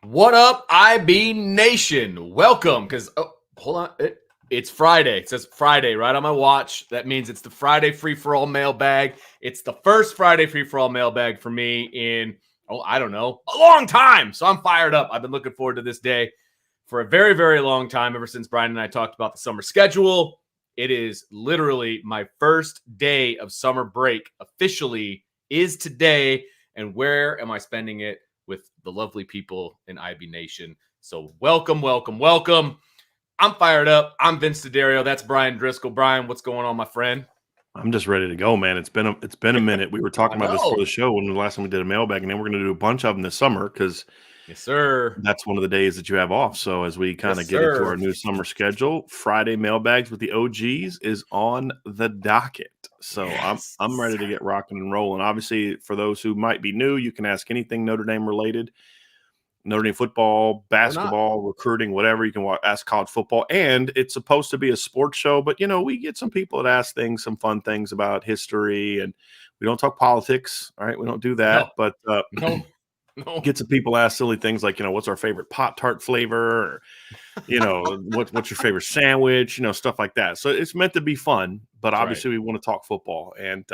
What up, IB Nation? Welcome, because hold on, it's Friday. It says Friday right on my watch. That means it's the Friday Free-For-All Mailbag. It's the first Friday Free-For-All Mailbag for me in, I don't know, a long time. So I'm fired up. I've been looking forward to this day for a very, very long time, ever since Brian and I talked about the summer schedule. It is literally my first day of summer break officially is today. And where am I spending it? With the lovely people in IB Nation. So welcome, welcome, welcome. I'm fired up. I'm Vince D'Addario. That's Brian Driscoll. Brian, what's going on, my friend? I'm just ready to go, man. It's been a minute. We were talking about this before the show when the last time we did a mailbag, and then we're going to do a bunch of them this summer because yes, sir. That's one of the days that you have off. So as we kind of get into our new summer schedule, Friday mailbags with the OGs is on the docket. So I'm ready to get rocking and rolling. Obviously, for those who might be new, you can ask anything Notre Dame related. Notre Dame football, basketball, recruiting, whatever. You can ask college football. And it's supposed to be a sports show. But, we get some people that ask some fun things about history. And we don't talk politics. All right. We don't do that. No. But No. Get some people ask silly things like, what's our favorite Pop-Tart flavor? Or, what's your favorite sandwich? Stuff like that. So it's meant to be fun. But obviously we want to talk football. And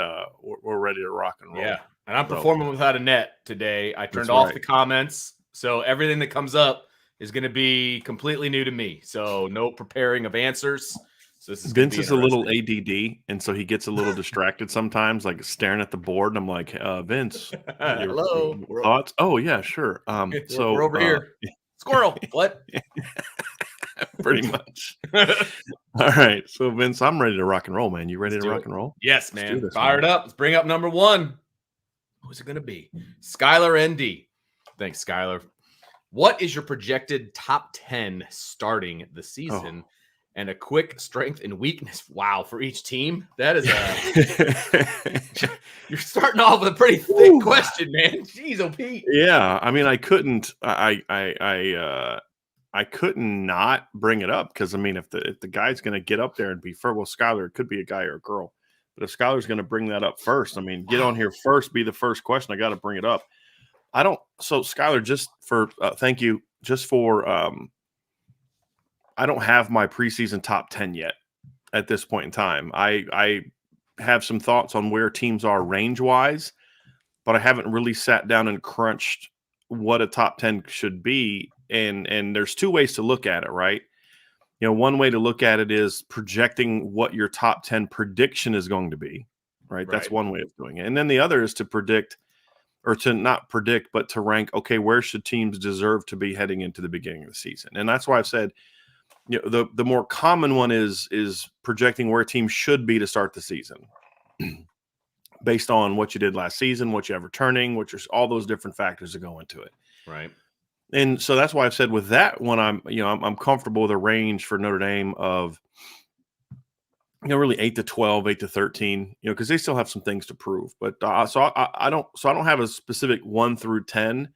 we're ready to rock and roll. Yeah. And I'm performing without a net today. I turned off the comments. So everything that comes up is going to be completely new to me. So no preparing of answers. So this is Vince is a little ADD, and so he gets a little distracted sometimes, like staring at the board. And I'm like, Vince, hello, thoughts? Oh yeah, sure. So we're over here. Squirrel. What? Pretty much. All right. So Vince, I'm ready to rock and roll, man. You ready to rock and roll? Yes, man. Fired up. Let's bring up number one. Who's it going to be? Skylar ND. Thanks, Skylar. What is your projected top 10 starting the season? And a quick strength and weakness. Wow, for each team? That is you're starting off with a pretty thick question, man. Jeez, oh Pete. Yeah, I mean, I couldn't not bring it up because if the guy's going to get up there and be first, well, Skylar, it could be a guy or a girl, but if Skylar's going to bring that up first, get on here first, be the first question. I got to bring it up. So Skylar, just for thank you, just for I don't have my preseason top 10 yet at this point in time. I have some thoughts on where teams are range-wise, but I haven't really sat down and crunched what a top 10 should be. And there's two ways to look at it, right? One way to look at it is projecting what your top 10 prediction is going to be, right? That's one way of doing it. And then the other is to predict, or to not predict, but to rank, okay, where should teams deserve to be heading into the beginning of the season? And that's why I've said, the more common one is projecting where teams should be to start the season based on what you did last season, what you have returning, all those different factors that go into it. Right. And so that's why I've said with that one, I'm comfortable with a range for Notre Dame of, really 8 to 12, 8 to 13, because they still have some things to prove. But I don't have a specific 1 through 10.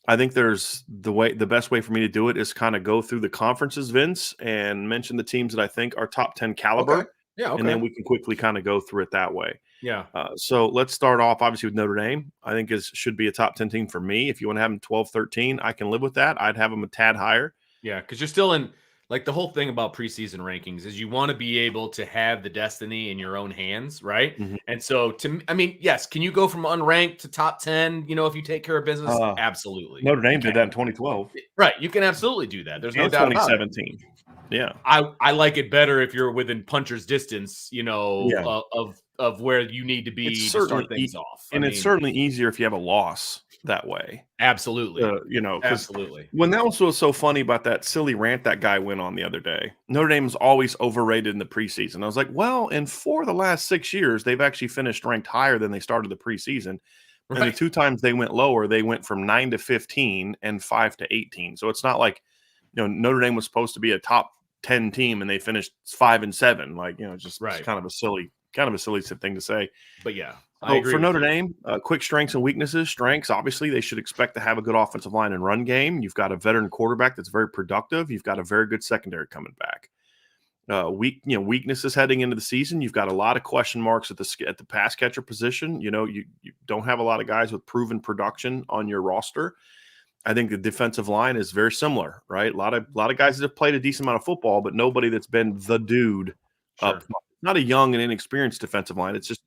I think the best way for me to do it is kind of go through the conferences, Vince, and mention the teams that I think are top 10 caliber. Okay. Yeah. Okay. And then we can quickly kind of go through it that way. Yeah. So let's start off obviously with Notre Dame. I think should be a top 10 team for me. If you want to have them 12, 13, I can live with that. I'd have them a tad higher. Yeah. Cause you're still in, like, the whole thing about preseason rankings is you want to be able to have the destiny in your own hands, right? Mm-hmm. And so, yes, can you go from unranked to top 10, if you take care of business? Absolutely. Notre Dame did that in 2012. Right. You can absolutely do that. There's no doubt about it. 2017. Yeah. I like it better if you're within puncher's distance, of where you need to be to start things off. It's certainly easier if you have a loss that way. Absolutely. Absolutely. When that was so funny about that silly rant that guy went on the other day, Notre Dame is always overrated in the preseason. I was like, well, in 4 of the last 6 years, they've actually finished ranked higher than they started the preseason. Right. And the 2 times they went lower, they went from 9 to 15 and 5 to 18. So it's not like, Notre Dame was supposed to be a top 10 team and they finished 5 and 7. Like, just kind of a silly thing to say. But yeah. For Notre Dame, quick strengths and weaknesses. Strengths, obviously, they should expect to have a good offensive line and run game. You've got a veteran quarterback that's very productive. You've got a very good secondary coming back. Weaknesses heading into the season. You've got a lot of question marks at the pass catcher position. You don't have a lot of guys with proven production on your roster. I think the defensive line is very similar, right? A lot of guys that have played a decent amount of football, but nobody that's been the dude up Sure. front. Not a young and inexperienced defensive line. It's just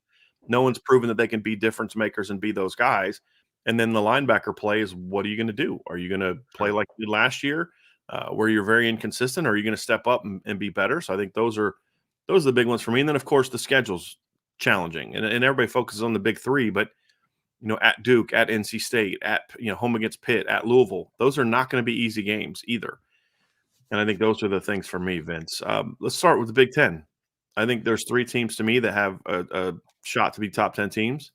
no one's proven that they can be difference makers and be those guys. And then the linebacker play is, what are you going to do? Are you going to play like you did last year, where you're very inconsistent, or are you going to step up and be better? So I think those are the big ones for me. And then of course the schedule's challenging, and everybody focuses on the big three, but at Duke, at NC State, at home against Pitt, at Louisville, those are not going to be easy games either. And I think those are the things for me, Vince. Let's start with the Big Ten. I think there's 3 teams to me that have a shot to be top 10 teams.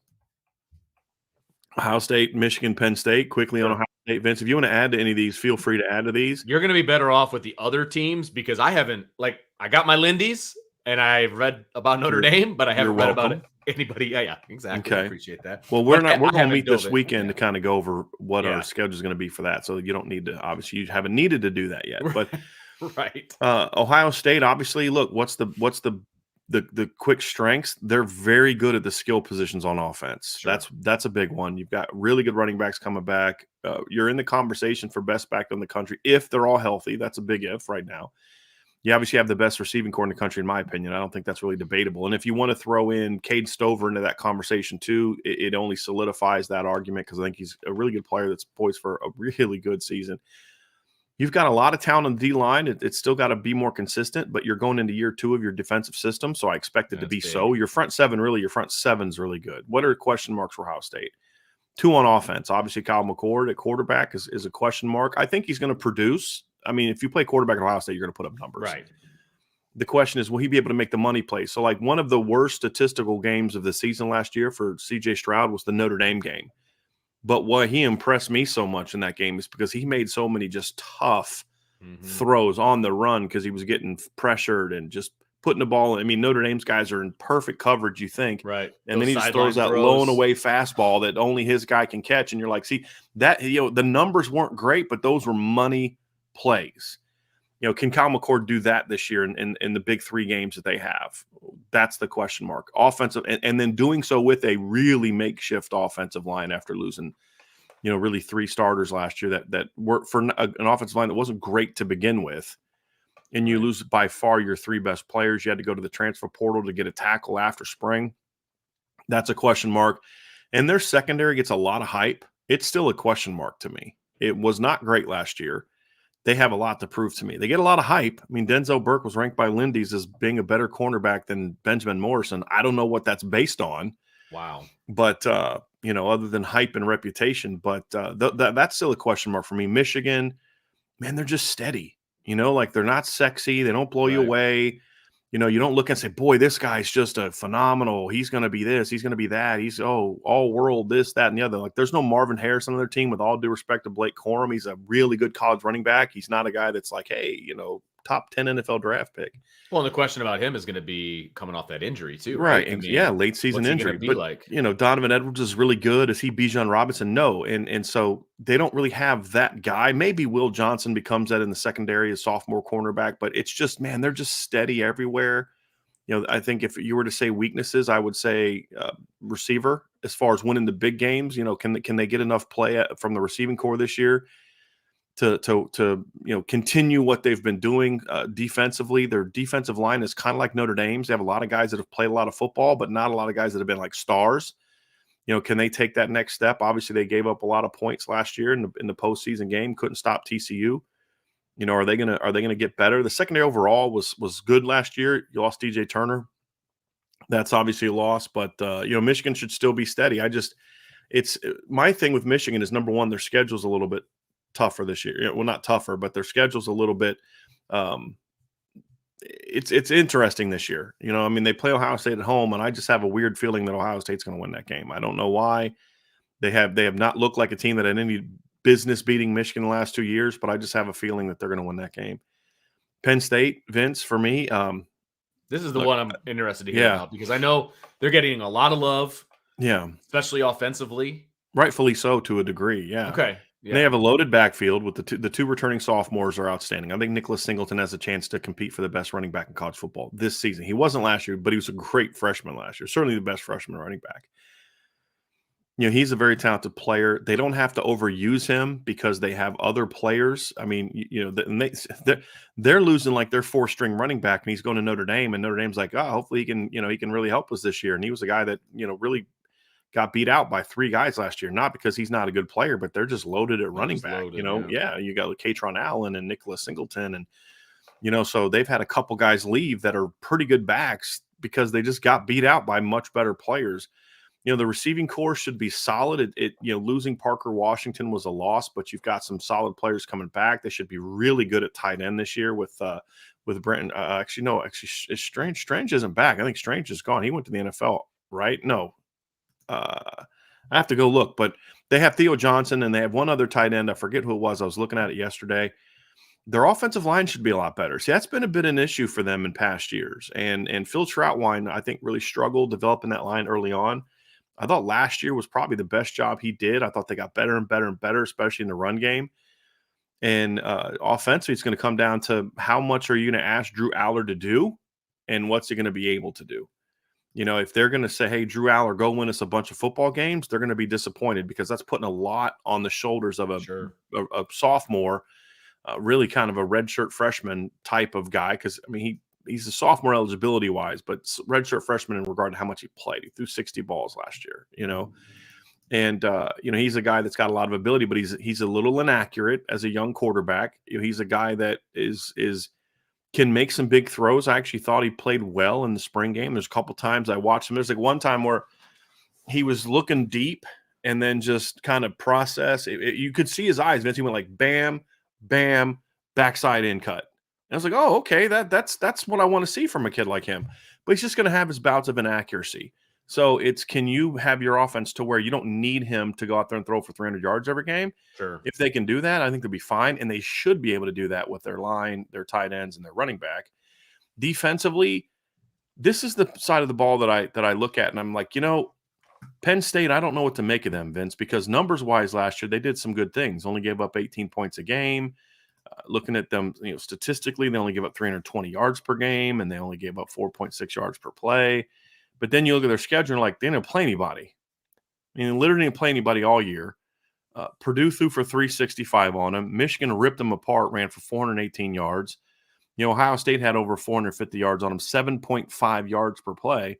Ohio State, Michigan, Penn State. Quickly on Ohio State, Vince, if you want to add to any of these, feel free to add to these. You're going to be better off with the other teams, because I haven't, I got my Lindy's and I've read about Notre Dame, but I haven't read about anybody. Yeah, exactly. Okay. I appreciate that. Well, we're going to meet this weekend to kind of go over what our schedule is going to be for that. So you don't need to, obviously you haven't needed to do that yet, but right. Ohio State, obviously, look, what's the quick strengths? They're very good at the skill positions on offense. Sure. That's a big one. You've got really good running backs coming back. You're in the conversation for best back in the country if they're all healthy. That's a big if right now. You obviously have the best receiving core in the country, in my opinion. I don't think that's really debatable. And if you want to throw in Cade Stover into that conversation too, it only solidifies that argument, because I think he's a really good player that's poised for a really good season. You've got a lot of talent on the D-line. It's still got to be more consistent, but you're going into year 2 of your defensive system, so I expect it to be big. So your front seven's really good. What are question marks for Ohio State? 2 on offense. Obviously, Kyle McCord at quarterback is a question mark. I think he's going to produce. I mean, if you play quarterback at Ohio State, you're going to put up numbers. Right. The question is, will he be able to make the money play? So, one of the worst statistical games of the season last year for C.J. Stroud was the Notre Dame game. But why he impressed me so much in that game is because he made so many just tough throws on the run, because he was getting pressured and just putting the ball. I mean, Notre Dame's guys are in perfect coverage, you think. Right. And then he just throws that low and away fastball that only his guy can catch. And you're like, see, that, the numbers weren't great, but those were money plays. Can Kyle McCord do that this year in the big 3 games that they have? That's the question mark. Offensive, and then doing so with a really makeshift offensive line after losing, really 3 starters last year that worked for an offensive line that wasn't great to begin with. And you lose by far your 3 best players. You had to go to the transfer portal to get a tackle after spring. That's a question mark. And their secondary gets a lot of hype. It's still a question mark to me. It was not great last year. They have a lot to prove to me. They get a lot of hype. I mean, Denzel Burke was ranked by Lindy's as being a better cornerback than Benjamin Morrison. I don't know what that's based on. Wow. But, other than hype and reputation. But that's still a question mark for me. Michigan, man, they're just steady. They're not sexy. They don't blow you away. You don't look and say, boy, this guy's just a phenomenal. He's going to be this. He's going to be that. He's, all world, this, that, and the other. There's no Marvin Harrison on their team, with all due respect to Blake Corum. He's a really good college running back. He's not a guy that's like, hey, top 10 NFL draft pick. Well, and the question about him is going to be coming off that injury too. Right. I mean, late season injury. But, Donovan Edwards is really good. Is he Bijan Robinson? No. And so they don't really have that guy. Maybe Will Johnson becomes that in the secondary as sophomore cornerback, but it's just, man, they're just steady everywhere. I think if you were to say weaknesses, I would say receiver, as far as winning the big games. Can they get enough play from the receiving core this year to continue what they've been doing defensively? Their defensive line is kind of like Notre Dame's. They have a lot of guys that have played a lot of football, but not a lot of guys that have been like stars. Can they take that next step? Obviously, they gave up a lot of points last year in the postseason game. Couldn't stop TCU. Are they gonna get better? The secondary overall was good last year. You lost DJ Turner. That's obviously a loss, but Michigan should still be steady. It's my thing with Michigan is, number one, their schedule's a little bit tougher this year. Well, not tougher, but their schedule's a little bit it's interesting this year. They play Ohio State at home, and I just have a weird feeling that Ohio State's going to win that game. I don't know why. They have not looked like a team that had any business beating Michigan the last 2 years, but I just have a feeling that they're going to win that game. Penn State, Vince, for me, this is the one I'm interested to hear about, because I know they're getting a lot of love. Yeah, especially offensively. Rightfully so, to a degree. Yeah. Okay. Yeah. They have a loaded backfield with the two returning sophomores are outstanding. I think Nicholas Singleton has a chance to compete for the best running back in college football this season. He wasn't last year, but he was a great freshman last year. Certainly the best freshman running back. He's a very talented player. They don't have to overuse him because they have other players. I mean, and they're losing like their 4-string running back, and he's going to Notre Dame, and Notre Dame's like, oh, hopefully he can really help us this year. And he was a guy that really got beat out by 3 guys last year, not because he's not a good player, but they're just loaded at running back. Loaded, yeah, you got Katron Allen and Nicholas Singleton, and so they've had a couple guys leave that are pretty good backs because they just got beat out by much better players. The receiving core should be solid. Losing Parker Washington was a loss, but you've got some solid players coming back. They should be really good at tight end this year with Brenton. Actually, Strange. Strange isn't back. I think Strange is gone. He went to the NFL, right? No, I have to go look. But they have Theo Johnson and they have one other tight end. I forget who it was. I was looking at it yesterday. Their offensive line should be a lot better. See, that's been a bit an issue for them in past years. And Phil Troutwine, I think, really struggled developing that line early on. I thought last year was probably the best job he did. I thought they got better and better and better, especially in the run game. And offensively, it's going to come down to how much are you going to ask Drew Aller to do and what's he going to be able to do. If they're going to say, hey, Drew Aller, go win us a bunch of football games, they're going to be disappointed because that's putting a lot on the shoulders of a sophomore, really kind of a redshirt freshman type of guy. Because, I mean, he's a sophomore eligibility wise, but redshirt freshman in regard to how much he played. He threw 60 balls last year, and he's a guy that's got a lot of ability, but he's a little inaccurate as a young quarterback. He's a guy that can make some big throws. I actually thought he played well in the spring game. There's a couple times I watched him. There's like one time where he was looking deep and then just kind of process. You could see his eyes. Vince, he went like bam, bam, backside in cut. I was like, oh, okay, that's what I want to see from a kid like him. But he's just going to have his bouts of inaccuracy. So can you have your offense to where you don't need him to go out there and throw for 300 yards every game? Sure. If they can do that, I think they'll be fine, and they should be able to do that with their line, their tight ends, and their running back. Defensively, this is the side of the ball that I look at, and I'm like, Penn State, I don't know what to make of them, Vince, because numbers-wise last year, they did some good things. Only gave up 18 points a game. Looking at them, statistically, they only give up 320 yards per game, and they only gave up 4.6 yards per play. But then you look at their schedule, and like they didn't play anybody. I mean, they literally didn't play anybody all year. Purdue threw for 365 on them. Michigan ripped them apart, ran for 418 yards. Ohio State had over 450 yards on them, 7.5 yards per play.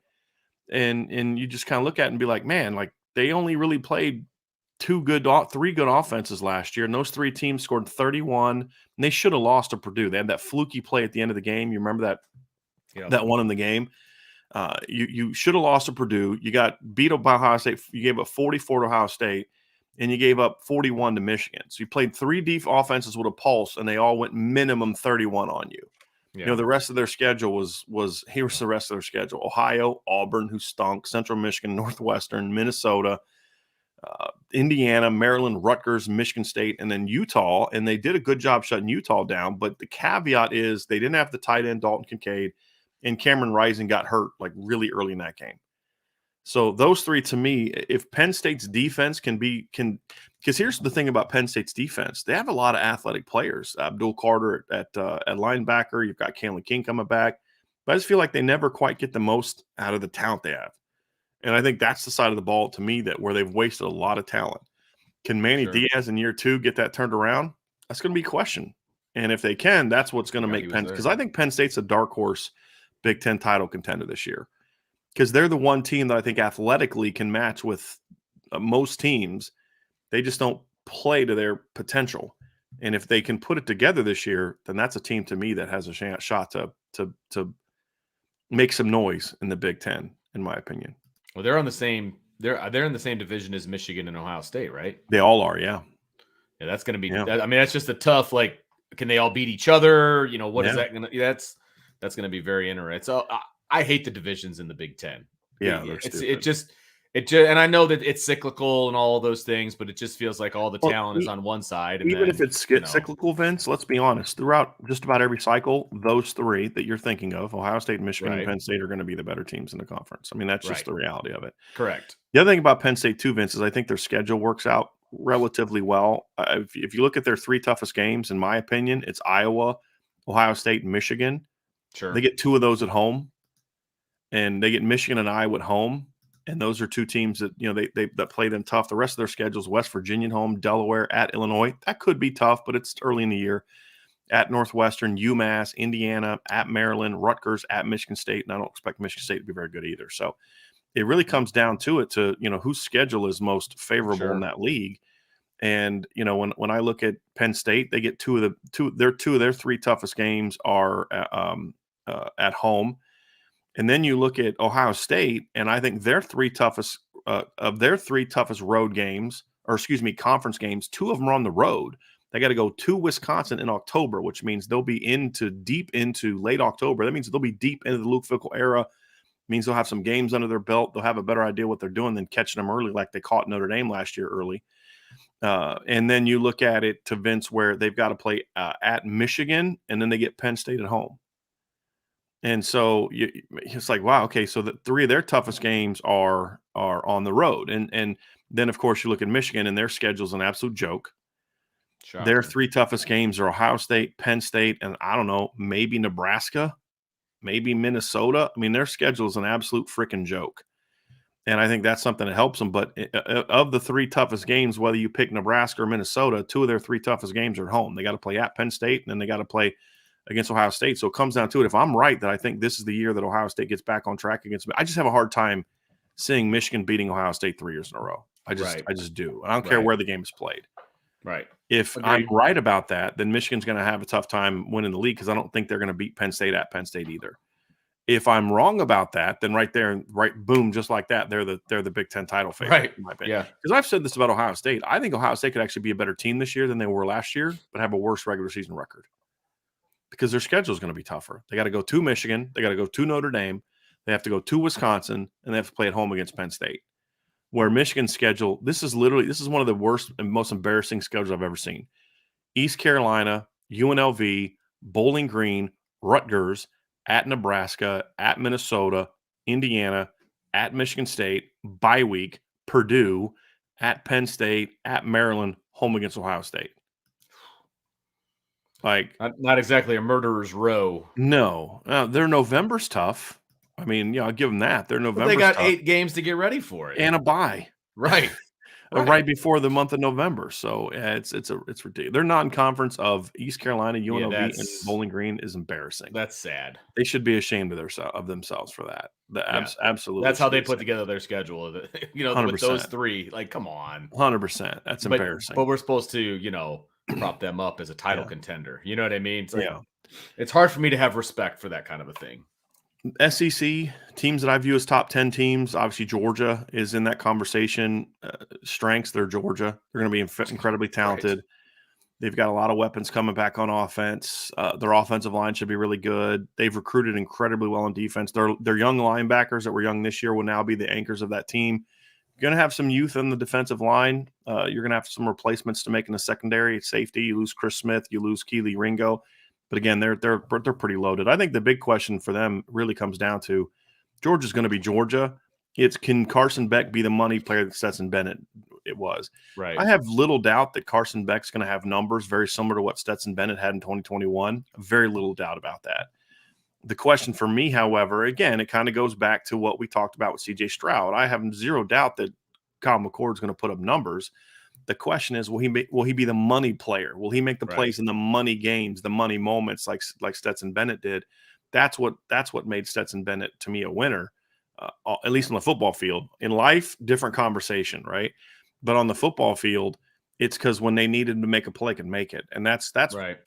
And you just kind of look at it and be like, man, like they only really played 3 good offenses last year, and those 3 teams scored 31, and they should have lost to Purdue. They had that fluky play at the end of the game. You remember that? Yeah. That one in the game. You should have lost to Purdue. You got beat up by Ohio State. You gave up 44 to Ohio State, and you gave up 41 to Michigan. So you played 3 deep offenses with a pulse, and they all went minimum 31 on you. Yeah. The rest of their schedule was here's the rest of their schedule: Ohio, Auburn, who stunk, Central Michigan, Northwestern, Minnesota, Indiana, Maryland, Rutgers, Michigan State, and then Utah. And they did a good job shutting Utah down. But the caveat is they didn't have the tight end Dalton Kincaid, and Cameron Rising got hurt like really early in that game. So those 3, to me, if Penn State's defense can because here's the thing about Penn State's defense, they have a lot of athletic players. Abdul Carter at linebacker, you've got Kalen King coming back, but I just feel like they never quite get the most out of the talent they have. And I think that's the side of the ball to me where they've wasted a lot of talent. Can Manny Diaz in year 2 get that turned around? That's going to be a question. And if they can, that's what's going to make Penn, because I think Penn State's a dark horse Big Ten title contender this year, because they're the one team that I think athletically can match with most teams. They just don't play to their potential. And if they can put it together this year, then that's a team to me that has a shot to make some noise in the Big Ten, in my opinion. Well, they're in the same division as Michigan and Ohio State, right? They all are, yeah. Yeah, that's going to be. Yeah. I mean, that's just a tough. Like, can they all beat each other? What is that going to? That's going to be very interesting. So I hate the divisions in the Big Ten. Yeah, it just, and I know that it's cyclical and all of those things, but it just feels like all the talent is on one side. And even if it's cyclical, Vince, let's be honest. Throughout just about every cycle, those 3 that you're thinking of, Ohio State, Michigan, and Penn State, are going to be the better teams in the conference. I mean, that's just the reality of it. Correct. The other thing about Penn State too, Vince, is I think their schedule works out relatively well. If you look at their 3 toughest games, in my opinion, it's Iowa, Ohio State, and Michigan. Sure. They get 2 of those at home, and they get Michigan and Iowa at home. And those are two teams that, they that play them tough. The rest of their schedules: West Virginia at home, Delaware, at Illinois. That could be tough, but it's early in the year. At Northwestern, UMass, Indiana, at Maryland, Rutgers, at Michigan State. And I don't expect Michigan State to be very good either. So it really comes down to it, to, whose schedule is most favorable in that league. And, when I look at Penn State, they get two of their three toughest games are at home. And then you look at Ohio State, and I think their three toughest road games, conference games, two of them are on the road. They got to go to Wisconsin in October, which means they'll be deep into late October. That means they'll be deep into the Luke Fickell era. It means they'll have some games under their belt. They'll have a better idea what they're doing than catching them early like they caught Notre Dame last year early. And then you look at it to Vince, where they've got to play at Michigan, and then they get Penn State at home. And so it's like, wow, okay, so the three of their toughest games are on the road. And then, of course, you look at Michigan, and their schedule's an absolute joke. Shocker. Their three toughest games are Ohio State, Penn State, and I don't know, maybe Nebraska, maybe Minnesota. I mean, their schedule is an absolute freaking joke. And I think that's something that helps them. But of the three toughest games, whether you pick Nebraska or Minnesota, two of their three toughest games are at home. They got to play at Penn State, and then they got to play against Ohio State. So it comes down to it. If I'm right that I think this is the year that Ohio State gets back on track against me, I just have a hard time seeing Michigan beating Ohio State 3 years in a row. I just do. I don't care where the game is played. Right. If I'm right about that, then Michigan's going to have a tough time winning the league, because I don't think they're going to beat Penn State at Penn State either. If I'm wrong about that, then boom, just like that, they're the Big Ten title favorite, in my opinion. Yeah. Because I've said this about Ohio State. I think Ohio State could actually be a better team this year than they were last year, but have a worse regular season record, because their schedule is going to be tougher. They got to go to Michigan, they got to go to Notre Dame, they have to go to Wisconsin, and they have to play at home against Penn State. Where Michigan's schedule, this is one of the worst and most embarrassing schedules I've ever seen. East Carolina, UNLV, Bowling Green, Rutgers, at Nebraska, at Minnesota, Indiana, at Michigan State, bye week, Purdue, at Penn State, at Maryland, home against Ohio State. Like, not exactly a murderer's row. No, their November's tough. I mean, I'll give them that. Their November. They got tough. 8 games to get ready for it, and a bye. Right. Right before the month of November. So it's ridiculous. Their non-conference of East Carolina, UNLV, and Bowling Green is embarrassing. That's sad. They should be ashamed of themselves for that. Absolutely. That's how they put together their schedule. With those three. Like, come on. 100%. That's embarrassing. But we're supposed to, prop them up as a title contender. You know what I mean? It's like, it's hard for me to have respect for that kind of a thing. SEC teams that I view as top 10 teams, obviously Georgia is in that conversation. Strengths, they're Georgia. They're going to be incredibly talented. Right. They've got a lot of weapons coming back on offense. Their offensive line should be really good. They've recruited incredibly well on defense. Their young linebackers that were young this year will now be the anchors of that team. You're going to have some youth on the defensive line. You're going to have some replacements to make in the secondary. Safety, you lose Chris Smith, you lose Keely Ringo. But again, they're pretty loaded. I think the big question for them really comes down to Georgia's going to be Georgia. It's, can Carson Beck be the money player that Stetson Bennett it was? Right. I have little doubt that Carson Beck's going to have numbers very similar to what Stetson Bennett had in 2021. Very little doubt about that. The question for me, however, again, it kind of goes back to what we talked about with C.J. Stroud. I have zero doubt that Kyle McCord's going to put up numbers. The question is, will he be the money player? Will he make the plays in the money games, the money moments like Stetson Bennett did? That's what made Stetson Bennett, to me, a winner, at least on the football field. In life, different conversation, right? But on the football field, it's because when they needed to make a play, could make it. And that's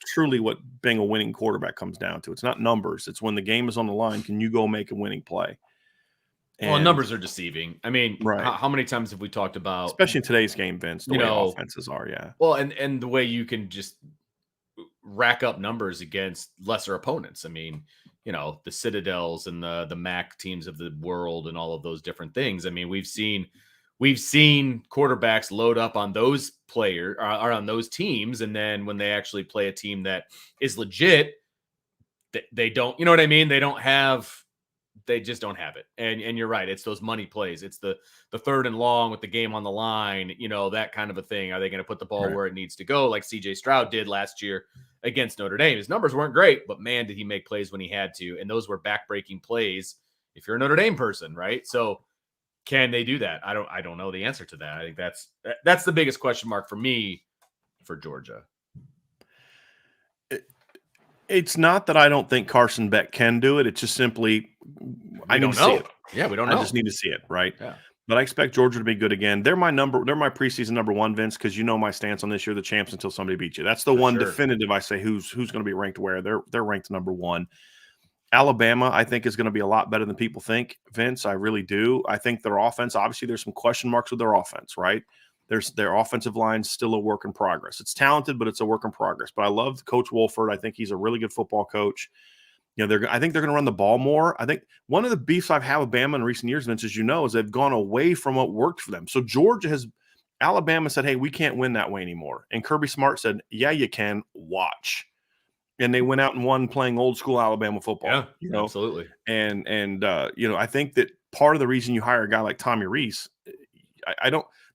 truly what being a winning quarterback comes down to. It's not numbers. It's when the game is on the line, can you go make a winning play? Well, numbers are deceiving. I mean, how many times have we talked about, especially in today's game, Vince, the way offenses are, Well, and the way you can just rack up numbers against lesser opponents. I mean, the Citadels and the MAC teams of the world and all of those different things. I mean, we've seen quarterbacks load up on those players or on those teams, and then when they actually play a team that is legit, they don't. You know what I mean? They just don't have it. And you're right. It's those money plays. It's the third and long with the game on the line, that kind of a thing. Are they going to put the ball where it needs to go, like CJ Stroud did last year against Notre Dame? His numbers weren't great, but man, did he make plays when he had to. And those were backbreaking plays if you're a Notre Dame person, right? So Can they do that? I don't know the answer to that. I think that's the biggest question mark for me for Georgia. It's not that I don't think Carson Beck can do it. It's just simply I need to see it. Yeah, we don't know. I just need to see it, right? Yeah. But I expect Georgia to be good again. They're my preseason number one, Vince, because you know my stance on this year, the champs until somebody beats you. That's the one definitive I say who's going to be ranked where. They're ranked number one. Alabama, I think, is going to be a lot better than people think, Vince. I really do. I think their offense, obviously, there's some question marks with their offense, right? Their offensive line still a work in progress. It's talented, but it's a work in progress. But I love Coach Wolford. I think he's a really good football coach. You know, I think they're going to run the ball more. I think one of the beefs I've had with Bama in recent years, Vince, as you know, is they've gone away from what worked for them. So Alabama said, hey, we can't win that way anymore. And Kirby Smart said, yeah, you can. Watch. And they went out and won playing old school Alabama football. Yeah, you know? Absolutely. And you know, I think that part of the reason you hire a guy like Tommy Rees,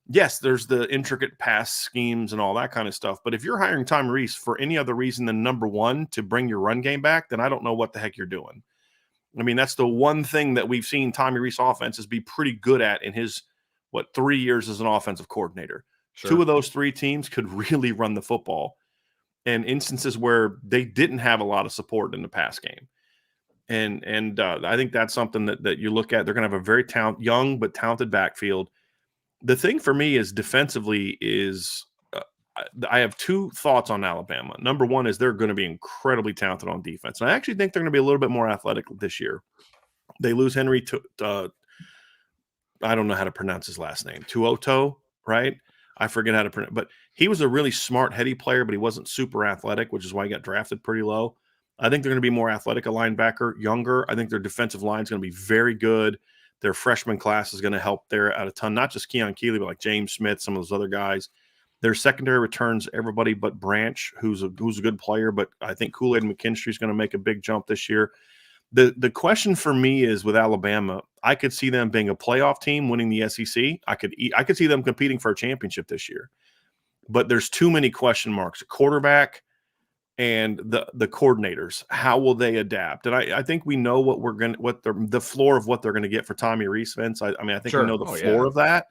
yes, there's the intricate pass schemes and all that kind of stuff. But if you're hiring Tommy Rees for any other reason than number one, to bring your run game back, then I don't know what the heck you're doing. I mean, that's the one thing that we've seen Tommy Rees offenses be pretty good at in his, 3 years as an offensive coordinator. Sure. 2 of those 3 teams could really run the football, and instances where they didn't have a lot of support in the pass game. And I think that's something that you look at. They're going to have a very young but talented backfield. The thing for me is defensively is I have 2 thoughts on Alabama. Number one is they're going to be incredibly talented on defense. And I actually think they're going to be a little bit more athletic this year. They lose Henry to I don't know how to pronounce his last name. Tuoto, right? I forget how to pronounce, but he was a really smart, heady player, but he wasn't super athletic, which is why he got drafted pretty low. I think they're going to be more athletic, a linebacker, younger. I think their defensive line is going to be very good. Their freshman class is going to help there out a ton, not just Keon Keeley, but like James Smith, some of those other guys. Their secondary returns everybody but Branch, who's a good player, but I think Kool-Aid McKinstry is going to make a big jump this year. The question for me is with Alabama, I could see them being a playoff team, winning the SEC. I could see them competing for a championship this year. But there's too many question marks. Quarterback and the coordinators. How will they adapt? And I think we know the floor of what they're going to get for Tommy Rees, Vince. I think we know the floor of that.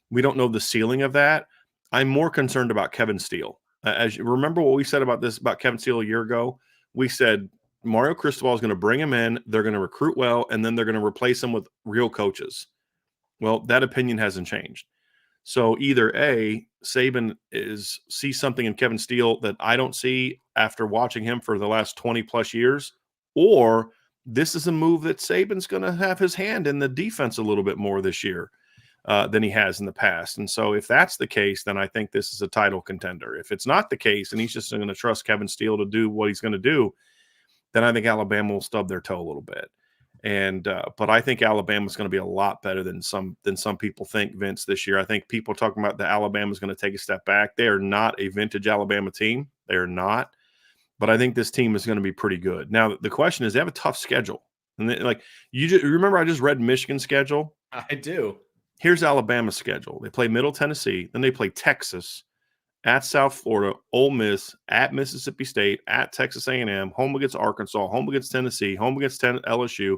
We don't know the ceiling of that. I'm more concerned about Kevin Steele. As you remember what we said about Kevin Steele a year ago, we said Mario Cristobal is going to bring him in, they're going to recruit well, and then they're going to replace him with real coaches. Well, that opinion hasn't changed. So either A, Saban sees something in Kevin Steele that I don't see after watching him for the last 20 plus years, or this is a move that Saban's going to have his hand in the defense a little bit more this year than he has in the past. And so if that's the case, then I think this is a title contender. If it's not the case and he's just going to trust Kevin Steele to do what he's going to do, then I think Alabama will stub their toe a little bit. And but I think Alabama is going to be a lot better than some people think, Vince, this year. I think people are talking about that Alabama is going to take a step back. They are not a vintage Alabama team. They are not. But I think this team is going to be pretty good. Now, the question is, they have a tough schedule. And you remember I just read Michigan's schedule? I do. Here's Alabama's schedule. They play Middle Tennessee. Then they play Texas, at South Florida, Ole Miss, at Mississippi State, at Texas A&M, home against Arkansas, home against Tennessee, home against LSU,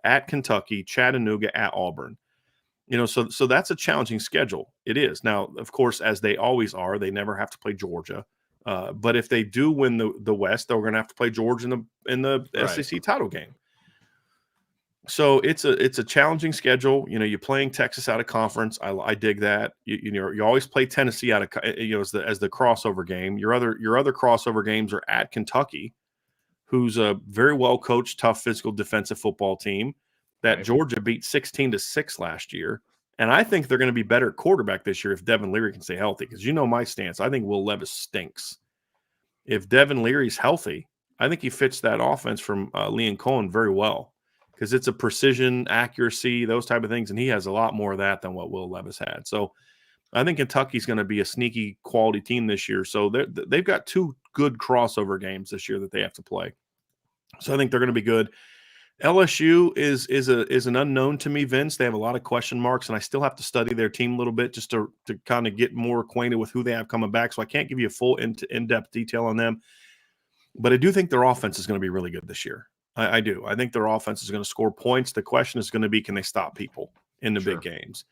at Kentucky, Chattanooga, at Auburn. You know, so that's a challenging schedule. It is. Now, of course, as they always are, they never have to play Georgia. But if they do win the West, they're going to have to plplay Georgia in the Right. SEC title game. So it's a challenging schedule. You know, you're playing Texas out of conference. I dig that. You always play Tennessee out of as the crossover game. Your other crossover games are at Kentucky, who's a very well coached, tough, physical, defensive football team that Right. Georgia beat 16-6 last year. And I think they're going to be better at quarterback this year if Devin Leary can stay healthy. Because you know my stance. I think Will Levis stinks. If Devin Leary's healthy, I think he fits that offense from Liam Cohen very well. Because it's a precision, accuracy, those type of things. And he has a lot more of that than what Will Levis had. So I think Kentucky's going to be a sneaky quality team this year. So they've got 2 good crossover games this year that they have to play. So I think they're going to be good. LSU is an unknown to me, Vince. They have a lot of question marks, and I still have to study their team a little bit just to kind of get more acquainted with who they have coming back. So I can't give you a full in-depth detail on them. But I do think their offense is going to be really good this year. I do. I think their offense is going to score points. The question is going to be, can they stop people? in the big games.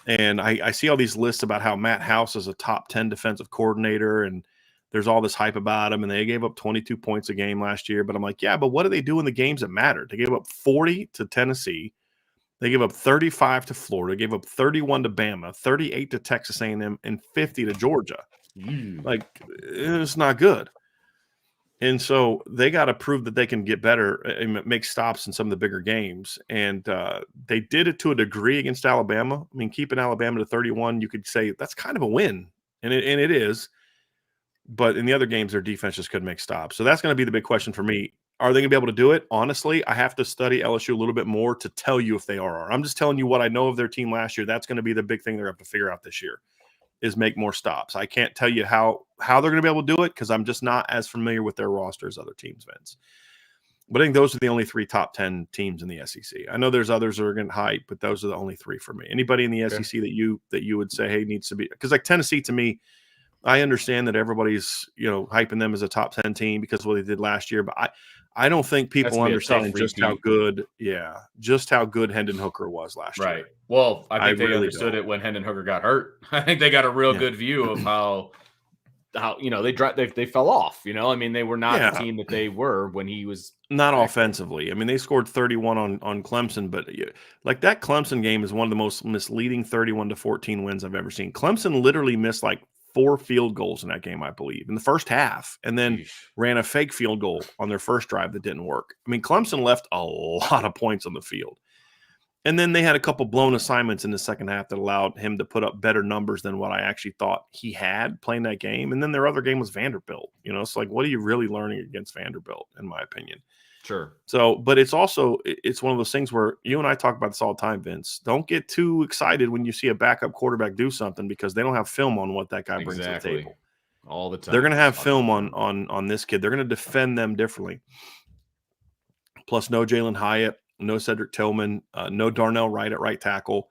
And I see all these lists about how Matt House is a top 10 defensive coordinator, and there's all this hype about him, and they gave up 22 points a game last year. But I'm like, yeah, but what do they do in the games that matter? They gave up 40 to Tennessee. They gave up 35 to Florida, gave up 31 to Bama, 38 to Texas A&M, and 50 to Georgia. Like, it's not good. And so they got to prove that they can get better and make stops in some of the bigger games. And they did it to a degree against Alabama. I mean, keeping Alabama to 31, you could say that's kind of a win. And it is. But in the other games, their defense just couldn't make stops. So that's going to be the big question for me. Are they going to be able to do it? Honestly, I have to study LSU a little bit more to tell you if they are. I'm just telling you what I know of their team last year. That's going to be the big thing they're going to have to figure out this year, is make more stops. I can't tell you how they're going to be able to do it because I'm just not as familiar with their roster as other teams, Vince. But I think those are the only 3 top 10 teams in the SEC. I know there's others that are getting hype, but those are the only 3 for me. Anybody in the SEC that you would say, hey, needs to be – because like Tennessee, to me, I understand that everybody's, hyping them as a top 10 team because of what they did last year, but I don't think people understand just how good Hendon Hooker was last year. Right. Well, I think they understood it when Hendon Hooker got hurt. I think they got a real good view of how they fell off. I mean, they were not the team that they were when he was not offensively. I mean, they scored 31 on Clemson, but like that Clemson game is one of the most misleading 31-14 wins I've ever seen. Clemson literally missed like 4 field goals in that game, I believe, in the first half, and then ran a fake field goal on their first drive that didn't work. I mean, Clemson left a lot of points on the field. And then they had a couple blown assignments in the second half that allowed him to put up better numbers than what I actually thought he had playing that game. And then their other game was Vanderbilt. It's like, what are you really learning against Vanderbilt, in my opinion? Sure. So, but it's one of those things where you and I talk about this all the time, Vince. Don't get too excited when you see a backup quarterback do something because they don't have film on what that guy brings to the table. All the time. They're going to have film on this kid. They're going to defend them differently. Plus, no Jalen Hyatt, no Cedric Tillman, no Darnell Wright at right tackle.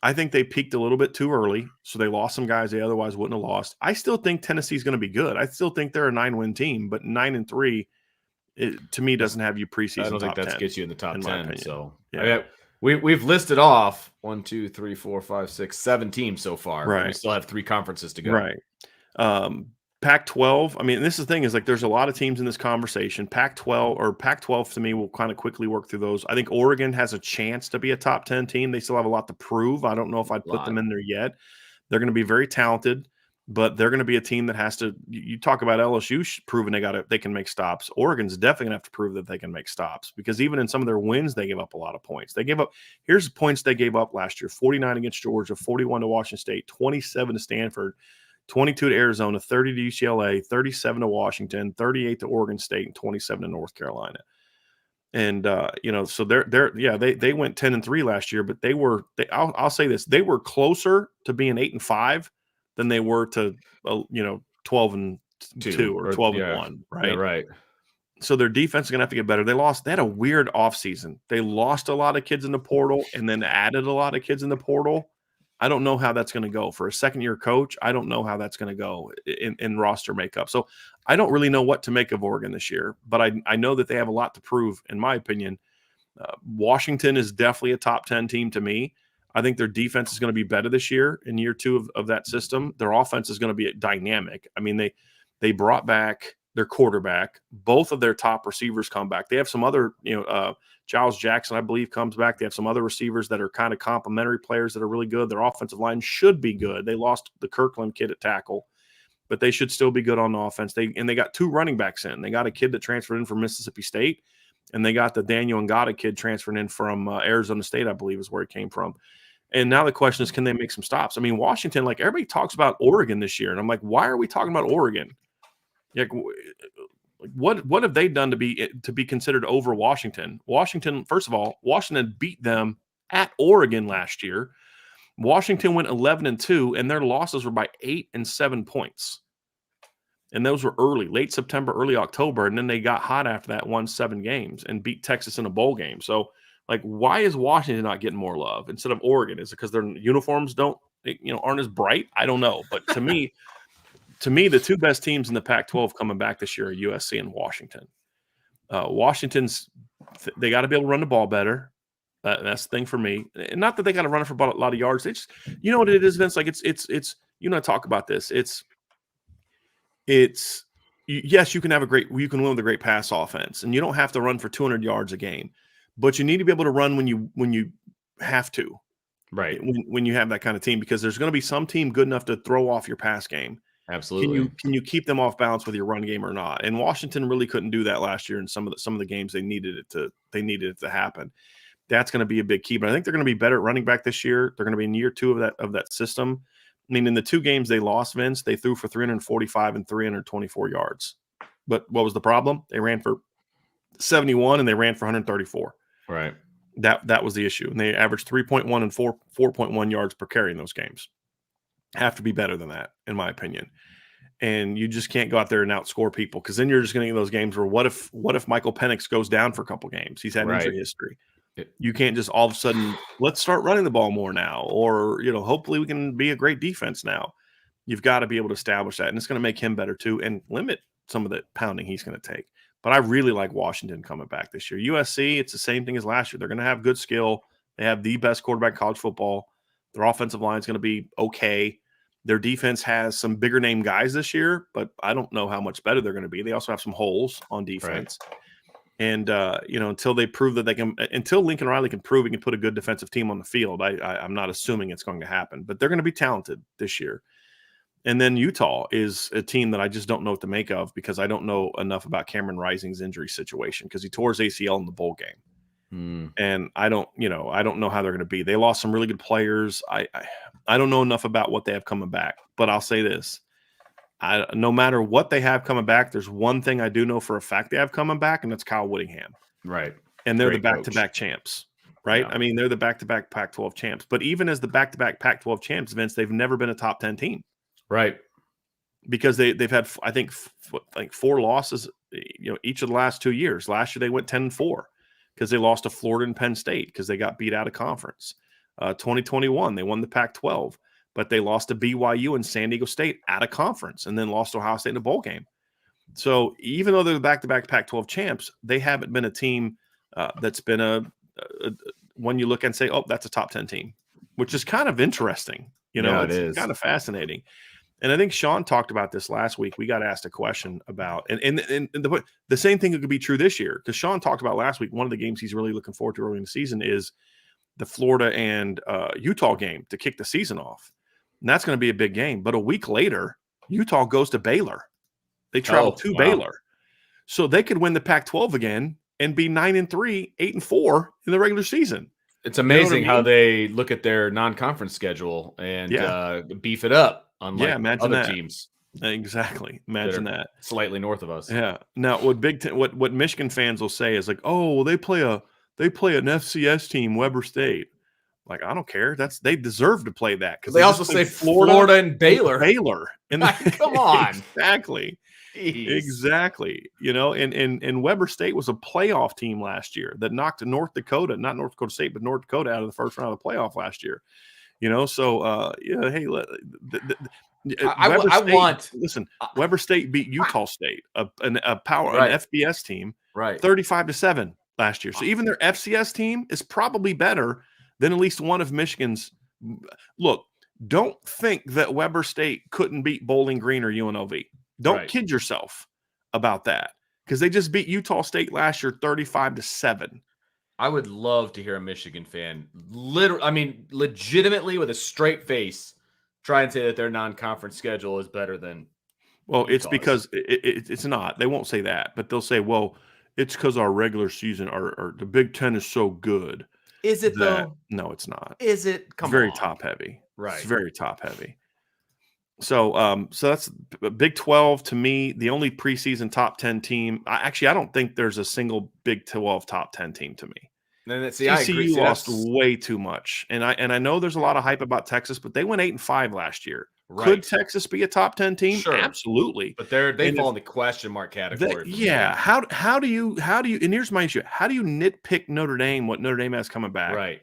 I think they peaked a little bit too early, so they lost some guys they otherwise wouldn't have lost. I still think Tennessee's going to be good. I still think they're a 9-win team, but 9-3. It, to me, doesn't have you preseason. I don't think that gets you in the top 10. So yeah. We've listed off 1, 2, 3, 4, 5, 6, 7 teams so far. Right. We still have 3 conferences to go. Right. Pac-12. I mean, this is the thing is like there's a lot of teams in this conversation. Pac-12 to me will kind of quickly work through those. I think Oregon has a chance to be a top 10 team. They still have a lot to prove. I don't know if I'd put them in there yet. They're going to be very talented. But they're going to be a team that has to. You talk about LSU proving they can make stops. Oregon's definitely going to have to prove that they can make stops because even in some of their wins, they give up a lot of points. They gave up. Here's the points they gave up last year: 49 against Georgia, 41 to Washington State, 27 to Stanford, 22 to Arizona, 30 to UCLA, 37 to Washington, 38 to Oregon State, and 27 to North Carolina. And so they went 10-3 last year, but I'll say this: they were closer to being 8-5. Than they were to 12-2 or 12-1, right? Yeah, right. So their defense is going to have to get better. They had a weird offseason. They lost a lot of kids in the portal and then added a lot of kids in the portal. I don't know how that's going to go. For a second-year coach, I don't know how that's going to go in roster makeup. So I don't really know what to make of Oregon this year, but I know that they have a lot to prove, in my opinion. Washington is definitely a top 10 team to me. I think their defense is going to be better this year in year 2 of that system. Their offense is going to be dynamic. I mean, they brought back their quarterback. Both of their top receivers come back. They have some other, Giles Jackson, I believe, comes back. They have some other receivers that are kind of complementary players that are really good. Their offensive line should be good. They lost the Kirkland kid at tackle, but they should still be good on the offense. They got 2 running backs in. They got a kid that transferred in from Mississippi State, and they got the Daniel Ngata kid transferred in from Arizona State, I believe is where he came from. And now the question is, can they make some stops? I mean, Washington, like everybody talks about Oregon this year. And I'm like, why are we talking about Oregon? Like, what have they done to be considered over Washington? Washington, first of all, Washington beat them at Oregon last year. Washington went 11-2, and their losses were by 8 and 7 points. And those were early, late September, early October. And then they got hot after that, won 7 games and beat Texas in a bowl game. So, like, why is Washington not getting more love instead of Oregon? Is it because their uniforms aren't as bright? I don't know. But to me, the 2 best teams in the Pac-12 coming back this year are USC and Washington. Washington's they got to be able to run the ball better. That's the thing for me. And not that they got to run it for a lot of yards. They just, you know what it is, Vince? Like it's. You and I talk about this. Yes, you can win with a great pass offense, and you don't have to run for 200 yards a game, but you need to be able to run when you have to, right? When you have that kind of team, because there's going to be some team good enough to throw off your pass game. Absolutely. Can you keep them off balance with your run game or not? And Washington really couldn't do that last year in some of the games they needed it to happen. That's going to be a big key. But I think they're going to be better at running back this year. They're going to be in year 2 of that system. I mean, in the 2 games they lost, Vince, they threw for 345 and 324 yards. But what was the problem? They ran for 71 and they ran for 134. Right. That was the issue. And they averaged 3.1 and 4.1 yards per carry in those games. Have to be better than that, in my opinion. And you just can't go out there and outscore people, because then you're just going to get those games where what if Michael Penix goes down for a couple games? He's had injury history. You can't just all of a sudden, let's start running the ball more now, or hopefully we can be a great defense now. You've got to be able to establish that, and it's going to make him better too, and limit some of the pounding he's going to take. But I really like Washington coming back this year. USC, it's the same thing as last year. They're going to have good skill. They have the best quarterback in college football. Their offensive line is going to be okay. Their defense has some bigger name guys this year, but I don't know how much better they're going to be. They also have some holes on defense. Right. And, until they prove that until Lincoln Riley can prove he can put a good defensive team on the field, I'm not assuming it's going to happen. But they're going to be talented this year. And then Utah is a team that I just don't know what to make of, because I don't know enough about Cameron Rising's injury situation, because he tore his ACL in the bowl game. And I don't know how they're going to be. They lost some really good players. I don't know enough about what they have coming back. But I'll say this. No matter what they have coming back, there's one thing I do know for a fact they have coming back, and that's Kyle Whittingham. Right. And they're the back-to-back champs, right? Yeah. I mean, they're the back-to-back Pac-12 champs. But even as the back-to-back Pac-12 champs, Vince, they've never been a top 10 team. Right. Because they've had, I think, 4 losses, each of the last 2 years. Last year they went 10-4 because they lost to Florida and Penn State because they got beat out of conference. 2021, they won the Pac-12. But they lost to BYU and San Diego State out of conference, and then lost to Ohio State in a bowl game. So even though they're the back-to-back Pac-12 champs, they haven't been a team that's been a when you look and say, oh, that's a top 10 team, which is kind of interesting. It's kind of fascinating. And I think Sean talked about this last week. We got asked a question about, and the same thing could be true this year, because Sean talked about last week, one of the games he's really looking forward to early in the season is the Florida and Utah game to kick the season off. And that's going to be a big game. But a week later, Utah goes to Baylor. They travel to Baylor. So they could win the Pac-12 again and be 9-3, 8-4 in the regular season. It's amazing how they look at their non-conference schedule and beef it up, unlike other teams. Exactly. Imagine that. Slightly north of us. Yeah. Now, what Michigan fans will say is like, oh, well, they play an FCS team, Weber State. Like, I don't care. They deserve to play that, because they also say Florida and Baylor. And come on. Exactly. Jeez. Exactly. And Weber State was a playoff team last year that knocked North Dakota, not North Dakota State, but North Dakota out of the first round of the playoff last year. So hey, Weber State beat Utah State, an FBS team, 35-7 last year. So even their FCS team is probably better than at least one of Michigan's. Look, don't think that Weber State couldn't beat Bowling Green or UNLV. Don't kid yourself about that, because they just beat Utah State last year 35-7. I would love to hear a Michigan fan, legitimately with a straight face, try and say that their non-conference schedule is better than. Well, it's because it's not. They won't say that, but they'll say, well, it's because our regular season, or the Big Ten is so good. Is it though? No, it's not. Is it? It's very top heavy. Right. It's very top heavy. So that's Big 12 to me, the only preseason top 10 team. I don't think there's a single Big 12 top 10 team to me. TCU lost way too much, and I know there's a lot of hype about Texas, but they went 8-5 last year. Right. Could Texas be a top 10 team? Sure. Absolutely. But they fall in the question mark category. How do you and here's my issue. How do you nitpick Notre Dame, what Notre Dame has coming back? Right.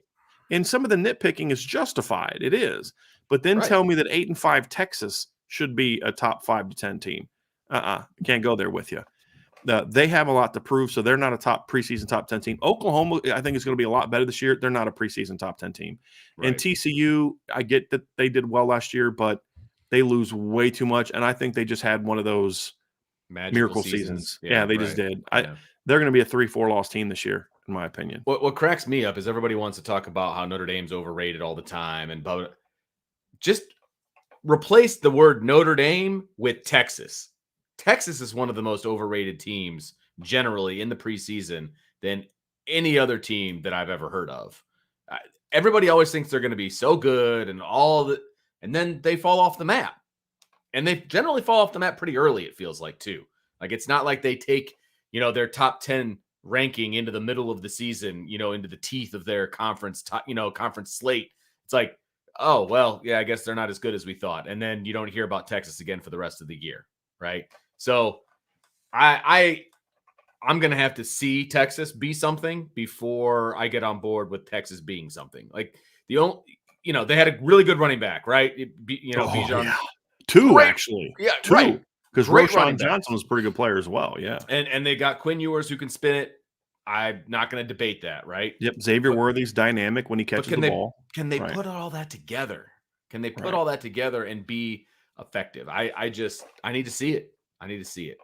And some of the nitpicking is justified. It is. But then tell me that 8-5 Texas should be a top 5 to 10 team. Can't go there with you. They have a lot to prove, so they're not a preseason top 10 team. Oklahoma, I think, is going to be a lot better this year. They're not a preseason top 10 team. Right. And TCU, I get that they did well last year, but they lose way too much. And I think they just had one of those miracle seasons. Yeah, they just did. They're going to be a 3-4 loss team this year, in my opinion. What cracks me up is everybody wants to talk about how Notre Dame's overrated all the time, and just replace the word Notre Dame with Texas. Texas is one of the most overrated teams generally in the preseason than any other team that I've ever heard of. Everybody always thinks they're going to be so good and and then they fall off the map. And they generally fall off the map pretty early, it feels like, too. Like, it's not like they take, their top 10 ranking into the middle of the season, into the teeth of their conference, conference slate. It's like, oh, well, yeah, I guess they're not as good as we thought. And then you don't hear about Texas again for the rest of the year, right? So I'm going to have to see Texas be something before I get on board with Texas being something. Like, they had a really good running back, right? Bijan. Yeah. Two, actually. Yeah, two. Right. Because Roshan Johnson was a pretty good player as well, yeah. And they got Quinn Ewers who can spin it. I'm not going to debate that, right? Yep, Xavier Worthy's dynamic when he catches the ball. Can they put all that together? Can they put all that together and be effective? I need to see it. I need to see it.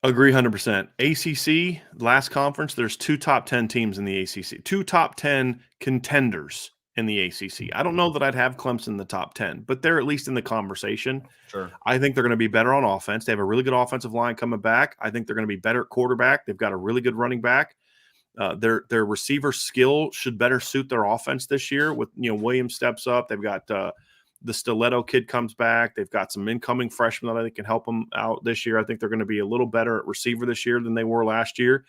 Agree 100%. ACC, last conference, there's 2 top 10 teams in the ACC. 2 top 10 contenders in the ACC. I don't know that I'd have Clemson in the top 10, but they're at least in the conversation. Sure. I think they're going to be better on offense. They have a really good offensive line coming back. I think they're going to be better at quarterback. They've got a really good running back. Their receiver skill should better suit their offense this year with, Williams steps up. They've got the Stiletto kid comes back. They've got some incoming freshmen that I think can help them out this year. I think they're going to be a little better at receiver this year than they were last year.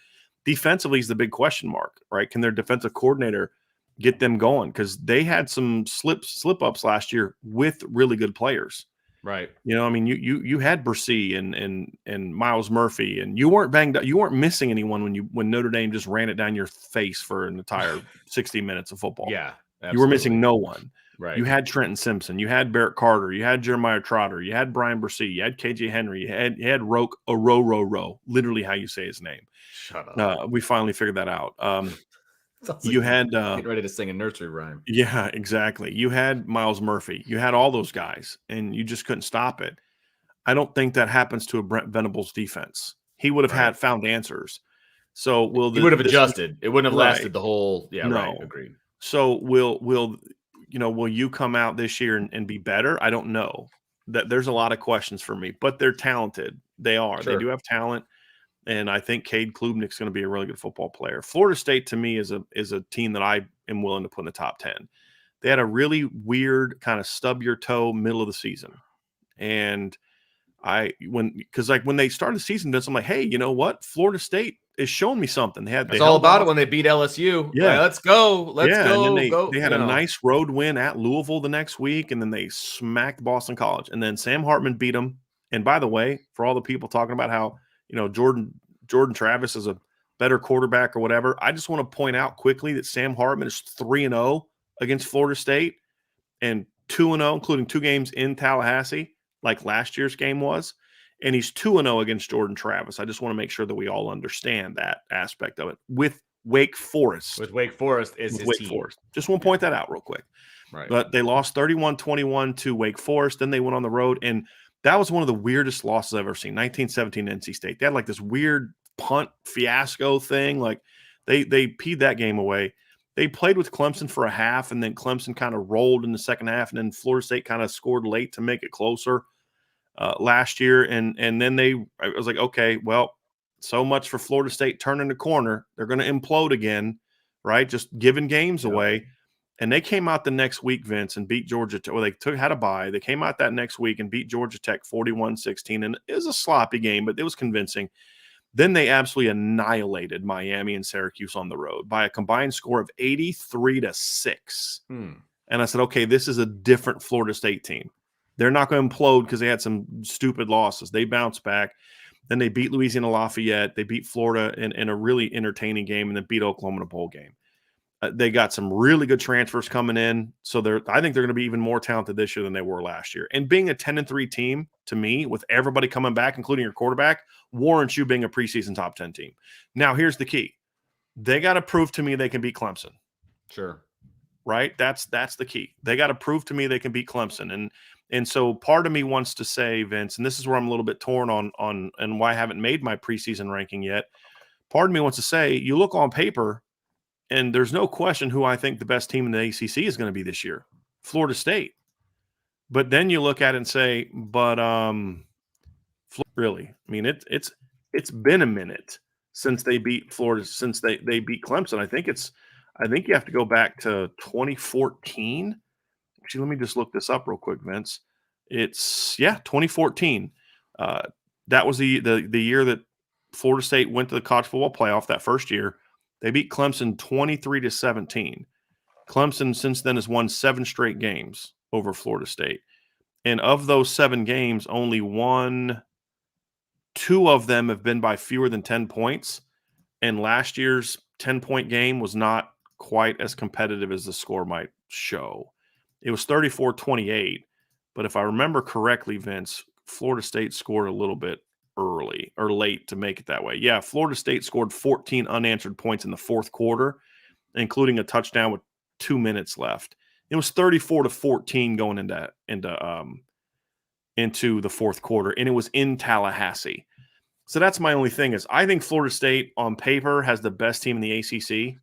Defensively is the big question mark, right? Can their defensive coordinator get them going? Because they had some slip-ups last year with really good players. Right. You had Bursey and Miles Murphy, and you weren't banged up. You weren't missing anyone when Notre Dame just ran it down your face for an entire 60 minutes of football. Yeah, absolutely. You were missing no one. Right. You had Trenton Simpson, you had Barrett Carter, you had Jeremiah Trotter, you had Brian Bursey, you had KJ Henry, you had Roke Row, literally how you say his name. Shut up. We finally figured that out. You had getting ready to sing a nursery rhyme. Yeah, exactly. You had Miles Murphy. You had all those guys, and you just couldn't stop it. I don't think that happens to a Brent Venables defense. He would have found answers. So he would have adjusted. It wouldn't have lasted the whole. Yeah, no. Right. Agreed. So will you come out this year and be better? I don't know. That there's a lot of questions for me, but they're talented. They are. Sure. They do have talent. And I think Cade Klubnik's going to be a really good football player. Florida State, to me, is a team that I am willing to put in the top 10. They had a really weird kind of stub your toe middle of the season. And when they started the season, I'm like, hey, you know what? Florida State is showing me something. It's all about it when they beat LSU. Yeah. Like, let's go. Let's go. And then they had a nice road win at Louisville the next week, and then they smacked Boston College. And then Sam Hartman beat them. And by the way, for all the people talking about how, Jordan Travis is a better quarterback or whatever, I just want to point out quickly that Sam Hartman is 3-0 against Florida State and 2-0, including 2 games in Tallahassee, like last year's game was. And he's 2-0 against Jordan Travis. I just want to make sure that we all understand that aspect of it. With Wake Forest. With Wake Forest is his team. Forest. Just want to point that out real quick. Right. But they lost 31-21 to Wake Forest. Then they went on the road, and that was one of the weirdest losses I've ever seen. 1917 NC State. They had like this weird punt fiasco thing. Like they peed that game away. They played with Clemson for a half, and then Clemson kind of rolled in the second half, and then Florida State kind of scored late to make it closer last year. And then I was like, okay, well, so much for Florida State turning the corner. They're going to implode again, right? Just giving games away. And they came out the next week, Vince, and beat Georgia Tech. Well, had a bye. They came out that next week and beat Georgia Tech 41-16. And it was a sloppy game, but it was convincing. Then they absolutely annihilated Miami and Syracuse on the road by a combined score of 83-6. And I said, okay, this is a different Florida State team. They're not going to implode because they had some stupid losses. They bounced back. Then they beat Louisiana Lafayette. They beat Florida in a really entertaining game, and then beat Oklahoma in a bowl game. They got some really good transfers coming in. So I think they're going to be even more talented this year than they were last year. And being a 10-3 team, to me, with everybody coming back, including your quarterback, warrants you being a preseason top 10 team. Now, here's the key. They got to prove to me they can beat Clemson. Sure. Right? That's the key. They got to prove to me they can beat Clemson. And so part of me wants to say, Vince, and this is where I'm a little bit torn on and why I haven't made my preseason ranking yet. Part of me wants to say, you look on paper, and there's no question who I think the best team in the ACC is going to be this year, Florida State. But then you look at it and say, but really, I mean, it's been a minute since they beat Florida, since they beat Clemson. I think you have to go back to 2014. Actually, let me just look this up real quick, Vince. It's 2014. That was the year that Florida State went to the college football playoff that first year. They beat Clemson 23-17. Clemson since then has won 7 straight games over Florida State. And of those 7 games, only 2 of them have been by fewer than 10 points. And last year's 10-point game was not quite as competitive as the score might show. It was 34-28. But if I remember correctly, Vince, Florida State scored a little bit early or late to make it that way. Yeah, Florida State scored 14 unanswered points in the fourth quarter, including a touchdown with 2 minutes left. It was 34-14 going into the fourth quarter, and it was in Tallahassee. So that's my only thing is I think Florida State on paper has the best team in the ACC,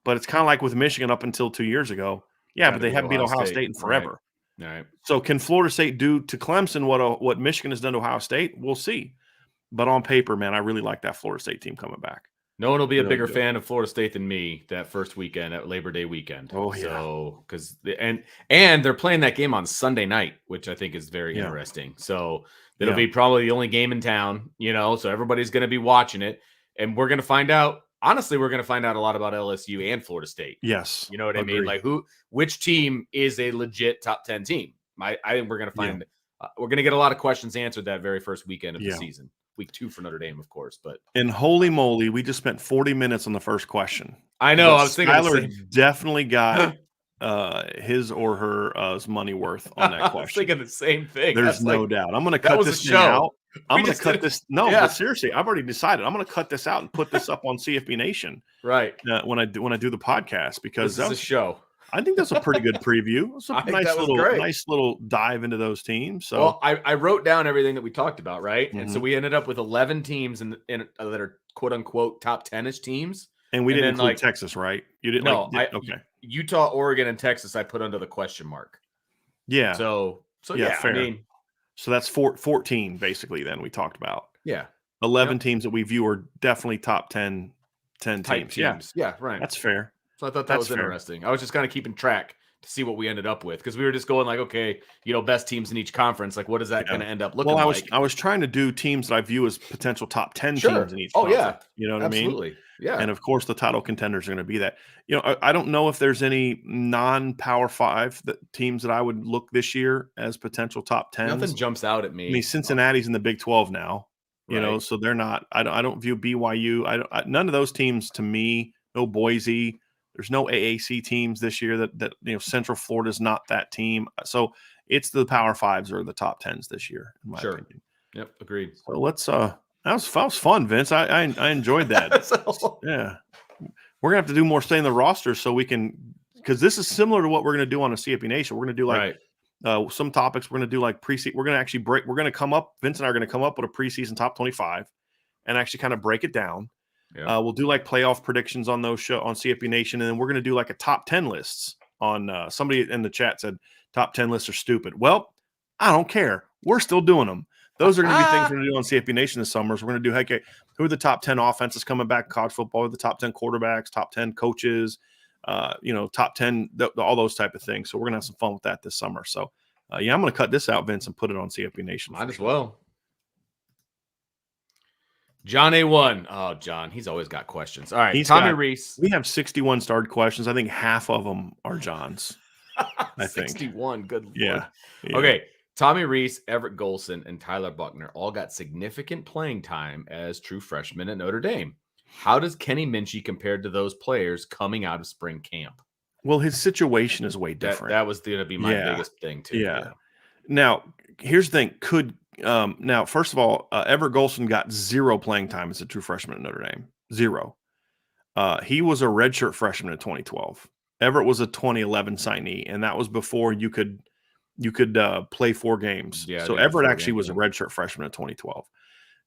but it's kind of like with Michigan up until 2 years ago. Yeah, but they haven't beat Ohio State in forever. Right. So can Florida State do to Clemson what Michigan has done to Ohio State? We'll see. But on paper, man, I really like that Florida State team coming back. No one will be a bigger fan of Florida State than me that first weekend at Labor Day weekend. Oh, yeah. So, because and they're playing that game on Sunday night, which I think is very interesting. So it'll be probably the only game in town, so everybody's going to be watching it. And we're going to find out, honestly, we're going to find out a lot about LSU and Florida State. Yes. You know what I mean? Like which team is a legit top 10 team? I think we're going to find, we're going to get a lot of questions answered that very first weekend of the season. Week 2 for Notre Dame, of course, but and holy moly, we just spent 40 minutes on the first question. I know. I was thinking Skylar definitely got his or her money worth on that question. I was thinking the same thing. There's no doubt. I'm going to cut this thing out. I'm going to cut this. No, but seriously, I've already decided. I'm going to cut this out and put this up on CFB Nation. Right. When I do the podcast, because this is a show. I think that's a pretty good preview. It's a nice little dive into those teams. So, well, I wrote down everything that we talked about, right? Mm-hmm. And so we ended up with 11 teams that are quote unquote top 10ish teams. And we didn't include Texas, right? You didn't. No, okay. Utah, Oregon, and Texas, I put under the question mark. Yeah. So yeah, fair. I mean, so that's 14 basically. Then we talked about 11 teams that we view are definitely top 10 teams. Yeah, right. That's fair. So I thought that was interesting. I was just kind of keeping track to see what we ended up with because we were just going like, okay, best teams in each conference. Like, what is that going to end up looking like? Well, I was trying to do teams that I view as potential top 10 teams in each conference. Yeah. You know what I mean? Absolutely. Yeah. And of course, the title contenders are going to be that. I don't know if there's any non-Power 5 teams that I would look this year as potential top 10s. Nothing jumps out at me. I mean, Cincinnati's in the Big 12 now. So they're not. I don't view BYU. None of those teams to me. No Boise. There's no AAC teams this year that Central Florida is not that team. So it's the Power 5s or the top 10s this year, in my opinion. Yep, agreed. So let's that was fun, Vince. I enjoyed that. Yeah. We're gonna have to do more stay in the roster so we can, because this is similar to what we're gonna do on a CFP Nation. We're gonna do like some topics. We're gonna do like preseason. We're gonna actually Vince and I are gonna come up with a preseason top 25 and actually kind of break it down. Yeah. We'll do like playoff predictions on those on CFP Nation, and then we're going to do like a top 10 lists on somebody in the chat said top 10 lists are stupid. Well, I don't care. We're still doing them. Those are going to be things we're going to do on CFP Nation this summer. So we're going to do, who are the top 10 offenses coming back in college football, the top 10 quarterbacks, top 10 coaches, top 10, all those type of things. So we're going to have some fun with that this summer. So, I'm going to cut this out, Vince, and put it on CFP Nation. Might as well. John A1. Oh, John, he's always got questions. All right, Tommy Reese. We have 61 starred questions. I think half of them are John's. I 61. think. Good Lord. Yeah. Okay, Tommy Reese, Everett Golson, and Tyler Buckner all got significant playing time as true freshmen at Notre Dame. How does Kenny Minchey compare to those players coming out of spring camp? Well, his situation is way different. That was going to be my biggest thing too. Yeah. Now, here's the thing. Now, first of all, Everett Golson got 0 playing time as a true freshman at Notre Dame. 0. He was a redshirt freshman in 2012. Everett was a 2011 signee, and that was before you could play 4 games. Yeah, so Everett actually was a redshirt freshman in 2012.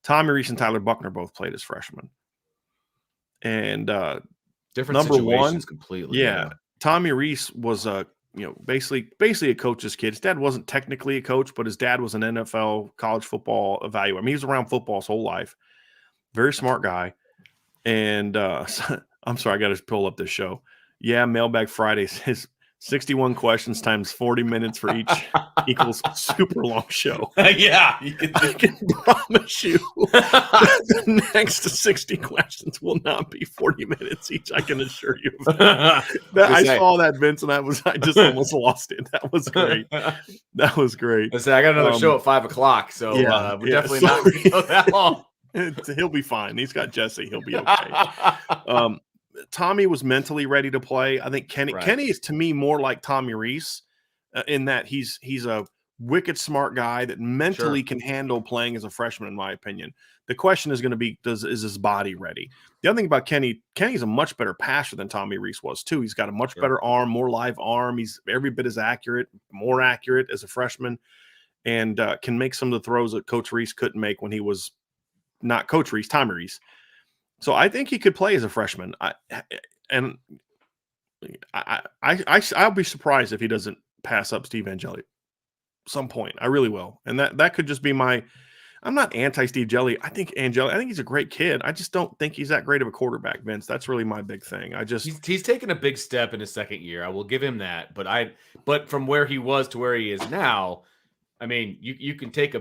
Tommy Rees and Tyler Buckner both played as freshmen. And different number situations 1, completely. yeah. Tommy Rees was basically a coach's kid. His dad wasn't technically a coach, but his dad was an NFL college football evaluator. I mean, he was around football his whole life. Very smart guy. And I'm sorry, I got to pull up this show. Yeah, Mailbag Fridays. His 61 questions times 40 minutes for each equals super long show. Yeah, I can promise you the next 60 questions will not be 40 minutes each. I can assure you of that. I saw that, Vince, and I just almost lost it. That was great. That was great. I got another show at 5:00, so we're definitely not going to go that long. He'll be fine. He's got Jesse. He'll be okay. Tommy was mentally ready to play. I think Kenny is, to me, more like Tommy Rees in that he's a wicked smart guy that mentally can handle playing as a freshman, in my opinion. The question is going to be, is his body ready? The other thing about Kenny's a much better passer than Tommy Rees was, too. He's got a much better arm, more live arm. He's every bit as accurate, more accurate as a freshman, and can make some of the throws that Coach Rees couldn't make when he was not Coach Rees, Tommy Rees. So I think he could play as a freshman. I'll be surprised if he doesn't pass up Steve Angeli at some point. I really will. And that could just be I'm not anti-Steve Angeli. I think he's a great kid. I just don't think he's that great of a quarterback, Vince. That's really my big thing. He's taken a big step in his second year. I will give him that. But from where he was to where he is now, I mean, you can take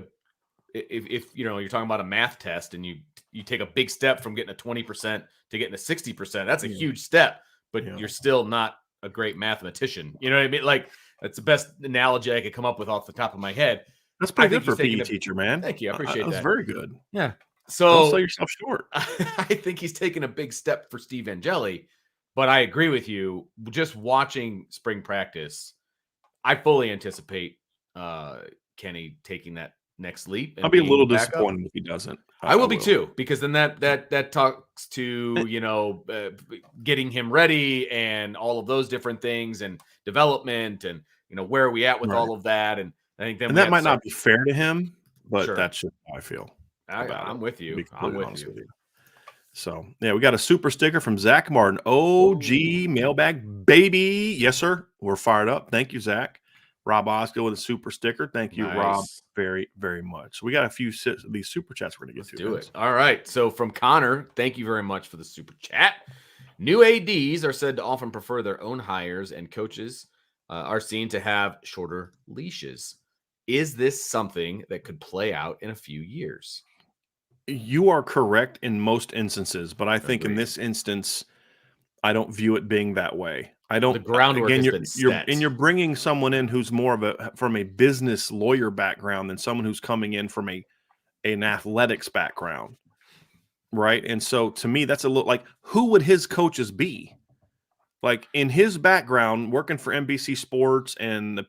if you're talking about a math test and you take a big step from getting a 20% to getting a 60%, that's a huge step, but you're still not a great mathematician. You know what I mean? Like, that's the best analogy I could come up with off the top of my head. That's pretty good for a PE teacher, man. Thank you. I appreciate that. That's very good. Yeah. So don't sell yourself short. I think he's taken a big step for Steve Angeli, but I agree with you. Just watching spring practice, I fully anticipate Kenny taking that next leap. I'll be a little disappointed if he doesn't. I will be too, because then that talks to getting him ready and all of those different things and development and where are we at with all of that, and I think then that might not be fair to him, but that's just how I feel. I'm with you. I'm with you. So yeah, we got a super sticker from Zach Martin, OG Mailbag baby. Yes, sir. We're fired up. Thank you, Zach. Rob Osgood with a super sticker. Thank you, Rob, very, very much. So we got a few of these super chats we're going to get to. Do it. All right. So from Connor, thank you very much for the super chat. New ADs are said to often prefer their own hires, and coaches are seen to have shorter leashes. Is this something that could play out in a few years? You are correct in most instances, but I think in this instance, I don't view it being that way. I don't. The groundwork has been set. You're bringing someone in who's more from a business lawyer background than someone who's coming in from an athletics background, right? And so to me, that's a little like, who would his coaches be? Like in his background, working for NBC Sports and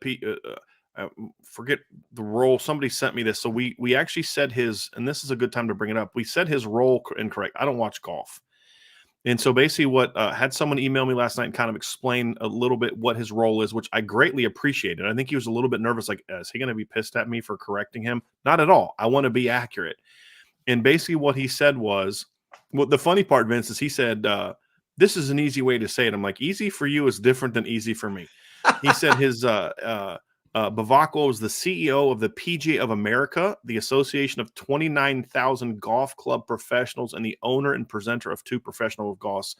forget the role. Somebody sent me this, so we actually said his, and this is a good time to bring it up. We said his role incorrect. I don't watch golf. And so basically what had someone email me last night and kind of explain a little bit what his role is, which I greatly appreciated. I think he was a little bit nervous, like, is he going to be pissed at me for correcting him? Not at all. I want to be accurate. And basically what he said was, the funny part, Vince, is he said, this is an easy way to say it. I'm like, easy for you is different than easy for me. He said his Bavacqua was the CEO of the PGA of America, the association of 29,000 golf club professionals, and the owner and presenter of 2 professional golf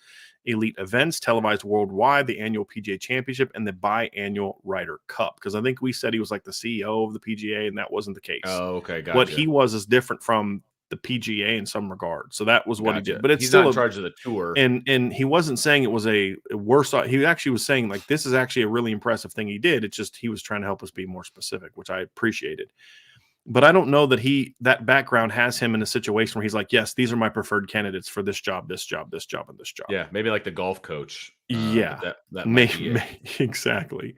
elite events televised worldwide, the annual PGA Championship and the biannual Ryder Cup. Because I think we said he was like the CEO of the PGA, and that wasn't the case. Oh, okay, gotcha. What he was is different from the PGA in some regard. So that was what he did. But it's he's still not in charge of the tour. And he wasn't saying it was a worse. He actually was saying, like, this is actually a really impressive thing he did. It's just he was trying to help us be more specific, which I appreciated. But I don't know that that background has him in a situation where he's like, yes, these are my preferred candidates for this job, this job, this job, and this job. Yeah, maybe like the golf coach. Yeah, But that might be it. Exactly.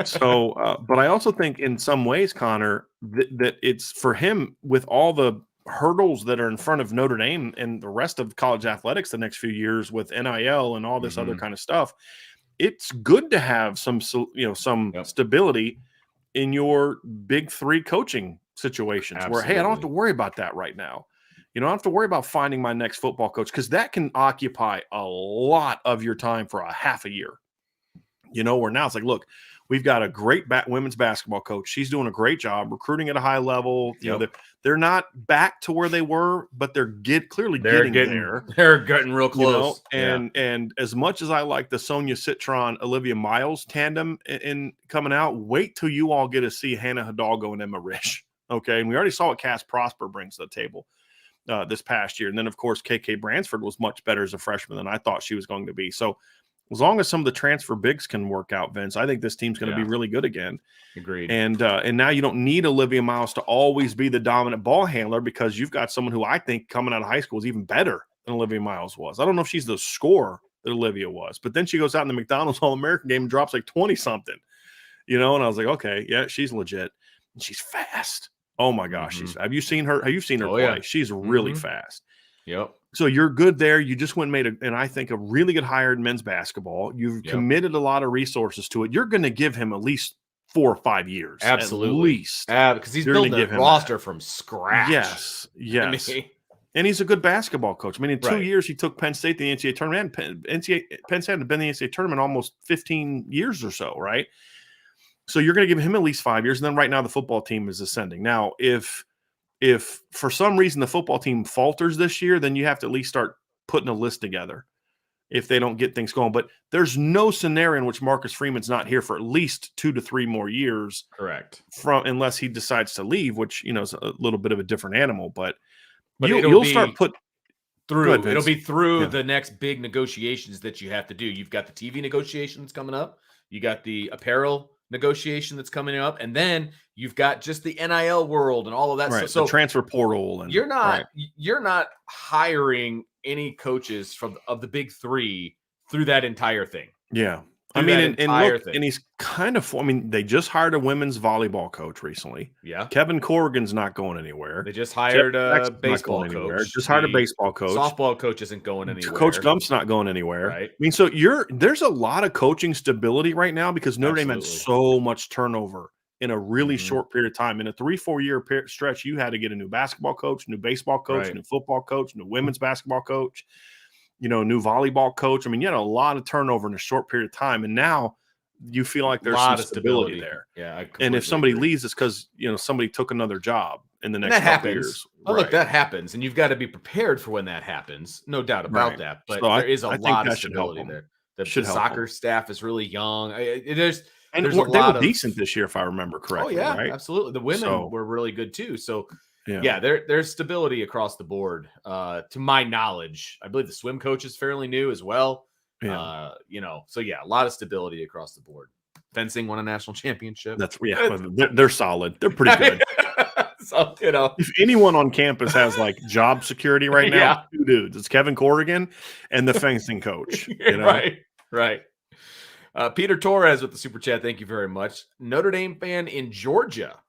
So, but I also think in some ways, Connor, that it's for him with all the hurdles that are in front of Notre Dame and the rest of college athletics the next few years with NIL and all this other kind of stuff. It's good to have some stability in your big three coaching situations where, hey, I don't have to worry about that right now. I don't have to worry about finding my next football coach because that can occupy a lot of your time for a half a year. Where now it's like, look, we've got a great women's basketball coach. She's doing a great job recruiting at a high level. They're not back to where they were, but they're clearly getting there. They're getting real close. And as much as I like the Sonia Citron, Olivia Miles tandem in coming out, wait till you all get to see Hannah Hidalgo and Emma Risch. Okay. And we already saw what Cass Prosper brings to the table this past year. And then, of course, KK Bransford was much better as a freshman than I thought she was going to be. So as long as some of the transfer bigs can work out, Vince, I think this team's going to be really good again. Agreed. And now you don't need Olivia Miles to always be the dominant ball handler because you've got someone who I think coming out of high school is even better than Olivia Miles was. I don't know if she's the scorer that Olivia was, but then she goes out in the McDonald's All-American game and drops like 20-something, and I was like, okay, yeah, she's legit. And she's fast. Oh my gosh. Have you seen her? Have you seen her play? Yeah. She's really fast. Yep. So you're good there. You just went and made I think a really good hire in men's basketball. You've committed a lot of resources to it. You're going to give him at least 4 or 5 years. Absolutely. At least. Because he's building a roster from scratch. Yes. And he's a good basketball coach. I mean, in 2 years, he took Penn State to the NCAA tournament. Penn State had been in the NCAA tournament almost 15 years or so, right? So you're going to give him at least 5 years. And then right now the football team is ascending. Now, if for some reason the football team falters this year, then you have to at least start putting a list together if they don't get things going. But there's no scenario in which Marcus Freeman's not here for at least 2 to 3 more years. Correct. Unless he decides to leave, which, is a little bit of a different animal. But you'll start put through. It'll be through the next big negotiations that you have to do. You've got the TV negotiations coming up. You got the apparel negotiation that's coming up, and then you've got just the NIL world and all of that stuff. So the transfer portal, and you're not hiring any coaches of the big three through that entire thing. Yeah. And he's kind of, they just hired a women's volleyball coach recently. Yeah. Kevin Corrigan's not going anywhere. They just hired a baseball coach. Just hired a baseball coach. Softball coach isn't going anywhere. Coach Gump's not going anywhere. Right. So there's a lot of coaching stability right now because Notre Dame had so much turnover in a really short period of time. In a 3-4 year stretch, you had to get a new basketball coach, new baseball coach, new football coach, new women's basketball coach. New volleyball coach. You had a lot of turnover in a short period of time. And now you feel like there's some stability there. Yeah. And if somebody leaves, it's because, somebody took another job in the next couple years. Oh, look, that happens. And you've got to be prepared for when that happens. No doubt about that. But there is a lot of stability there. The soccer staff is really young. There's a lot they were decent this year, if I remember correctly. Oh, yeah, right? Absolutely. The women were really good too. So, there's stability across the board. To my knowledge, I believe the swim coach is fairly new as well. Yeah. So a lot of stability across the board. Fencing won a national championship. They're solid. They're pretty good. So, if anyone on campus has like job security right now, 2 dudes. It's Kevin Corrigan and the fencing coach. Right. Peter Torres with the super chat. Thank you very much. Notre Dame fan in Georgia.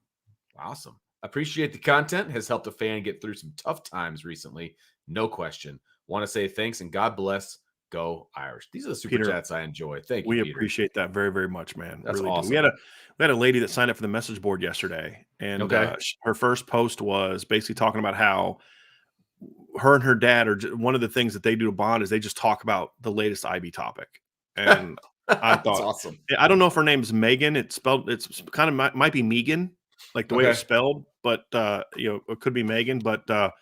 Awesome. Appreciate the content. Has helped a fan get through some tough times recently. No question. Want to say thanks and God bless. Go Irish. These are the super chats I enjoy. Thank you. We Peter. Appreciate that very, very much, man. That's really awesome. We had a lady that signed up for the message board yesterday, and her first post was basically talking about how her and her dad are one of the things that they do to bond is they just talk about the latest IB topic. And I thought, awesome. I don't know if her name's Megan. It's kind of might be Megan, like the way it's spelled, but it could be Megan. But it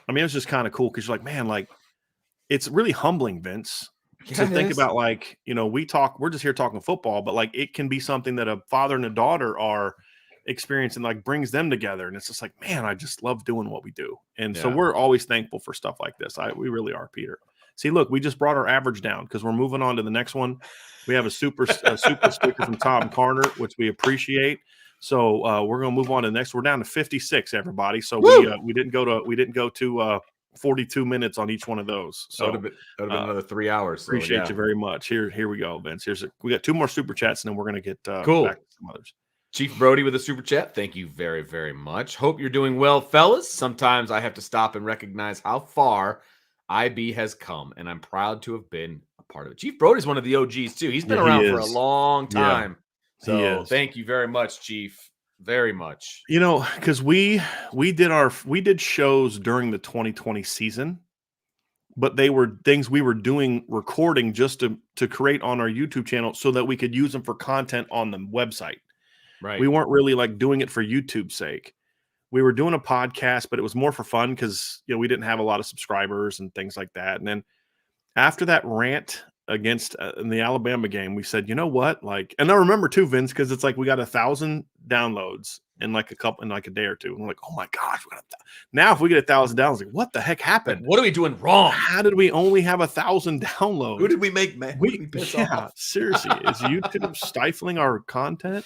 was just kind of cool because you're like, man, like it's really humbling, Vince, to think about we're just here talking football, but like it can be something that a father and a daughter are experiencing, like brings them together. And it's just like, man, I just love doing what we do. And so we're always thankful for stuff like this. We really are, Peter. See, look, we just brought our average down because we're moving on to the next one. We have a super sticker from Tom Carter, which we appreciate. So we're going to move on to the next. We're down to 56, everybody. So we didn't go to 42 minutes on each one of those. So that would have been another 3 hours. Appreciate you very much. Here we go, Vince. We got 2 more super chats, and then we're going to get cool. back to some others. Chief Brody with a super chat. Thank you very, very much. Hope you're doing well, fellas. Sometimes I have to stop and recognize how far IB has come, and I'm proud to have been a part of it. Chief Brody's one of the OGs too. He's been around for a long time. So thank you very much, Chief. Very much. Because we did shows during the 2020 season, but they were things we were recording just to create on our YouTube channel so that we could use them for content on the website. Right. We weren't really like doing it for YouTube's sake. We were doing a podcast, but it was more for fun because we didn't have a lot of subscribers and things like that. And then after that rant against in the Alabama game, we said, you know what? And I remember too, Vince, because it's like we got 1,000 downloads in like a day or two. And we're like, oh my gosh, now if we get 1,000 downloads, like what the heck happened? What are we doing wrong? How did we only have 1,000 downloads? Who did we make mad? Seriously, is YouTube stifling our content?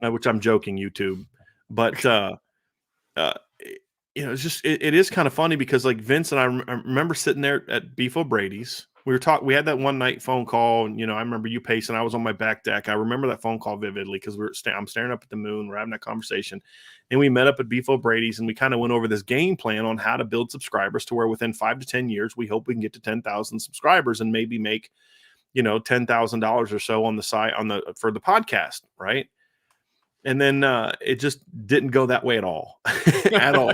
Which I'm joking, YouTube, but it's just it is kind of funny because like Vince and I remember sitting there at Beef O'Brady's. We had that one night phone call, and I remember you pacing. I was on my back deck. I remember that phone call vividly because I'm staring up at the moon. We're having that conversation, and we met up at Beef O'Brady's, and we kind of went over this game plan on how to build subscribers to where within 5 to 10 years we hope we can get to 10,000 subscribers and maybe make $10,000 or so on the site for the podcast, right? And then it just didn't go that way at all, at all.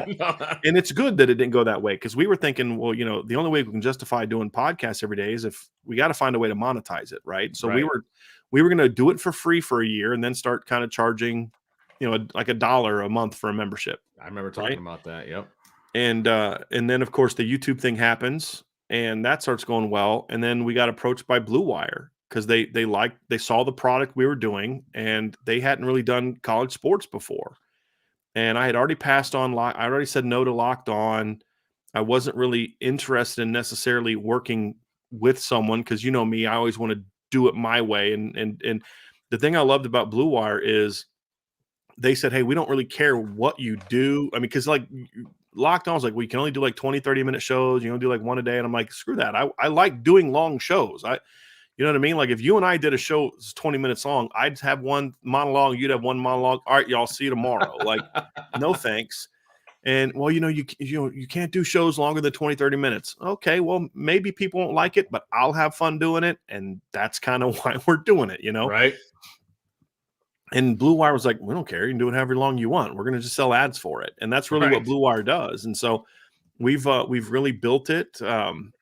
And it's good that it didn't go that way because we were thinking, well, the only way we can justify doing podcasts every day is if we got to find a way to monetize it, right? So we were going to do it for free for a year and then start kind of charging, like $1 a month for a membership. I remember talking about that. Yep. And then of course the YouTube thing happens and that starts going well. And then we got approached by Blue Wire, because they saw the product we were doing and they hadn't really done college sports before. And I had already passed on, I already said no to Locked On. I wasn't really interested in necessarily working with someone because me, I always want to do it my way. And the thing I loved about Blue Wire is they said, hey, we don't really care what you do. I mean, because like Locked On was like, we can only do like 20, 30-minute shows. You do like one a day. And I'm like, screw that. I like doing long shows. You know what I mean? Like if you and I did a show that's 20 minutes long, I'd have one monologue, you'd have one monologue. All right, y'all, see you tomorrow. Like, no thanks. And well, you can't do shows longer than 20, 30 minutes. Okay, well, maybe people won't like it, but I'll have fun doing it. And that's kind of why we're doing it, Right. And Blue Wire was like, we don't care. You can do it however long you want. We're going to just sell ads for it. And that's really what Blue Wire does. And so we've really built it.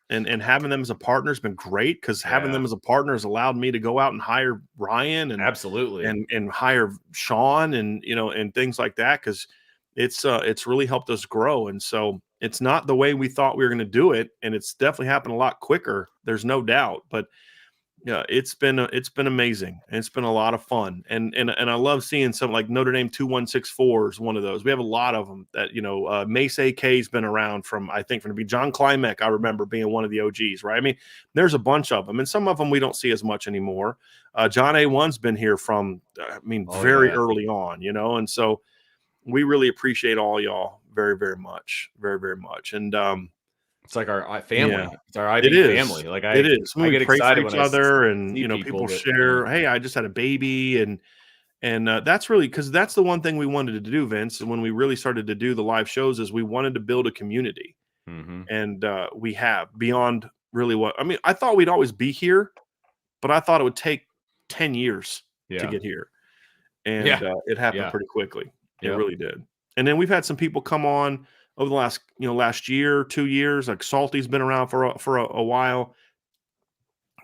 And having them as a partner has been great because having them as a partner has allowed me to go out and hire Ryan and absolutely and hire Sean and and things like that because it's really helped us grow. And so it's not the way we thought we were going to do it, and it's definitely happened a lot quicker. There's no doubt, but yeah, it's been amazing. And it's been a lot of fun. And I love seeing something like Notre Dame 2164 is one of those. We have a lot of them that, Mace AK's been around from the John Klimek. I remember being one of the OGs, right? I mean, there's a bunch of them and some of them we don't see as much anymore. John A1's been here from, very early on, and so we really appreciate all y'all very, very much, very, very much. And, it's like our family. Yeah. It's our IB family. Like it is. I get pray excited for each other, and people share. Hey, I just had a baby, and that's really because that's the one thing we wanted to do, Vince. And when we really started to do the live shows, is we wanted to build a community, and we have beyond really what I thought we'd always be here, but I thought it would take 10 years to get here, and it happened pretty quickly. It really did. And then we've had some people come on over the last year, 2 years. Like Salty's been around for a while.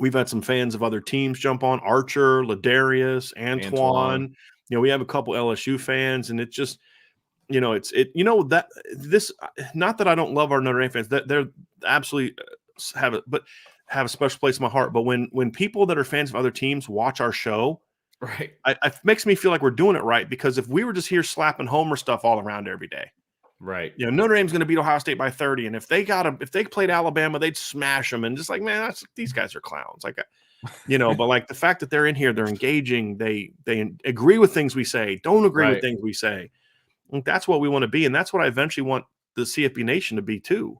We've had some fans of other teams jump on. Archer, Ladarius, Antoine. We have a couple LSU fans, and it just, not that I don't love our Notre Dame fans. That they're absolutely have a special place in my heart. But when people that are fans of other teams watch our show, right, it makes me feel like we're doing it right. Because if we were just here slapping Homer stuff all around every day. Right. Notre Dame's going to beat Ohio State by 30. And if they played Alabama, they'd smash them. And just like, man, these guys are clowns. Like, But like the fact that they're in here, they're engaging, they agree with things we say, don't agree with Right. things we say. And that's what we want to be. And that's what I eventually want the CFB Nation to be too,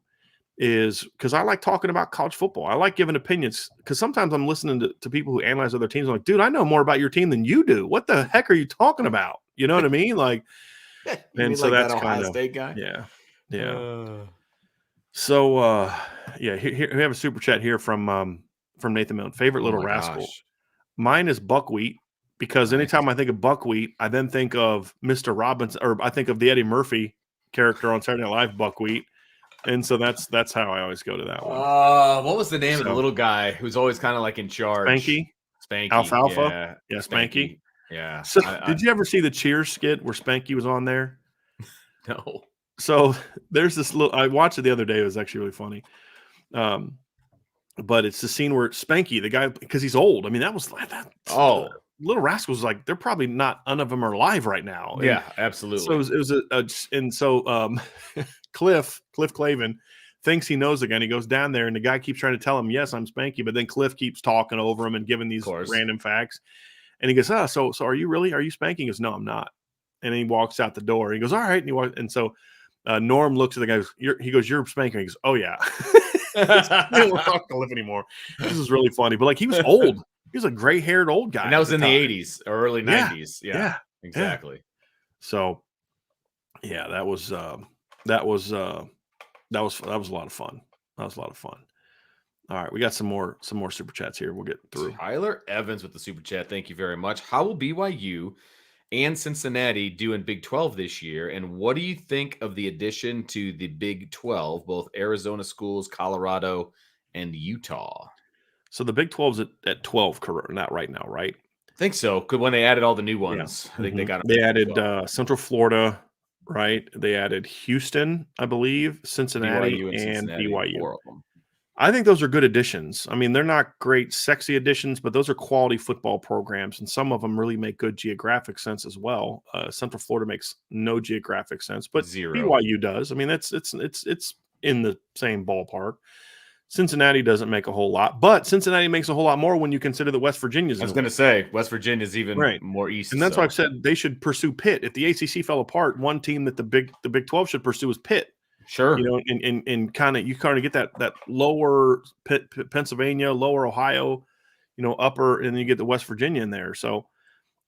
is because I like talking about college football. I like giving opinions because sometimes I'm listening to people who analyze other teams. I'm like, dude, I know more about your team than you do. What the heck are you talking about? You know what I mean? Like, You and mean so like that's that kind Ohio of, State guy? yeah. Yeah. Uh, So, here we have a super chat here from Nathan Milne. Favorite oh little my rascal. gosh. Mine is buckwheat because Nice. anytime I think of buckwheat, I then think of Mr. Robinson, or I think of the Eddie Murphy character on Saturday Night Live, Buckwheat, and so that's how I always go to that one. What was the name of the So, little guy who's always kind of like in charge? Spanky, Spanky. Alfalfa, yeah, Spanky. Yeah. So, did you ever see the Cheers skit where Spanky was on there? No. So there's this little. I watched it the other day. It was actually really funny. But it's the scene where Spanky, the guy, because he's old. I mean, that was that. Oh. Little Rascals, like they're probably none of them are alive right now. And Yeah, absolutely. so it was and so Cliff Clavin thinks he knows the guy. And he goes down there, and the guy keeps trying to tell him, "Yes, I'm Spanky," but then Cliff keeps talking over him and giving these random facts. And he goes, so are you Spanky? He goes, "No, I'm not." And then he walks out the door. He goes, "All right." And he walks, and so Norm looks at the guy. He goes, "You're Spanky." He goes, "Oh yeah." They don't talk to Cliff anymore. This is really funny. But like he was old. He was a gray-haired old guy. And that was in the 80s or early 90s. Yeah, exactly. Yeah. So yeah, that was a lot of fun. That was a lot of fun. All right, we got some more super chats here. We'll get through. Tyler Evans with the super chat. Thank you very much. How will BYU and Cincinnati do in Big 12 this year? And what do you think of the addition to the Big 12, both Arizona schools, Colorado, and Utah? So the Big 12's at 12, not right now, right? I think so. Because when they added all the new ones, Yeah. I think they added Central Florida, right? They added Houston, I believe, Cincinnati, BYU and Cincinnati, BYU. 4 of them. I think those are good additions. I mean, they're not great, sexy additions, but those are quality football programs, and some of them really make good geographic sense as well. Central Florida makes no geographic sense, but Zero. BYU does. I mean, it's in the same ballpark. Cincinnati doesn't make a whole lot, but Cincinnati makes a whole lot more when you consider that West Virginia's. I was going to say West Virginia is even more east, and that's why I've said they should pursue Pitt. If the ACC fell apart, one team that the Big 12 should pursue is Pitt. Sure. And kind of get that lower Pennsylvania, lower Ohio, upper, and then you get the West Virginia in there. So,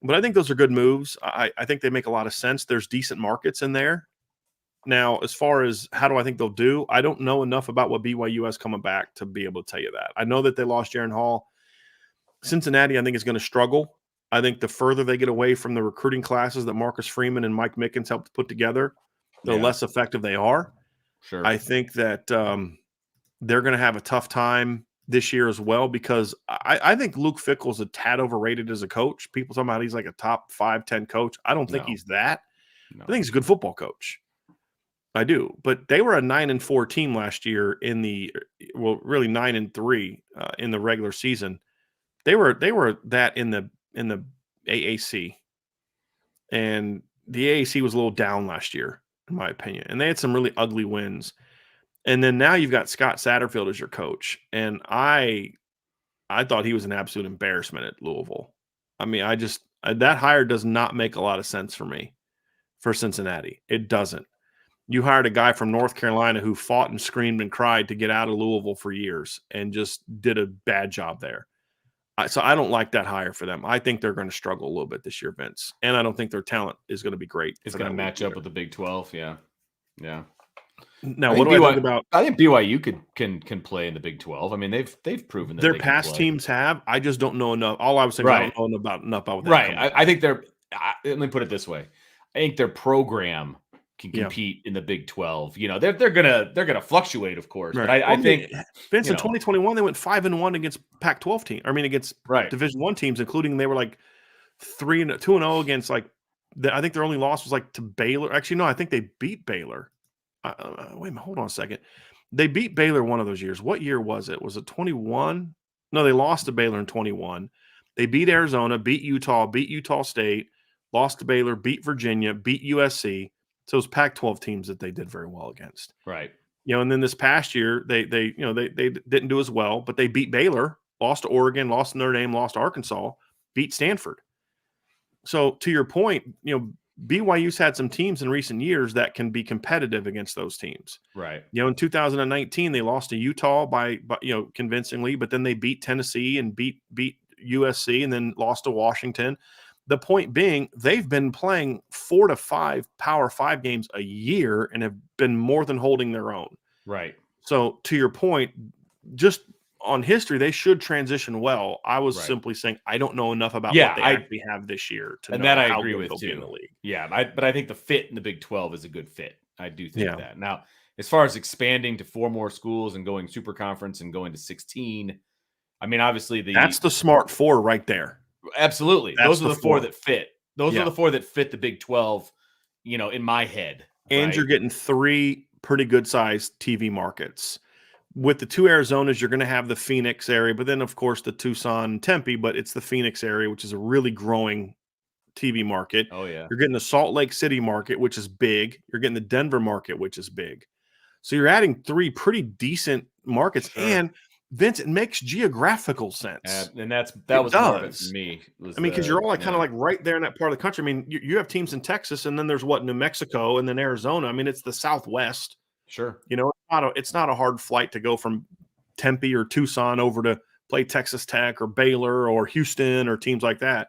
but I think those are good moves. I think they make a lot of sense. There's decent markets in there. Now, as far as how do I think they'll do, I don't know enough about what BYU has coming back to be able to tell you that. I know that they lost Jaron Hall. Cincinnati, I think, is going to struggle. I think the further they get away from the recruiting classes that Marcus Freeman and Mike Mickens helped put together, the less effective they are. Sure. I think that they're going to have a tough time this year as well because I think Luke Fickell's a tad overrated as a coach. People talking about he's like a top 5-10 coach. I don't think he's that. No. I think he's a good football coach. I do, but they were a 9-4 team last year really 9-3 in the regular season. They were that in the AAC, and the AAC was a little down last year, in my opinion, and they had some really ugly wins. And then now you've got Scott Satterfield as your coach, and I thought he was an absolute embarrassment at Louisville. I mean, that hire does not make a lot of sense for me for Cincinnati. It doesn't. You hired a guy from North Carolina who fought and screamed and cried to get out of Louisville for years and just did a bad job there. So I don't like that hire for them. I think they're going to struggle a little bit this year, Vince. And I don't think their talent is going to be great. It's going to match up with the Big 12. Yeah. Yeah. Now, what do I think about? I think BYU can play in the Big 12. I mean, they've proven that their past teams have. I just don't know enough. All I was saying, I don't know enough about that. Right. I think let me put it this way. I think their program can compete in the Big 12. They're gonna fluctuate, of course. Right. But I think Vince in 2021 they went 5-1 against Pac-12 teams. I mean, against Division I teams, including they were like 2-0 against I think their only loss was like to Baylor. Actually, no, I think they beat Baylor. Wait a minute, hold on a second. They beat Baylor one of those years. What year was it? Was it 21? No, they lost to Baylor in 21. They beat Arizona, beat Utah State, lost to Baylor, beat Virginia, beat USC. So it was Pac-12 teams that they did very well against. Right. And then this past year they didn't do as well, but they beat Baylor lost to Oregon, lost to Notre Dame, lost to Arkansas, beat Stanford. So to your point, BYU's had some teams in recent years that can be competitive against those teams. Right. In 2019, they lost to Utah by convincingly, but then they beat Tennessee and beat USC and then lost to Washington. The point being, they've been playing 4 to 5 Power 5 games a year and have been more than holding their own. Right. So to your point, just on history, they should transition well. I was simply saying I don't know enough about what they actually have this year to know I how agree good with they'll be in the too. league. Yeah, but I think the fit in the Big 12 is a good fit. I do think that. Now, as far as expanding to 4 more schools and going super conference and going to 16, I mean, obviously that's the smart 4 right there. Absolutely. Those are the 4 that fit. Those are the 4 that fit the Big 12, in my head. And you're getting 3 pretty good sized TV markets. With the 2 Arizonas, you're going to have the Phoenix area, but then, of course, the Tucson, Tempe, but it's the Phoenix area, which is a really growing TV market. Oh, yeah. You're getting the Salt Lake City market, which is big. You're getting the Denver market, which is big. So you're adding 3 pretty decent markets. Sure. And, Vince, it makes geographical sense. And that was more of it for me. Because you're all kind of like right there in that part of the country. I mean, you have teams in Texas, and then there's New Mexico, and then Arizona. I mean, it's the Southwest. Sure. It's not a hard flight to go from Tempe or Tucson over to play Texas Tech or Baylor or Houston or teams like that.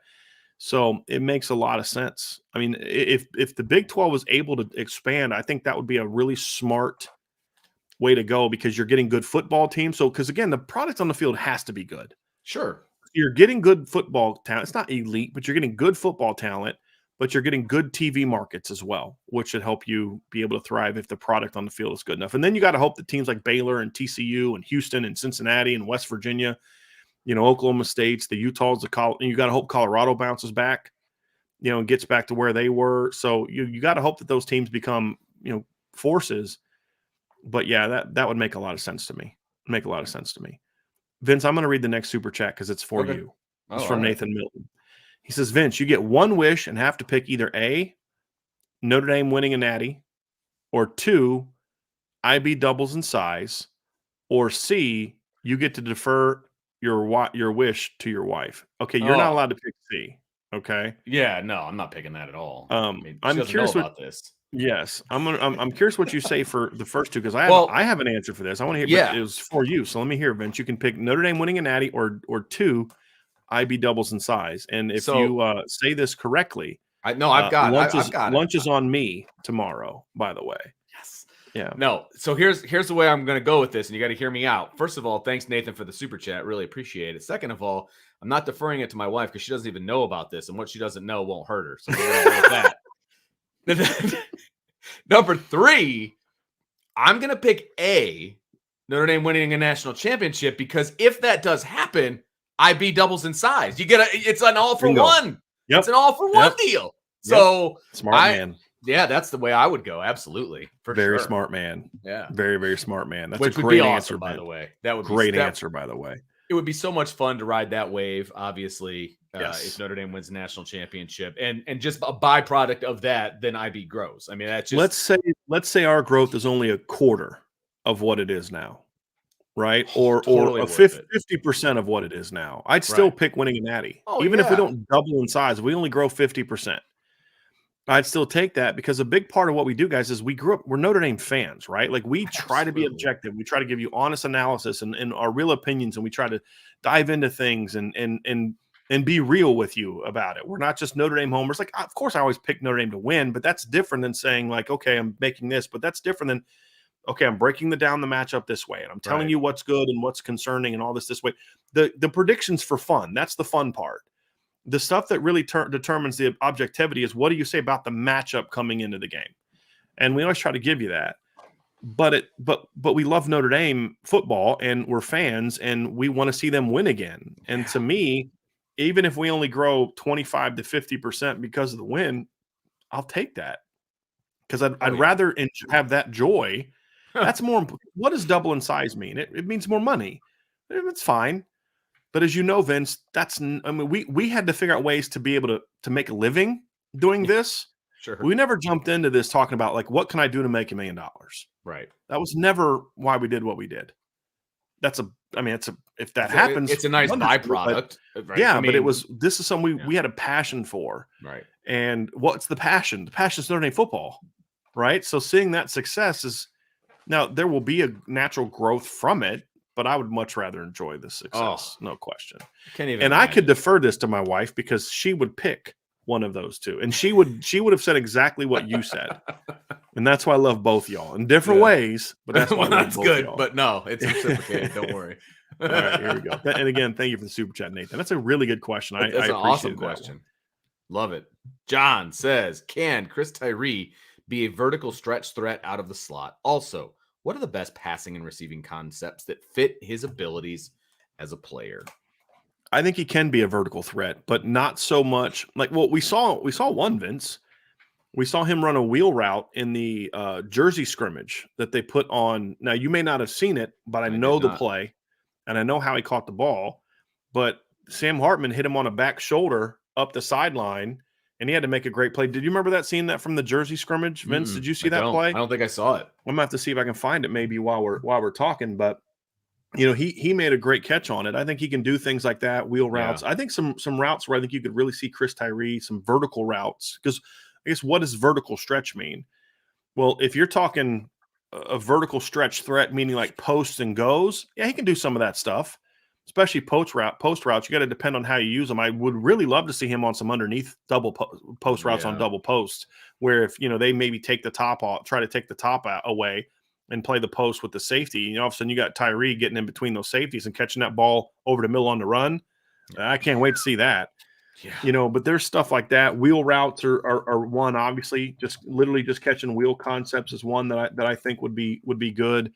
So it makes a lot of sense. I mean, if the Big 12 was able to expand, I think that would be a really smart way to go because you're getting good football teams. So, because again, the product on the field has to be good. Sure. You're getting good football talent. It's not elite, but you're getting good football talent, but you're getting good TV markets as well, which should help you be able to thrive if the product on the field is good enough. And then you got to hope that teams like Baylor and TCU and Houston and Cincinnati and West Virginia, Oklahoma State's, the Utah's, and you got to hope Colorado bounces back, and gets back to where they were. So you got to hope that those teams become, forces. But yeah, that would make a lot of sense to me. Vince, I'm going to read the next super chat because it's for you. It's from Nathan Milton. He says, Vince, you get one wish and have to pick either A, Notre Dame winning a natty, or 2, IB doubles in size, or C, you get to defer your wish to your wife. Okay, you're not allowed to pick C. Okay. Yeah, no, I'm not picking that at all. I'm curious about this. Yes, I'm curious what you say for the first 2 because I have an answer for this. I want to hear. Yeah, but it was for you, so let me hear, Vince. You can pick Notre Dame winning a natty or 2, IB doubles in size. And if you say this correctly, I've got lunch is on me tomorrow. By the way, yes, yeah, no. So here's the way I'm going to go with this, and you got to hear me out. First of all, thanks Nathan for the super chat. Really appreciate it. Second of all, I'm not deferring it to my wife because she doesn't even know about this, and what she doesn't know won't hurt her. So we're going to go with that. Number 3, I'm going to pick A, Notre Dame winning a national championship, because if that does happen, IB doubles in size. It's an all for one. Yep. It's an all for one deal. So smart man. Yeah, that's the way I would go. Absolutely. Very smart man. Yeah. Very, very smart man. That's Which a great would be answer, awesome, by the way. That would be great answer, by the way. It would be so much fun to ride that wave, obviously, if Notre Dame wins the national championship. And just a byproduct of that, then IB grows. I mean, that's just let's say our growth is only a quarter of what it is now, right? Or 50% of what it is now. I'd still pick winning a natty. Even if we don't double in size, we only grow 50%. I'd still take that because a big part of what we do, guys, is we're Notre Dame fans, right? Like we try to be objective. We try to give you honest analysis and our real opinions, and we try to dive into things and be real with you about it. We're not just Notre Dame homers. Like, of course, I always pick Notre Dame to win, but that's different than saying like, okay, I'm making this, but that's different than, okay, I'm breaking down the matchup this way, and I'm telling you what's good and what's concerning and all this way. The predictions for fun. That's the fun part. The stuff that really determines the objectivity is what do you say about the matchup coming into the game? And we always try to give you that. But we love Notre Dame football, and we're fans, and we want to see them win again. And to me, even if we only grow 25 to 50% because of the win, I'll take that because I'd rather have that joy. That's more important. What does double in size mean? It means more money. It's fine. But as you know, Vince, we had to figure out ways to be able to make a living doing this. Sure. We never jumped into this talking about like, what can I do to make $1 million? Right. That was never why we did what we did. if that happens, it's a nice byproduct. Right? Yeah, but this is something we had a passion for. Right. And what's the passion? The passion is Notre Dame football, right? So seeing that success now there will be a natural growth from it, but I would much rather enjoy the success, no question. Can't even. And I could defer this to my wife because she would pick one of those two, and she would have said exactly what you said. And that's why I love both y'all in different ways, but that's why I love both good. y'all. But no, it's reciprocated. Don't worry. All right, here we go. And again, thank you for the super chat, Nathan. That's a really good question. That's an awesome question. Love it. John says, can Chris Tyree be a vertical stretch threat out of the slot? Also, what are the best passing and receiving concepts that fit his abilities as a player? I think he can be a vertical threat, but not so much. Like, well, we saw one, Vince. We saw him run a wheel route in the Jersey scrimmage that they put on. Now, you may not have seen it, but I know the play, and I know how he caught the ball. But Sam Hartman hit him on a back shoulder up the sideline, and he had to make a great play. Did you remember that scene from the Jersey scrimmage, Vince? Did you see that play? I don't think I saw it. I'm gonna have to see if I can find it maybe while we're talking. But he made a great catch on it. I think he can do things like that, wheel routes. I think some routes where I think you could really see Chris Tyree, some vertical routes. Because I guess what does vertical stretch mean? Well, if you're talking a vertical stretch threat, meaning like posts and goes, yeah, he can do some of that stuff. Especially post routes, you got to depend on how you use them. I would really love to see him on some underneath double post routes on double posts, where if they maybe take the top off, try to take the top away, and play the post with the safety. All of a sudden you got Tyree getting in between those safeties and catching that ball over the middle on the run. I can't wait to see that. Yeah. But there's stuff like that. Wheel routes are one, obviously. Just literally just catching wheel concepts is one that I think would be good.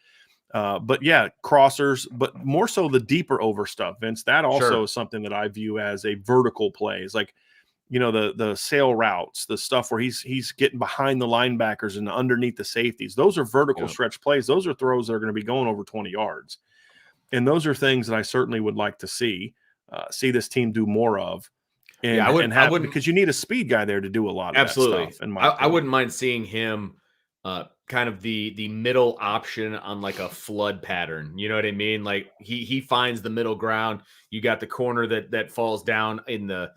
But yeah, crossers, but more so the deeper over stuff, Vince. That also is something that I view as a vertical play. It's like, the sail routes, the stuff where he's getting behind the linebackers and underneath the safeties. Those are vertical stretch plays. Those are throws that are going to be going over 20 yards. And those are things that I certainly would like to see this team do more of. And, I wouldn't, because you need a speed guy there to do a lot of that stuff. I wouldn't mind seeing him kind of the middle option on like a flood pattern. You know what I mean? Like he finds the middle ground. You got the corner that falls down in the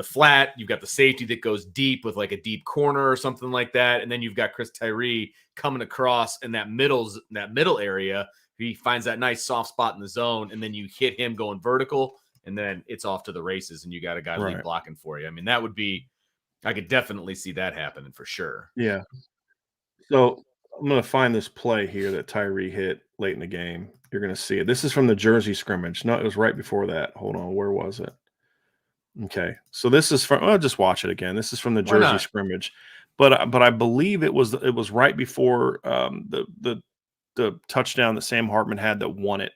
flat. You've got the safety that goes deep with like a deep corner or something like that. And then you've got Chris Tyree coming across in that middle area. He finds that nice soft spot in the zone, and then you hit him going vertical, and then it's off to the races, and you got a guy lead blocking for you. I mean, I could definitely see that happening for sure. Yeah. So I'm going to find this play here that Tyree hit late in the game. You're going to see it. This is from the Jersey scrimmage. No, it was right before that. Hold on. Where was it? Okay. So this is from, I'll just watch it again. This is from the Jersey scrimmage, but I believe it was right before the touchdown that Sam Hartman had that won it.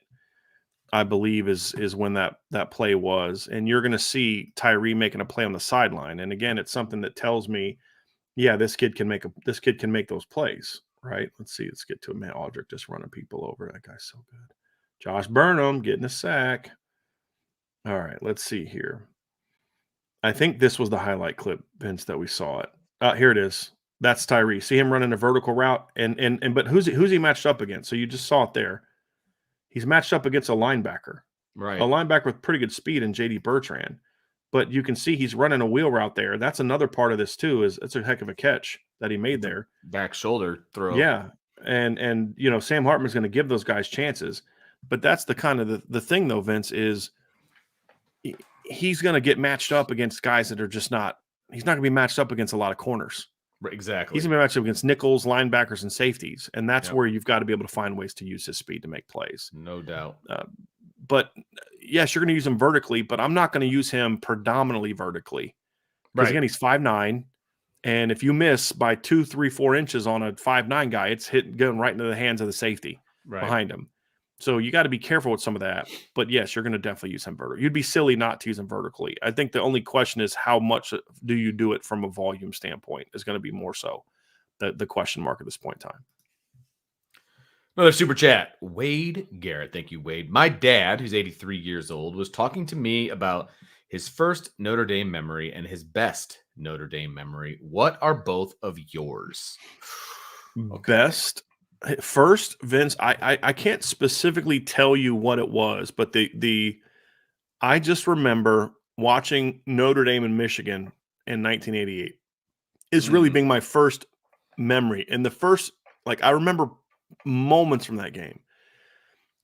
I believe is when that play was. And you're going to see Tyree making a play on the sideline. And again, it's something that tells me, yeah, this kid can make those plays, right? Let's see. Let's get to it. Man, Audric just running people over. That guy's so good. Josh Burnham getting a sack. All right, let's see here. I think this was the highlight clip, Vince, that we saw it. Here it is. That's Tyree. See him running a vertical route, but who's he matched up against? So you just saw it there. He's matched up against a linebacker, right? A linebacker with pretty good speed in J.D. Bertrand. But you can see he's running a wheel route there. That's another part of this too. Is it's a heck of a catch that he made there. Back shoulder throw. Yeah, and Sam Hartman's going to give those guys chances. But that's the kind of the thing though, Vince, is he's going to get matched up against guys that are just not. He's not going to be matched up against a lot of corners. Exactly. He's going to be matched up against nickels, linebackers, and safeties, and that's where you've got to be able to find ways to use his speed to make plays. No doubt. But yes, you're going to use him vertically, but I'm not going to use him predominantly vertically. Because again, he's 5'9", and if you miss by 2, 3, 4 inches on a 5'9" guy, it's going right into the hands of the safety behind him. So you got to be careful with some of that. But yes, you're going to definitely use him vertically. You'd be silly not to use him vertically. I think the only question is how much do you do it from a volume standpoint is going to be more so the question mark at this point in time. Another super chat. Wade Garrett. Thank you, Wade. My dad, who's 83 years old, was talking to me about his first Notre Dame memory and his best Notre Dame memory. What are both of yours? Okay. Best First, Vince, I can't specifically tell you what it was, but I just remember watching Notre Dame and Michigan in 1988 is really being my first memory. And the first, like, I remember moments from that game,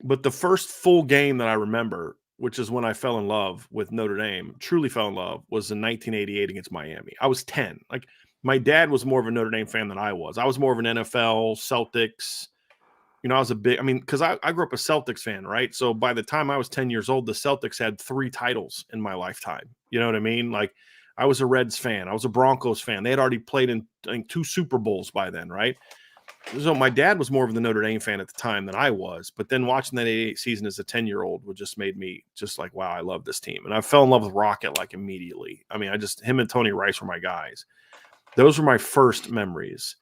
but the first full game that I remember, which is when I fell in love with Notre Dame, truly fell in love, was in 1988 against Miami. I was 10. Like, my dad was more of a Notre Dame fan than I was. I was more of an NFL, Celtics. I was because I grew up a Celtics fan, right? So by the time I was 10 years old, the Celtics had 3 titles in my lifetime. You know what I mean? Like, I was a Reds fan. I was a Broncos fan. They had already played in, I think, 2 Super Bowls by then, right? So my dad was more of the Notre Dame fan at the time than I was. But then watching that 88 season as a 10-year-old would just made me just like, wow, I love this team. And I fell in love with Rocket like immediately. I mean, him and Tony Rice were my guys. Those were my first memories.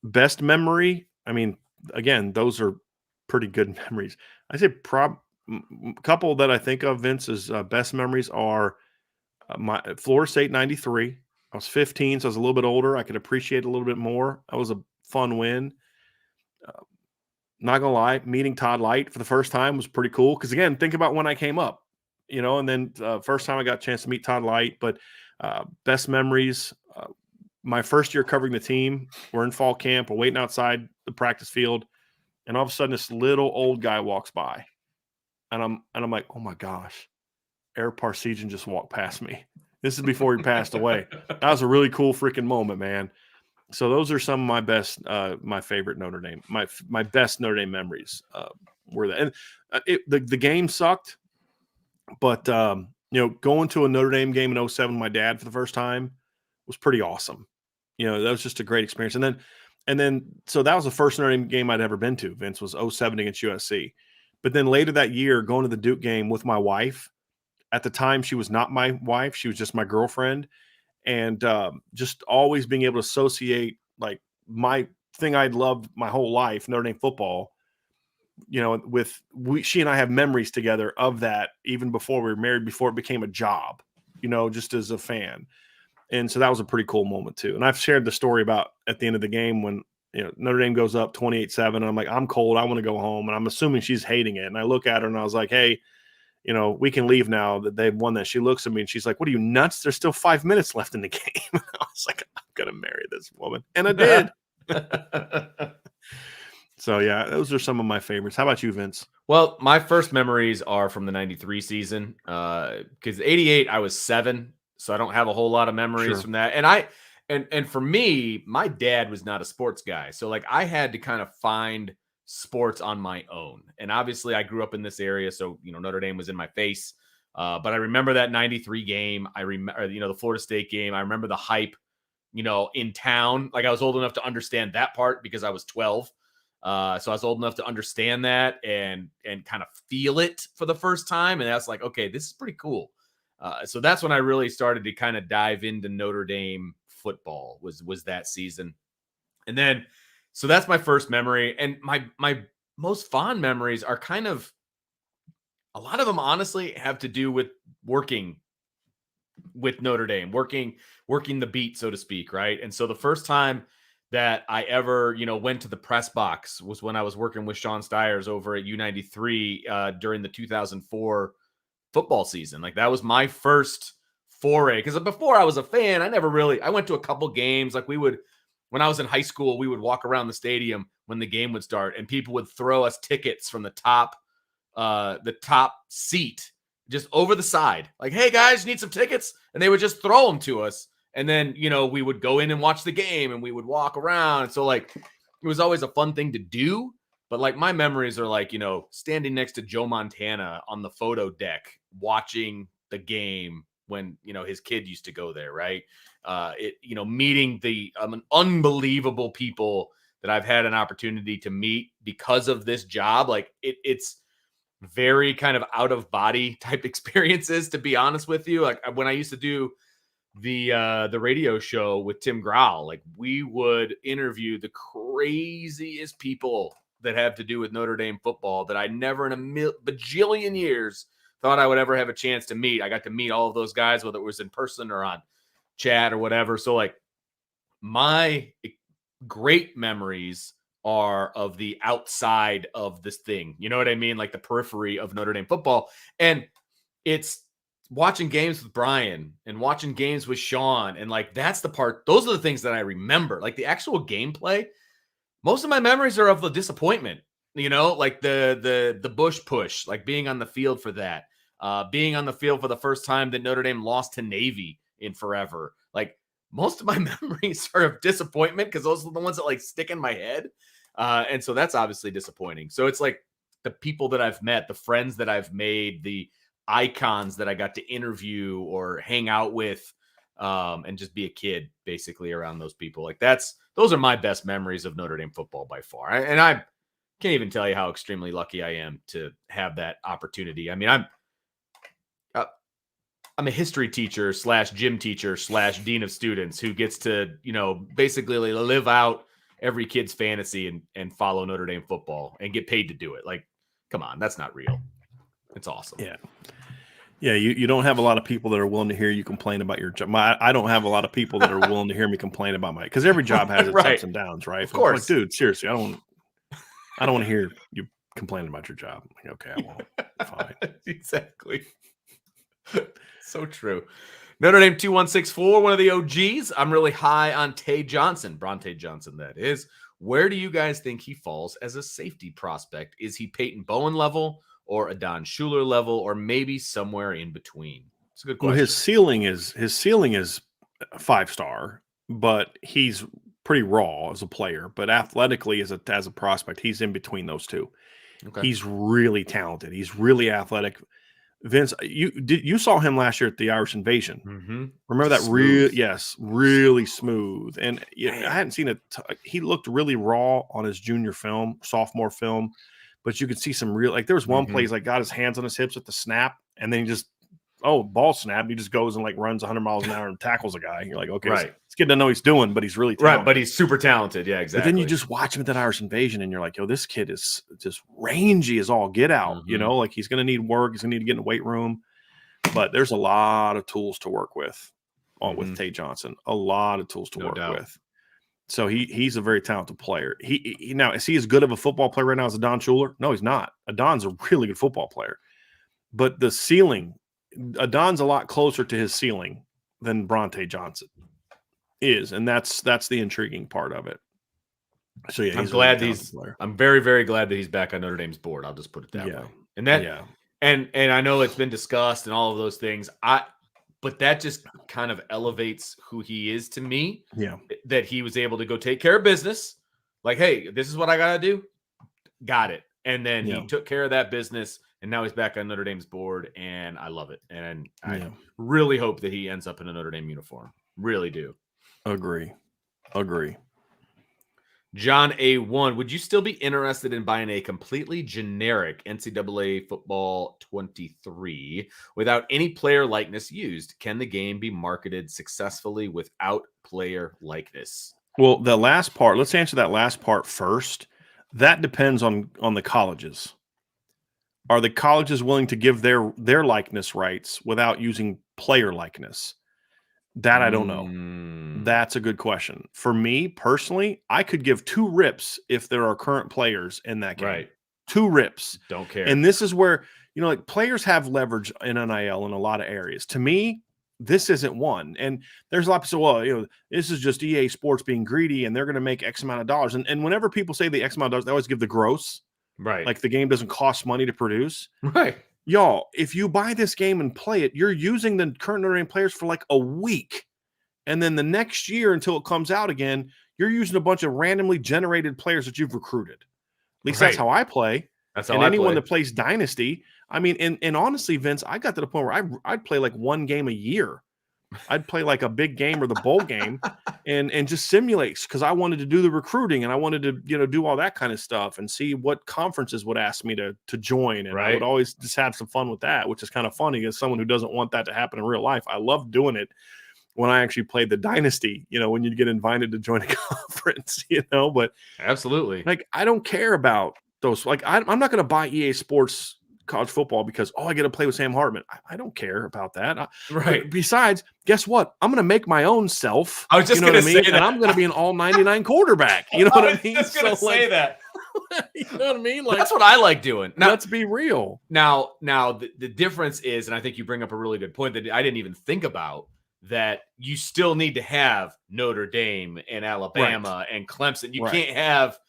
Best memory, I mean, again, those are pretty good memories. I say a couple that I think of, Vince, as best memories are my Florida State 93. I was 15, so I was a little bit older. I could appreciate it a little bit more. That was a fun win. Not gonna lie, meeting Todd Light for the first time was pretty cool. Because again, think about when I came up, and then first time I got a chance to meet Todd Light. But best memories, my first year covering the team, we're in fall camp, we're waiting outside the practice field, and all of a sudden this little old guy walks by, and I'm like, oh my gosh, Eric Parsegian just walked past me. This is before he passed away. That was a really cool freaking moment, man. So those are some of my best, my favorite Notre Dame, my best Notre Dame memories were that. And the game sucked, but going to a Notre Dame game in 2007, my dad for the first time was pretty awesome. That was just a great experience. And then so that was the first Notre Dame game I'd ever been to. Vince, was 2007 against USC. But then later that year, going to the Duke game with my wife. At the time, she was not my wife; she was just my girlfriend. And just always being able to associate like my thing I'd loved my whole life, Notre Dame football, with she and I have memories together of that even before we were married, before it became a job, just as a fan. And so that was a pretty cool moment too. And I've shared the story about at the end of the game when Notre Dame goes up 28-7, and I'm like, I'm cold, I want to go home. And I'm assuming she's hating it. And I look at her and I was like, hey, we can leave now that they've won that. She looks at me and she's like, what are you, nuts? There's still 5 minutes left in the game. I was like, I'm going to marry this woman. And I did. So, yeah, those are some of my favorites. How about you, Vince? Well, my first memories are from the 93 season because 88, I was 7. So I don't have a whole lot of memories from that. And for me, my dad was not a sports guy. So like I had to kind of find sports on my own. And obviously I grew up in this area. So, Notre Dame was in my face. But I remember that 93 game. I remember, the Florida State game. I remember the hype, in town. Like I was old enough to understand that part because I was 12. So I was old enough to understand that and kind of feel it for the first time. And that's like, okay, this is pretty cool. So that's when I really started to kind of dive into Notre Dame football was that season. And then, so that's my first memory. And my most fond memories are kind of, a lot of them honestly have to do with working with Notre Dame, working the beat, so to speak. Right. And so the first time that I ever, went to the press box was when I was working with Sean Stiers over at U93 during the 2004 football season. Like that was my first foray. Because before I was a fan, I went to a couple games. Like when I was in high school, we would walk around the stadium when the game would start and people would throw us tickets from the top seat just over the side. Like, hey guys, you need some tickets? And they would just throw them to us. And then, we would go in and watch the game and we would walk around. And so like, it was always a fun thing to do. But like my memories are like, standing next to Joe Montana on the photo deck, watching the game when, his kid used to go there. Right. Meeting the unbelievable people that I've had an opportunity to meet because of this job. Like it's very kind of out of body type experiences, to be honest with you. Like when I used to do the radio show with Tim Grau, like we would interview the craziest people that have to do with Notre Dame football that I never in a bajillion years thought I would ever have a chance to meet. I got to meet all of those guys, whether it was in person or on chat or whatever. So like my great memories are of the outside of this thing. You know what I mean? Like the periphery of Notre Dame football. And it's watching games with Brian and watching games with Sean. And like, that's the part, those are the things that I remember. Like the actual gameplay, most of my memories are of the disappointment, like the Bush push, like being on the field for that, being on the field for the first time that Notre Dame lost to Navy in forever. Like most of my memories are of disappointment because those are the ones that like stick in my head. And so that's obviously disappointing. So it's like the people that I've met, the friends that I've made, the icons that I got to interview or hang out with, and just be a kid basically around those people. Like those are my best memories of Notre Dame football by far. And I can't even tell you how extremely lucky I am to have that opportunity. I mean, I'm a history teacher / gym teacher / dean of students who gets to, basically live out every kid's fantasy and follow Notre Dame football and get paid to do it. Like, come on, that's not real. It's awesome. Yeah. Yeah, you don't have a lot of people that are willing to hear you complain about your job. I don't have a lot of people that are willing to hear me complain about because every job has its right. ups and downs, right? Of course. Like, dude, seriously, I don't want to hear you complaining about your job. Like, okay, I won't. Fine. Exactly. So true. Notre Dame 2164, one of the OGs. I'm really high on Tay Johnson, Bronte Johnson, that is. Where do you guys think he falls as a safety prospect? Is he Peyton Bowen level or a Don Schuler level, or maybe somewhere in between? It's a good question. Well, his ceiling is 5-star, but he's pretty raw as a player. But athletically, as a prospect, he's in between those two. Okay. He's really talented. He's really athletic. Vince, you saw him last year at the Irish Invasion. Mm-hmm. Remember that? Really smooth. And I hadn't seen it. He looked really raw on his sophomore film. But you could see some real, like there was one play, he's like got his hands on his hips at the snap, and then he just, ball snap. He just goes and like runs 100 miles an hour and tackles a guy. You're like, okay, right. It's good to know he's doing, but he's really talented. Right, but he's super talented. Yeah, exactly. But then you just watch him at that Irish Invasion, and you're like, yo, this kid is just rangy as all get out. Like he's going to need work. He's going to need to get in the weight room. But there's a lot of tools to work with with Tay Johnson. A lot of tools to work with. So he's a very talented player. He now, is he as good of a football player right now as a Don Schuler? No, he's not. Adon's a really good football player. But the ceiling, Adon's a lot closer to his ceiling than Bronte Johnson is. And that's the intriguing part of it. So yeah, I'm very, very glad that he's back on Notre Dame's board. I'll just put it that way. And and I know it's been discussed and all of those things. But that just kind of elevates who he is to me. Yeah. That he was able to go take care of business. Like, hey, this is what I got to do. Got it. And then he took care of that business, and now he's back on Notre Dame's board, and I love it. And I really hope that he ends up in a Notre Dame uniform. Really do. Agree. John A1, would you still be interested in buying a completely generic NCAA football 23 without any player likeness used? Can the game be marketed successfully without player likeness? Well, the last part, let's answer that last part first. That depends on the colleges. Are the colleges willing to give their likeness rights without using player likeness? That I don't know. That's a good question. For me personally, I could give 2 rips if there are current players in that game. Right. 2 rips. Don't care. And this is where, like players have leverage in NIL in a lot of areas. To me, this isn't one. And there's a lot of people, this is just EA Sports being greedy and they're going to make X amount of dollars. And whenever people say the X amount of dollars, they always give the gross. Right. Like the game doesn't cost money to produce. Right. Y'all, if you buy this game and play it, you're using the current Notre Dame players for like a week. And then the next year until it comes out again, you're using a bunch of randomly generated players that you've recruited. At least that's how I play. That's how and I anyone play. That plays Dynasty, I mean, and honestly, Vince, I got to the point where I'd play like one game a year. I'd play like a big game or the bowl game and just simulate because I wanted to do the recruiting and I wanted to, do all that kind of stuff and see what conferences would ask me to join. And I would always just have some fun with that, which is kind of funny as someone who doesn't want that to happen in real life. I love doing it when I actually played the Dynasty, when you get invited to join a conference, but absolutely. Like, I don't care about those. Like, I'm not going to buy EA Sports college football because, I get to play with Sam Hartman. I don't care about that. Right. Besides, guess what? I'm going to make my own self. I was just going to say that. And I'm going to be an all 99 quarterback. You know what I mean? I was just going to say that. You know what I mean? Like, that's what I like doing. Now, let's be real. Now the difference is, and I think you bring up a really good point that I didn't even think about, that you still need to have Notre Dame and Alabama and Clemson. You can't have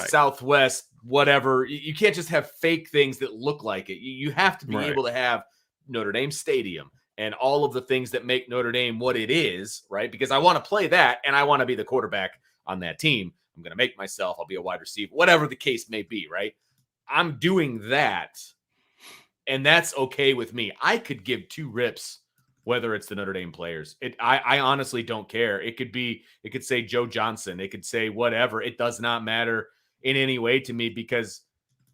Southwest, whatever. You can't just have fake things that look like it. You have to be able to have Notre Dame Stadium and all of the things that make Notre Dame what it is, right? Because I want to play that and I want to be the quarterback on that team. I'm going to make myself, I'll be a wide receiver, whatever the case may be, right? I'm doing that, and that's okay with me. I could give two rips whether it's the Notre Dame players. I honestly don't care. It could say Joe Johnson. It could say whatever. It does not matter in any way to me, because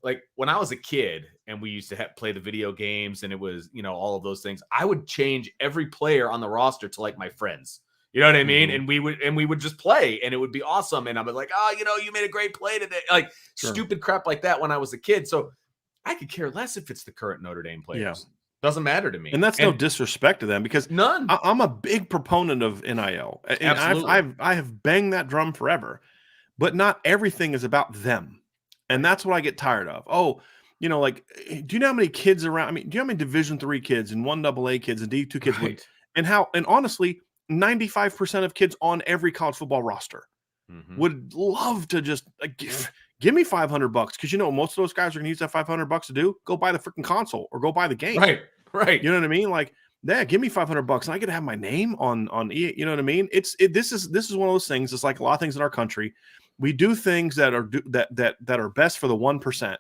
like when I was a kid and we used to play the video games and it was, all of those things, I would change every player on the roster to like my friends. You know what I mean? And we would just play and it would be awesome. And I was like, you made a great play today. Like stupid crap like that when I was a kid. So I could care less if it's the current Notre Dame players. Yeah. Doesn't matter to me. And that's no disrespect to them, because none. I'm a big proponent of NIL. And Absolutely. I have banged that drum forever, but not everything is about them. And that's what I get tired of. Do you know how many kids around? I mean, do you know how many Division III kids and 1AA kids and D2 kids and honestly, 95% of kids on every college football roster would love to just give me $500, because most of those guys are going to use that $500 to do go buy the freaking console or go buy the game. Right. You know what I mean? Like, give me $500 and I get to have my name on EA. You know what I mean? This is one of those things. It's like a lot of things in our country. We do things that are best for the 1%,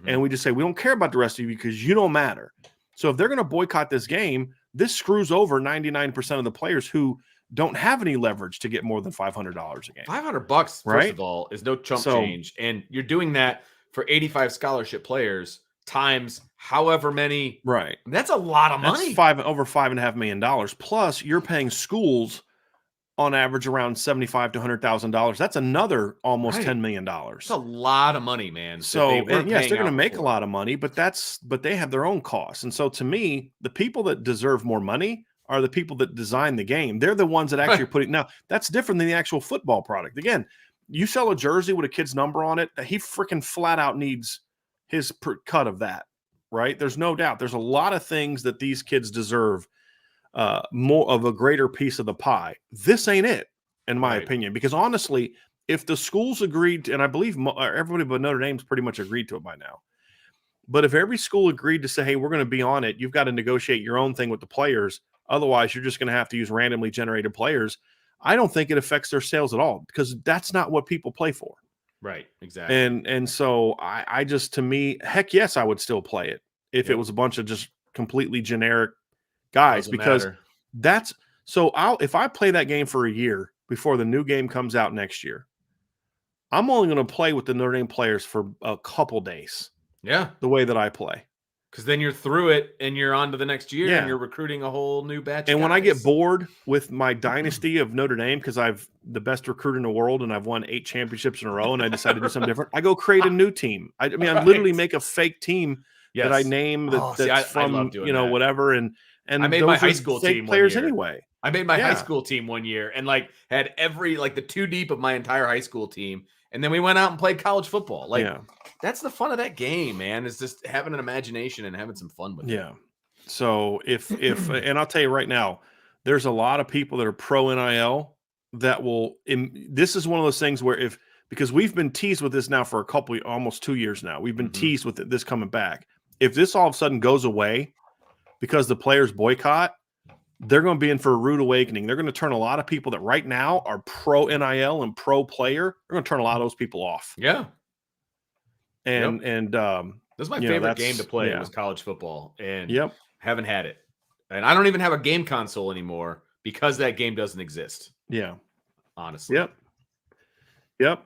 and we just say we don't care about the rest of you because you don't matter. So if they're going to boycott this game, this screws over 99% of the players who don't have any leverage to get more than $500 a game. $500, first of all, is no chump change. And you're doing that for 85 scholarship players times however many. Right. That's a lot of money. That's over $5.5 million. Plus, you're paying schools on average around $75,000 to $100,000. That's another almost $10 million. That's a lot of money, man. So, and yes, they're going to make a lot of money, but they have their own costs. And so, to me, the people that deserve more money are the people that design the game. They're the ones that actually put it. Now, that's different than the actual football product. Again, you sell a jersey with a kid's number on it, he freaking flat out needs his cut of that, right? There's no doubt. There's a lot of things that these kids deserve more of a greater piece of the pie. This ain't it, in my opinion, because honestly, if the schools agreed, and I believe everybody but Notre Dame's pretty much agreed to it by now, but if every school agreed to say, hey, we're going to be on it, you've got to negotiate your own thing with the players. Otherwise, you're just going to have to use randomly generated players. I don't think it affects their sales at all, because that's not what people play for. Right, exactly. And so I just, to me, heck yes, I would still play it if it was a bunch of just completely generic guys, because that's so. If I play that game for a year before the new game comes out next year, I'm only going to play with the Notre Dame players for a couple days. Yeah, the way that I play. Because then you're through it and you're on to the next year and you're recruiting a whole new batch. And when I get bored with my dynasty of Notre Dame, because I've the best recruiter in the world and I've won 8 championships in a row, and I decide to do something different, I go create a new team. I literally make a fake team that I name that's from whatever. And I made my high school team players anyway. I made my high school team one year and had every the 2 deep of my entire high school team. And then we went out and played college football. That's the fun of that game, man, is just having an imagination and having some fun with it. Yeah. So if and I'll tell you right now, there's a lot of people that are pro NIL that will, this is one of those things where because we've been teased with this now for almost 2 years now. We've been teased with this coming back. If this all of a sudden goes away because the players boycott, they're going to be in for a rude awakening. They're going to turn a lot of people that right now are pro NIL and pro player. They're going to turn a lot of those people off. Yeah. And this is my favorite game to play was college football, and haven't had it. And I don't even have a game console anymore because that game doesn't exist. Yeah. Honestly. Yep.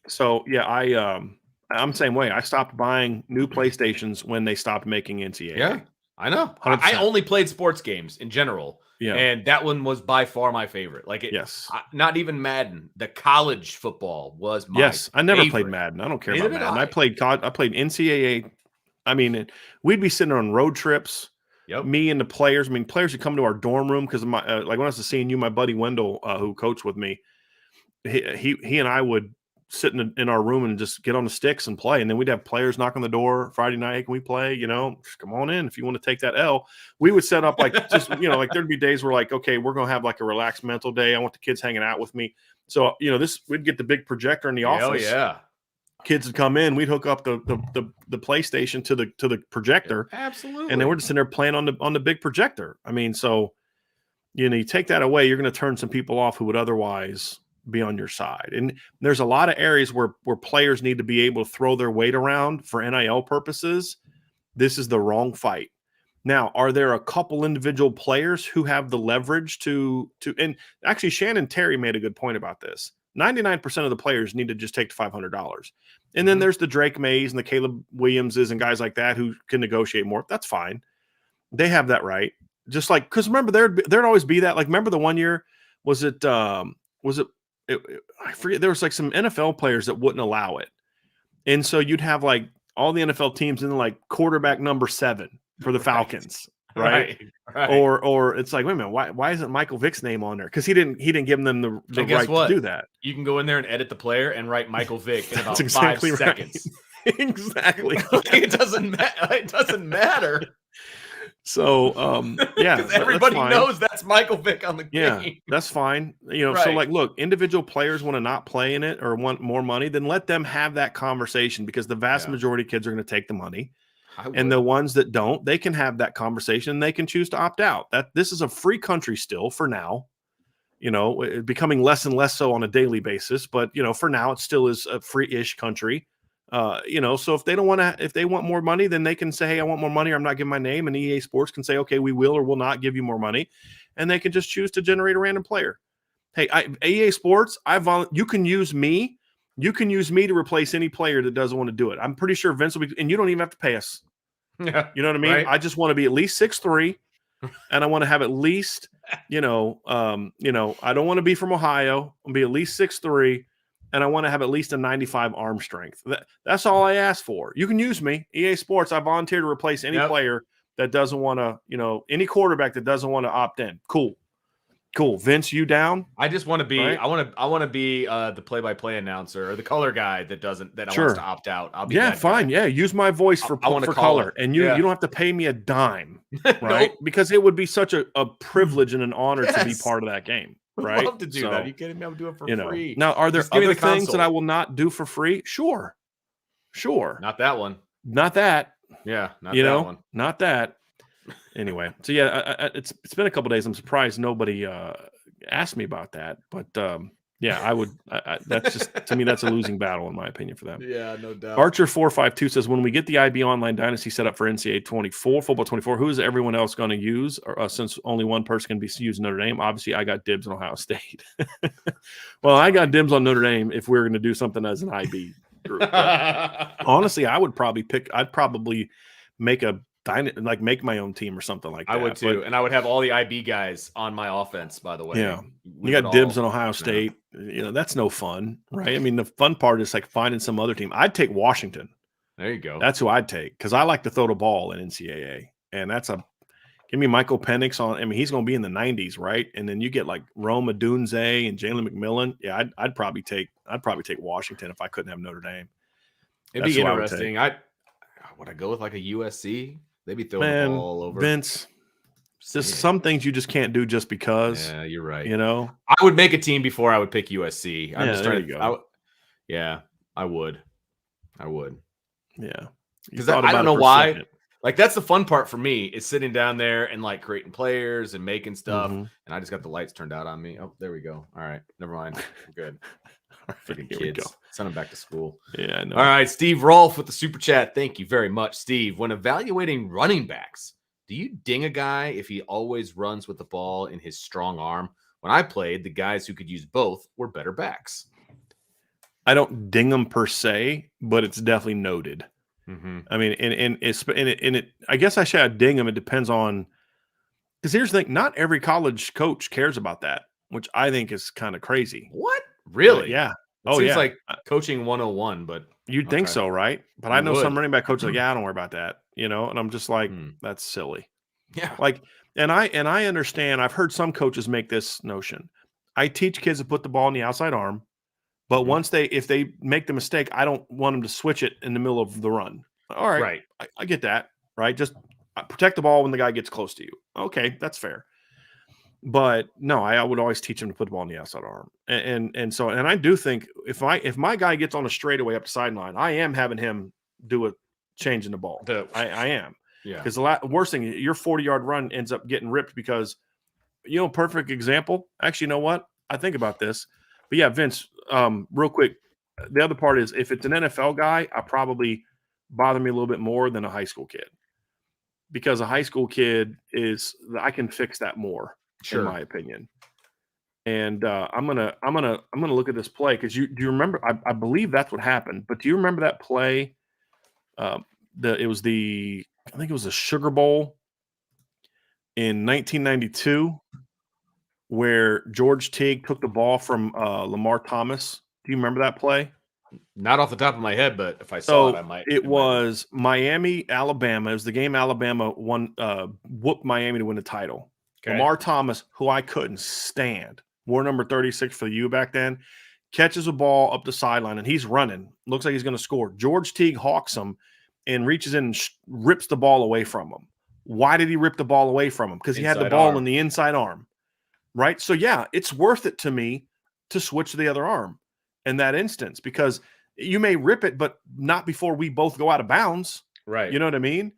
So I'm the same way. I stopped buying new PlayStations when they stopped making NCAA. Yeah. I know. 100%. I only played sports games in general. Yeah. And that one was by far my favorite. Not even Madden. The college football was my I never played Madden. I don't care about Madden. I played NCAA I mean, we'd be sitting on road trips. Yep. Me and the players. I mean, players would come to our dorm room because my like when I was seeing you, my buddy Wendell, who coached with me, he and I would sit in our room and just get on the sticks and play. And then we'd have players knock on the door Friday night. Hey, can we play? Just come on in if you want to take that L. We would set up like just, like there'd be days where like, okay, we're going to have like a relaxed mental day. I want the kids hanging out with me. So, we'd get the big projector in the office. Oh, yeah. Kids would come in. We'd hook up the PlayStation to the projector. Absolutely. And then we're just in there playing on the big projector. I mean, so, you take that away, you're going to turn some people off who would otherwise be on your side. And there's a lot of areas where players need to be able to throw their weight around for NIL purposes. This is the wrong fight. Now, are there a couple individual players who have the leverage to and actually Shannon Terry made a good point about this. 99% of the players need to just take the $500. And then there's the Drake Mays and the Caleb Williamses and guys like that who can negotiate more. That's fine. They have that right. Just like, because remember, there'd always be that. Like, remember the one year, I forget, there was like some NFL players that wouldn't allow it. And so you'd have like all the NFL teams in like quarterback number 7 for the Falcons. Right. Or it's like, wait a minute, why isn't Michael Vick's name on there? Because he didn't give them the right to do that. You can go in there and edit the player and write Michael Vick in about exactly 5 seconds. Exactly. It doesn't matter. So yeah, because everybody knows that's Michael Vick on the game. Yeah, that's fine. So like, look, individual players want to not play in it or want more money, then let them have that conversation, because the vast majority of kids are going to take the money. And the ones that don't, they can have that conversation. They can choose to opt out. That this is a free country still for now. Becoming less and less so on a daily basis, but for now it still is a free-ish country. So if they want more money, then they can say, hey, I want more money, or I'm not giving my name. And EA Sports can say, okay, we will or will not give you more money. And they can just choose to generate a random player. Hey, EA Sports, you can use me. You can use me to replace any player that doesn't want to do it. I'm pretty sure Vince will be, and you don't even have to pay us. Yeah, you know what I mean? Right? I just want to be at least 6'3", and I want to have at least, I don't want to be from Ohio. I'll be at least 6'3". And I want to have at least a 95 arm strength. That's all I ask for. You can use me. EA Sports, I volunteer to replace any player that doesn't want to, any quarterback that doesn't want to opt in. Cool. Vince, you down? I just want to be, right? I want to be the play-by-play announcer or the color guy that wants to opt out. I'll be fine. Guy. Yeah, use my voice for color. And you don't have to pay me a dime, right? Nope. Because it would be such a privilege and an honor to be part of that game. Right? I'd love to do that. Are you kidding me? I'm doing it for free. Now, are there other things that I will not do for free? Sure. Not that one. Not that. Yeah. Not that one. Not that. Anyway, so yeah, it's been a couple days. I'm surprised nobody asked me about that, but yeah, I would. That's just, to me, that's a losing battle in my opinion for them. Yeah, no doubt. Archer 452 says, when we get the IB Online Dynasty set up for NCAA 24 football 24, who is everyone else going to use? Since only one person can be using Notre Dame, obviously I got dibs on Ohio State. Well, I got dibs on Notre Dame if we're going to do something as an IB group. Honestly, I'd probably make my own team or something like that. I would too, and I would have all the IB guys on my offense. By the way, yeah, you got dibs on Ohio State. That's no fun, right? I mean, the fun part is like finding some other team. I'd take Washington. There you go. That's who I'd take, because I like to throw the ball in NCAA, and give me Michael Penix on. I mean, he's going to be in the 90s, right? And then you get like Rome Odunze and Jalen McMillan. Yeah, I'd probably take Washington if I couldn't have Notre Dame. It'd be interesting. Would I go with like a USC? They'd be throwing the ball all over. Vince, just some things you just can't do just because. Yeah, you're right. I would make a team before I would pick USC. I'm just trying to go. I would. Yeah. Because I don't know why. Like, that's the fun part for me, is sitting down there and like creating players and making stuff. And I just got the lights turned out on me. Oh, there we go. All right. Never mind. We're good. Freaking kids. Send them back to school. Yeah, I know. All right. Steve Rolfe with the super chat. Thank you very much, Steve. When evaluating running backs, do you ding a guy if he always runs with the ball in his strong arm? When I played, the guys who could use both were better backs. I don't ding them per se, but it's definitely noted. I mean, and I guess I should ding them. It depends on, because here's the thing: not every college coach cares about that, which I think is kind of crazy. What? Really? Yeah. It seems like coaching 101, but You'd think Okay. so, right? But You I know some would. running back coaches like, yeah, don't worry about that, and I'm just like, Hmm. that's silly. Yeah. Like, and I understand. I've heard some coaches make this notion. I teach kids to put the ball in the outside arm, but Mhm. if they make the mistake, I don't want them to switch it in the middle of the run. All right, Right. I get that, right? Just protect the ball when the guy gets close to you. Okay, that's fair. But no, I would always teach him to put the ball in the outside arm, and I do think if my guy gets on a straightaway up the sideline, I am having him do a change in the ball. I am, Yeah. because the worst thing, your 40-yard run ends up getting ripped because perfect example. Actually, you know what? I think about this, but yeah, Vince. Real quick, the other part is if it's an NFL guy, I probably bother me a little bit more than a high school kid, because a high school kid I can fix that more, in Sure. my opinion. And I'm gonna look at this play because do you remember? I believe that's what happened. But do you remember that play? It was I think it was the Sugar Bowl in 1992 where George Teague took the ball from Lamar Thomas. Do you remember that play? Not off the top of my head, but if I saw it, I So might. it It might be. was Miami, Alabama. It was the game Alabama won, whooped Miami to win the title. Okay. Lamar Thomas, who I couldn't stand, wore number 36 for the U back then, catches a ball up the sideline and he's running. Looks like he's going to score. George Teague hawks him and reaches in and rips the ball away from him. Why did he rip the ball away from him? Because he had the Inside ball arm. in the inside arm, right? So, yeah, it's worth it to me to switch to the other arm in that instance, because you may rip it, but not before we both go out of bounds. Right. You know what I mean?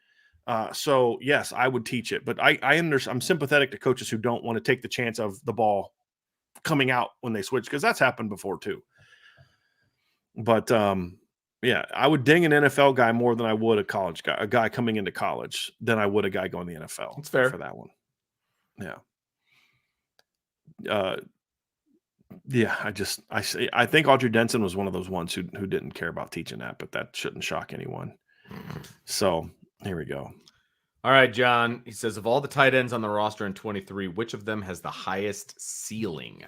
So yes, I would teach it, but I'm sympathetic to coaches who don't want to take the chance of the ball coming out when they switch, because that's happened before too. But yeah, I would ding an NFL guy more than I would a guy coming into college, than I would a guy going to the NFL. That's fair. For that one. Yeah. Yeah, I think Audrey Denson was one of those ones who didn't care about teaching that, but that shouldn't shock anyone. So here we go. All right, John. He says, of all the tight ends on the roster in 23, which of them has the highest ceiling?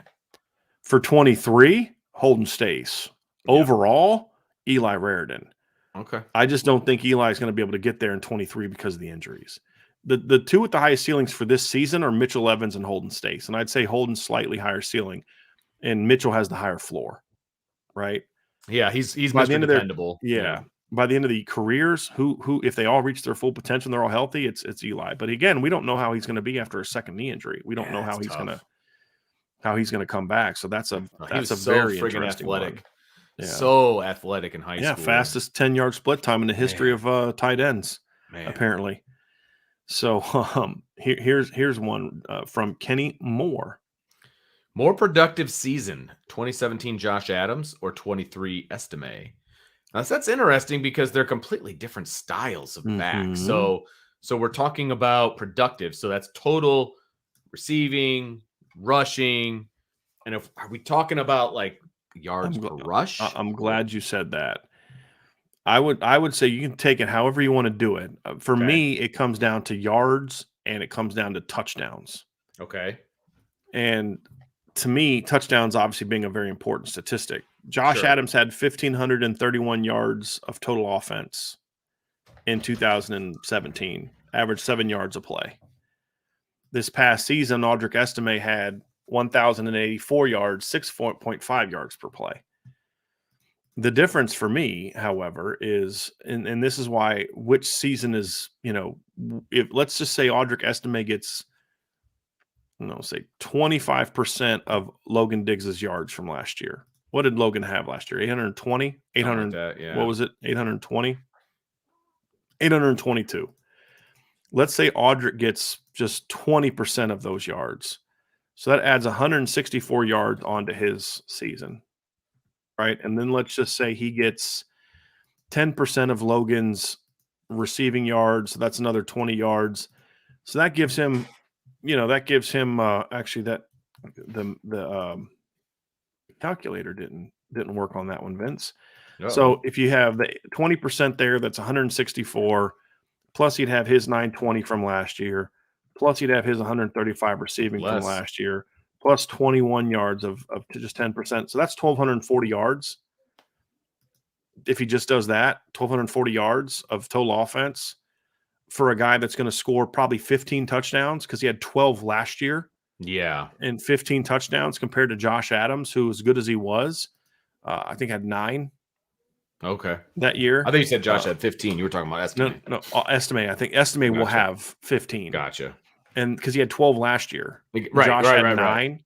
For 23, Holden Stace. Yeah. Overall, Eli Raridan. Okay. I just don't think Eli is going to be able to get there in 23 because of the injuries. The two with the highest ceilings for this season are Mitchell Evans and Holden Stace. And I'd say Holden's slightly higher ceiling, and Mitchell has the higher floor, right? Yeah, he's By Mr. the end of Dependable. by the end of the careers, who if they all reach their full potential and they're all healthy, it's Eli. But again, we don't know how he's going to be after a second knee injury. We don't know how he's going to come back. So that's a very friggin' interesting athletic. one. Yeah. So athletic in high school. Yeah, fastest 10-yard split time in the history of tight ends, apparently. So here's one from Kenny Moore. More productive season, 2017 Josh Adams or 23 Estime? Now, that's interesting because they're completely different styles of back. Mhm. So we're talking about productive. So that's total receiving, rushing. And are we talking about like yards per rush? I'm glad you said that. I would say you can take it however you want to do it. For me, it comes down to yards and it comes down to touchdowns. Okay. And to me, touchdowns obviously being a very important statistic. Josh Adams had 1,531 yards of total offense in 2017, averaged 7 yards a play. This past season, Audric Estime had 1,084 yards, 6.5 yards per play. The difference for me, however, is, and this is why, which season is, if let's just say Audric Estime gets, say 25% of Logan Diggs's yards from last year. What did Logan have last year? 820? 800, like that, yeah. What was it? 820? 822. Let's say Audric gets just 20% of those yards. So that adds 164 yards onto his season, right? And then let's just say he gets 10% of Logan's receiving yards. So that's another 20 yards. So that gives him, actually that the calculator didn't work on that one, Vince. Uh-oh. So if you have the 20% there, that's 164. Plus he'd have his 920 from last year. Plus he'd have his 135 receiving from last year. Plus 21 yards of just 10%. So that's 1,240 yards. if he just does that, 1,240 yards of total offense for a guy that's going to score probably 15 touchdowns because he had 12 last year. Yeah. And 15 touchdowns compared to Josh Adams, who, as good as he was, I think had 9 Okay. that year. I think you said Josh had 15. You were talking about Estime. No, Estime. I think Estime will have 15. Gotcha. And because he had 12 last year. Right, Josh had 9. Right.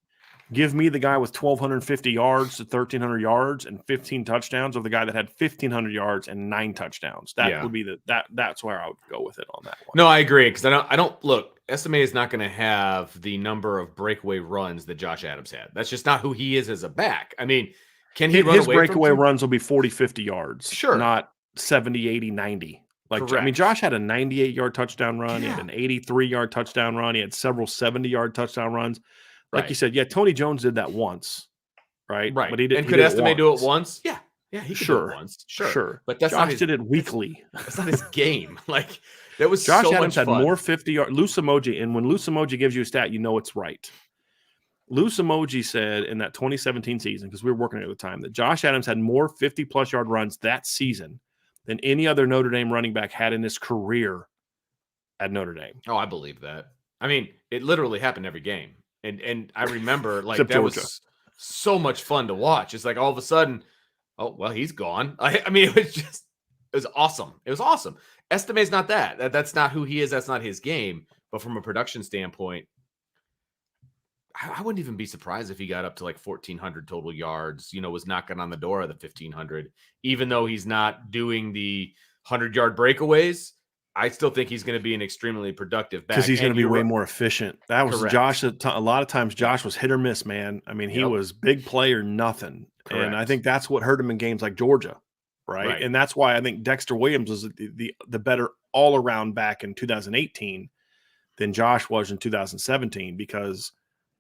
Give me the guy with 1,250 yards to 1,300 yards and 15 touchdowns, or the guy that had 1,500 yards and 9 touchdowns. That would be that's where I would go with it on that one. No, I agree, because I don't look. Estime is not going to have the number of breakaway runs that Josh Adams had. That's just not who he is as a back. I mean, can he run his away breakaway from runs will be 40, 50 yards. Sure. Not 70, 80, 90. Like, Correct. I mean, Josh had a 98-yard touchdown run. He had an 83-yard touchdown run. He had several 70-yard touchdown runs. Like you said, Tony Jones did that once, right? Right. But he didn't. And could Estime do it once? Yeah. Yeah, he could do it once. Sure. But that's Josh did it weekly. That's not his game. Like, that was Josh so Adams much had fun. more 50-yard. Loose Emoji, and when Loose Emoji gives you a stat, you know it's right. Loose Emoji said in that 2017 season, because we were working at the time, that Josh Adams had more 50-plus yard runs that season than any other Notre Dame running back had in his career at Notre Dame. Oh, I believe that. I mean, it literally happened every game. And I remember, like, Except that Georgia. was so much fun to watch. It's like all of a sudden, oh, well, he's gone. I mean, it was awesome. It was awesome. Estime's not that. That's not who he is. That's not his game. But from a production standpoint, I wouldn't even be surprised if he got up to like 1,400 total yards, was knocking on the door of the 1,500, even though he's not doing the 100-yard breakaways. I still think he's going to be an extremely productive back. Because he's going to be way more efficient. That was correct. Josh. A lot of times Josh was hit or miss, man. I mean, he was big play or nothing. Correct. And I think that's what hurt him in games like Georgia, right? And that's why I think Dexter Williams was the better all-around back in 2018 than Josh was in 2017. Because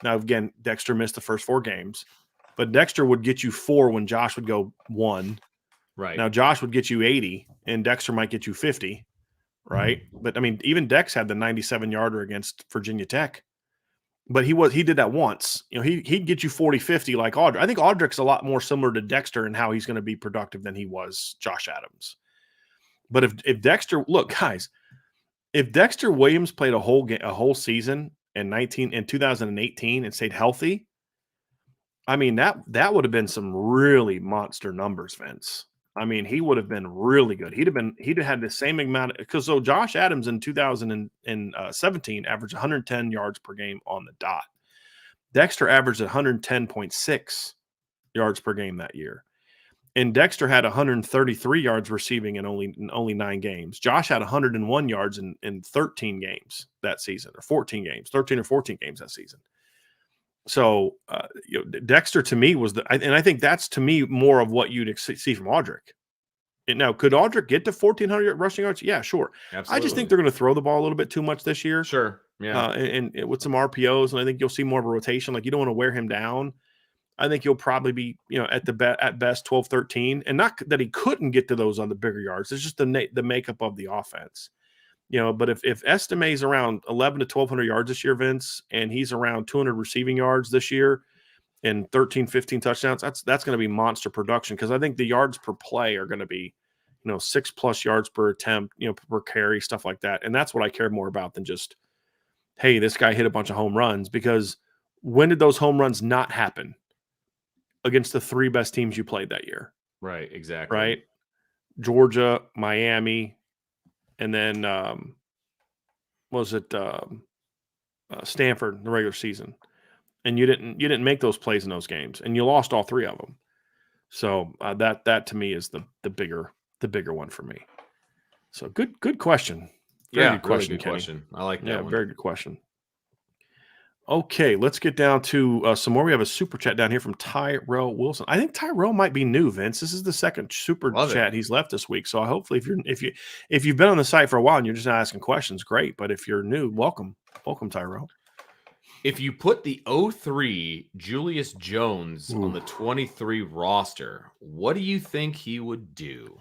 now, again, Dexter missed the first 4 games. But Dexter would get you 4 when Josh would go 1. Right. Now, Josh would get you 80, and Dexter might get you 50. Right. But I mean, even Dex had the 97-yarder against Virginia Tech, but he did that once. He'd get you 40, 50 like Audric. I think Audric's a lot more similar to Dexter in how he's going to be productive than he was Josh Adams. But if Dexter, look, guys, if Dexter Williams played a whole season in 2018 and stayed healthy, I mean, that would have been some really monster numbers, Vince. I mean, he would have been really good. He'd have had the same amount because Josh Adams in 2017 averaged 110 yards per game on the dot. Dexter averaged 110.6 yards per game that year. And Dexter had 133 yards receiving in only 9 games. Josh had 101 yards in 13 games that season, or 14 games, 13 or 14 games that season. So, Dexter to me was and I think that's to me more of what you'd see from Audric. Now, could Audric get to 1,400 rushing yards? Yeah, sure. Absolutely. I just think they're going to throw the ball a little bit too much this year. Sure. Yeah. And with some RPOs, and I think you'll see more of a rotation. Like, you don't want to wear him down. I think he'll probably be, at best 12, 13. And not that he couldn't get to those on the bigger yards. It's just the makeup of the offense. But if Estime's around 11 to 1,200 yards this year, Vince, and he's around 200 receiving yards this year and 13, 15 touchdowns, that's going to be monster production because I think the yards per play are going to be, 6+ yards per attempt, per carry, stuff like that. And that's what I care more about than just, hey, this guy hit a bunch of home runs, because when did those home runs not happen? Against the 3 best teams you played that year. Right, exactly. Right? Georgia, Miami, and then Stanford in the regular season, and you didn't make those plays in those games, and you lost all 3 of them. So that to me is the bigger one for me. So good question. Very good question, really good question. I like that one. Very good question. Okay, let's get down to some more. We have a super chat down here from Tyrell Wilson. I think Tyrell might be new, Vince. This is the second super chat he's left this week. So hopefully, if you've been on the site for a while and you're just not asking questions, great. But if you're new, welcome, Tyrell. If you put the 03 Julius Jones on the 23 roster, what do you think he would do?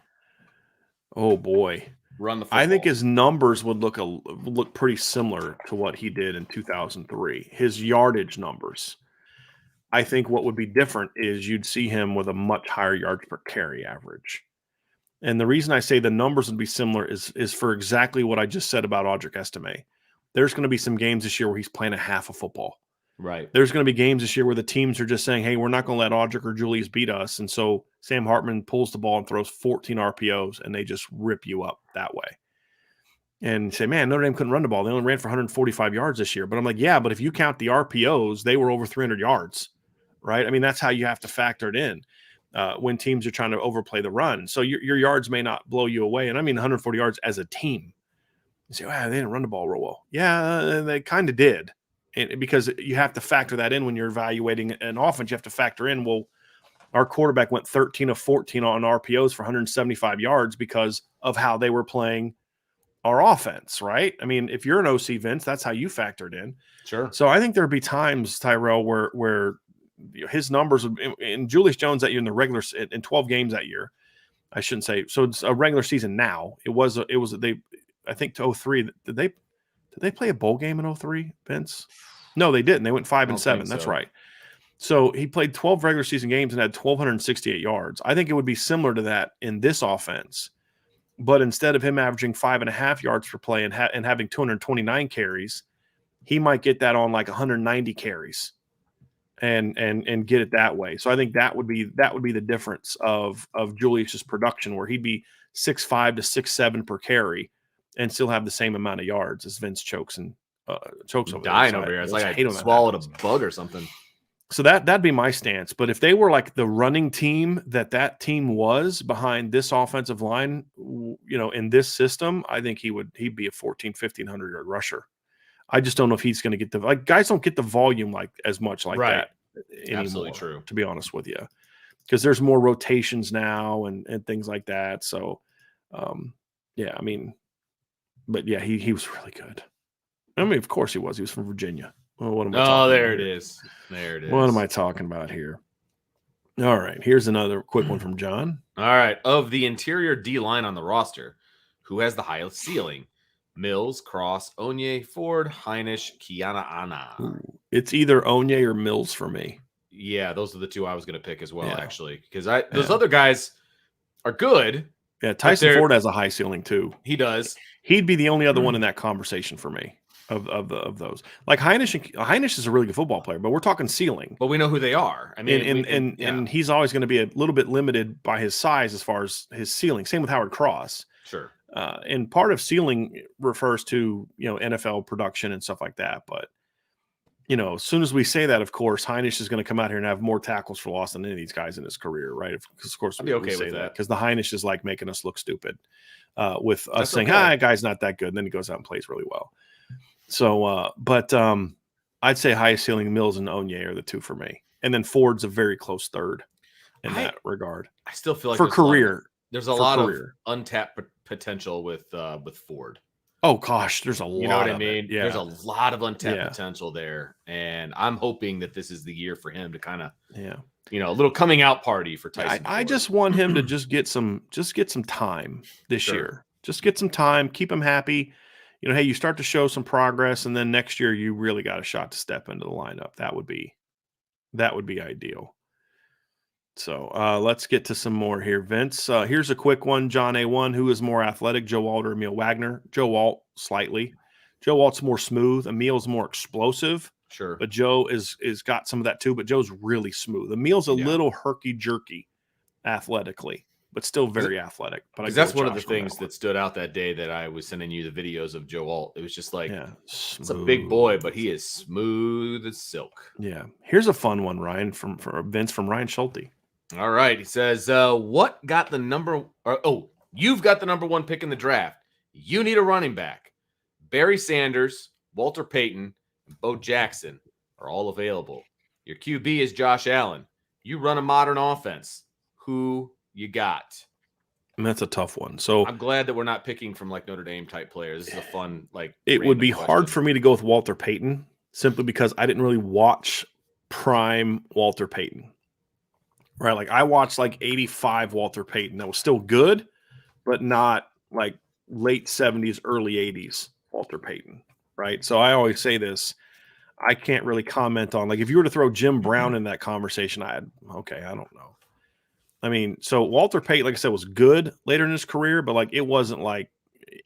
Oh boy. Run the football. I think his numbers would look pretty similar to what he did in 2003. His yardage numbers. I think what would be different is you'd see him with a much higher yards per carry average. And the reason I say the numbers would be similar is for exactly what I just said about Audric Estime. There's going to be some games this year where he's playing a half of football. Right. There's going to be games this year where the teams are just saying, hey, we're not going to let Audric or Julius beat us. And so Sam Hartman pulls the ball and throws 14 RPOs, and they just rip you up that way. And say, man, Notre Dame couldn't run the ball. They only ran for 145 yards this year. But I'm like, yeah, but if you count the RPOs, they were over 300 yards, right? I mean, that's how you have to factor it in when teams are trying to overplay the run. So your yards may not blow you away. And I mean 140 yards as a team. You say, wow, they didn't run the ball real well. Yeah, they kind of did. And because you have to factor that in when you're evaluating an offense. You have to factor in, well, our quarterback went 13 of 14 on RPOs for 175 yards because of how they were playing our offense, right? I mean, if you're an OC, Vince, that's how you factored in. Sure. So I think there'd be times, Tyrell, where his numbers would, and Julius Jones that year in the regular in 12 games that year, I shouldn't say. So it's a regular season now. It was they, I think to 03. Did they play a bowl game in 03, Vince? No, they didn't. They went 5-7. That's so. right. So he played 12 regular season games and had 1,268 yards. I think it would be similar to that in this offense. But instead of him averaging 5.5 yards per play and having 229 carries, he might get that on like 190 carries and get it that way. So I think that would be the difference of Julius's production, where he'd be 6'5" to 6'7" per carry and still have the same amount of yards as Vince chokes over dying there. over here. It's like I swallowed a bug or something. So that'd be my stance. But if they were like the running team that team was behind this offensive line, in this system, I think he'd be a 1,500 yard rusher. I just don't know if he's going to get guys don't get the volume as much that anymore. Absolutely true. To be honest with you, because there's more rotations now and things like that. So, yeah, I mean, but yeah, he was really good. I mean, of course he was. He was from Virginia. Well, what am I talking there about it here? is. There it is. What am I talking about here? All right, here's another quick one from John. All right, of the interior D line on the roster, who has the highest ceiling? Mills, Cross, Onye, Ford, Heinisch, Kiana Ana. Ooh, it's either Onye or Mills for me. Yeah, those are the two I was going to pick as well, actually, because those other guys are good. Yeah, Tyson Ford has a high ceiling too. He does. He'd be the only other one in that conversation for me of those. Like Heinisch is a really good football player, but we're talking ceiling. But we know who they are. I mean, and he's always going to be a little bit limited by his size as far as his ceiling. Same with Howard Cross. Sure. And part of ceiling refers to NFL production and stuff like that. But as soon as we say that, of course, Heinisch is going to come out here and have more tackles for loss than any of these guys in his career, right? Because of course I'd be okay with that, because the Heinisch is like making us look stupid with us saying, that guy's not that good. And then he goes out and plays really well. So, but I'd say highest ceiling, Mills and Onye are the two for me. And then Ford's a very close third in that regard. I still feel like for career. There's a lot of untapped potential with Ford. Oh gosh, there's a lot. You know what I mean? Yeah. There's a lot of untapped potential there, and I'm hoping that this is the year for him to kind of, a little coming out party for Tyson. I just want him to just get some time this year. Just get some time, keep him happy. Hey, you start to show some progress, and then next year you really got a shot to step into the lineup. That would be ideal. So let's get to some more here, Vince. Here's a quick one. John A1, who is more athletic, Joe Walt or Emil Wagner? Joe Walt, slightly. Joe Walt's more smooth. Emil's more explosive. Sure. But Joe is got some of that too, but Joe's really smooth. Emil's a little herky-jerky athletically, but still very athletic. But that's one of the things that stood out that day that I was sending you the videos of Joe Walt. It was just like, it's a big boy, but he is smooth as silk. Yeah. Here's a fun one, Ryan, from Vince, from Ryan Schulte. All right. He says, what got the number? You've got the number one pick in the draft. You need a running back. Barry Sanders, Walter Payton, and Bo Jackson are all available. Your QB is Josh Allen. You run a modern offense. Who you got? And that's a tough one. So I'm glad that we're not picking from like Notre Dame type players. This is a fun, it would be hard for me to go with Walter Payton simply because I didn't really watch prime Walter Payton. Right, like I watched like 85 Walter Payton. That was still good, but not like late 70s, early 80s Walter Payton. Right, so I always say this: I can't really comment on, like, if you were to throw Jim Brown in that conversation, I don't know. I mean, so Walter Payton, like I said, was good later in his career, but like it wasn't like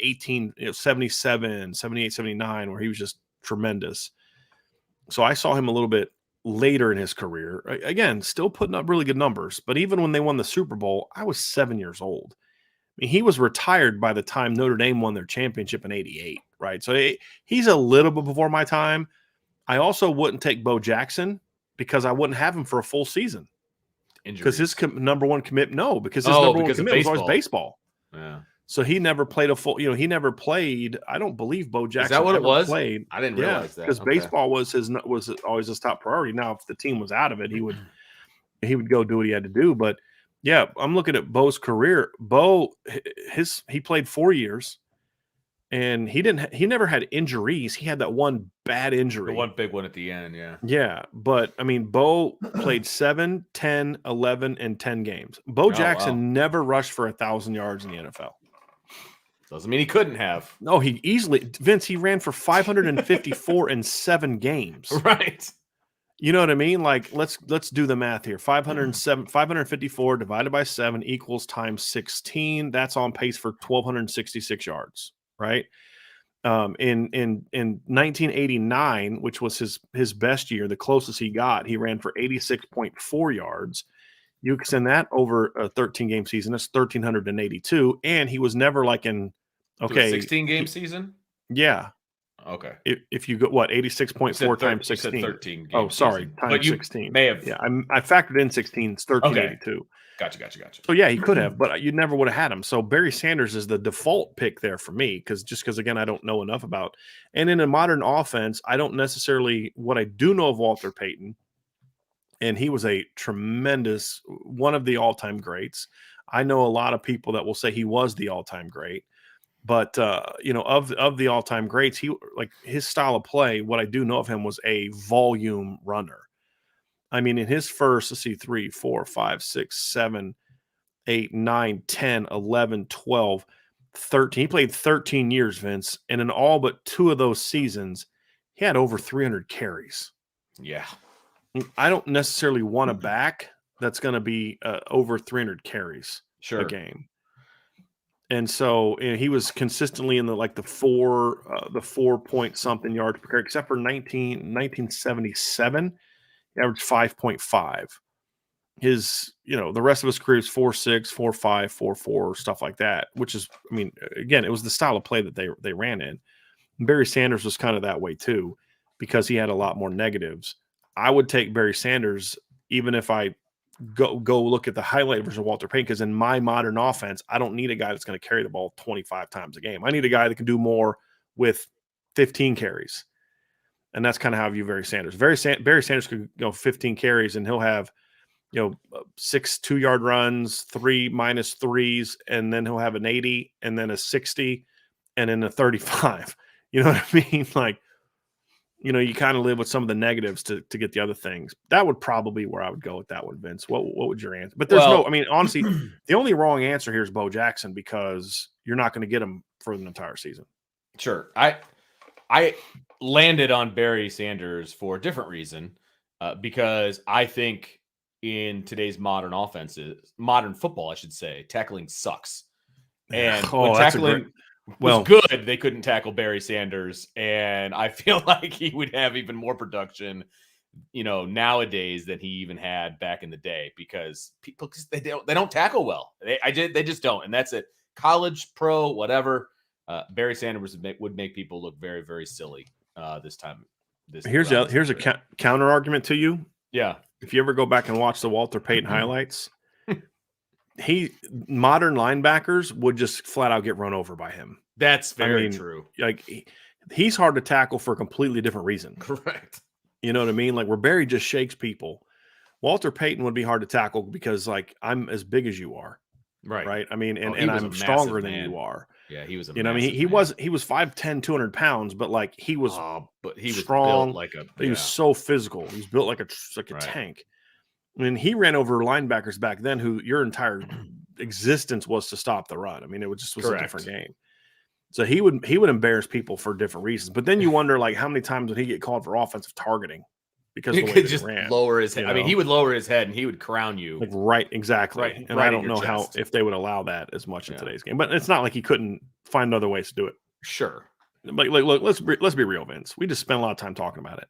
77, 78, 79, where he was just tremendous. So I saw him a little bit later in his career. Again, still putting up really good numbers. But even when they won the Super Bowl, I was 7 years old. I mean, he was retired by the time Notre Dame won their championship in '88, right? So he's a little bit before my time. I also wouldn't take Bo Jackson because I wouldn't have him for a full season. Because his number one commit, no, because his number one commit was always baseball. Yeah. So he never played a full, he never played. I don't believe Bo Jackson Is that what ever it was? played. I didn't realize that. Because baseball was always his top priority. Now, if the team was out of it, he would go do what he had to do. But yeah, I'm looking at Bo's career. Bo, he played 4 years, and he never had injuries. He had that one bad injury. The one big one at the end, yeah. Yeah, but I mean, Bo played 7, 10, 11, and 10 games. Bo Jackson never rushed for 1,000 yards in the NFL. Doesn't mean he couldn't have. No, he ran for 554 in 7 games. Right. You know what I mean? Like, let's do the math here. 554 divided by 7 equals times 16. That's on pace for 1,266 yards, right? In 1989, which was his best year, the closest he got, he ran for 86.4 yards. You extend that over a 13-game season, that's 1,382, and he was never like in 16-game season. Yeah. Okay. If you go 86.4 times 16. 13. Oh, sorry, season. times 16. May have. Yeah, I factored in 16. It's 1382. Okay. Gotcha. So yeah, he could have, but you never would have had him. So Barry Sanders is the default pick there for me because again, I don't know enough about. And in a modern offense, I don't necessarily. What I do know of Walter Payton, and he was a tremendous one of the all-time greats. I know a lot of people that will say he was the all-time great, but of the all-time greats, he like his style of play. What I do know of him was a volume runner. I mean, in his first, let's see, 3, 4, 5, 6, 7, 8, 9, 10, 11, 12, 13. He played 13 years, Vince. And in all but 2 of those seasons, he had over 300 carries. Yeah. I don't necessarily want a back that's going to be over 300 carries a game. And so he was consistently in the 4 point something yards per carry, except for 1977. He averaged 5.5. His, the rest of his career is 4.6, 4.5, 4.4, stuff like that, which is, I mean, again, it was the style of play that they ran in. And Barry Sanders was kind of that way too, because he had a lot more negatives. I would take Barry Sanders, even if I go look at the highlight version of Walter Payton, because in my modern offense, I don't need a guy that's going to carry the ball 25 times a game. I need a guy that can do more with 15 carries. And that's kind of how I view Barry Sanders. Barry Sanders could go 15 carries and he'll have, 6 2-yard runs, 3 minus threes, and then he'll have an 80 and then a 60 and then a 35. You know what I mean? Like, you kind of live with some of the negatives to get the other things. That would probably be where I would go with that one, Vince. What would your answer? But there's honestly, the only wrong answer here is Bo Jackson because you're not going to get him for an entire season. Sure. I landed on Barry Sanders for a different reason, because I think in today's modern football, I should say, tackling sucks. And when tackling was good, they couldn't tackle Barry Sanders. And I feel like he would have even more production, nowadays than he even had back in the day, because people, they don't tackle well. They just don't. And that's it. College, pro, whatever. Barry Sanders would make people look very, very silly this time. Here's a counter argument to you. Yeah. If you ever go back and watch the Walter Payton highlights, modern linebackers would just flat out get run over by him. That's very true. Like he's hard to tackle for a completely different reason. Correct. You know what I mean? Like where Barry just shakes people, Walter Payton would be hard to tackle because like I'm as big as you are. Right. I mean, and I'm stronger than you are. Yeah, he was a he was 5'10", 200 pounds, but like he was strong. He was so physical. He was built like a tank. I mean, he ran over linebackers back then who your entire existence was to stop the run. I mean, it was a different game. So he would embarrass people for different reasons. But then you wonder, like, how many times would he get called for offensive targeting? because He the way could they just ran. lower his head. I mean, know? he would lower his head and he would crown you. Like right, exactly. Right- and right I in don't your know how chest. if they would allow that as much in Yeah. today's game. But it's not like he couldn't find other ways to do it. Sure. Like look, let's be real, Vince. We just spent a lot of time talking about it.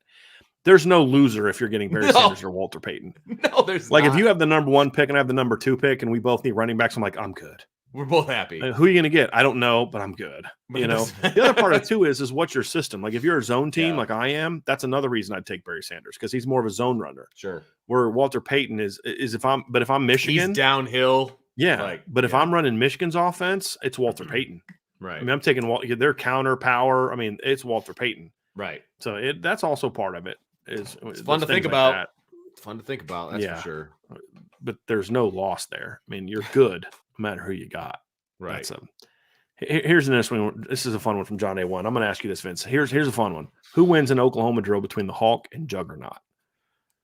There's no loser if you're getting Barry No. Sanders or Walter Payton. No, there's Like not. if you have the number 1 pick and I have the number 2 pick and we both need running backs, I'm like, I'm good. We're both happy. Who are you going to get? I don't know, but I'm good. You know, the other part of it too is what's your system? Like if you're a zone team, Yeah. like I am, that's another reason I'd take Barry Sanders because he's more of a zone runner. Sure. Where Walter Payton is if I'm Michigan, He's downhill. yeah. But if I'm running Michigan's offense, it's Walter Payton. Right. I mean, I'm taking their counter power. I mean, it's Walter Payton. Right. So that's also part of it. It's fun to think about. It's fun to think about. That's for sure. But there's no loss there. I mean, you're good no matter who you got. Right. Here's the next one. This is a fun one from John A1. I'm going to ask you this, Vince. Here's a fun one. Who wins an Oklahoma drill between the Hawk and Juggernaut?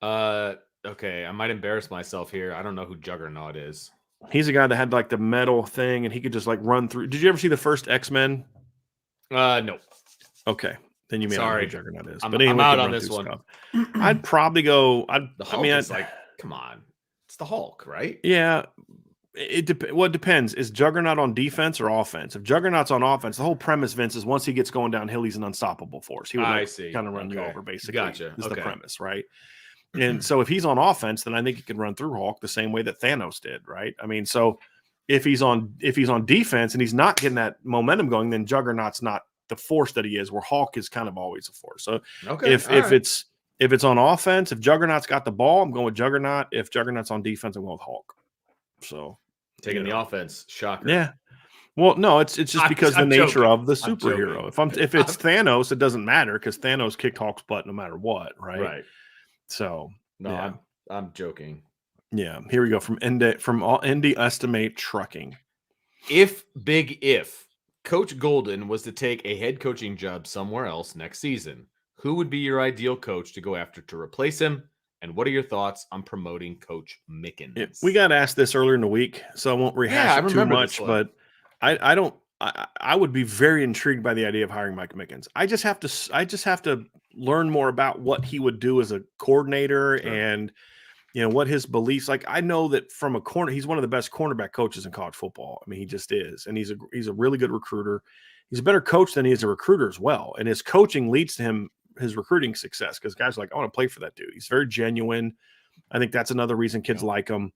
Okay. I might embarrass myself here. I don't know who Juggernaut is. He's a guy that had like the metal thing and he could just like run through. Did you ever see the first X-Men? No. Okay. Then you may not know who Sorry. Juggernaut is. I'm anyway, out on this one. Stuff. I'd probably go. The Hulk is like, come on. It's the Hulk, right? Yeah. It depends. Is Juggernaut on defense or offense? If Juggernaut's on offense, the whole premise, Vince, is once he gets going downhill, he's an unstoppable force. He would kind of run you over, basically. Gotcha. Is the premise, right? And so if he's on offense, then I think he can run through Hawk the same way that Thanos did, right? I mean, so if he's on defense and he's not getting that momentum going, then Juggernaut's not the force that he is, where Hawk is kind of always a force. So if it's on offense, if Juggernaut's got the ball, I'm going with Juggernaut. If Juggernaut's on defense, I'm going with Hawk. So taking the offense, shocker. Yeah. Well, no, it's just because the nature of the superhero. If it's Thanos, it doesn't matter because Thanos kicked Hawk's butt no matter what, right? Right. So no, yeah. I'm joking. Yeah. Here we go from Indy Estimate Trucking. If Coach Golden was to take a head coaching job somewhere else next season, who would be your ideal coach to go after to replace him? And what are your thoughts on promoting Coach Mickens? We got asked this earlier in the week, so I won't rehash it too much, but I would be very intrigued by the idea of hiring Mike Mickens. I just have to learn more about what he would do as a coordinator and what his beliefs. Like I know that from a corner, he's one of the best cornerback coaches in college football. I mean, he just is, and he's a really good recruiter. He's a better coach than he is a recruiter as well, and his coaching leads to his recruiting success because guys are like, I want to play for that dude. He's very genuine. I think that's another reason kids like him.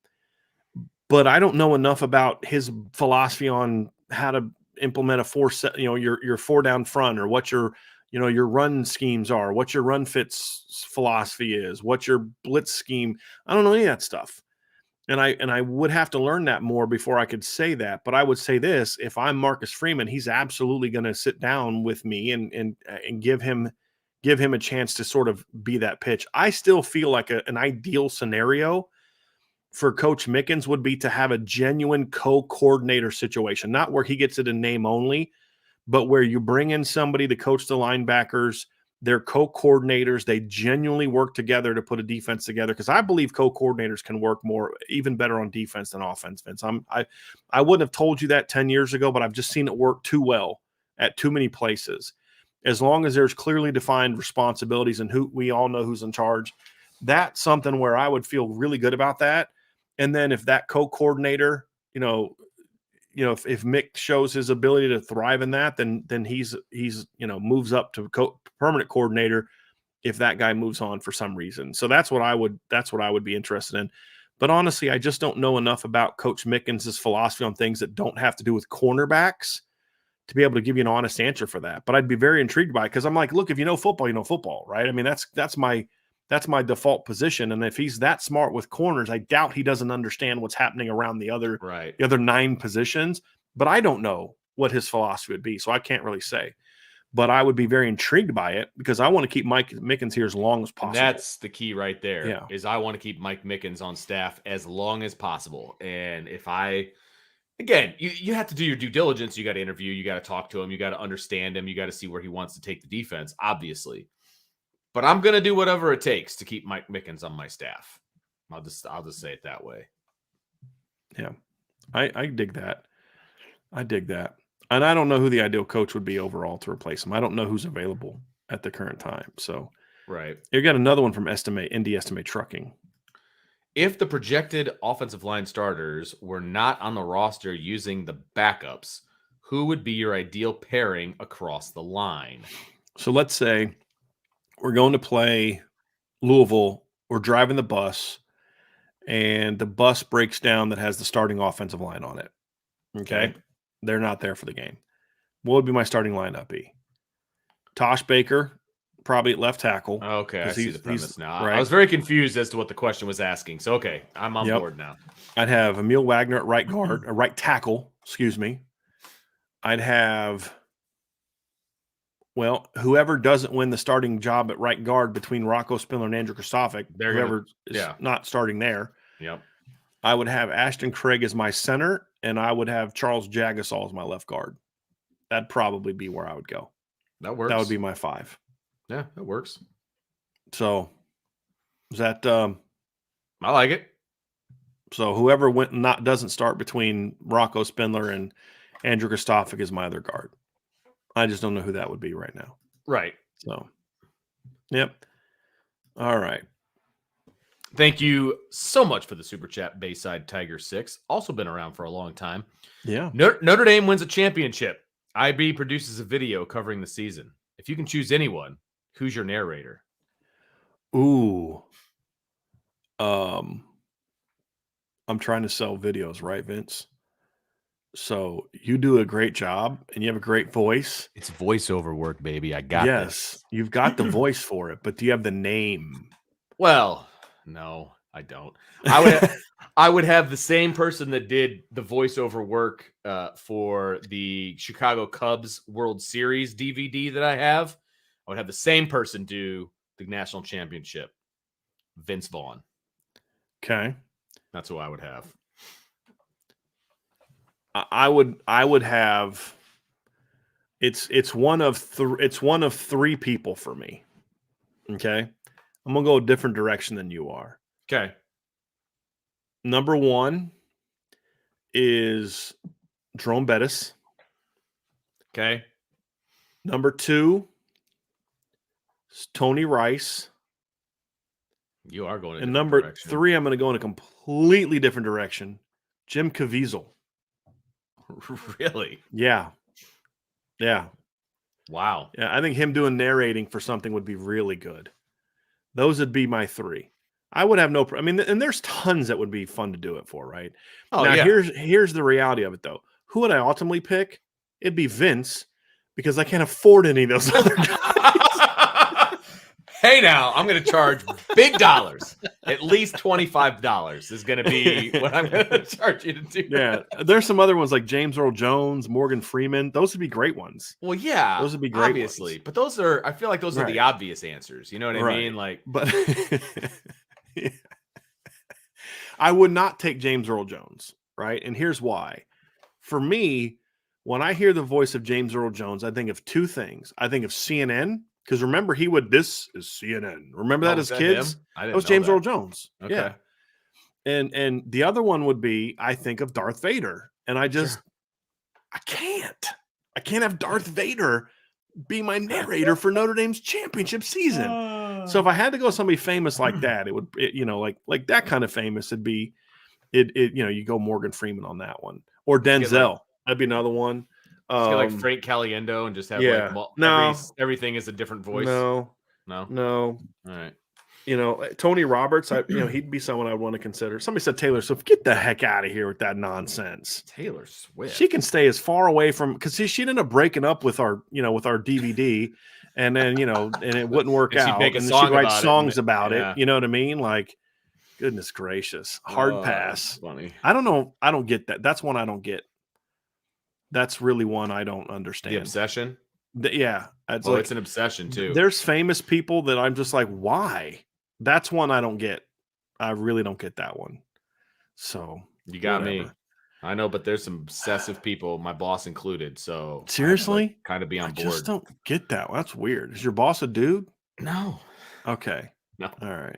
But I don't know enough about his philosophy on how to implement a your 4 down front, or what your run schemes are, what your run fits philosophy is, what your blitz scheme. I don't know any of that stuff. And I would have to learn that more before I could say that. But I would say this: if I'm Marcus Freeman, he's absolutely going to sit down with me and give him a chance to sort of be that pitch. I still feel like an ideal scenario for Coach Mickens would be to have a genuine co-coordinator situation, not where he gets it in name only, but where you bring in somebody to coach the linebackers. They're co-coordinators. They genuinely work together to put a defense together, because I believe co-coordinators can work even better on defense than offense, Vince. I wouldn't have told you that 10 years ago, but I've just seen it work too well at too many places. As long as there's clearly defined responsibilities and we all know who's in charge, that's something where I would feel really good about that. And then if that co-coordinator, if Mick shows his ability to thrive in that, then he's moves up to permanent coordinator if that guy moves on for some reason. So that's what I would be interested in. But honestly, I just don't know enough about Coach Mickens' philosophy on things that don't have to do with cornerbacks to be able to give you an honest answer for that. But I'd be very intrigued by it, because I'm like, look, if you know football, right? I mean, that's my default position. And if he's that smart with corners, I doubt he doesn't understand what's happening around the other 9 positions. But I don't know what his philosophy would be, so I can't really say. But I would be very intrigued by it, because I want to keep Mike Mickens here as long as possible. And that's the key right there. Is I want to keep Mike Mickens on staff as long as possible. And again, you have to do your due diligence. You got to interview, you got to talk to him, you got to understand him, you got to see where he wants to take the defense, obviously. But I'm going to do whatever it takes to keep Mike Mickens on my staff. I'll just say it that way. Yeah, I dig that. And I don't know who the ideal coach would be overall to replace him. I don't know who's available at the current time. So Right. You got another one from Indy Estimate Trucking. If the projected offensive line starters were not on the roster using the backups, who would be your ideal pairing across the line? So let's say we're going to play Louisville. We're driving the bus, and the bus breaks down that has the starting offensive line on it. Okay. They're not there for the game. What would be my starting lineup be? Tosh Baker, probably at left tackle. Okay, I see the premise now. Right. I was very confused as to what the question was asking. So, okay, I'm on board now. I'd have Emil Wagner at right guard, or right tackle, excuse me. I'd have, whoever doesn't win the starting job at right guard between Rocco Spindler and Andrew Kristofik, whoever is not starting there. Yep. I would have Ashton Craig as my center, and I would have Charles Jagasol as my left guard. That'd probably be where I would go. That works. That would be my 5. Yeah, that works. So, is that I like it. So whoever doesn't start between Rocco Spindler and Andrew Kristofik is my other guard. I just don't know who that would be right now. Right. So, yep. All right. Thank you so much for the super chat, Bayside Tiger 6. Also been around for a long time. Yeah. Notre Dame wins a championship. IB produces a video covering the season. If you can choose anyone, who's your narrator? Ooh. I'm trying to sell videos, right, Vince? So you do a great job and you have a great voice. It's voiceover work, baby. I got this. You've got the voice for it, but do you have the name? Well, no, I don't. I would have the same person that did the voiceover work for the Chicago Cubs World Series DVD that I have. I would have the same person do the national championship. Vince Vaughn. Okay. That's who I would have. I would have. It's one of 3 people for me. Okay, I'm gonna go a different direction than you are. Okay. Number 1 is Jerome Bettis. Okay. Number 2 is Tony Rice. You are going in and number direction. 3, I'm going to go in a completely different direction. Jim Caviezel. Really? Yeah. Yeah. Wow. Yeah, I think him doing narrating for something would be really good. Those would be my 3. I would have no. I mean, and there's tons that would be fun to do it for, right? Oh, now, yeah. Here's the reality of it, though. Who would I ultimately pick? It'd be Vince, because I can't afford any of those other guys. Hey, now I'm going to charge big dollars. At least $25 is going to be what I'm going to charge you to do. Yeah, there's some other ones like James Earl Jones, Morgan Freeman. Those would be great ones. Well, yeah, those would be great, obviously. ones. But those are, I feel like those are the obvious answers. You know what I mean? Like, but I would not take James Earl Jones, right? And here's why. For me, when I hear the voice of James Earl Jones, I think of 2 things. I think of CNN. Because remember, this is CNN. Remember that as kids? That was James Earl Jones. Okay. Yeah. And the other one would be, I think of Darth Vader. And I can't have Darth Vader be my narrator for Notre Dame's championship season. So if I had to go with somebody famous like that, it would, like that kind of famous, it'd be, you go Morgan Freeman on that one. Or Denzel. That'd be another one. Get like Frank Caliendo and just have everything is a different voice. No. All right. Tony Roberts, he'd be someone I'd want to consider. Somebody said Taylor Swift. Get the heck out of here with that nonsense. Taylor Swift. She can stay as far away from, because she'd end up breaking up with our DVD, and then and it wouldn't work out. And then she'd write songs about it. You know what I mean? Like, goodness gracious, hard pass. Funny. I don't know. I don't get that. That's one I don't get. That's really one I don't understand. The obsession? Yeah. It's an obsession too. There's famous people that I'm just like, why? That's one I don't get. I really don't get that one. So you got me. I know, but there's some obsessive people, my boss included. So seriously, kind of be on board. I just don't get that. That's weird. Is your boss a dude? No. Okay. No. All right.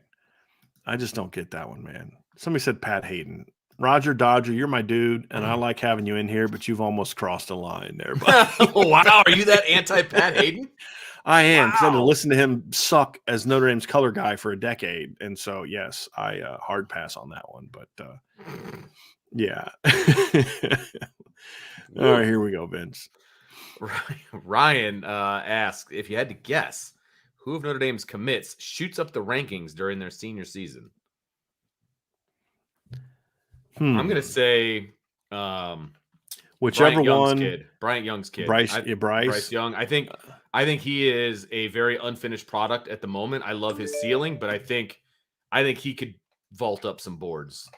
I just don't get that one, man. Somebody said Pat Hayden. Roger Dodger, you're my dude, and I like having you in here, but you've almost crossed a line there. Wow, are you that anti-Pat Hayden? I am, because I've been Wow. listening to him suck as Notre Dame's color guy for a decade. And so, yes, I hard pass on that one. But yeah. All right, here we go, Vince. Ryan asks, if you had to guess, who of Notre Dame's commits shoots up the rankings during their senior season? I'm going to say whichever Bryant Young's one. kid. Bryant Young's kid. Bryce. Bryce Young. I think he is a very unfinished product at the moment. I love his ceiling, but I think he could vault up some boards.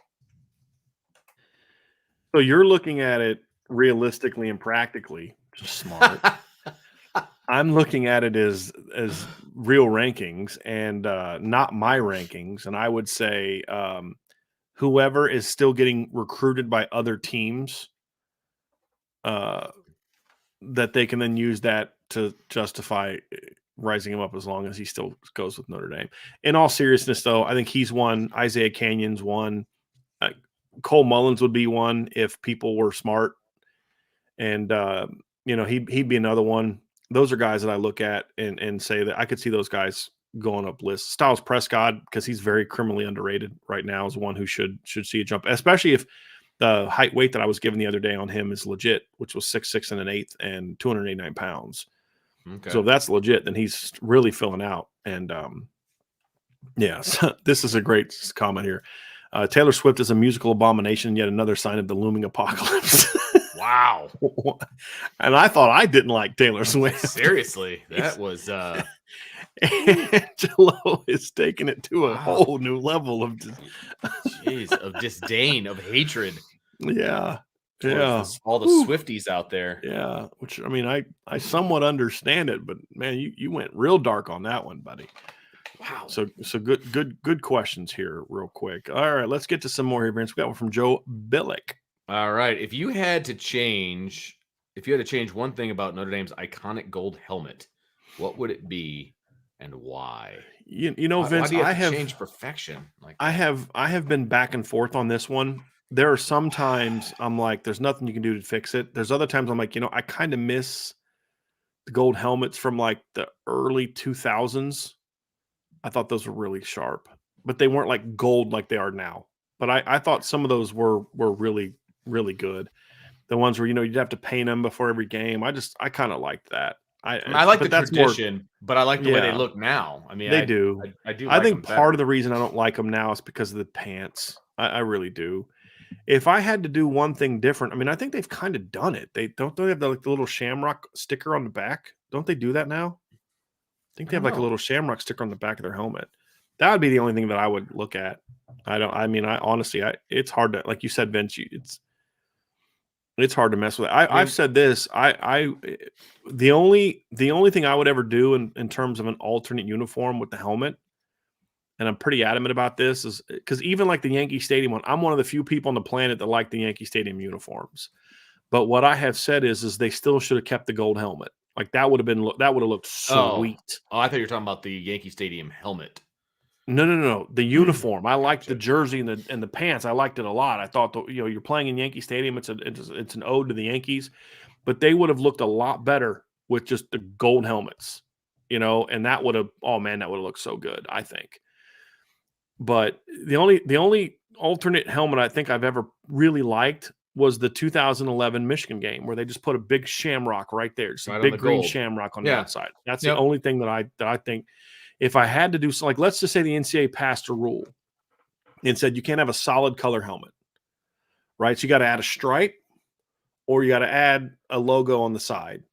So you're looking at it realistically and practically, which is smart. I'm looking at it as real rankings and not my rankings. And I would say whoever is still getting recruited by other teams, that they can then use that to justify rising him up as long as he still goes with Notre Dame. In all seriousness, though, I think he's one. Isaiah Canyon's one. Cole Mullins would be one if people were smart. And, he'd be another one. Those are guys that I look at and say that I could see those guys going up lists. Styles Prescott, because he's very criminally underrated right now, is one who should see a jump, especially if the height weight that I was given the other day on him is legit, which was 6'6" and an eighth and 289 pounds. Okay. So if that's legit, then he's really filling out. And so this is a great comment here. Taylor Swift is a musical abomination, yet another sign of the looming apocalypse. Wow. And I thought I didn't like Taylor Swift. Seriously, that was Angelo is taking it to a whole new level of of disdain, of hatred. Yeah. All the Swifties out there. Yeah, which I mean, I somewhat understand it, but man, you went real dark on that one, buddy. Wow. So good questions here, real quick. All right, let's get to some more here, Vince. We got one from Joe Billick. All right, if you had to change one thing about Notre Dame's iconic gold helmet, what would it be, and why? Vince, why do you have to change perfection? Like I have been back and forth on this one. There are some times I'm like, there's nothing you can do to fix it. There's other times I'm like, I kind of miss the gold helmets from like the early 2000s. I thought those were really sharp, but they weren't like gold like they are now. But I thought some of those were really, really good. The ones where, you'd have to paint them before every game. I kind of liked that. I like the tradition, but I like the way they look now. I mean, they do. I do. I think part of the reason I don't like them now is because of the pants. I really do. If I had to do one thing different, I mean, I think they've kind of done it. They have the little shamrock sticker on the back. Don't they do that now? I think they have like a little shamrock sticker on the back of their helmet. That would be the only thing that I would look at. Honestly, it's hard to, like you said, Vince, it's hard to mess with it. I've said this. The only thing I would ever do in terms of an alternate uniform with the helmet, and I'm pretty adamant about this, is because even like the Yankee Stadium one, I'm one of the few people on the planet that like the Yankee Stadium uniforms. But what I have said is they still should have kept the gold helmet. Like that would have looked sweet. Oh, I thought you were talking about the Yankee Stadium helmet. No. The uniform. I liked the jersey and the pants. I liked it a lot. I thought you're playing in Yankee Stadium. It's an ode to the Yankees, but they would have looked a lot better with just the gold helmets, and that would have looked so good, I think. But the only alternate helmet I think I've ever really liked was the 2011 Michigan game, where they just put a big shamrock right there, just a big green shamrock on the outside. That's the only thing that I think, if I had to do something, like let's just say the NCAA passed a rule and said you can't have a solid color helmet, right? So you got to add a stripe or you got to add a logo on the side.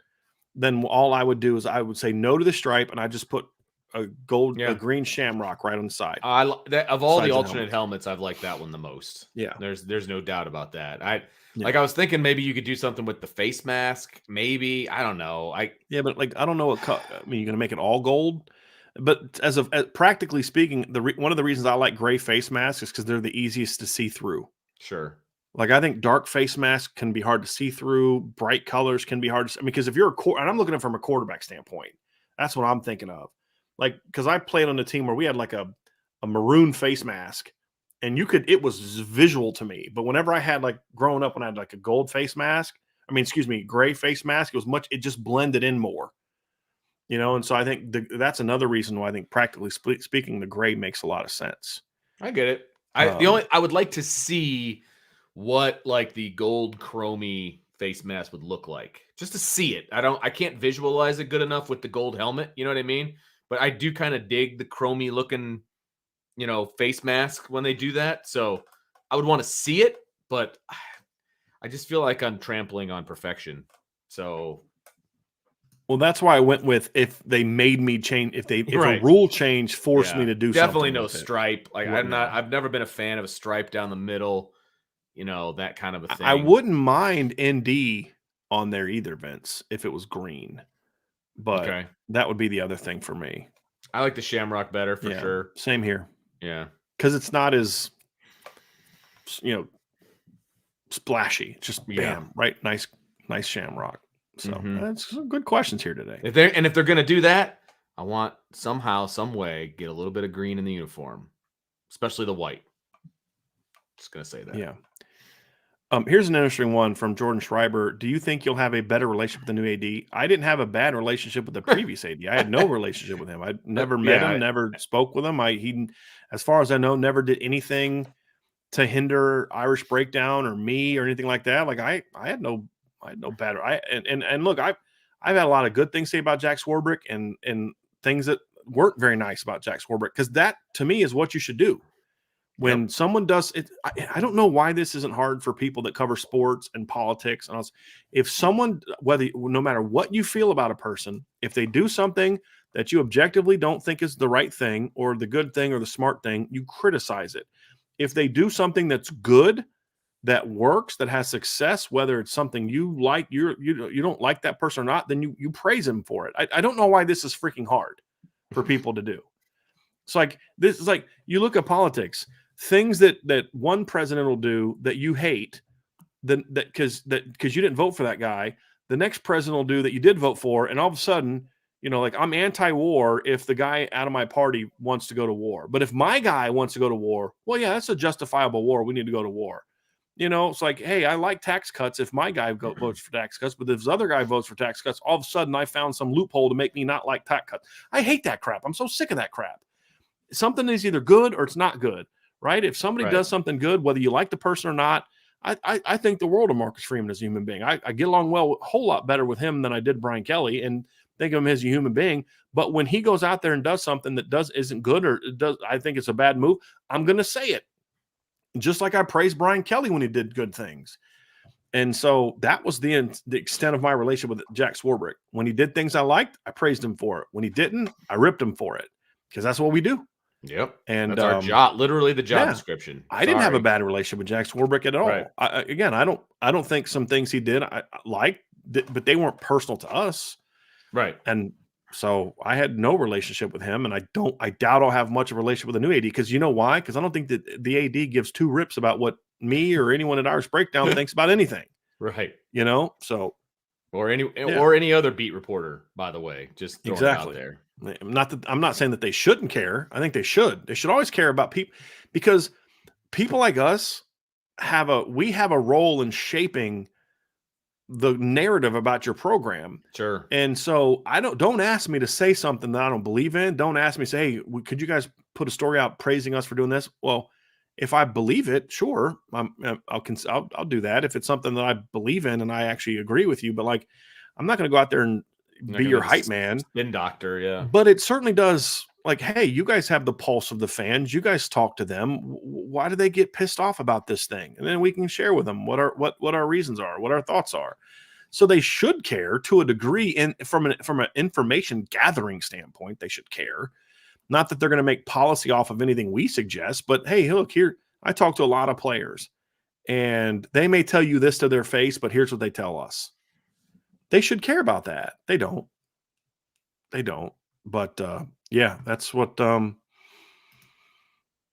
Then all I would do is I would say no to the stripe, and I just put a green shamrock right on the side. Of all the alternate helmets, I've liked that one the most. Yeah, there's no doubt about that. I was thinking maybe you could do something with the face mask. Maybe, I don't know. But like I don't know what. You're gonna make it all gold. But as practically speaking, one of the reasons I like gray face masks is because they're the easiest to see through. Sure. Like I think dark face masks can be hard to see through. Bright colors can be hard to see. Because if you're and I'm looking at it from a quarterback standpoint, that's what I'm thinking of. Like, because I played on a team where we had like a maroon face mask, and it was visual to me. But whenever I had growing up, when I had like a gold face mask, gray face mask, it just blended in more. And so I think that's another reason why I think practically speaking, the gray makes a lot of sense. I get it. Um, I would like to see what like the gold chromey face mask would look like, just to see it. I can't visualize it good enough with the gold helmet. You know what I mean? But I do kind of dig the chromey looking, face mask when they do that. So I would want to see it, but I just feel like I'm trampling on perfection. So Well, that's why I went with if they made me change, if a right. rule change forced me Yeah, to do definitely something no with it. stripe. Like No. I've never been a fan of a stripe down the middle, that kind of a I thing. wouldn't mind ND on there either, Vince, if it was green, but Okay. that would be the other thing for me. I like the shamrock better for Yeah, sure. same here. Yeah. Because it's not as, splashy. Just bam, right? Nice shamrock. So that's some good questions here today. If they're gonna do that, I want somehow, some way, get a little bit of green in the uniform, especially the white. Just gonna say that. Yeah. Here's an interesting one from Jordan Schreiber. Do you think you'll have a better relationship with the new AD? I didn't have a bad relationship with the previous AD. I had no relationship with him. I never met him, never spoke with him. He, as far as I know, never did anything to hinder Irish Breakdown or me or anything like that. Like I had no bad. And look, I've had a lot of good things to say about Jack Swarbrick and things that weren't very nice about Jack Swarbrick, because that to me is what you should do. When someone does it, I don't know why this isn't hard for people that cover sports and politics. And if someone, no matter what you feel about a person, if they do something that you objectively don't think is the right thing or the good thing or the smart thing, you criticize it. If they do something that's good, that works, that has success, whether it's something you like, you don't like that person or not, then you praise him for it. I don't know why this is freaking hard for people to do. It's like this is like you look at politics. Things that one president will do that you hate, because you didn't vote for that guy, the next president will do that you did vote for, and all of a sudden, like I'm anti-war if the guy out of my party wants to go to war. But if my guy wants to go to war, well, yeah, that's a justifiable war. We need to go to war. It's like, hey, I like tax cuts if my guy votes for tax cuts, but if this other guy votes for tax cuts, all of a sudden I found some loophole to make me not like tax cuts. I hate that crap. I'm so sick of that crap. Something is either good or it's not good. Right? If somebody does something good, whether you like the person or not, I think the world of Marcus Freeman as a human being. I get along a whole lot better with him than I did Brian Kelly, and think of him as a human being. But when he goes out there and does something that isn't good or I think it's a bad move, I'm going to say it. Just like I praised Brian Kelly when he did good things. And so that was the extent of my relationship with Jack Swarbrick. When he did things I liked, I praised him for it. When he didn't, I ripped him for it, because that's what we do. Yep. And that's our job, literally the job description. I didn't have a bad relationship with Jack Swarbrick at all. Right. I don't think some things he did I liked, but they weren't personal to us. Right. And so I had no relationship with him, and I doubt I'll have much of a relationship with the new AD, because you know why? Because I don't think that the AD gives two rips about what me or anyone at Irish Breakdown thinks about anything. Right. So or any other beat reporter, by the way, just throwing it out there. I'm not saying that they shouldn't care. I think they should. They should always care about people, because people like us we have a role in shaping the narrative about your program. Sure. And so don't ask me to say something that I don't believe in. Don't ask me to say, hey, could you guys put a story out praising us for doing this? Well, if I believe it, sure, I'll do that. If it's something that I believe in and I actually agree with you, but like, I'm not going to go out there and be your hype man. Spin doctor, yeah. But it certainly does. Like, hey, you guys have the pulse of the fans. You guys talk to them. Why do they get pissed off about this thing? And then we can share with them what our reasons are, what our thoughts are. So they should care to a degree, and from an information gathering standpoint, they should care. Not that they're going to make policy off of anything we suggest, but hey, look here. I talk to a lot of players, and they may tell you this to their face, but here's what they tell us. They should care about that. They don't. But yeah, that's what.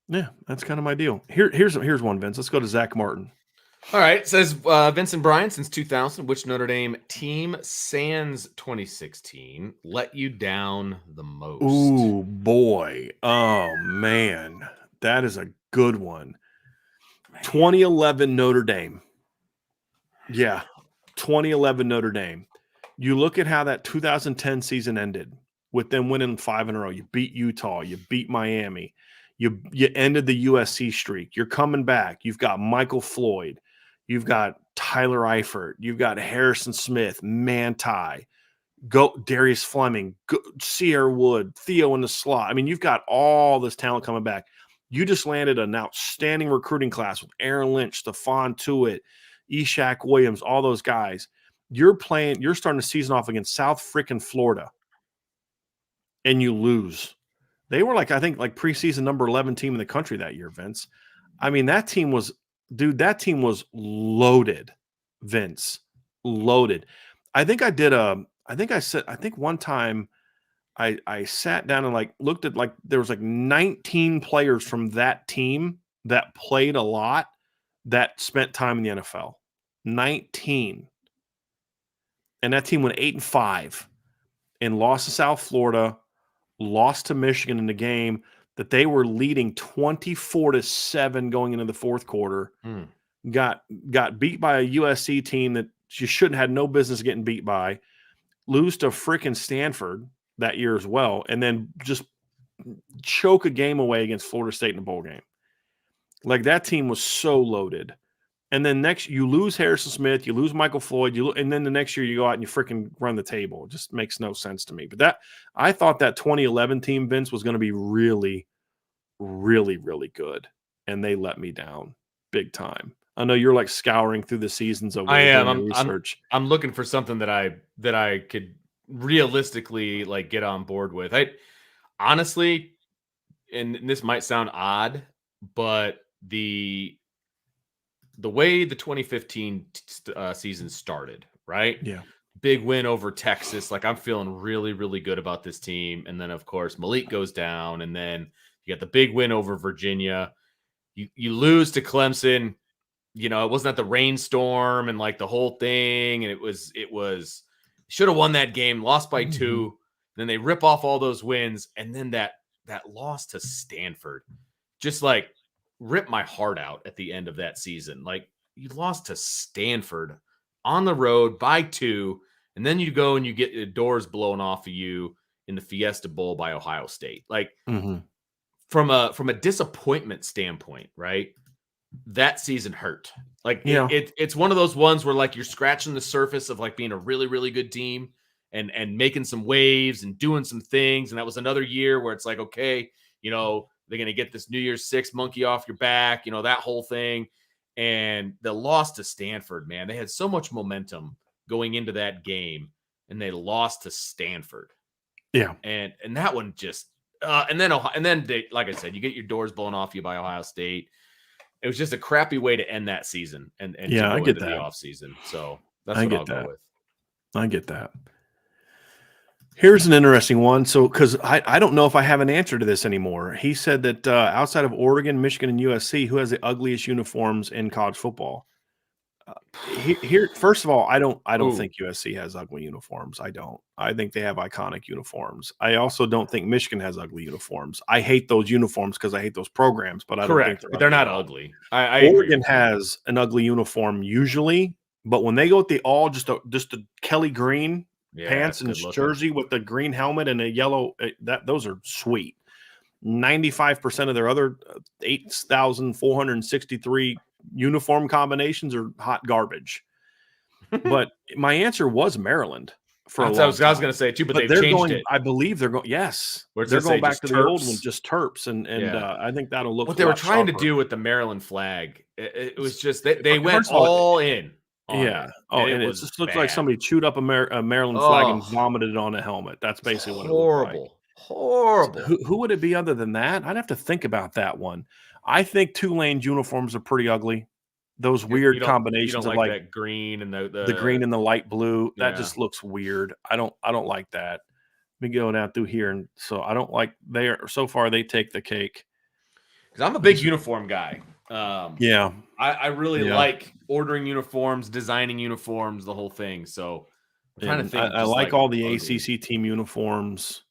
Yeah, that's kind of my deal. Here's one, Vince. Let's go to Zach Martin. All right, it says Vincent Bryan, since 2000, which Notre Dame team sans 2016 let you down the most? Ooh, boy. Oh, man. That is a good one. 2011 Notre Dame. Yeah, 2011 Notre Dame. You look at how that 2010 season ended. with them winning 5 in a row. You beat Utah. You beat Miami. You ended the USC streak. You're coming back. You've got Michael Floyd. You've got Tyler Eifert. You've got Harrison Smith, Manti, Darius Fleming, Sierra Wood, Theo in the slot. I mean, you've got all this talent coming back. You just landed an outstanding recruiting class with Aaron Lynch, Stephon Tuitt, Ishaq Williams, all those guys. You're starting the season off against South freaking Florida, and you lose. They were I think preseason number 11 team in the country that year, Vince. I mean, that team was loaded, Vince. Loaded. I think one time I sat down and looked at there was 19 players from that team that played a lot that spent time in the NFL. 19. And that team went 8-5 and lost to South Florida, lost to Michigan in the game that they were leading 24-7 going into the fourth quarter. Got beat by a USC team that you shouldn't had no business getting beat by. Lose to freaking Stanford that year as well, and then just choke a game away against Florida State in a bowl game. That team was so loaded. And then next, you lose Harrison Smith, you lose Michael Floyd, and then the next year you go out and you freaking run the table. It just makes no sense to me. But I thought that 2011 team, Vince, was going to be really, really, really good, and they let me down big time. I know you're scouring through the seasons over I am. doing research. I'm looking for something that I could realistically get on board with. I honestly, and this might sound odd, but the way the 2015 season started, right? Yeah. Big win over Texas. I'm feeling really, really good about this team. And then, of course, Malik goes down. And then you got the big win over Virginia. You lose to Clemson. It wasn't the rainstorm and the whole thing. And it was should have won that game, lost by 2. Then they rip off all those wins. And then that loss to Stanford just ripped my heart out at the end of that season. You lost to Stanford on the road by 2, and then you go and you get the doors blown off of you in the Fiesta Bowl by Ohio State. From a disappointment standpoint, right? That season hurt. It's one of those ones where you're scratching the surface of being a really, really good team and making some waves and doing some things. And that was another year where it's okay, they're going to get this New Year's 6 monkey off your back, that whole thing. And the loss to Stanford, man, they had so much momentum going into that game, and they lost to Stanford. Yeah. And that one just, and then they, like I said, you get your doors blown off you by Ohio State. It was just a crappy way to end that season and yeah, to go I get into that. the offseason. So that's what I'll go with. I get that. Here's an interesting one. So, because I don't know if I have an answer to this anymore. He said that outside of Oregon, Michigan, and USC, who has the ugliest uniforms in college football? Here, first of all, I don't think USC has ugly uniforms. I don't. I think they have iconic uniforms. I also don't think Michigan has ugly uniforms. I hate those uniforms because I hate those programs. But I don't think they're not ugly. I Oregon has an ugly uniform usually, but when they go with the just a Kelly green. Pants and jersey with the green helmet and a yellow, those are sweet. 95% of their other 8,463 uniform combinations are hot garbage. But my answer was Maryland for a long time. I was going to say too, but they've changed it. I believe they're going. Yes, they're going back to the old one, just Terps, and I think that'll look. What they were trying to do with the Maryland flag, it was just they went all in. Yeah. And it just looks like somebody chewed up a Maryland flag and vomited it on a helmet. That's basically what it looked like. Horrible. Who would it be other than that? I'd have to think about that one. I think Tulane's uniforms are pretty ugly. Those weird combinations of that green and the green and the light blue. That just looks weird. I don't like that. Let me go down through here, and so I don't like so far they take the cake. Because I'm a big uniform guy. I really like ordering uniforms, designing uniforms, the whole thing. So I'm trying to think. I like all the ACC team uniforms.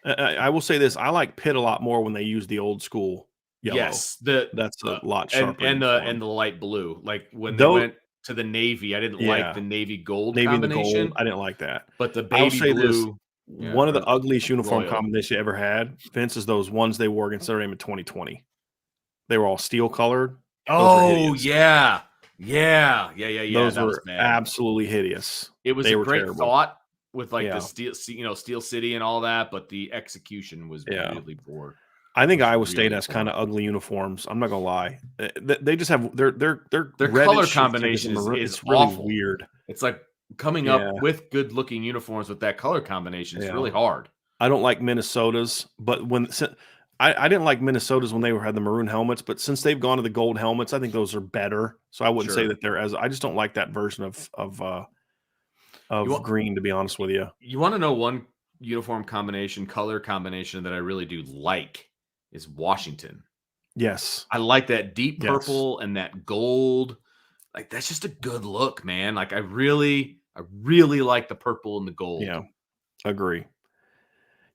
I will say this: I like Pitt a lot more when they use the old school yellow. Yes, that's a lot sharper. And the light blue. Like when they went to the navy, I didn't like the navy gold combination. And gold. I didn't like that. But the baby blue. Yeah, one of the or ugliest uniform Royal. combinations you ever had, Vince, is those ones they wore against Notre Dame in 2020. They were all steel colored. Those are Oh hideous. yeah, Those that was were bad. absolutely hideous. It was They a were great terrible. thought with like the Yeah, Steel City and all that, but the execution was yeah. really poor. I think Was Iowa State really has kind poor. of ugly uniforms. I'm not gonna lie. They just have their Their color reddish. It's like it's combination maroon. is It's really awful. weird. It's like coming Yeah, up with good looking uniforms with that color combination is yeah. really hard. I don't like Minnesota's, but I didn't like Minnesota's when they had the maroon helmets, but since they've gone to the gold helmets, I think those are better. So I wouldn't say Sure. that they're as. I just don't like that version You of want green, to be honest with you. you want to know one uniform combination, color combination that I really do like is Washington. Yes, I like that deep yes, purple and that gold. Like that's just a good look, man. Like I really like the purple and the gold. yeah, agree.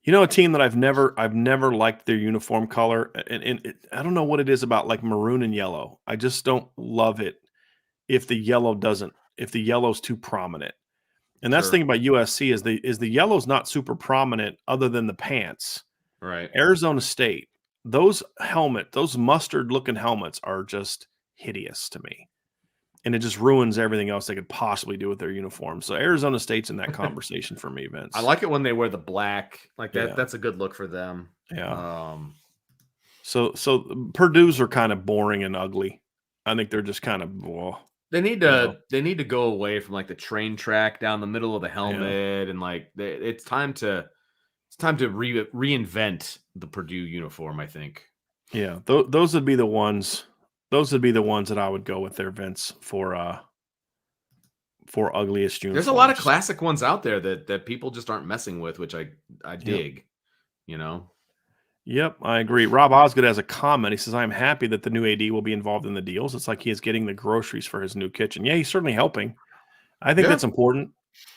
You know, a team that I've never liked their uniform color, and I don't know what it is about like maroon and yellow. I just don't love it if the yellow's too prominent. And that's the Sure. thing about USC is the yellow's not super prominent other than the pants. Right. Arizona State, those mustard looking helmets are just hideous to me. And it just ruins everything else they could possibly do with their uniform. So Arizona State's in that conversation for me, I Vince. like it when they wear the black. Like that Yeah. that's a good look for them. Yeah. Um So Purdue's are kind of boring and ugly. I think they're just kind of well, they need you know. to go away from like the train track down the middle of the Yeah. helmet and like it's time to reinvent the Purdue uniform, I think. Yeah. Those would be the ones. Those would be the ones that I would go with there, Vince, for ugliest There's a lot of uniforms. classic ones out there that people just aren't messing with, which I Yep. dig, you know. Yep, I agree. Rob Osgood has a comment. He says, "I'm happy that the new AD will be involved in the deals. It's like he is getting the groceries for his new kitchen." Yeah, he's certainly helping. I think Yeah. that's important.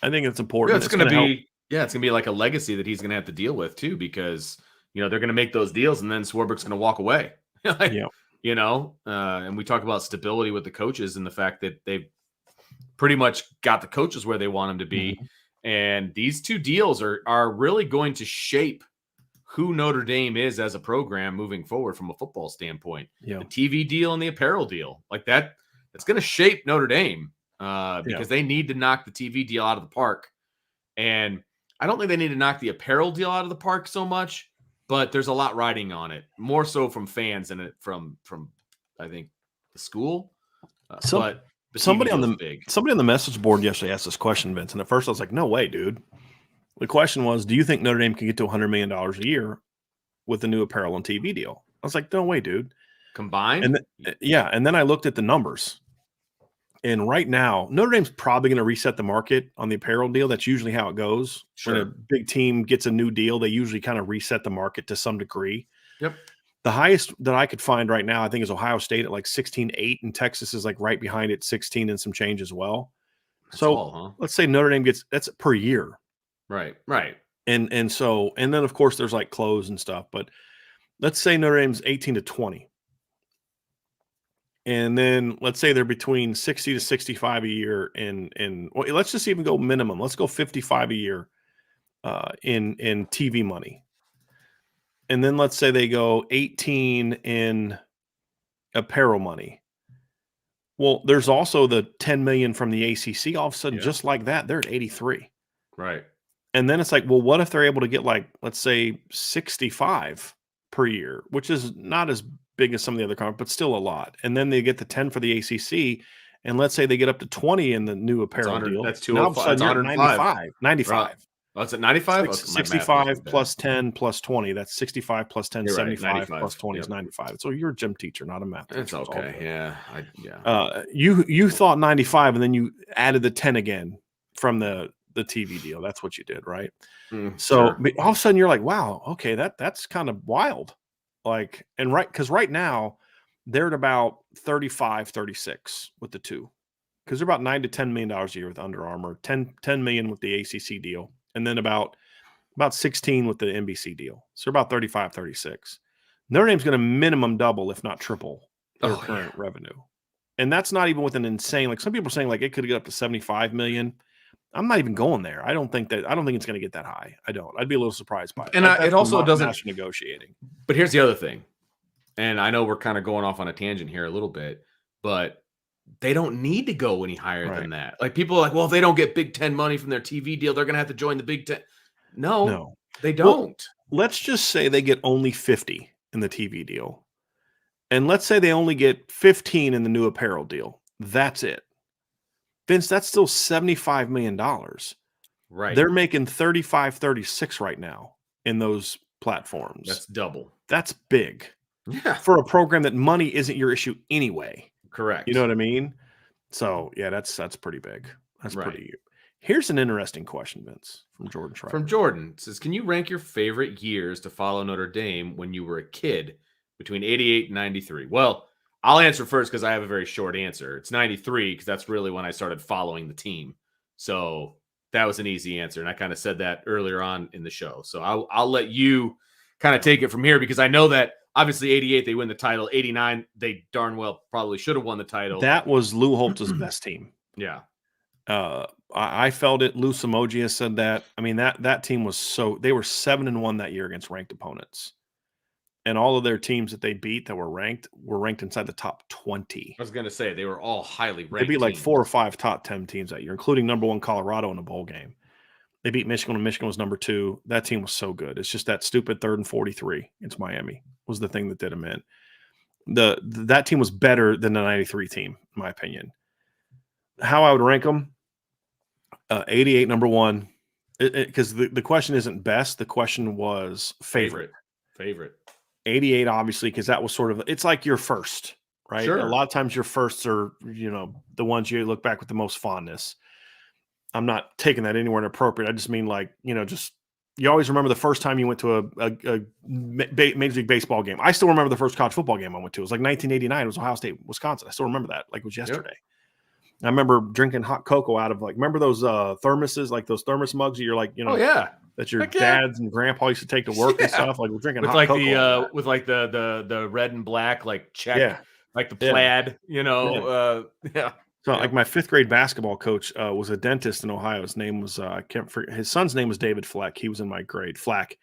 I think it's Yeah, important. it's It's gonna going to help. be it's gonna be like a legacy that he's gonna have to deal with too, because they're gonna make those deals and then Swarbrick's gonna walk away. Like, Yeah. and we talk about stability with the coaches and the fact that they've pretty much got the coaches where they want them to be. Mhm. And these two deals are really going to shape who Notre Dame is as a program moving forward from a football standpoint. Yeah. The TV deal and the apparel deal, like that, it's going to shape Notre Dame Yeah. because they need to knock the TV deal out of the park. And I don't think they need to knock the apparel deal out of the park so much, but there's a lot riding on it, more so from fans than it from I think the school. Some But the TV somebody on deal is the big. somebody on the message board yesterday asked this question, Vince. And at first I was like, "No way, dude." The question was, "Do you think Notre Dame can get to $100 million a year with the new apparel and TV deal?" I was like, "No way, dude." And Combined? yeah, and then I looked at the numbers. And right now, Notre Dame's probably going to reset the market on the apparel deal. That's usually how it goes. When a Sure. big team gets a new deal, they usually kind of reset the market to some degree. Yep. The highest that I could find right now, I think, is Ohio State at like 16.8, and Texas is like right behind it, 16 and some change as well. That's So all, huh? let's say Notre Dame gets that's per year. Right. Right. And then of course there's like clothes and stuff, but let's say Notre Dame's 18 to 20. And then let's say they're between 60 to 65 a year well, let's just even go minimum. Let's go 55 a year in TV money. And then let's say they go 18 in apparel money. Well, there's also the 10 million from the ACC. All of a sudden, Yeah. just like that, they're at 83. Right. And then it's like, well, what if they're able to get like, let's say 65 per year, which is not as big as some of the other conferences, but still a lot. And then they get the 10 for the ACC. And let's say they get up to 20 in the new apparel deal. That's Now all of a 205. sudden That's you're at 105. 95. Oh, it's at 95? Okay, my math wasn't 65 bad. plus 10 plus 20. That's 65 plus 10, You're right. 75 95. plus 20 is Yep. 95. So you're a gym teacher, not a math teacher. It's okay. Yeah. You thought 95 and then you added the 10 again from the TV deal. That's what you did, right? So Sure. but all of a sudden you're like, wow, okay, that's kind of wild. Like, and because right now they're at about 35, 36 with the two. Because they're about $9 to $10 million a year with Under Armour, 10 million with the ACC deal, and then about 16 with the NBC deal. So about 35, 36. Notre Dame's going to minimum double, if not triple, their current revenue. And that's not even with an insane, like some people are saying like it could get up to 75 million. I'm not even going there. I don't think it's going to get that high. I don't. I'd be a little surprised by it. And it also doesn't national negotiating. But here's the other thing. And I know we're kind of going off on a tangent here a little bit, but they don't need to go any higher than that. Like people are like, well, if they don't get Big Ten money from their TV deal, they're going to have to join the Big Ten. No, they don't. Well, let's just say they get only 50 in the TV deal. And let's say they only get 15 in the new apparel deal. That's it. Vince, that's still $75 million. Right. They're making 35, 36 right now in those platforms. That's double. That's big. Yeah. For a program that money isn't your issue anyway. Correct. You know what I mean? So, yeah, that's pretty big. That's right. pretty. Here's an interesting question, Vince, from Jordan Schreiber. From Jordan. It says, can you rank your favorite years to follow Notre Dame when you were a kid between 88 and 93? Well, I'll answer first because I have a very short answer. It's 93 because that's really when I started following the team. So that was an easy answer. And I kind of said that earlier on in the show. So I'll let you kind of take it from here because I know that obviously 88, they win the title. 89, they darn well probably should have won the title. That was Lou Holtz's best team. Yeah. I felt it. Lou Samogia said that. I mean, that team was they were 7-1 that year against ranked opponents. And all of their teams that they beat that were ranked inside the top 20. I was going to say they were all highly ranked. They beat like 4 or 5 top 10 teams that year, including number 1 Colorado in a bowl game. They beat Michigan when Michigan was number 2. That team was so good. It's just that stupid 3rd and 43 against Miami was the thing that did them in. That team was better than the 93 team, in my opinion. How I would rank them, 88, number 1. Because the question isn't best. The question was favorite. 88, obviously, because that was sort of, it's like your first, right? Sure. A lot of times your firsts are, the ones you look back with the most fondness. I'm not taking that anywhere inappropriate. I just mean like, just, you always remember the first time you went to a Major League Baseball game. I still remember the first college football game I went to. It was like 1989. It was Ohio State, Wisconsin. I still remember that like it was yesterday. Yep. I remember drinking hot cocoa out of remember those thermoses, like those thermos mugs that you're like, oh, yeah. that your dads and grandpa used to take to work and stuff. Like we're drinking with hot like cocoa. With like the red and black like check, like the plaid, So like my 5th grade basketball coach was a dentist in Ohio. His name was I can't forget. His son's name was David Fleck. He was in my grade. Flack.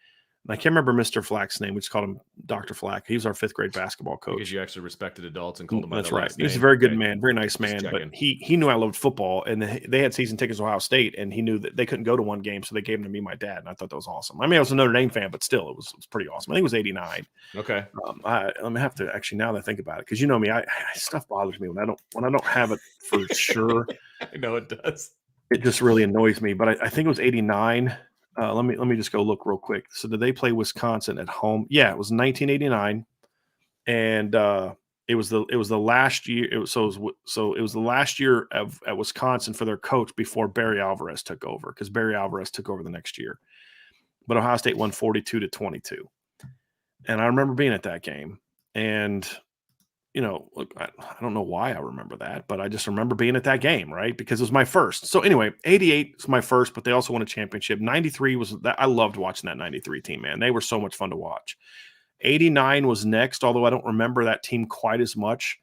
And I can't remember Mr. Flack's name. We just called him Dr. Flack. He was our 5th grade basketball coach. Because you actually respected adults and called him by That's their right. last He was name. a very good man, very nice man. But he knew I loved football, and they had season tickets to Ohio State, and he knew that they couldn't go to one game, so they gave them to me and my dad, and I thought that was awesome. I mean, I was a Notre Dame fan, but still, it was pretty awesome. I think it was 89. Okay. I'm gonna have to actually, now that I think about it, because you know me, stuff bothers me when I don't have it for sure. I know it does. It just really annoys me. But I think it was 89. Let me just go look real quick. So did they play Wisconsin at home? Yeah, it was 1989, and it was the last year. It was the last year at Wisconsin for their coach before Barry Alvarez took over, because Barry Alvarez took over the next year. But Ohio State won 42-22, and I remember being at that game. And look, I don't know why I remember that, but I just remember being at that game, right? Because it was my first. So anyway, 88 was my first, but they also won a championship. 93 was that. I loved watching that 93 team, man. They were so much fun to watch. 89 was next, although I don't remember that team quite as much.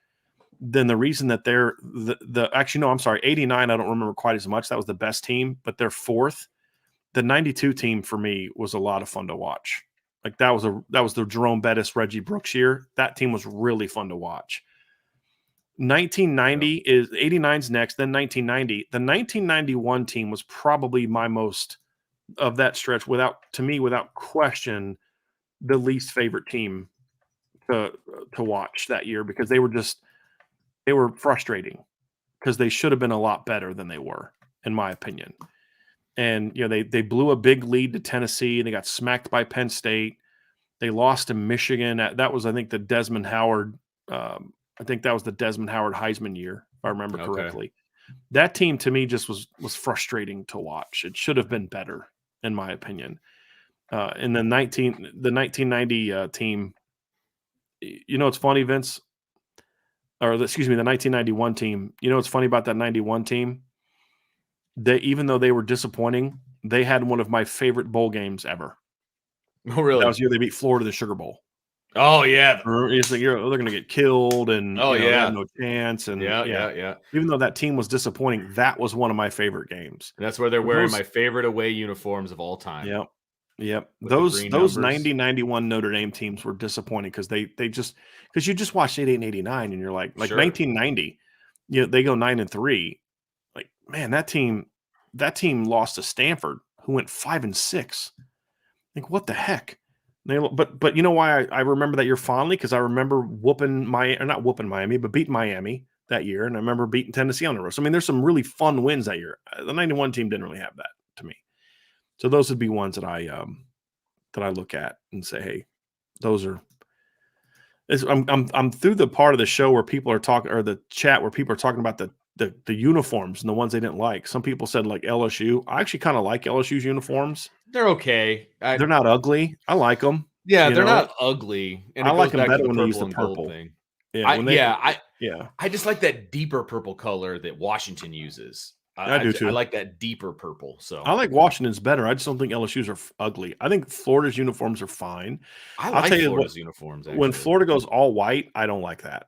Then the reason that actually, no, I'm sorry. 89, I don't remember quite as much. That was the best team, but they're 4th. The 92 team for me was a lot of fun to watch. Like that was the Jerome Bettis, Reggie Brooks year. That team was really fun to watch. 1990 is 89's next, then 1990. The 1991 team was probably my most of that stretch, without question, the least favorite team to watch that year, because they were frustrating, because they should have been a lot better than they were, in my opinion. And they blew a big lead to Tennessee, and they got smacked by Penn State. They lost to Michigan. That was, I think, the Desmond Howard. I think that was the Desmond Howard Heisman year, if I remember correctly. That team to me just was frustrating to watch. It should have been better, in my opinion. And the 1990 team. It's funny, Vince. Or excuse me, the 1991 team. What's funny about that 91 team? They, even though they were disappointing, they had one of my favorite bowl games ever. Oh, really? That was the year they beat Florida in the Sugar Bowl. Oh yeah. Or it's like they're going to get killed, and Oh they have yeah. no chance. And Yeah. even though that team was disappointing, that was one of my favorite games. And that's where they're But wearing my favorite away uniforms of all time. Yep. Yep. With the green Those numbers. 90-91 Notre Dame teams were disappointing because because you just watched 88 and 89 and you're like Sure. 1990, they go 9-3. Like, man, that team lost to Stanford, who went 5-6. Like, what the heck? But you know why I remember that year fondly? Because I remember not whooping Miami, but beating Miami that year, and I remember beating Tennessee on the road. So, I mean, there's some really fun wins that year. The 91 team didn't really have that to me. So those would be ones that I look at and say, hey, those are. I'm through the part of the show where people are talking, or the chat where people are talking about the uniforms and the ones they didn't like. Some people said like LSU. I actually kind of like LSU's uniforms. They're okay. They're not ugly. I like them. Yeah, they're not ugly. And I it like goes them back to better the when they use purple the and gold purple. thing. Yeah, I just like that deeper purple color that Washington uses. I do too. I like that deeper purple. So I like Washington's better. I just don't think LSU's are ugly. I think Florida's uniforms are fine. I I'll like tell you Florida's uniforms. Actually. When Florida goes all white, I don't like that.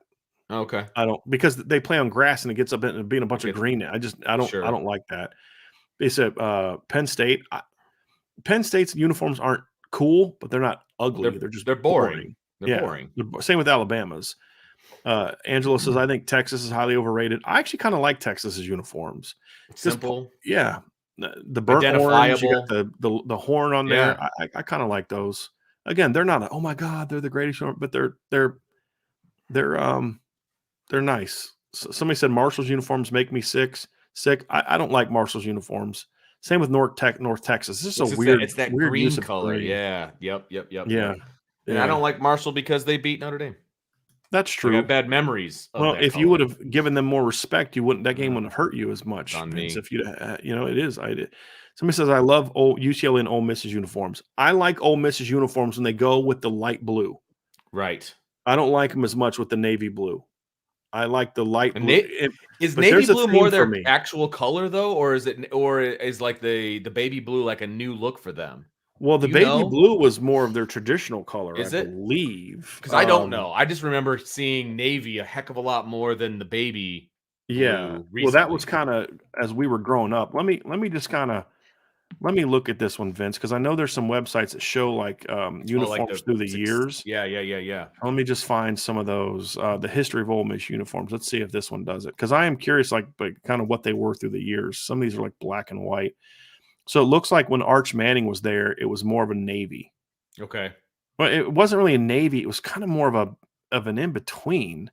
Okay. I don't, because they play on grass and it gets up and being a bunch of green. I don't like that. They said Penn State's uniforms aren't cool, but they're not ugly. They're boring. They're boring. Same with Alabama's. Angela says, I think Texas is highly overrated. I actually kind of like Texas's uniforms. Simple. Yeah. The burnt orange, you got the horn on there. I kind of like those. Again, they're not oh my God, they're the greatest, but they're nice. So somebody said Marshall's uniforms make me sick. I don't like Marshall's uniforms. Same with North Texas. This is it's that weird green use of color. green. Yeah. Yep. Yeah. And I don't like Marshall because they beat Notre Dame. That's true. I got bad memories. Well, if you would have given them more respect, that game wouldn't have hurt you as much. Vince, if it is. I did. Somebody says I love UCLA and Ole Miss's uniforms. I like Ole Miss's uniforms when they go with the light blue. Right. I don't like them as much with the navy blue. I like the light blue. Is navy blue more their actual color though, or is like the baby blue like a new look for them? Well, the baby blue was more of their traditional color, I believe. Because I don't know. I just remember seeing navy a heck of a lot more than the baby. Yeah. Well, that was kind of as we were growing up. Let me look at this one, Vince, because I know there's some websites that show like uniforms through the years. Yeah. Let me just find some of those. The history of Ole Miss uniforms. Let's see if this one does it, because I am curious, like kind of what they were through the years. Some of these are like black and white. So it looks like when Arch Manning was there, it was more of a navy. Okay. Well, it wasn't really a navy. It was kind of more of an in-between.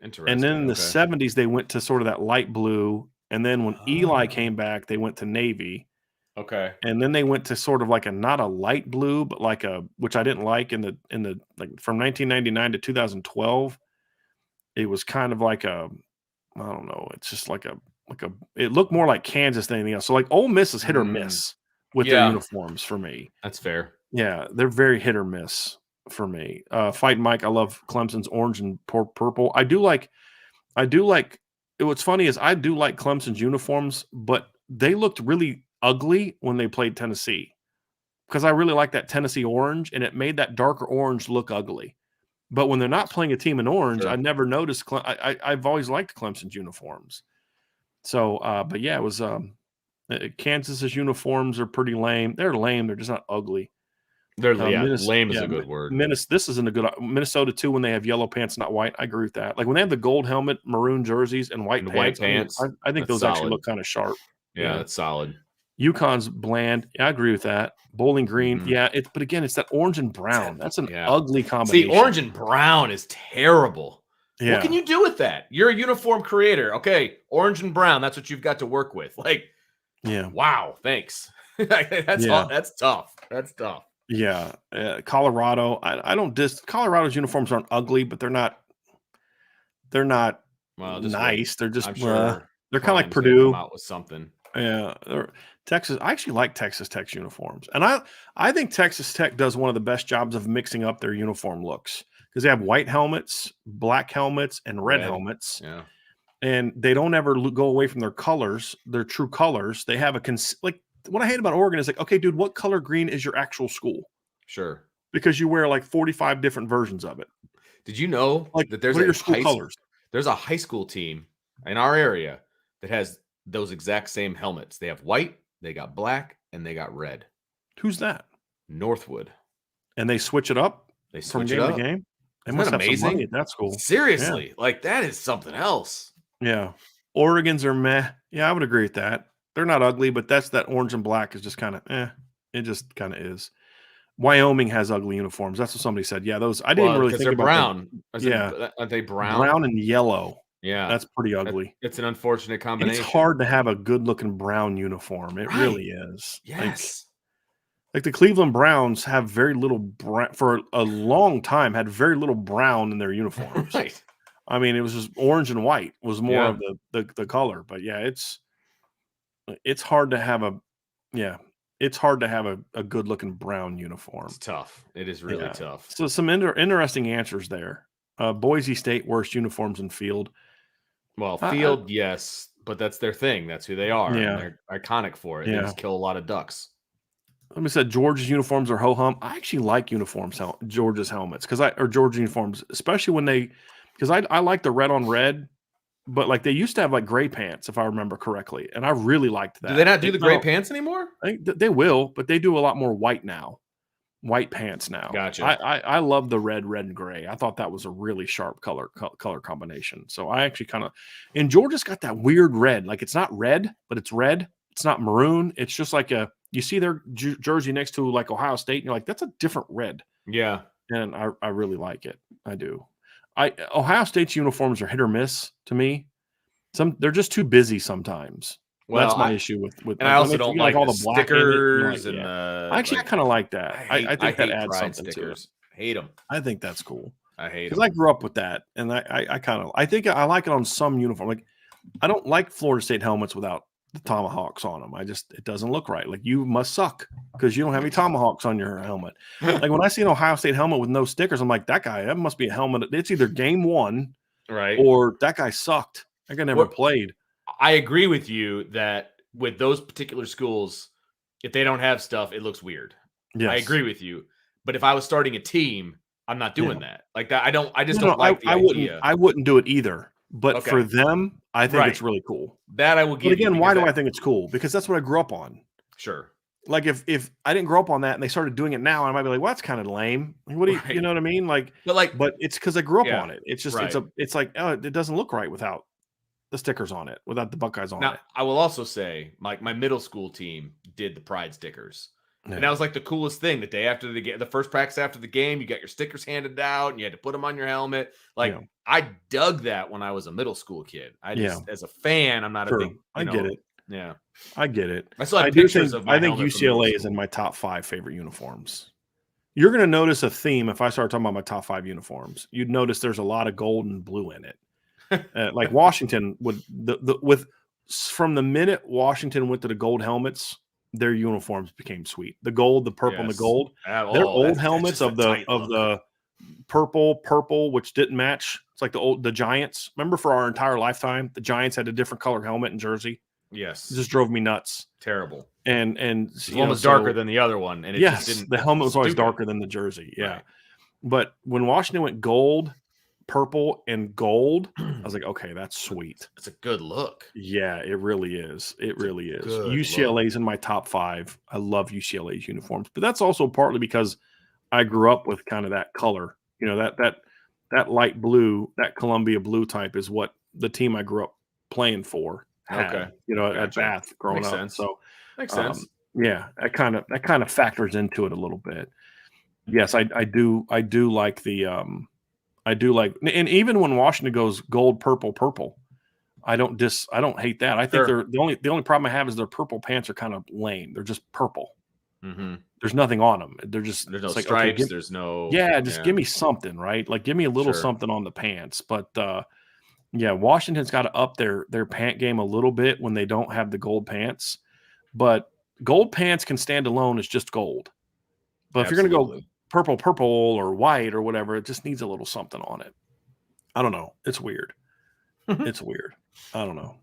Interesting. And then in the 70s, they went to sort of that light blue. And then when Eli came back, they went to navy. Okay. And then they went to sort of like not a light blue, but like which I didn't like in the like from 1999 to 2012. It was kind of like I don't know. It's just like it looked more like Kansas than anything else. So like Ole Miss is hit or miss with their uniforms for me. That's fair. Yeah, they're very hit or miss for me. Fight Mike, I love Clemson's orange and purple. I do like what's funny is I do like Clemson's uniforms, but they looked really ugly when they played Tennessee, because I really like that Tennessee orange, and it made that darker orange look ugly. But when they're not playing a team in orange, I never noticed. I've always liked Clemson's uniforms. So, but yeah, it was Kansas's uniforms are pretty lame. They're lame. They're just not ugly. They're lame is a good word. This isn't a good Minnesota too. When they have yellow pants, not white. I agree with that. Like when they have the gold helmet, maroon jerseys, and white pants. I think those actually look kind of sharp. Yeah, that's solid. UConn's bland. Yeah, I agree with that. Bowling Green. Yeah, but again, it's that orange and brown. That's an ugly combination. See, orange and brown is terrible. Yeah. What can you do with that? You're a uniform creator. Okay, orange and brown. That's what you've got to work with. Like, wow, thanks. That's tough. That's tough. Yeah, Colorado. I don't Colorado's uniforms aren't ugly, but they're not nice. They're just they're kind of like Purdue. Come out with something. Yeah, Texas. I actually like Texas Tech's uniforms, and I think Texas Tech does one of the best jobs of mixing up their uniform looks, because they have white helmets, black helmets, and red helmets. Yeah, and they don't ever go away from their colors, their true colors. They have like what I hate about Oregon is like, okay, dude, what color green is your actual school? Sure. because you wear like 45 different versions of it. Did you know Like, that there's what are a your school colors? there's a high school team in our area that has those exact same helmets? They have white, they got black, and they got red. Who's that? Northwood. And they switch it up They from switch it game to up. game. They Isn't that must have some money amazing? at that school. Seriously, like that is something else. Yeah. Oregon's are meh. Yeah, I would agree with that. They're not ugly, but that orange and black is just kind of It just kind of is. Wyoming has ugly uniforms. That's what somebody said. Yeah, those I didn't even Well, really because think they're about brown. Aren't they brown and yellow. Yeah, That's pretty ugly. it's an unfortunate combination. It's hard to have a good-looking brown uniform. It Right. really is. Yes. Like the Cleveland Browns have very little brown for a long time, had very little brown in their uniforms. Right. I mean, it was just orange and white was more Yeah. of the color. But yeah, it's hard to have a good-looking brown uniform. It's tough. It is really Yeah. tough. So some interesting answers there. Boise State worst uniforms in field. Well, field, yes, but that's their thing. That's who they are. Yeah. And they're iconic for it. They Yeah. just kill a lot of ducks. Somebody said Georgia's uniforms are ho hum. I actually like uniforms, Georgia's helmets, or Georgia uniforms, especially when because I like the red on red, but like they used to have like gray pants, if I remember correctly, and I really liked that. Do they not do the gray pants anymore? I think they will, but they do a lot more white now, white pants now. Gotcha. I love the red and gray. I thought that was a really sharp color combination. So I actually and Georgia's got that weird red, like it's not red, but it's red. It's not maroon. It's just like you see their jersey next to like Ohio State, and you're like, that's a different red. Yeah. And I really like it. I do. Ohio State's uniforms are hit or miss to me. They're just too busy sometimes. Well, that's my issue with. And I also don't like all the the black stickers in it, and actually, I kind of like that. I think that hate adds pride something stickers. to it. Hate them. I think that's cool. I hate because them. I grew up with that, and I think I like it on some uniform. Like I don't like Florida State helmets without the tomahawks on them. It doesn't look right. Like you must suck because you don't have any tomahawks on your helmet. Like when I see an Ohio State helmet with no stickers, I'm like, that must be a helmet. It's either game one, right, or that guy sucked. That guy never played. I agree with you that with those particular schools, if they don't have stuff, it looks weird. Yes. I agree with you. But if I was starting a team, I'm not doing that. Like that, I just don't like the idea. I wouldn't do it either. But for them, I think it's really cool. That I will give. But again, why do I think it's cool? Because that's what I grew up on. Sure. Like if I didn't grow up on that and they started doing it now, I might be like, well, that's kind of lame. What do you know what I mean? Like, but it's because I grew up on it. It's just it's like, oh, it doesn't look right without the stickers on it, without the Buckeyes on it. I will also say, like my middle school team did the pride stickers. Yeah. And that was like the coolest thing. The day after the first practice after the game, you got your stickers handed out and you had to put them on your helmet. Like I dug that when I was a middle school kid. I just, as a fan, I'm not a big, I get it. Yeah. I get it. I still have pictures of my I think UCLA is in my top 5 favorite uniforms. You're going to notice a theme if I start talking about my top 5 uniforms. You'd notice there's a lot of gold and blue in it. Like Washington from the minute Washington went to the gold helmets, their uniforms became sweet. The gold, the purple, and the gold. Their old helmets of the purple, which didn't match. It's like the Giants. Remember, for our entire lifetime, the Giants had a different color helmet and jersey. Yes, it just drove me nuts. Terrible. And one was darker than the other one, and it just didn't. The helmet was always darker than the jersey. Yeah, right. But when Washington went gold, purple, and gold, I was like, okay, that's sweet. It's a good look. Yeah, it really is. It really is. UCLA's in my top 5. I love UCLA's uniforms, but that's also partly because I grew up with kind of that color. You know, that light blue, that Columbia blue type is what the team I grew up playing for had. Okay. You know, at Bath growing up. Sense. So makes sense. Yeah, that kind of factors into it a little bit. Yes, I do like the I do like, and even when Washington goes gold, purple, I don't hate that. I think the only problem I have is their purple pants are kind of lame. They're just purple. Mm-hmm. There's nothing on them. There's no stripes. Okay, there's no. Yeah, give me something, right? Like give me a little something on the pants. But Washington's got to up their pant game a little bit when they don't have the gold pants. But gold pants can stand alone as just gold. But if you're going to go purple or white or whatever, it just needs a little something on it. I don't know. It's weird. It's weird. I don't know.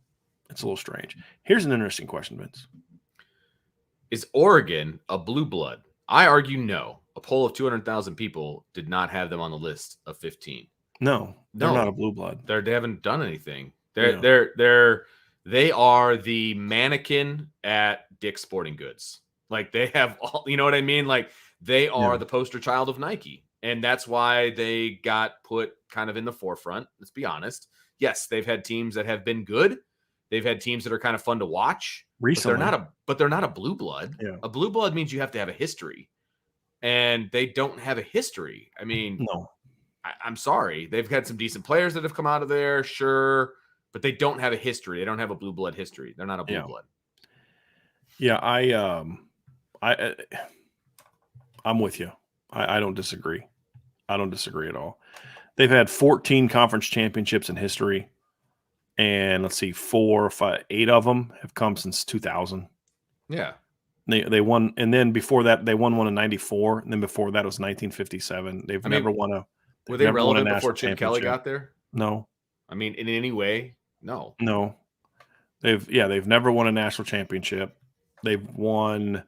It's a little strange. Here's an interesting question, Vince. Is Oregon a blue blood? I argue no. a poll of 200,000 people did not have them on the list of 15. No, they're No. not a blue blood. They haven't done anything. Yeah. They are the mannequin at Dick's Sporting Goods. Like they have all, you know what I mean? Like they are the poster child of Nike. And that's why they got put kind of in the forefront. Let's be honest. Yes, they've had teams that have been good. They've had teams that are kind of fun to watch. Recently. But they're not a blue blood. Yeah. A blue blood means you have to have a history. And they don't have a history. I mean, no. I'm sorry. They've had some decent players that have come out of there, sure, but they don't have a history. They don't have a blue blood history. They're not a blue blood. Yeah, I'm with you. I don't disagree. I don't disagree at all. They've had 14 conference championships in history, and let's see, 8 of them have come since 2000. Yeah. They won, and then before that, they won one in 94, and then before that was 1957. They've never won a. Were they relevant before Chip Kelly got there? No. I mean, in any way, no. No. They've never won a national championship. They've won.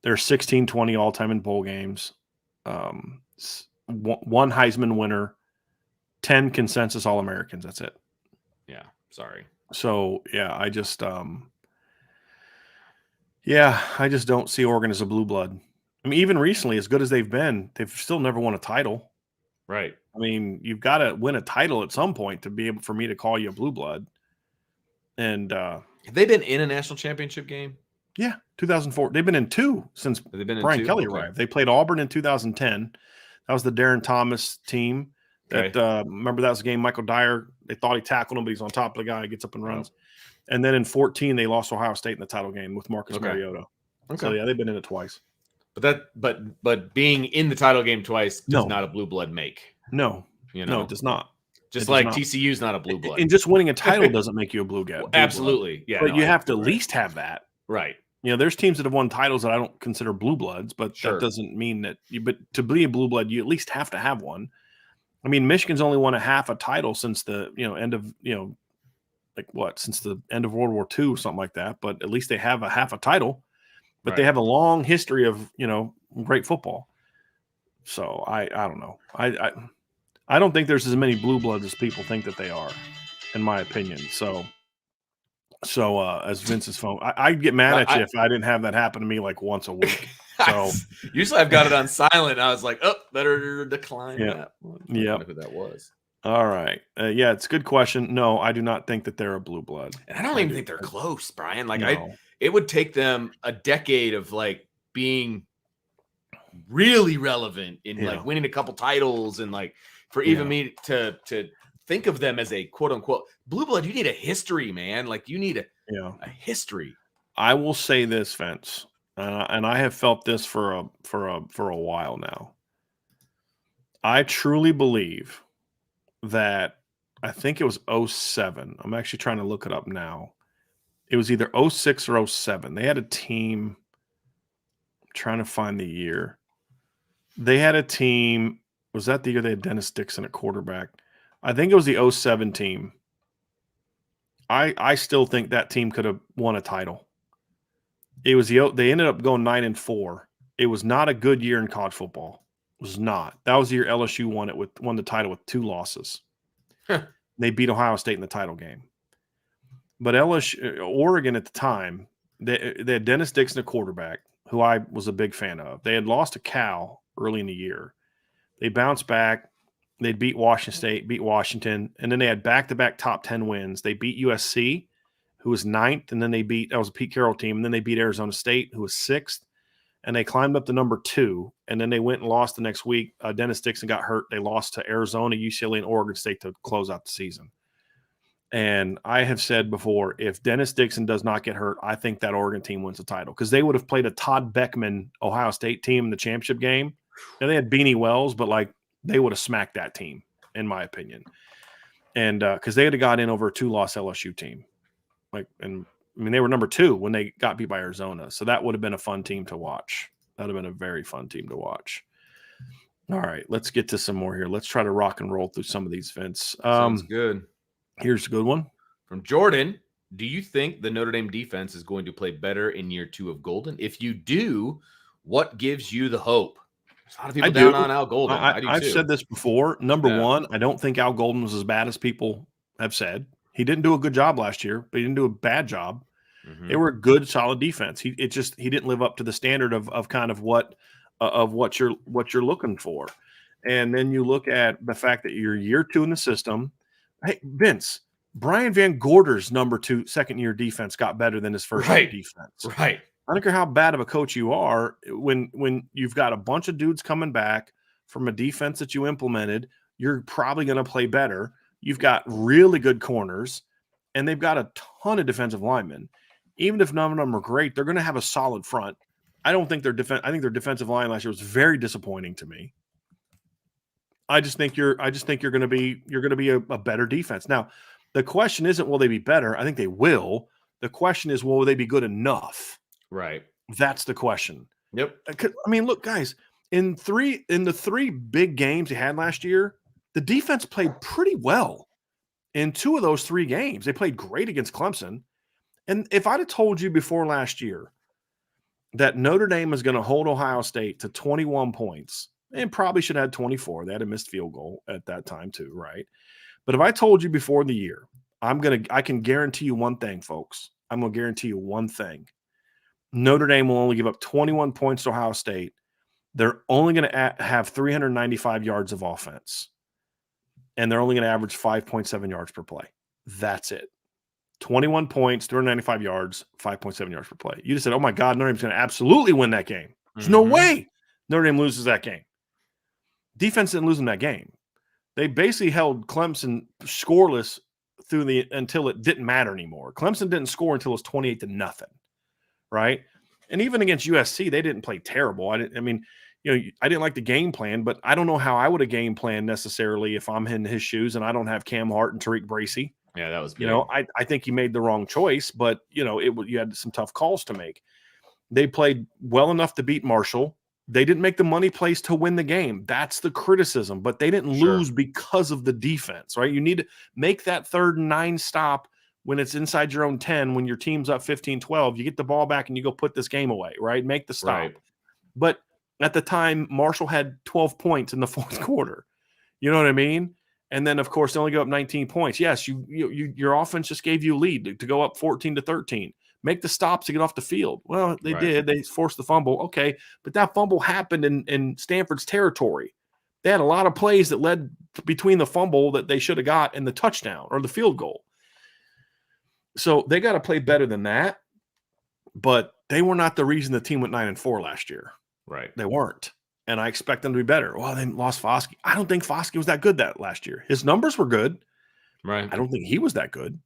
They're 16-20 all-time in bowl games. One Heisman winner, 10 consensus All-Americans. That's it. Yeah, sorry. So, I just don't see Oregon as a blue blood. I mean, even recently, as good as they've been, they've still never won a title. Right. I mean, you've got to win a title at some point to be able for me to call you a blue blood. And have they been in a national championship game? Yeah, 2004. They've been in 2 since Brian Kelly arrived. They played Auburn in 2010. That was the Darren Thomas team. That remember that was the game Michael Dyer. They thought he tackled him, but he's on top of the guy. He gets up and runs. And then in 2014, they lost Ohio State in the title game with Marcus Mariota. So they've been in it twice. But being in the title game twice does not a blue blood make. No, no, it does not. Just like TCU's not a blue blood. And just winning a title doesn't make you a blue blood. Absolutely, yeah. But you have to at least have that, right? There's teams that have won titles that I don't consider blue bloods, but that doesn't mean that. But to be a blue blood, you at least have to have one. I mean, Michigan's only won a half a title since the end of since the end of World War II, something like that. But at least they have a half a title. But they have a long history of great football. So I don't know. I don't think there's as many blue bloods as people think that they are, in my opinion. So as Vince's phone, I'd get mad at you if I didn't have that happen to me like once a week. So usually I've got it on silent. I was like, oh, better decline that. Yeah, who that was. All right. It's a good question. No, I do not think that they're a blue blood. And I don't even think they're close, Brian. Like it would take them a decade of like being really relevant in like winning a couple titles and like for even me to think of them as a quote unquote blue blood. You need a history, man. Like you need a history. I will say this, Vince, and I have felt this for a while now. I truly believe that I think it was 07. I'm actually trying to look it up now. It was either 06 or 07. They had a team. I'm trying to find the year. They had a team. Was that the year they had Dennis Dixon at quarterback? I think it was the 07 team. I still think that team could have won a title. It was they ended up going 9-4. It was not a good year in college football. It was not. That was the year LSU won the title with 2 losses. They beat Ohio State in the title game. But Oregon at the time, they had Dennis Dixon, a quarterback, who I was a big fan of. They had lost to Cal early in the year. They bounced back. They beat Washington State, beat Washington, and then they had back-to-back top 10 wins. They beat USC, who was 9th, and then that was a Pete Carroll team, and then they beat Arizona State, who was 6th, and they climbed up to number 2, and then they went and lost the next week. Dennis Dixon got hurt. They lost to Arizona, UCLA, and Oregon State to close out the season. And I have said before, if Dennis Dixon does not get hurt, I think that Oregon team wins the title because they would have played a Todd Beckman Ohio State team in the championship game. Now, they had Beanie Wells, but like they would have smacked that team, in my opinion. And because they would have got in over a 2-loss LSU team. They were number 2 when they got beat by Arizona. So that would have been a fun team to watch. That would have been a very fun team to watch. All right, let's get to some more here. Let's try to rock and roll through some of these, Vince. Sounds good. Here's a good one. From Jordan, do you think the Notre Dame defense is going to play better in year 2 of Golden? If you do, what gives you the hope? There's a lot of I people do. down on Al Golden. I do I've too. said this before. Number Yeah. one, I don't think Al Golden was as bad as people have said. He didn't do a good job last year, but he didn't do a bad job. They Mhm. were a good, solid defense. He didn't live up to the standard of kind of what you're looking for. And then you look at the fact that you're year 2 in the system. Hey, Vince, Brian Van Gorder's number 2 second year defense got better than his first year Right. defense. Right. I don't care how bad of a coach you are, when you've got a bunch of dudes coming back from a defense that you implemented, you're probably going to play better. You've got really good corners, and they've got a ton of defensive linemen. Even if none of them are great, they're going to have a solid front. I think their defensive line last year was very disappointing to me. I just think you're going to be a better defense. Now, the question isn't will they be better? I think they will. The question is will they be good enough? Right. That's the question. Yep. I mean, look, guys, in the 3 big games they had last year, the defense played pretty well. In 2 of those 3 games, they played great against Clemson. And if I'd have told you before last year that Notre Dame is going to hold Ohio State to 21 points, and probably should have had 24. They had a missed field goal at that time too, right? But if I told you before the year, I can guarantee you one thing, folks. I'm going to guarantee you one thing. Notre Dame will only give up 21 points to Ohio State. They're only going to have 395 yards of offense, and they're only going to average 5.7 yards per play. That's it. 21 points, 395 yards, 5.7 yards per play. You just said, oh, my God, Notre Dame's going to absolutely win that game. There's no way Notre Dame loses that game. Defense didn't lose in that game. They basically held Clemson scoreless until it didn't matter anymore. Clemson didn't score until it was 28-0, right? And even against USC, they didn't play terrible. I didn't like the game plan, but I don't know how I would have game planned necessarily if I'm in his shoes and I don't have Cam Hart and Tariq Bracy. Yeah, that was big. I think he made the wrong choice, but you had some tough calls to make. They played well enough to beat Marshall. They didn't make the money plays to win the game. That's the criticism, but they didn't lose because of the defense, right? You need to make that 3rd and 9 stop when it's inside your own 10, when your team's up 15-12, you get the ball back and you go put this game away, right? Make the stop. Right. But at the time, Marshall had 12 points in the 4th quarter. You know what I mean? And then, of course, they only go up 19 points. Yes, your offense just gave you a lead to go up 14-13. Make the stops to get off the field. Well, they did. They forced the fumble. Okay, but that fumble happened in Stanford's territory. They had a lot of plays that led between the fumble that they should have got and the touchdown or the field goal. So they got to play better than that. But they were not the reason the team went 9-4 last year. Right. They weren't. And I expect them to be better. Well, they lost Foskey. I don't think Foskey was that good that last year. His numbers were good. Right. I don't think he was that good.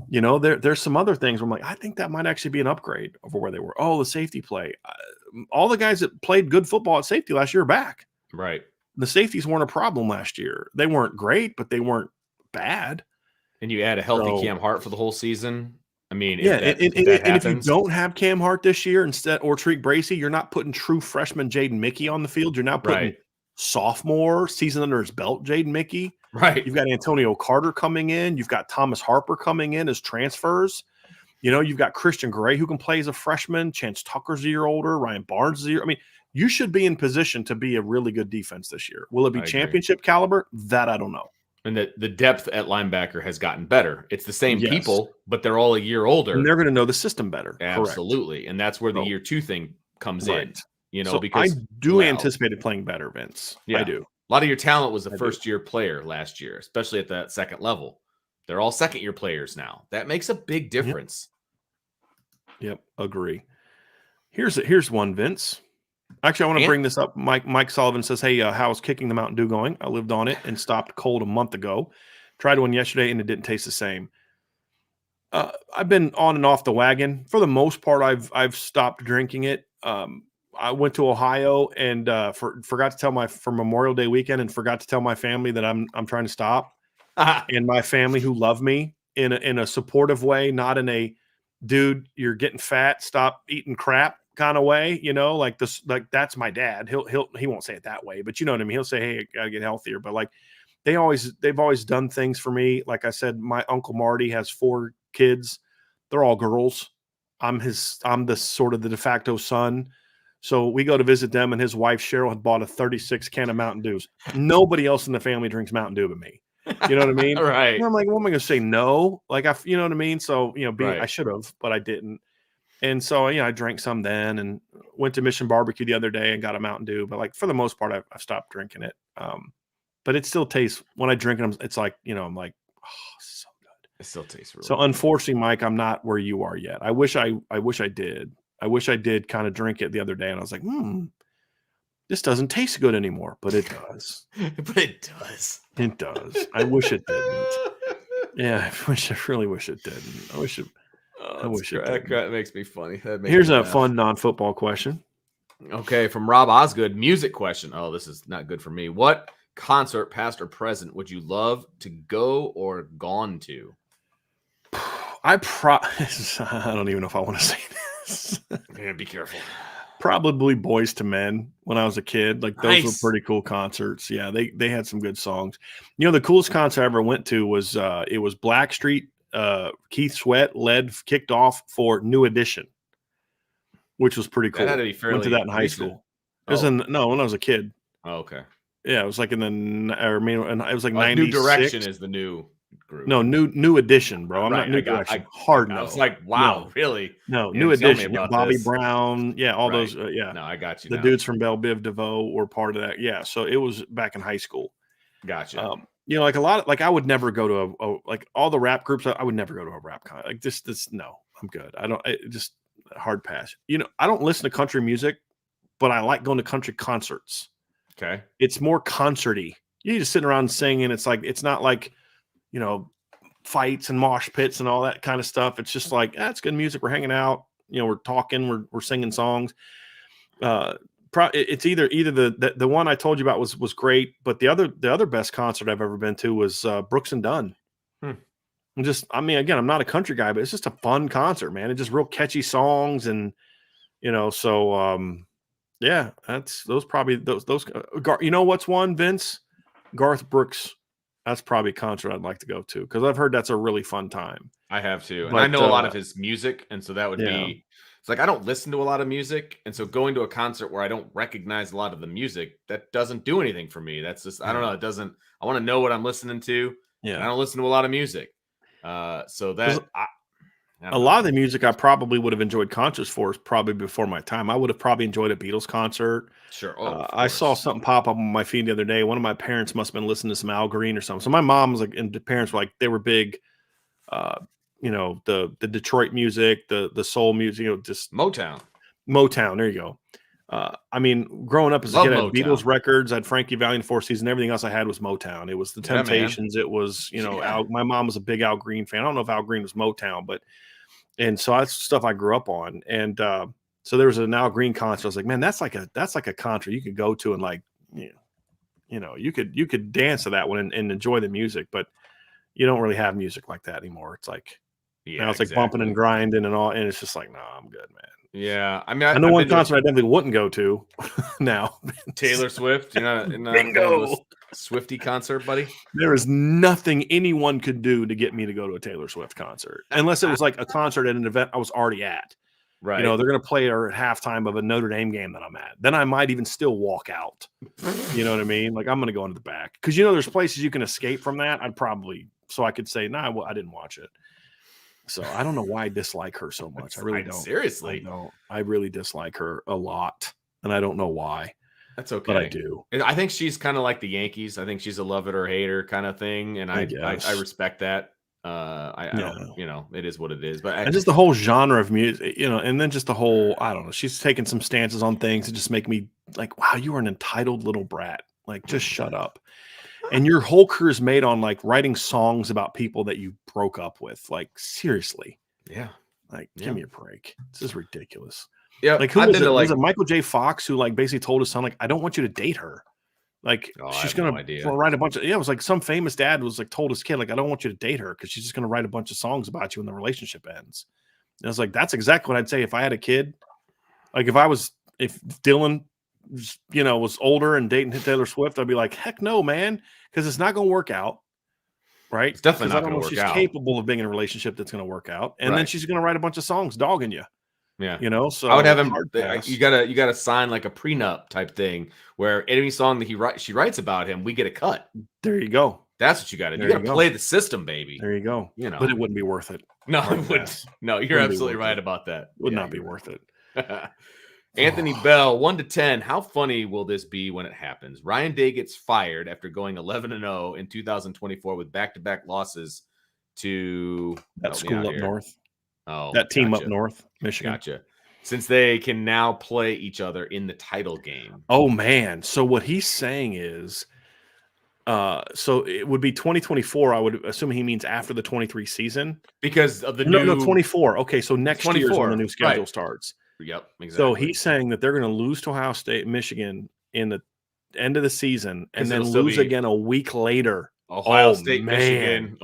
There's some other things where I'm like, I think that might actually be an upgrade over where they were. Oh, the safety play. All the guys that played good football at safety last year are back. Right. The safeties weren't a problem last year. They weren't great, but they weren't bad. And you add a healthy Cam Hart for the whole season. I mean, and if you don't have Cam Hart this year instead or Tariq Bracy, you're not putting true freshman Jaden Mickey on the field. You're now putting sophomore, season under his belt Jaden Mickey. Right. You've got Antonio Carter coming in. You've got Thomas Harper coming in as transfers. You've got Christian Gray who can play as a freshman. Chance Tucker's a year older. Ryan Barnes is a year. I mean, you should be in position to be a really good defense this year. Will it be championship caliber? That I don't know. And the depth at linebacker has gotten better. It's the same people, but they're all a year older. And they're going to know the system better. Absolutely. Correct. And that's where the year 2 thing comes in. So because I do anticipate it playing better, Vince. Yeah. I do. A lot of your talent was a first-year player last year, especially at that second level. They're all second-year players now. That makes a big difference. Yep, agree. Here's one, Vince. Actually, I want to bring this up. Mike Sullivan says, hey, how's kicking the Mountain Dew going? I lived on it and stopped cold a month ago. Tried one yesterday, and it didn't taste the same. I've been on and off the wagon. For the most part, I've stopped drinking it. I went to Ohio and forgot to tell for Memorial Day weekend and forgot to tell my family that I'm trying to stop. And my family who love me in a supportive way, not in a dude, you're getting fat, stop eating crap kind of way, like this, like that's my dad. He won't say it that way, but you know what I mean? He'll say, hey, I gotta get healthier. But like they've always done things for me. Like I said, my Uncle Marty has 4 kids. They're all girls. I'm the sort of the de facto son. So we go to visit them, and his wife Cheryl had bought a 36 can of Mountain Dews. Nobody else in the family drinks Mountain Dew but me. You know what I mean? Right. And I'm like, what am I going to say? No, like you know what I mean? So Right. I should have, but I didn't. And so I drank some then, and went to Mission Barbecue the other day and got a Mountain Dew. But like for the most part, I've stopped drinking it. But it still tastes when I drink it. It's like I'm like, oh, so good. It still tastes really so good. Unfortunately, Mike, I'm not where you are yet. I wish I did. I wish I did kind of drink it the other day, and I was like, this doesn't taste good anymore, but it does. But it does. It does. I wish it didn't. Yeah, I really wish it didn't. I wish it. I wish it didn't. That makes me funny. Here's a fun non-football question. Okay, from Rob Osgood, music question. Oh, this is not good for me. What concert, past or present, would you love to go or gone to? I don't even know if I want to say this. Yeah, be careful. Probably Boys to Men when I was a kid. Like those Nice. were pretty cool concerts. Yeah, they had some good songs. The coolest concert I ever went to was it was Blackstreet. Keith Sweat kicked off for New Edition, which was pretty cool. That had to be fairly went to that in high recent. school. It was when I was a kid. Oh, okay. Yeah, it was like it was like 96. New Direction is the new group. No, New Edition, bro. I'm Right, not New Direction. Hard no. I was like, wow, No. really? No, You New didn't tell me Edition. about Bobby this. Brown. Yeah, all Right. those. Yeah. No, I got you. The dudes from Belle Biv DeVoe were part of that. Yeah. So it was back in high school. Gotcha. Like a lot of, like I would never go to like all the rap groups. I would never go to a rap con. Like this, no, I'm good. Just hard pass. I don't listen to country music, but I like going to country concerts. Okay. It's more concerty. You just sit around singing. It's not like, fights and mosh pits and all that kind of stuff. It's just like, it's good music. We're hanging out, we're talking, we're singing songs. It's either the one I told you about was great, but the other best concert I've ever been to was Brooks and Dunn. Again, I'm not a country guy, but it's just a fun concert, man. It's just real catchy songs, and yeah, that's those. What's one, Vince? Garth Brooks. That's probably a concert I'd like to go to because I've heard that's a really fun time. I have too. And But, I know a lot of his music. And so that would yeah. be, it's like, I don't listen to a lot of music. And so going to a concert where I don't recognize a lot of the music, that doesn't do anything for me. That's just, I don't know. It doesn't, I want to know what I'm listening to. Yeah. And I don't listen to a lot of music. So that a lot of the music I probably would have enjoyed concerts for is probably before my time. I would have probably enjoyed a Beatles concert. Sure. I saw something pop up on my feed the other day. One of my parents must have been listening to some Al Green or something. So my mom was like, and the parents were like, they were big, the Detroit music, the soul music, just Motown. There you go. Growing up as a kid, I had Motown. Beatles records, I had Frankie Valli and Four Seasons. Everything else I had was Motown. It was the Temptations. It was, my mom was a big Al Green fan. I don't know if Al Green was Motown, and so that's stuff I grew up on. And so there was an Al Green concert. I was like, man, that's like a concert you could go to and like, you could dance to that one and enjoy the music, but you don't really have music like that anymore. It's like, now it's like bumping and grinding and all, and it's just like, no, I'm good, man. Yeah, I know one concert I definitely wouldn't go to now. Taylor Swift. You're not Bingo. Swiftie concert, buddy. There is nothing anyone could do to get me to go to a Taylor Swift concert, unless it was like a concert at an event I was already at. Right. They're going to play her at halftime of a Notre Dame game that I'm at. Then I might even still walk out. You know what I mean? Like I'm going to go into the back because there's places you can escape from that. So I could say, I didn't watch it. So I don't know why I dislike her so much. I really don't. Seriously. I really dislike her a lot, and I don't know why. That's okay. But I do. I think she's kind of like the Yankees. I think she's a love it or hate her kind of thing, and I respect that. I don't, it is what it is. But just the whole genre of music, and then just the whole, I don't know. She's taking some stances on things that just make me like, wow, you are an entitled little brat. Like, just shut up. And your whole career is made on like writing songs about people that you broke up with. Like, seriously. Yeah. Like, give me a break. This is ridiculous. Yeah. Like, who was it? Was it Michael J. Fox who like basically told his son, like, I don't want you to date her. Like, she's going to write a bunch of, it was like some famous dad was like told his kid, like, I don't want you to date her because she's just going to write a bunch of songs about you when the relationship ends. And I was like, that's exactly what I'd say if I had a kid. Like, if Dylan was older and dating Taylor Swift, I'd be like, heck no, man, because it's not going to work out, right? It's definitely not going to work she's out. Capable of being in a relationship that's going to work out, and then she's going to write a bunch of songs dogging you. Yeah. So I would have him. hard pass. You gotta sign like a prenup type thing where any song that she writes about him, we get a cut. There you go. That's what you got to do. There You got you to go. play the system, baby. There you go. But it wouldn't be worth it. No, Hard it wouldn't. pass. No, you're Wouldn't be absolutely worth right it. about that. Would not be worth it. Anthony Bell, 1 to 10. How funny will this be when it happens? Ryan Day gets fired after going 11-0 in 2024 with back-to-back losses to that school up north. Oh, that team up north, Michigan. Gotcha. Since they can now play each other in the title game. Oh man! So what he's saying is, so it would be 2024. I would assume he means after the 23 season because of the no 24. Okay, so next year is when the new schedule starts. Yep, exactly. So he's saying that they're going to lose to Ohio State, Michigan in the end of the season, and then lose again a week later. Ohio State, Michigan.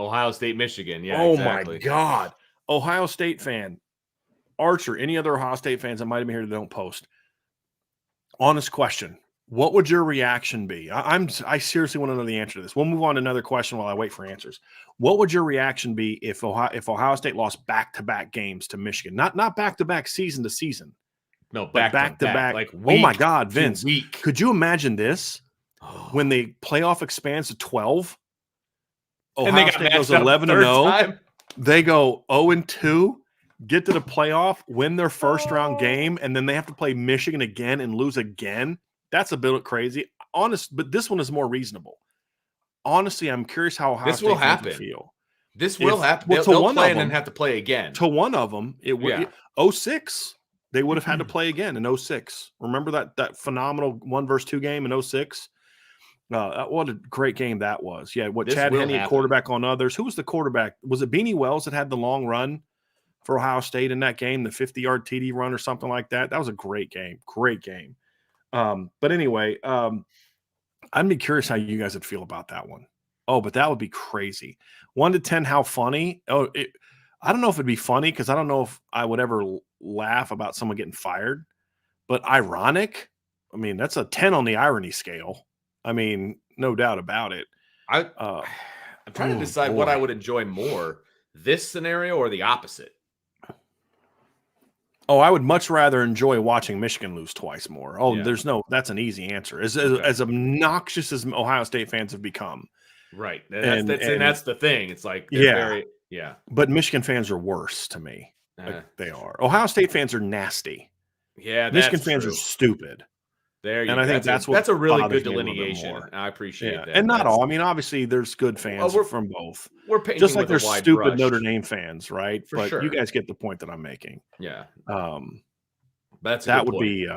Yeah. Oh my God! Ohio State fan, Archer, any other Ohio State fans that might have been here that don't post. Honest question. What would your reaction be? I seriously want to know the answer to this. We'll move on to another question while I wait for answers. What would your reaction be if Ohio State lost back-to-back games to Michigan? Not back-to-back season to season. No, back-to-back. Like oh my God, Vince. Could you imagine this? When the playoff expands to 12, Ohio State goes 11-0. They go 0-2, get to the playoff, win their first round game, and then they have to play Michigan again and lose again. That's a bit crazy. But this one is more reasonable. Honestly, I'm curious how Ohio State fans will feel. This will happen. They'll play and then have to play again. To one of them, it would 06. They would have had to play again in 06. Remember that phenomenal 1-2 game in 06? What a great game that was. Yeah, Chad Henne, quarterback on others. Who was the quarterback? Was it Beanie Wells that had the long run for Ohio State in that game, the 50-yard TD run or something like that? That was a great game. Great game. But anyway, I'd be curious how you guys would feel about that one. Oh, but that would be crazy. 1 to 10, how funny? I don't know if it'd be funny because I don't know if I would ever laugh about someone getting fired. But ironic? I mean, that's a 10 on the irony scale. I mean, no doubt about it. I'm trying to decide what I would enjoy more, this scenario or the opposite. Oh, I would much rather enjoy watching Michigan lose twice more. Oh, that's an easy answer. As obnoxious as Ohio State fans have become. Right. And that's the thing. It's like, but Michigan fans are worse to me. They are. Ohio State fans are nasty. Yeah. Michigan fans are stupid. I think that's a really good delineation. I appreciate that. And not all. I mean, obviously, there's good fans from both. We're painting just like there's stupid brush. Notre Dame fans, right? But you guys get the point that I'm making. Yeah. That would be.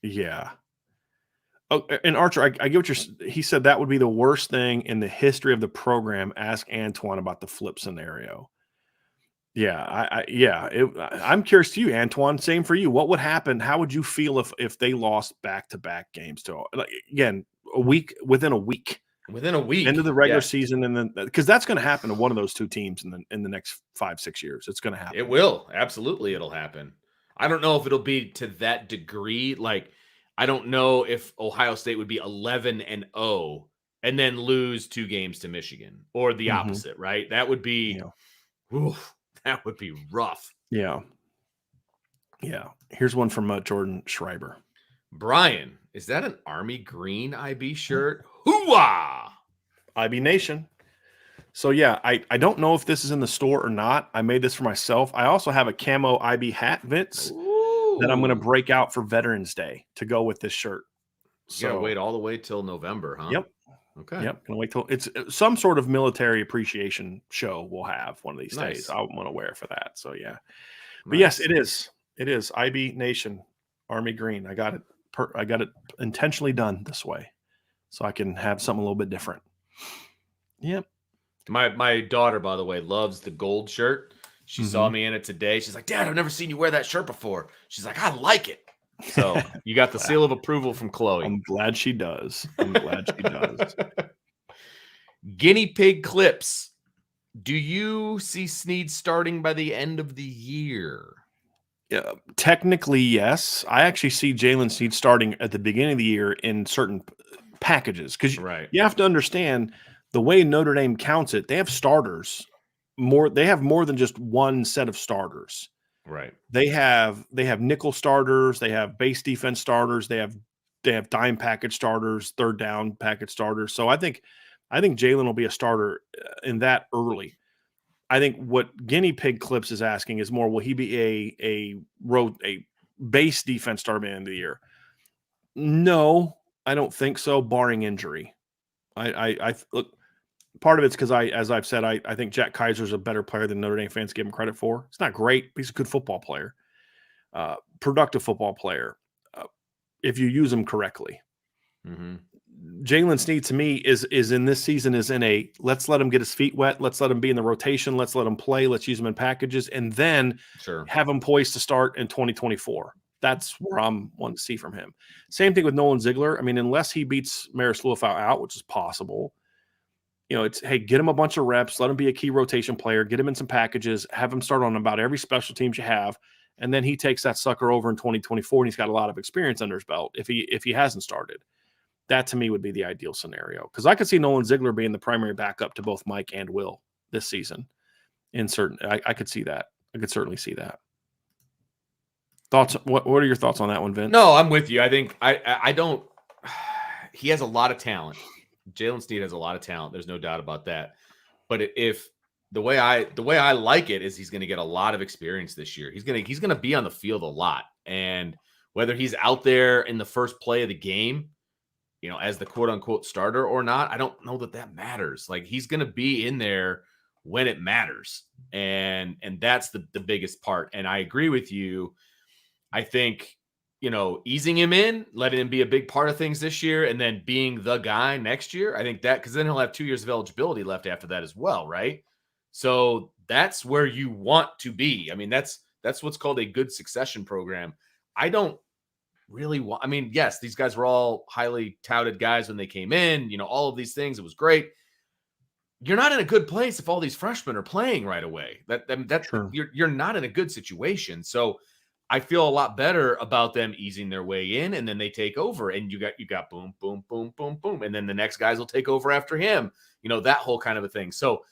Yeah. Oh, and Archer, I get what he said. That would be the worst thing in the history of the program. Ask Antoine about the flip scenario. Yeah, I'm curious to you, Antoine. Same for you. What would happen? How would you feel if they lost back-to-back games within a week, end of the regular season, and then because that's going to happen to one of those two teams in the next 5-6 years. It's going to happen. It will absolutely. It'll happen. I don't know if it'll be to that degree. Like, I don't know if Ohio State would be 11-0 and then lose 2 games to Michigan, or the opposite. Right? That would be. Oof. That would be rough. Yeah. Here's one from Jordan Schreiber. Brian, is that an Army Green IB shirt? Hooah! IB Nation. So, yeah, I don't know if this is in the store or not. I made this for myself. I also have a camo IB hat, Vince, that I'm going to break out for Veterans Day to go with this shirt. You got to wait all the way till November, huh? Yep. Okay. Yep. Gonna wait till it's some sort of military appreciation show we'll have one of these days. I want to wear it for that. So yeah. But yes, it is. It is IB Nation Army Green. I got it intentionally done this way so I can have something a little bit different. Yep. My daughter, by the way, loves the gold shirt. She saw me in it today. She's like, Dad, I've never seen you wear that shirt before. She's like, I like it. So you got the seal of approval from Chloe. I'm glad she does. Guinea pig clips. Do you see Snead starting by the end of the year? Yeah, technically, yes. I actually see Jalen Snead starting at the beginning of the year in certain packages because you have to understand the way Notre Dame counts it. They have starters. They have more than just one set of starters. Right. They have nickel starters, they have base defense starters, they have dime package starters, third down package starters. So I think Jalen will be a starter in that early. I think what Guinea Pig Clips is asking is more, will he be a base defense starter by the end of the year? No, I don't think so, barring injury. I look, part of it's because as I've said, I think Jack Kaiser's a better player than Notre Dame fans give him credit for. It's not great, but he's a good football player, productive football player, if you use him correctly. Mm-hmm. Jalen Sneed to me is in this season is in a let's let him get his feet wet, let's let him be in the rotation, let's let him play, let's use him in packages, and then have him poised to start in 2024. That's where I'm wanting to see from him. Same thing with Nolan Ziegler. I mean, unless he beats Maris Luafau out, which is possible, it's, hey, get him a bunch of reps, let him be a key rotation player, get him in some packages, have him start on about every special teams you have, and then he takes that sucker over in 2024, and he's got a lot of experience under his belt if he hasn't started. That, to me, would be the ideal scenario. Because I could see Nolan Ziegler being the primary backup to both Mike and Will this season. I could see that. I could certainly see that. Thoughts? What are your thoughts on that one, Vince? No, I'm with you. I think I don't. He has a lot of talent. Jalen Sneed has a lot of talent. There's no doubt about that. But if the way I like it is he's going to get a lot of experience this year. He's going to be on the field a lot, and whether he's out there in the first play of the game, as the quote unquote starter or not, I don't know that matters. Like, he's going to be in there when it matters. And that's the biggest part. And I agree with you. I think, easing him in, letting him be a big part of things this year, and then being the guy next year. I think that, because then he'll have 2 years of eligibility left after that as well. Right. So that's where you want to be. I mean, that's what's called a good succession program. I don't really want, yes, these guys were all highly touted guys when they came in, all of these things. It was great. You're not in a good place if all these freshmen are playing right away. That's Sure. You're not in a good situation. So I feel a lot better about them easing their way in, and then they take over, and you got boom, boom, boom, boom, boom, and then the next guys will take over after him. That whole kind of a thing. So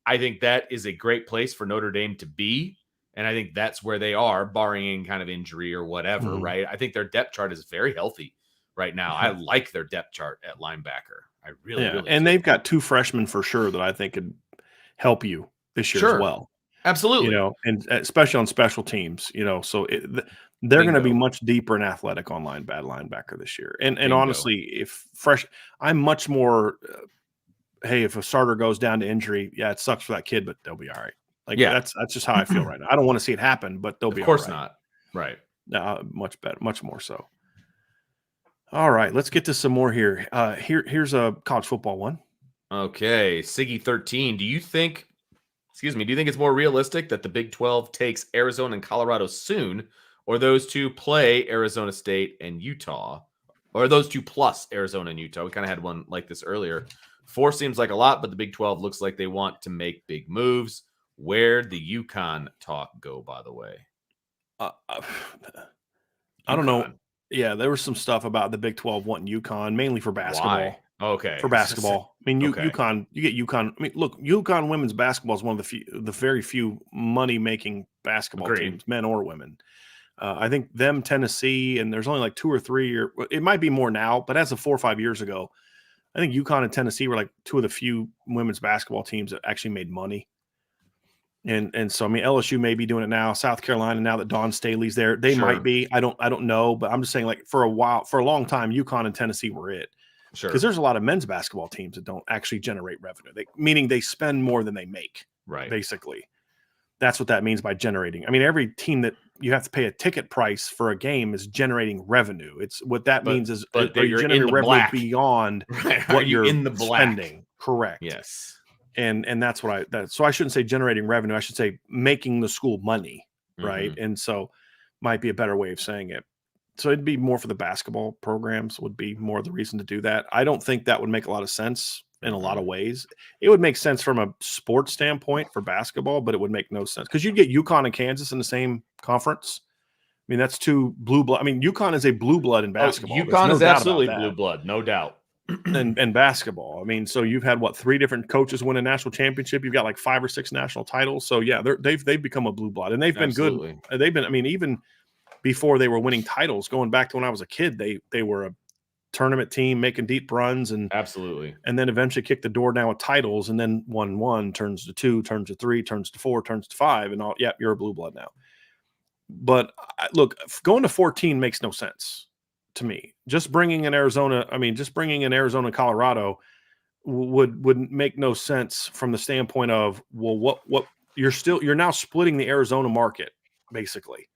I think that is a great place for Notre Dame to be. And I think that's where they are, barring any kind of injury or whatever, right? I think their depth chart is very healthy right now. I like their depth chart at linebacker. I really and do. They've got 2 freshmen for sure that I think could help you this year as well. Absolutely. And especially on special teams, so they're going to be much deeper and athletic on linebacker this year. And honestly, I'm much more, hey, if a starter goes down to injury, yeah, it sucks for that kid, but they'll be all right. That's just how I feel right now. I don't want to see it happen, but they'll be all right. Of course not. Right. Much better, much more so. All right, let's get to some more here. Here's a college football one. Okay, Siggy 13. Do you think it's more realistic that the Big 12 takes Arizona and Colorado soon, or those two play Arizona State and Utah, or those two plus Arizona and Utah? We kind of had one like this earlier. 4 seems like a lot, but the Big 12 looks like they want to make big moves. Where'd the UConn talk go, by the way? I don't know. Yeah, there was some stuff about the Big 12 wanting UConn, mainly for basketball. Why? Okay. For basketball. UConn, you get UConn. Look, UConn women's basketball is one of the very few money-making basketball teams, men or women. I think them, Tennessee, and there's only like 2 or 3, or it might be more now, but as of 4 or 5 years ago, I think UConn and Tennessee were like 2 of the few women's basketball teams that actually made money. And so LSU may be doing it now. South Carolina, now that Dawn Staley's there, they might be. I don't know, but I'm just saying, like, for a long time, UConn and Tennessee were it. Sure. Because there's a lot of men's basketball teams that don't actually generate revenue. Meaning they spend more than they make. Right. Basically, that's what that means by generating. Every team that you have to pay a ticket price for a game is generating revenue. It's what that means is are you generating revenue beyond what you're in the spending? Correct. Yes. And that's what so I shouldn't say generating revenue. I should say making the school money, right? And so might be a better way of saying it. So it'd be more for the basketball programs would be more the reason to do that. I don't think that would make a lot of sense in a lot of ways. It would make sense from a sports standpoint for basketball, but it would make no sense because you'd get UConn and Kansas in the same conference. That's 2 blue blood. UConn is a blue blood in basketball. UConn is absolutely blue blood, no doubt. and basketball. I mean, so you've had what, 3 different coaches win a national championship. You've got like 5 or 6 national titles. So yeah, they've become a blue blood, and they've been good. They've been, I mean, even before they were winning titles, going back to when I was a kid, they were a tournament team making deep runs, and then eventually kicked the door down with titles, and then 1 turns to 2, turns to 3, turns to 4, turns to 5, and all. Yeah, you're a blue blood now. But look, going to 14 makes no sense to me. Just bringing in Arizona and Colorado would make no sense from the standpoint of, well, what you're now splitting the Arizona market basically,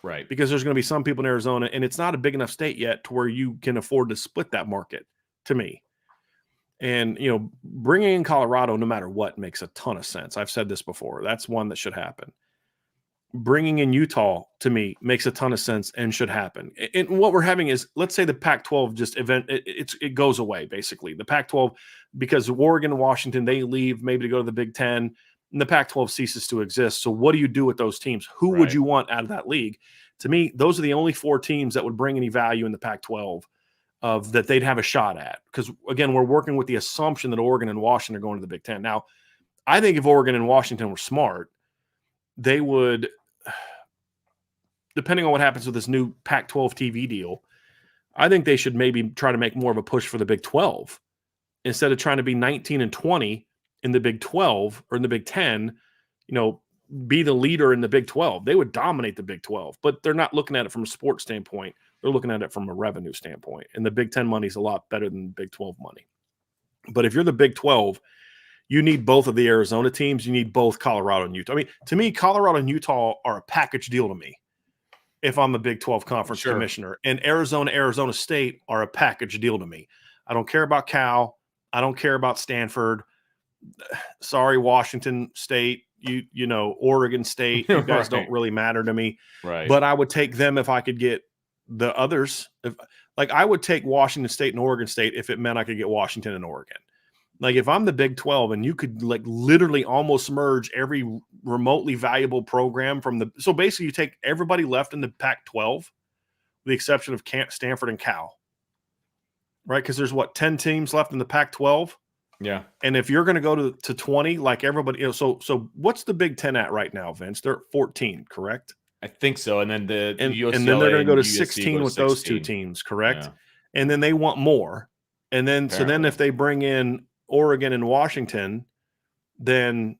right? Because there's going to be some people in Arizona, and it's not a big enough state yet to where you can afford to split that market, to me. And bringing in Colorado, no matter what, makes a ton of sense. I've said this before. That's one that should happen. Bringing in Utah, to me, makes a ton of sense and should happen. And what we're having is, let's say the Pac-12 just it goes away, basically. The Pac-12, because Oregon and Washington, they leave maybe to go to the Big Ten, and the Pac-12 ceases to exist. So what do you do with those teams? Who would you want out of that league? To me, those are the only 4 teams that would bring any value in the Pac-12 of that they'd have a shot at. Because, again, we're working with the assumption that Oregon and Washington are going to the Big Ten. Now, I think if Oregon and Washington were smart, they would – depending on what happens with this new Pac-12 TV deal, I think they should maybe try to make more of a push for the Big 12 instead of trying to be 19 and 20 in the Big 12 or in the Big 10, be the leader in the Big 12. They would dominate the Big 12, but they're not looking at it from a sports standpoint. They're looking at it from a revenue standpoint, and the Big 10 money is a lot better than the Big 12 money. But if you're the Big 12, you need both of the Arizona teams. You need both Colorado and Utah. I mean, to me, Colorado and Utah are a package deal to me if I'm the Big 12 conference commissioner. And Arizona State are a package deal to me. I don't care about Cal. I don't care about Stanford. Sorry, Washington State. Oregon State. You guys don't really matter to me. Right. But I would take them if I could get the others. I would take Washington State and Oregon State if it meant I could get Washington and Oregon. Like, if I'm the Big 12 and you could literally almost merge every remotely valuable program so basically you take everybody left in the Pac-12, with the exception of Stanford and Cal, right? Because there's 10 teams left in the Pac-12. Yeah. And if you're going to go to 20, like everybody, so what's the Big 10 at right now, Vince? They're at 14, correct? I think so. And then and then they're going to go to 16 with those 2 teams, correct? Yeah. And then they want more. And then apparently. So then if they bring in Oregon and Washington, then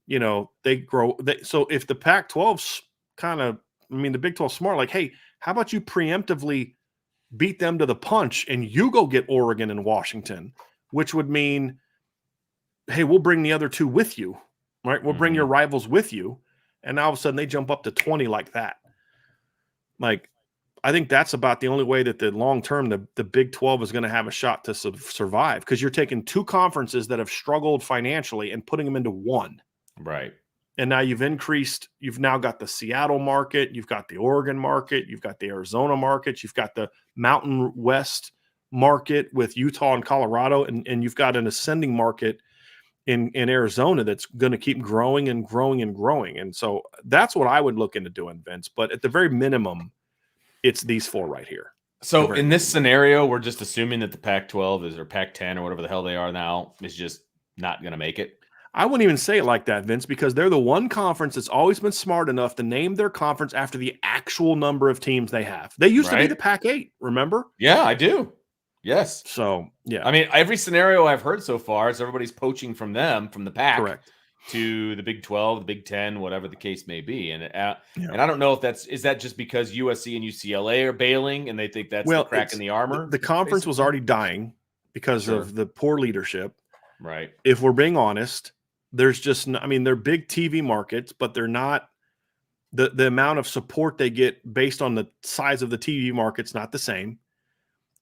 they grow. So if the Pac-12's the Big 12's smart, like, hey, how about you preemptively beat them to the punch and you go get Oregon and Washington, which would mean, hey, we'll bring the other 2 with you, right? We'll bring your rivals with you, and now all of a sudden they jump up to 20 like that. Like, I think that's about the only way that the long term, the Big 12 is going to have a shot to survive, because you're taking 2 conferences that have struggled financially and putting them into one. Right. And now you've now got the Seattle market, you've got the Oregon market, you've got the Arizona market, you've got the Mountain West market with Utah and Colorado, and you've got an ascending market in Arizona that's going to keep growing and growing and growing. And so that's what I would look into doing, Vince. But at the very minimum, it's these 4 right here. So in this scenario, we're just assuming that the Pac-12 or Pac-10 or whatever the hell they are now is just not going to make it. I wouldn't even say it like that, Vince, because they're the one conference that's always been smart enough to name their conference after the actual number of teams they have. They used to be the Pac-8, remember? Yeah, I do. Yes. So, yeah. I mean, every scenario I've heard so far is everybody's poaching from the Pac. Correct. To the Big 12, the Big 10, whatever the case may be. And and I don't know if is that just because USC and UCLA are bailing and they think that's the crack in the armor? The conference was already dying because of the poor leadership. Right. If we're being honest, there's just, they're big TV markets, but they're not, the amount of support they get based on the size of the TV market's not the same.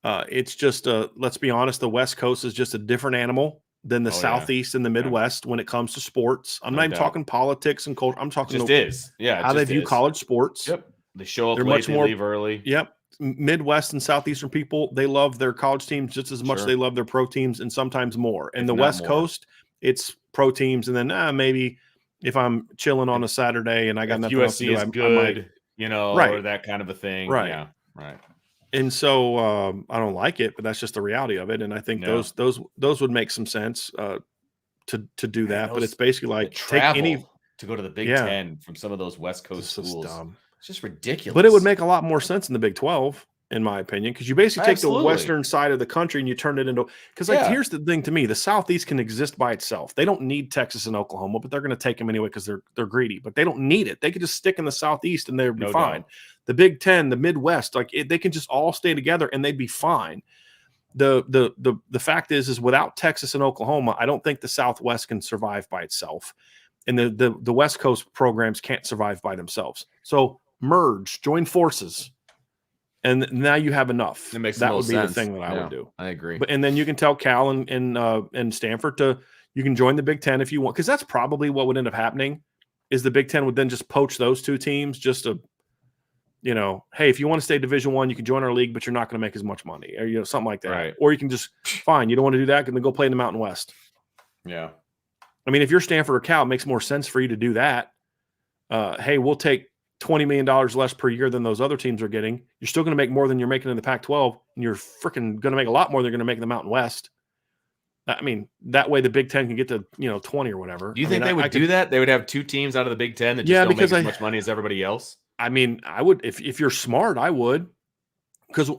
It's just, let's be honest, the West Coast is just a different animal than the Southeast and the Midwest when it comes to sports. I'm not even talking politics and culture. I'm talking how they view college sports. Yep. They show up They're late, much more, leave early. Yep. Midwest and Southeastern people, they love their college teams just as much as they love their pro teams, and sometimes more. And the West Coast, it's pro teams, and then maybe if I'm chilling on a Saturday and I got nothing else to do, USC is good, or that kind of a thing. Right. Yeah. Right. And so I don't like it, but that's just the reality of it. And I think No. those would make some sense to do Man, that. But it's basically the like take any, travel to go to the Big yeah, Ten from some of those West Coast it's just schools. dumb. It's just But it would ridiculous. make a lot more sense in the Big 12, in my opinion, because you basically take the Absolutely. western side of the country and you turn it into because like Yeah. here's the thing to me, the Southeast can exist by itself. They don't need Texas and Oklahoma, but they're going to take them anyway because they're greedy. But they don't need it. They could just stick in the Southeast and they'd be No fine. doubt. The Big 10, the Midwest, they can just all stay together and they'd be fine. The fact is without Texas and Oklahoma, I don't think the Southwest can survive by itself. And the West Coast programs can't survive by themselves. So merge, join forces. And now you have enough. It makes the That would most be the sense. thing that I Yeah, would do. I agree. But and then you can tell Cal and Stanford you can join the Big Ten if you want, because that's probably what would end up happening. Is the Big Ten would then just poach those two teams just to, hey, if you want to stay Division I, you can join our league, but you're not going to make as much money, or something like that. Right. Or you can just fine, you don't want to do that, and then go play in the Mountain West. Yeah. I mean, if you're Stanford or Cal, it makes more sense for you to do that. Hey, we'll take $20 million less per year than those other teams are getting. You're still going to make more than you're making in the Pac-12, and you're freaking going to make a lot more than you're going to make in the Mountain West. I mean, that way the Big Ten can get to 20 or whatever. Do you think they would do that? They would have two teams out of the Big Ten that just don't make as much money as everybody else? I mean, I would if you're smart, I would, because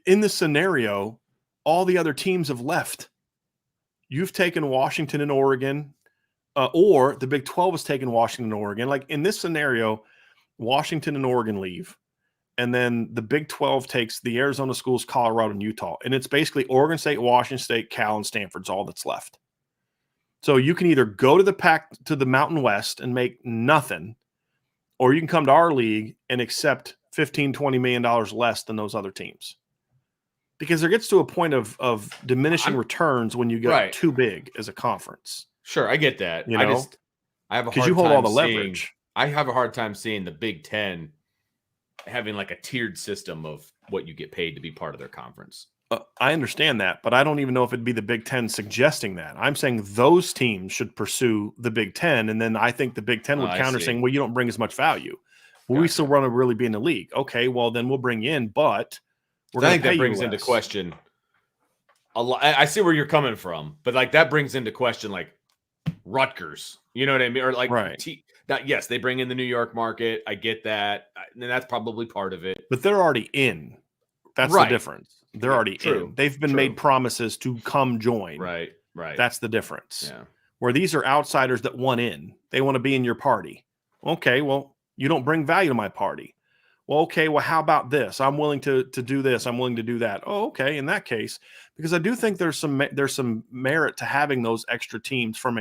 in this scenario, all the other teams have left. You've taken Washington and Oregon, or the Big 12 has taken Washington and Oregon. Like in this scenario, Washington and Oregon leave. And then the Big 12 takes the Arizona schools, Colorado, and Utah. And it's basically Oregon State, Washington State, Cal, and Stanford's all that's left. So you can either go to the Mountain West and make nothing, or you can come to our league and accept $15, $20 million less than those other teams. Because there gets to a point of diminishing returns when you get too big as a conference. Sure, I get that. I have a hard time because you hold all the leverage. I have a hard time seeing the Big Ten having like a tiered system of what you get paid to be part of their conference. I understand that, but I don't even know if it'd be the Big Ten suggesting that. I'm saying those teams should pursue the Big Ten, and then I think the Big Ten would counter saying, well, you don't bring as much value. Well, we still want to really be in the league. Okay, well, then we'll bring you in, but we're going to pay you less. That brings into question a lot. I see where you're coming from, but like that brings into question like Rutgers. You know what I mean? Or like yes, they bring in the New York market. I get that. And that's probably part of it. But they're already in. That's the difference. They're already in. They've been made promises to come join. Right. That's the difference. Yeah. Where these are outsiders that want in. They want to be in your party. Okay, well, you don't bring value to my party. Well, okay, well, how about this? I'm willing to do this. I'm willing to do that. Oh, okay, in that case, because I do think there's some merit to having those extra teams from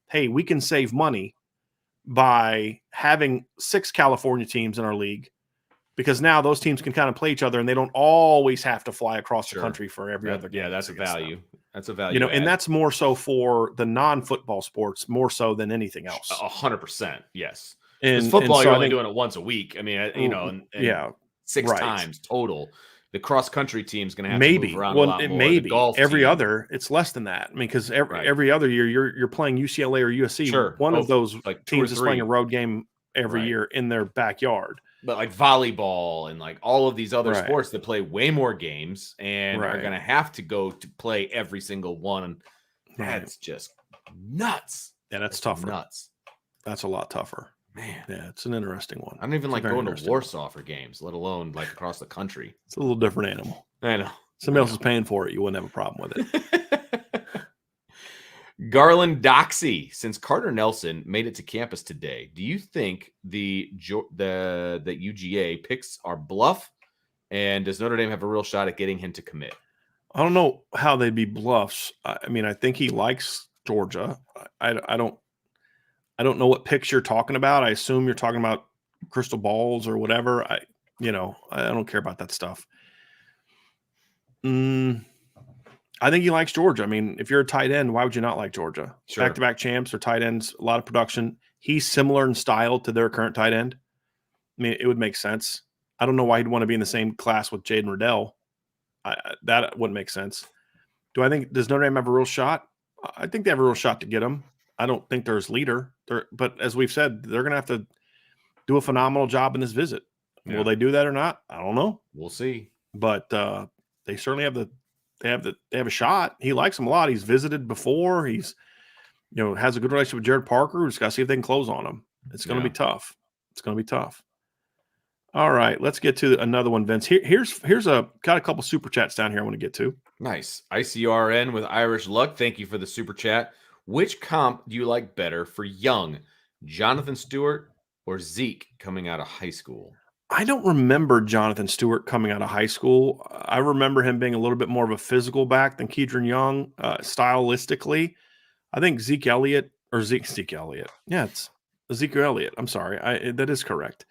hey, we can save money by having 6 California teams in our league, because now those teams can kind of play each other and they don't always have to fly across the country for every other game. Yeah, that's a value. That's a value. And that's more so for the non-football sports, more so than anything else. 100%. Yes. And football, so you're only doing it once a week. I mean, and 6 times total. The cross-country team's going to have to move around a lot more. Maybe every other, it's less than that. I mean, because every other year you're playing UCLA or USC. Sure. One of those teams is playing a road game every year in their backyard. But like volleyball and like all of these other sports that play way more games and are going to have to go to play every single one. That's just nuts. Yeah, that's tougher. Nuts. That's a lot tougher. Man. Yeah, it's an interesting one. I don't even like going to Warsaw for games, let alone like across the country. It's a little different animal. I know. Somebody else is paying for it. You wouldn't have a problem with it. Garland Doxy, since Carter Nelson made it to campus today, do you think the UGA picks are bluff? And does Notre Dame have a real shot at getting him to commit? I don't know how they'd be bluffs. I mean, I think he likes Georgia. I don't know what picks you're talking about. I assume you're talking about crystal balls or whatever. I don't care about that stuff. I think he likes Georgia. I mean, if you're a tight end, why would you not like Georgia? Sure. Back-to-back champs or tight ends, a lot of production. He's similar in style to their current tight end. I mean, it would make sense. I don't know why he'd want to be in the same class with Jaden Riddell. That wouldn't make sense. Does Notre Dame have a real shot? I think they have a real shot to get him. I don't think they're his leader. But as we've said, they're going to have to do a phenomenal job in this visit. Yeah. Will they do that or not? I don't know. We'll see. but they certainly have they have a shot. He likes him a lot. He's visited before. He's has a good relationship with Jared Parker. Just got to see if they can close on him. It's going to be tough. It's going to be tough. All right, let's get to another one, Vince. Here's got a couple super chats down here I want to get to. Nice. ICRN with Irish Luck. Thank you for the super chat. Which comp do you like better for Young, Jonathan Stewart or Zeke coming out of high school? I don't remember Jonathan Stewart coming out of high school. I remember him being a little bit more of a physical back than Kedron Young, stylistically. I think Zeke Elliott. Yeah, it's Ezekiel Elliott. I'm sorry. That is correct.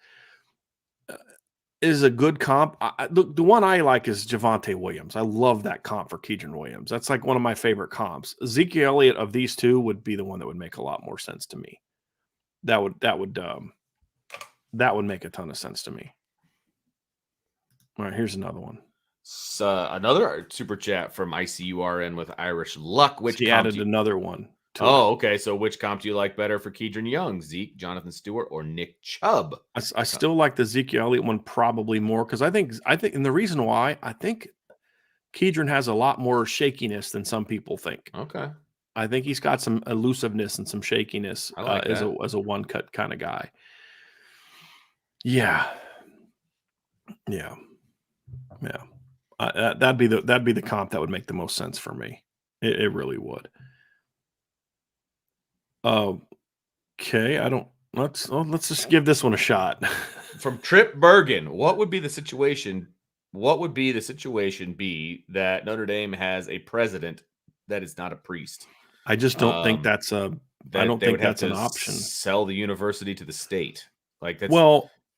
Is a good comp. The one I like is Javonte Williams. I love that comp for Kedron Williams. That's like one of my favorite comps. Ezekiel Elliott of these two would be the one that would make a lot more sense to me. That would make a ton of sense to me. All right, here's another one. Another super chat from ICURN with Irish Luck. Which he added another one. Okay. So which comp do you like better for Kedron Young, Zeke, Jonathan Stewart, or Nick Chubb? I still like the Zeke Elliott one probably more because I think, and the reason why I think Kedron has a lot more shakiness than some people think. Okay. I think he's got some elusiveness and some shakiness as a one cut kind of guy. Yeah. That'd be the comp that would make the most sense for me. It really would. Okay, let's just give this one a shot. From Trip Bergen, what would the situation be that Notre Dame has a president that is not a priest? I just don't think that's an option. Sell the university to the state. Like that's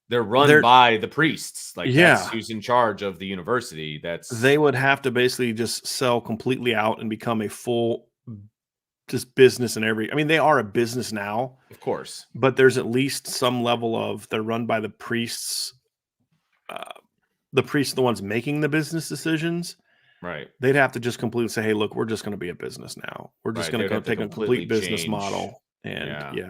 they're run by the priests. Like that's who's in charge of the university. They would have to basically just sell completely out and become a full just business they are a business now, of course, but there's at least some level of they're run by the priests. The priests are the ones making the business decisions. Right. They'd have to just completely say, hey, look, we're just going to be a business now. We're just going to take a complete business model. And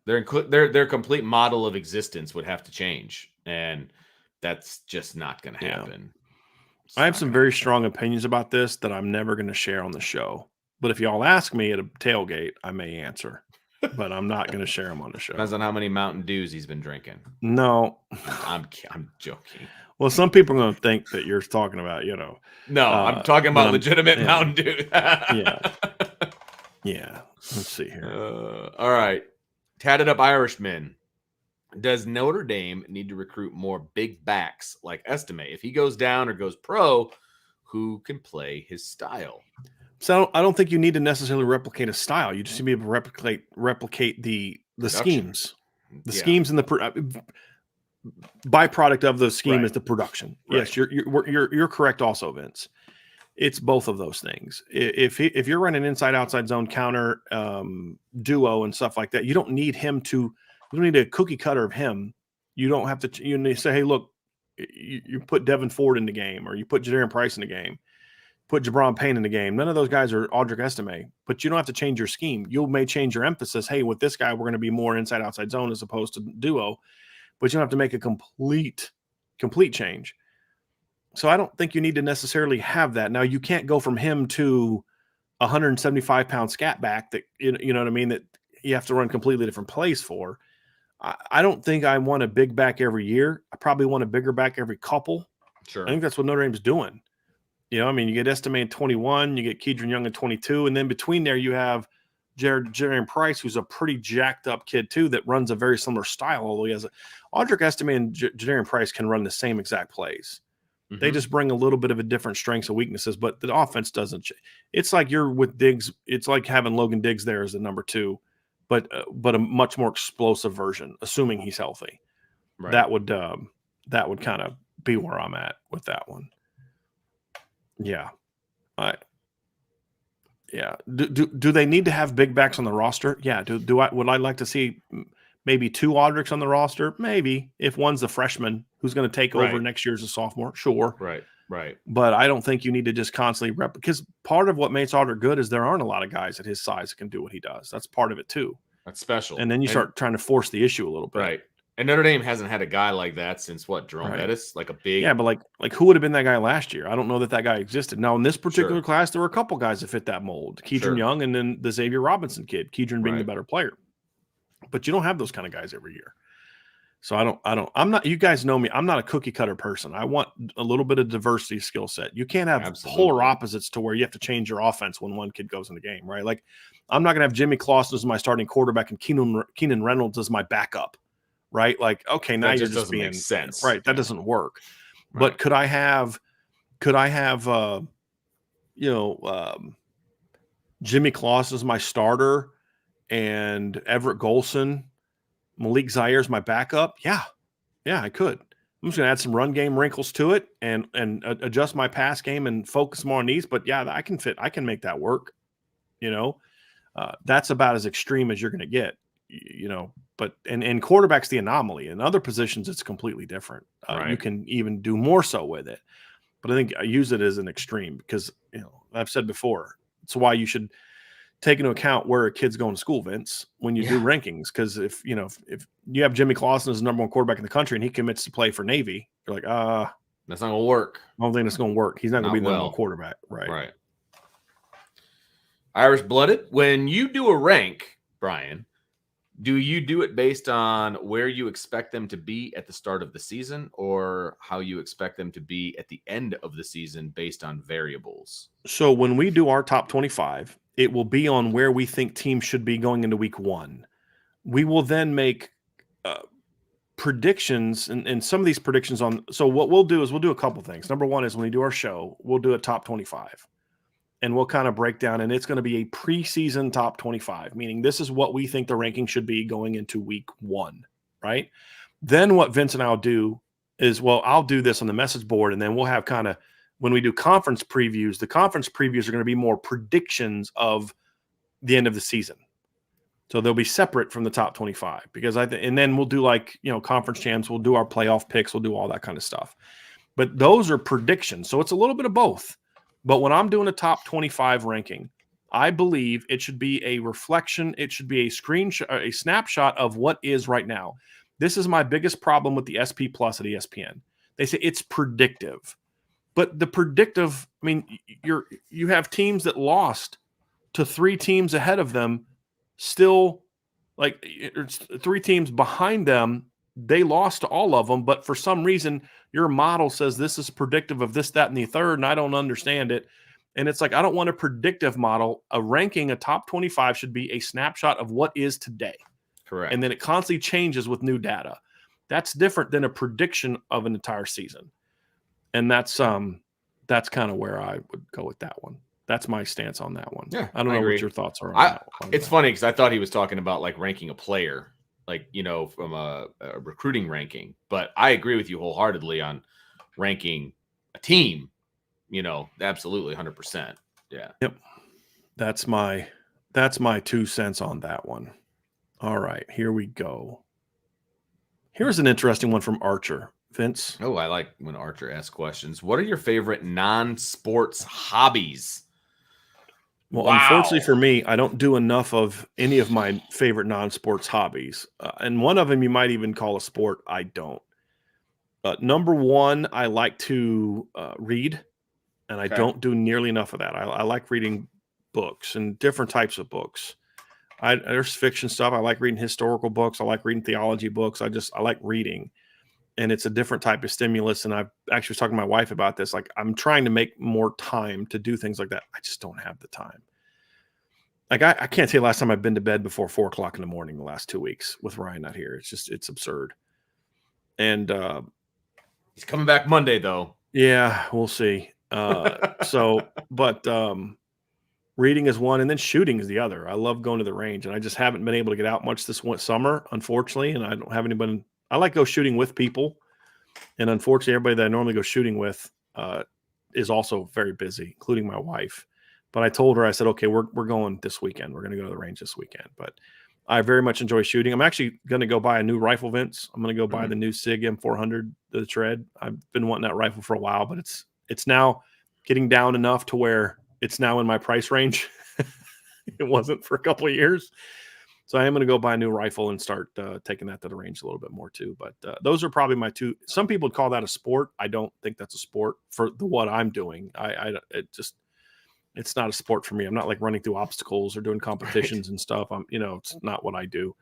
their complete model of existence would have to change. And that's just not going to happen. I have some very strong opinions about this that I'm never going to share on the show. But if y'all ask me at a tailgate, I may answer. But I'm not going to share them on the show. Depends on how many Mountain Dews he's been drinking. No. I'm joking. Well, some people are going to think that you're talking about, No, I'm talking about legitimate Mountain Dew. Yeah. Let's see here. All right. Tatted Up Irishman. Does Notre Dame need to recruit more big backs like Estime? If he goes down or goes pro, who can play his style? So I don't think you need to necessarily replicate a style. You just need to be able to replicate the schemes. The schemes and the byproduct of the scheme is the production. Right. Yes, you're correct also, Vince. It's both of those things. If you're running inside outside zone counter duo and stuff like that, you don't need a cookie cutter of him. You don't have to you say, hey, look, you put Devin Ford in the game or you put Jadarian Price in the game. Put Jabron Payne in the game. None of those guys are Audric Estime, but you don't have to change your scheme. You may change your emphasis. Hey, with this guy, we're going to be more inside outside zone as opposed to duo, but you don't have to make a complete change. So I don't think you need to necessarily have that. Now you can't go from him to 175-pound scat back that you know what I mean, that you have to run completely different plays for. I don't think I want a big back every year. I probably want a bigger back every couple. Sure. I think that's what Notre Dame's doing. You get Estime in 21, you get Kedron Young in 22, and then between there you have Jadarian Price, who's a pretty jacked up kid too, that runs a very similar style. Although he has Audric Estime and Jadarian Price can run the same exact plays. Mm-hmm. They just bring a little bit of a different strengths and weaknesses, but the offense doesn't. It's like you're with Diggs. It's like having Logan Diggs there as the number 2, but a much more explosive version, assuming he's healthy. Right. That would kind of be where I'm at with that one. Yeah. Do they need to have big backs on the roster? Yeah. Would I like to see maybe 2 Audrics on the roster? Maybe, if one's a freshman who's going to take over next year as a sophomore. Sure. Right. But I don't think you need to just constantly because part of what makes Audric good is there aren't a lot of guys at his size that can do what he does. That's part of it too. That's special. And then you start trying to force the issue a little bit. Right. And Notre Dame hasn't had a guy like that since what? Jerome Right. Bettis, like a big. Yeah, but like who would have been that guy last year? I don't know that guy existed. Now in this particular Sure. class, there were a couple guys that fit that mold: Keedron Sure. Young, and then the Xavier Robinson kid. Keedron being the Right. better player, but you don't have those kind of guys every year. So I'm not. You guys know me. I'm not a cookie cutter person. I want a little bit of diversity skill set. You can't have Absolutely. polar opposites to where you have to change your offense when one kid goes in the game, right? Like I'm not going to have Jimmy Clausen as my starting quarterback and Keenan Reynolds as my backup, right? Like okay, now That you're just just doesn't being make sense. right. That Yeah. doesn't work. Right. But could I have Jimmy Clausen as my starter and Everett Golson, Malik Zaire as my backup? Yeah, I could. I'm just going to add some run game wrinkles to it and adjust my pass game and focus more on these. But yeah, I can make that work. That's about as extreme as you're going to get. But and quarterback's the anomaly. In other positions, it's completely different. Right. You can even do more so with it. But I think I use it as an extreme because I've said before, it's why you should take into account where a kid's going to school, Vince, when you do rankings. Because if you have Jimmy Clausen as the number one quarterback in the country and he commits to play for Navy, you're like, that's not gonna work. I don't think it's gonna work. He's not gonna be the number well. one quarterback, right? Right. Irish blooded. When you do a rank, Brian, do you do it based on where you expect them to be at the start of the season or how you expect them to be at the end of the season based on variables? So when we do our top 25, it will be on where we think teams should be going into week 1. We will then make predictions and some of these predictions on. So what we'll do is we'll do a couple things. Number one is when we do our show, we'll do a top 25 and we'll kind of break down, and it's going to be a preseason top 25, meaning this is what we think the ranking should be going into week 1, right? Then what Vince and I'll do is, I'll do this on the message board, and then we'll have kind of, when we do conference previews, the conference previews are going to be more predictions of the end of the season. So they'll be separate from the top 25 because and then we'll do conference champs, we'll do our playoff picks, we'll do all that kind of stuff. But those are predictions. So it's a little bit of both. But when I'm doing a top 25 ranking, I believe it should be a reflection. It should be a screenshot, a snapshot of what is right now. This is my biggest problem with the SP Plus at ESPN. They say it's predictive. But the predictive, I mean, you have teams that lost to 3 teams ahead of them, still like 3 teams behind them. They lost to all of them, but for some reason, your model says this is predictive of this, that, and the third, and I don't understand it. And it's like, I don't want a predictive model. A ranking, a top 25 should be a snapshot of what is today. Correct. And then it constantly changes with new data. That's different than a prediction of an entire season. And that's kind of where I would go with that one. That's my stance on that one. Yeah, I don't know agree. what your thoughts are on that one. It's funny because I thought he was talking about like ranking a player, like, from a recruiting ranking. But I agree with you wholeheartedly on ranking a team, absolutely 100%. Yeah. Yep. That's my 2 cents on that one. All right, here we go. Here's an interesting one from Archer. Vince? Oh, I like when Archer asks questions. What are your favorite non-sports hobbies? Well, unfortunately for me, I don't do enough of any of my favorite non-sports hobbies. And one of them you might even call a sport. I don't. Number one, I like to read, and I don't do nearly enough of that. I like reading books and different types of books. There's fiction stuff. I like reading historical books. I like reading theology books. I like reading. And it's a different type of stimulus. And I actually was talking to my wife about this. Like, I'm trying to make more time to do things like that. I just don't have the time. Like, I can't tell you last time I've been to bed before 4:00 in the morning the last 2 weeks with Ryan not here. It's absurd. And he's coming back Monday, though. Yeah, we'll see. But reading is one, and then shooting is the other. I love going to the range, and I just haven't been able to get out much this summer, unfortunately. And I don't have anybody. I like go shooting with people, and unfortunately, everybody that I normally go shooting with is also very busy, including my wife. But I told her, I said, okay, we're going this weekend. We're going to go to the range this weekend. But I very much enjoy shooting. I'm actually going to go buy a new rifle, Vince. I'm going to go buy the new SIG M400, the Tread. I've been wanting that rifle for a while, but it's now getting down enough to where it's now in my price range. It wasn't for a couple of years. So I am going to go buy a new rifle and start taking that to the range a little bit more too. But those are probably my two. Some people would call that a sport. I don't think that's a sport for what I'm doing. It's not a sport for me. I'm not like running through obstacles or doing competitions and stuff. It's not what I do.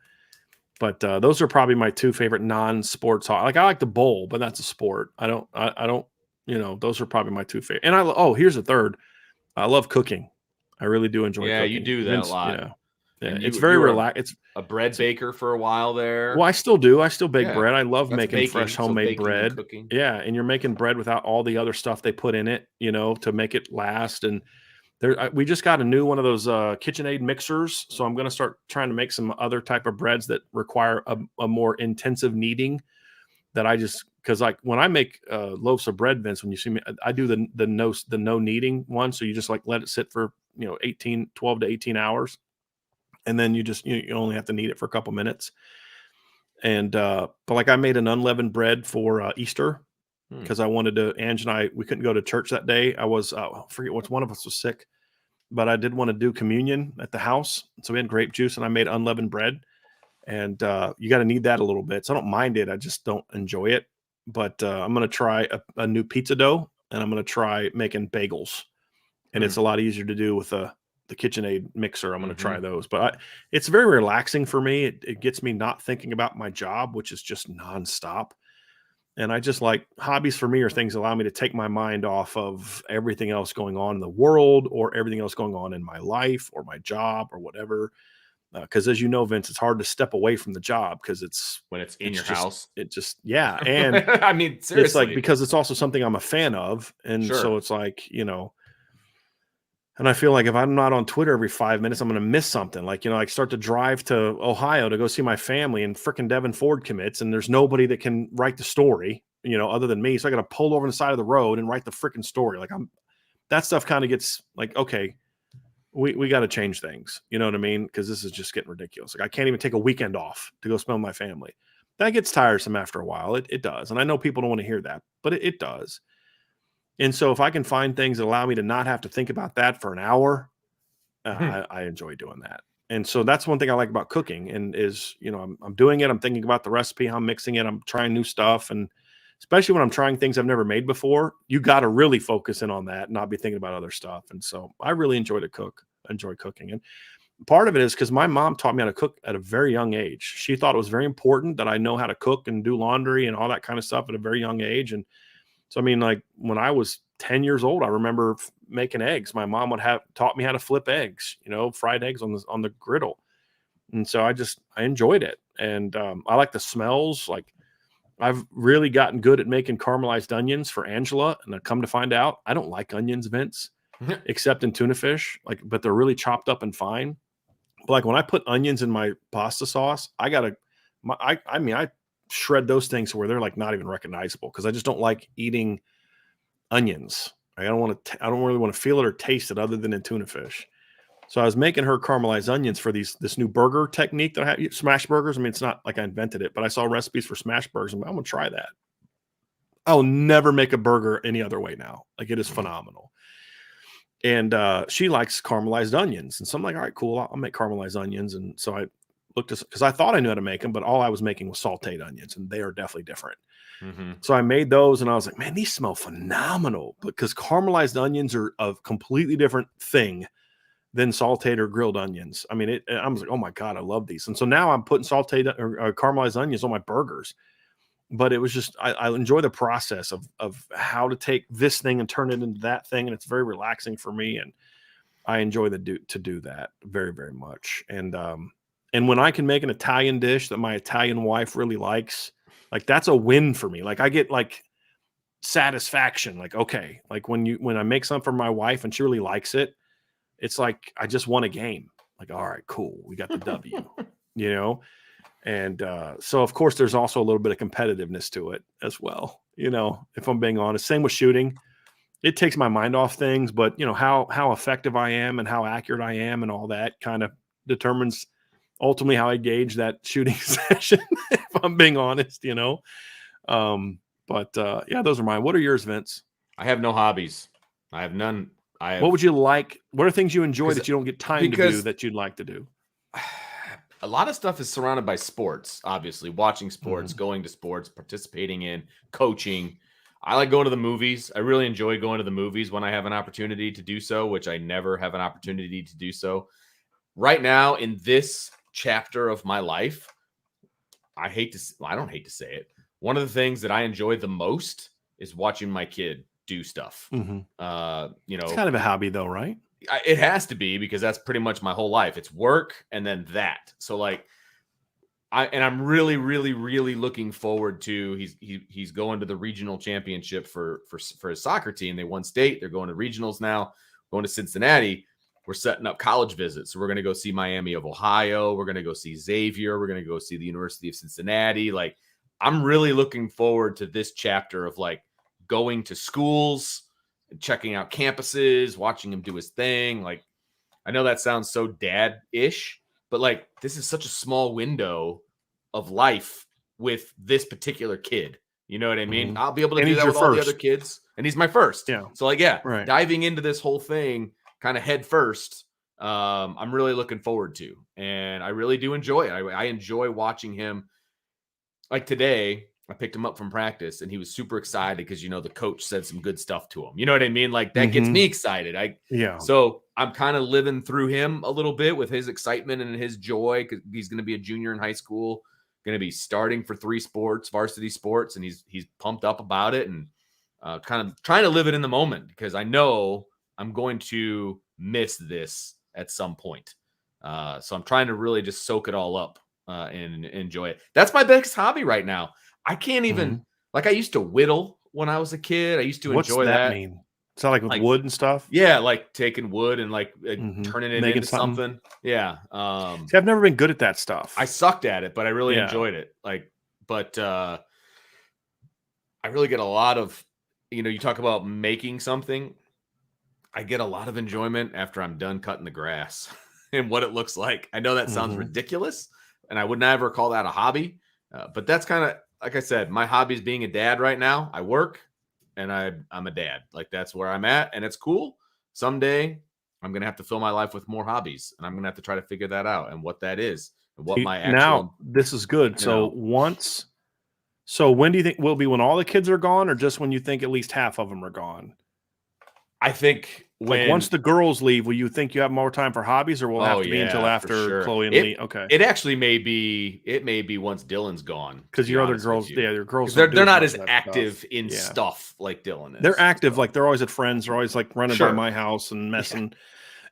But those are probably my two favorite non-sports. Like I like to bowl, but that's a sport. I don't. Those are probably my two favorite. And here's a third. I love cooking. I really do enjoy Yeah, cooking. you do that a lot. Yeah, And it's very relaxed. It's a bread baker for a while there. Well, I still do. I still bake bread. I love making baking, fresh homemade bread. Cooking. Yeah, and you're making bread without all the other stuff they put in it, to make it last. And we just got a new one of those KitchenAid mixers, so I'm going to start trying to make some other type of breads that require a more intensive kneading. Because like when I make loaves of bread, Vince, when you see me, I do the no kneading one, so you just like let it sit for 12 to 18 hours. And then you only have to knead it for a couple minutes. And but like I made an unleavened bread for Easter because I wanted to. Ange and I, we couldn't go to church that day. I was I forget which one of us was sick, but I did want to do communion at the house, so we had grape juice and I made unleavened bread. And you got to knead that a little bit. So I don't mind it. I just don't enjoy it. But I'm going to try a new pizza dough, and I'm going to try making bagels. And it's a lot easier to do with the KitchenAid mixer. I'm going to try those. But it's very relaxing for me. It gets me not thinking about my job, which is just nonstop. And I just like hobbies for me are things that allow me to take my mind off of everything else going on in the world or everything else going on in my life or my job or whatever. Because as you know, Vince, it's hard to step away from the job because when it's in your house. And I mean, seriously, it's like because it's also something I'm a fan of, and so it's like and I feel like if I'm not on Twitter every 5 minutes, I'm going to miss something. Like I start to drive to Ohio to go see my family, and frickin' Devin Ford commits, and there's nobody that can write the story, other than me. So I got to pull over on the side of the road and write the frickin' story. Like that stuff kind of gets like okay. We got to change things. You know what I mean? Because this is just getting ridiculous. Like I can't even take a weekend off to go spend with my family. That gets tiresome after a while. It does. And I know people don't want to hear that, but it does. And so if I can find things that allow me to not have to think about that for an hour, I enjoy doing that. And so that's one thing I like about cooking and is, I'm doing it. I'm thinking about the recipe, how I'm mixing it. I'm trying new stuff. And especially when I'm trying things I've never made before, you got to really focus in on that and not be thinking about other stuff. And so I really enjoy cooking. And part of it is because my mom taught me how to cook at a very young age. She thought it was very important that I know how to cook and do laundry and all that kind of stuff at a very young age. And so, I mean, like when I was 10 years old, I remember making eggs. My mom would have taught me how to flip eggs, fried eggs on the griddle. And so I enjoyed it. And I like the smells. Like I've really gotten good at making caramelized onions for Angela. And I come to find out I don't like onions, Vince, except in tuna fish, but they're really chopped up and fine. But like when I put onions in my pasta sauce, I shred those things where they're like not even recognizable because I just don't like eating onions. I don't really want to feel it or taste it other than in tuna fish. So I was making her caramelized onions for this new burger technique that I have, smash burgers. I mean, it's not like I invented it, but I saw recipes for smash burgers. I'm going to try that. I'll never make a burger any other way now. Like it is phenomenal. And she likes caramelized onions. And so I'm like, all right, cool. I'll make caramelized onions. And so I looked because I thought I knew how to make them, but all I was making was sauteed onions, and they are definitely different. So I made those, and I was like, man, these smell phenomenal because caramelized onions are a completely different thing than sauteed or grilled onions. I mean, I was like, oh my God, I love these. And so now I'm putting sauteed or caramelized onions on my burgers. But it was just, I enjoy the process of how to take this thing and turn it into that thing. And it's very relaxing for me. And I enjoy to do that very, very much. And when I can make an Italian dish that my Italian wife really likes, like that's a win for me. Like I get like satisfaction. Like, okay, like when I make something for my wife and she really likes it, it's like I just won a game. Like, all right, cool. We got the W, And so, of course, there's also a little bit of competitiveness to it as well. If I'm being honest, same with shooting. It takes my mind off things, but how effective I am and how accurate I am and all that kind of determines ultimately how I gauge that shooting session, if I'm being honest, But those are mine. What are yours, Vince? I have no hobbies. I have none. What would you like? What are things you enjoy that you don't get time to do that you'd like to do? a lot of stuff is surrounded by sports, obviously, watching sports, Mhm. going to sports, participating in, coaching. I like going to the movies. I really enjoy going to the movies when I have an opportunity to do so, which I never have an opportunity to do so. Right now, in this chapter of my life, I don't hate to say it. One of the things that I enjoy the most is watching my kid do stuff. Mhm. You It's know, kind of a hobby though, right? it has to be because that's pretty much my whole life. It's work and then that. So like I'm really, really, really looking forward to he's going to the regional championship for his soccer team. They won state. They're going to regionals now. Going to Cincinnati. We're setting up college visits. So we're going to go see Miami of Ohio. We're going to go see Xavier. We're going to go see the University of Cincinnati. Like I'm really looking forward to this chapter of like going to schools and checking out campuses, watching him do his thing. Like I know that sounds so dad-ish, but like this is such a small window of life with this particular kid. You know what I mean? Mhm. I'll be able to And do he's that your with all the other first. kids, and he's my first. Yeah. So like, yeah, Right. diving into this whole thing kind of head first. I'm really looking forward to, and I really do enjoy it. I enjoy watching him. Like today, I picked him up from practice, and he was super excited because the coach said some good stuff to him. You know what I mean? Like that gets me Mhm. excited. Yeah. So I'm kind of living through him a little bit with his excitement and his joy because he's going to be a junior in high school, going to be starting for 3 sports, varsity sports, and he's pumped up about it and kind of trying to live it in the moment because I know I'm going to miss this at some point. So I'm trying to really just soak it all up and enjoy it. That's my biggest hobby right now. I can't even Mhm. like I used to whittle when I was a kid. I used to What's enjoy that that. mean? Is that like with Like wood and stuff? yeah, like taking wood and like Mhm. turning it Making into something? something. Yeah. See, I've never been good at that I stuff. sucked at it, but I really Yeah. enjoyed it. Like, but I really get a lot of, you talk about making something. I get a lot of enjoyment after I'm done cutting the grass and what it looks like. I know that sounds Mhm. ridiculous, and I would never call that a hobby. But that's kind of like I said, my hobby is being a dad right now. I work and I'm a dad. Like that's where I'm at, and it's cool. Someday I'm gonna have to fill my life with more hobbies, and I'm gonna have to try to figure that out and what that is and what See, my now actual, this is good. you know, So when do you think will it be when all the kids are gone or just when you think at least half of them are gone? I think Like once when the girls leave, will you think you have more time for hobbies or will it have oh to be until yeah, for after sure. Chloe and It Lee? Okay. it actually may be once Dylan's gone, to Because be your other honest with girls, you. yeah, your girls Because don't do they're as not much as of that stuff. active in Yeah. stuff like Dylan They're is. active, So like they're always at friends, they're always like running by sure. my house and Yeah. messing,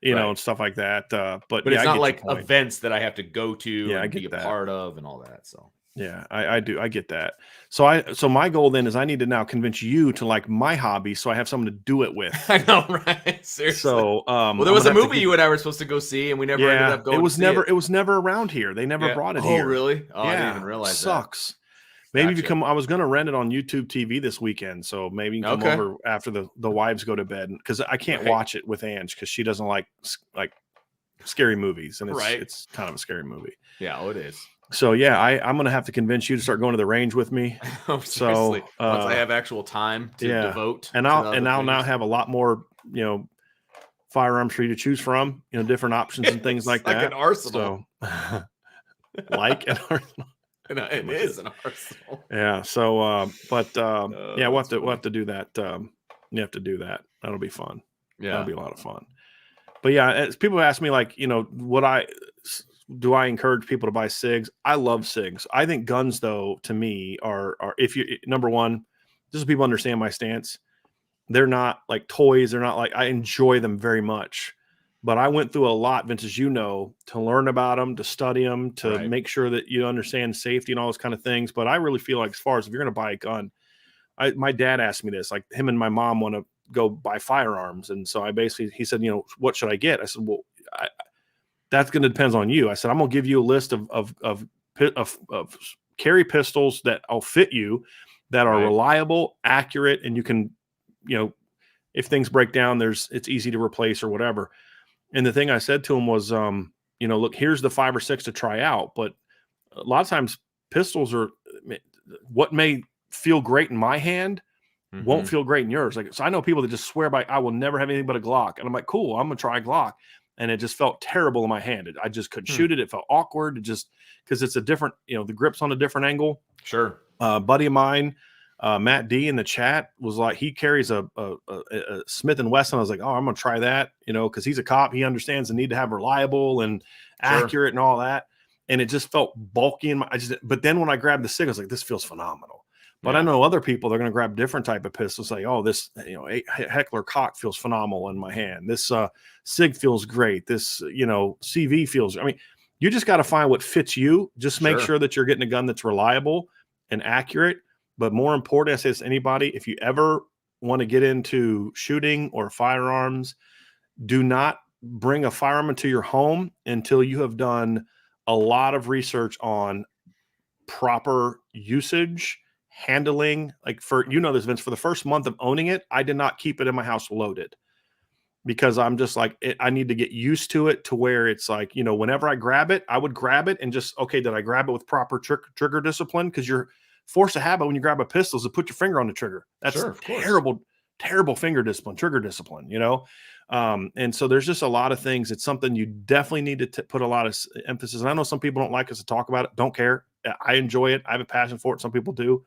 Right. and stuff like that. But But yeah, it's I not get your like point. events that I have to go to Yeah, I and be get a that. part of and all that. So Yeah, I do. I get that. So my goal then is I need to now convince you to like my hobby so I have someone to do it with. I know, right? Seriously. So Well, there I'm was gonna a have to movie get you and I were supposed to go see, and we never ended yeah, up going to see it. it was never around here. They never Yeah. brought it Oh, here. really? Oh, I didn't even Yeah, realize that. sucks. Maybe if you Gotcha. come I was gonna rent it on YouTube TV this weekend, so maybe you can come Okay. over after the wives go to bed because I can't Right. watch it with Ange because she doesn't like scary movies, and Right. it's kind of a scary movie. Yeah. Oh, it is. So yeah, I'm gonna have to convince you to start going to the range with me. Oh, So seriously. Once I have actual time to yeah, devote and to the other I'll now things, have a lot more firearms for you to choose from, different options and things it's like like an that. arsenal. So like an arsenal. It Look at is it. an arsenal. Yeah. So yeah, That's we'll funny. have to do that. You have to do that. That'll be fun. That'll Yeah. be a lot of fun. But yeah, as people ask me like, do I encourage people to buy SIGs? I love SIGs. I think guns though, to me are if you number one, just so people understand my stance, they're not like toys. They're not like I enjoy them very much. But I went through a lot, Vince, as you know, to learn about them, to study them, to Right. make sure that you understand safety and all those kind of things. But I really feel like as far as if you're going to buy a gun, my dad asked me this, like him and my mom want to go buy firearms. And so he said, what should I get? I said, well, that's going to depend on you. I said, I'm going to give you a list of carry pistols that will fit you, that are Right. reliable, accurate, and you can, if things break down, it's easy to replace or whatever. And the thing I said to him was, look, here's the 5 or 6 to try out, but a lot of times pistols are what may feel great in my hand won't Mhm. feel great in yours. Like, so I know people that just swear by, I will never have anything but a Glock. And I'm like, cool, I'm going to try a Glock. and it just felt terrible in my hand. I just couldn't shoot it. It felt awkward. It just because it's a different, the grip's on a different angle. Sure. Buddy of mine, Matt D in the chat was like, he carries a Smith & Wesson. I was like, oh, I'm going to try that, because he's a cop. He understands the need to have reliable and accurate and all that. And it just felt bulky. But then when I grabbed the SIG, I was like, this feels phenomenal. But I know other people, they're going to grab different type of pistols. Like, oh, this, Heckler Koch feels phenomenal in my hand. This SIG feels great. This, CV feels, you just got to find what fits you. Just make sure that you're getting a gun that's reliable and accurate. But more important, I say this to anybody, if you ever want to get into shooting or firearms, do not bring a firearm into your home until you have done a lot of research on proper usage, handling. Like this, Vince, for the first month of owning it, I did not keep it in my house loaded because I'm just like, I need to get used to it to where it's like, whenever I grab it, I would grab it and just, okay, did I grab it with proper trigger discipline? Because you're force a habit when you grab a pistol is to put your finger on the trigger. That's terrible finger discipline, trigger discipline, and so there's just a lot of things. It's something you definitely need to put a lot of emphasis. And I know some people don't like us to talk about it. Don't care. I enjoy it. I have a passion for it. Some people do.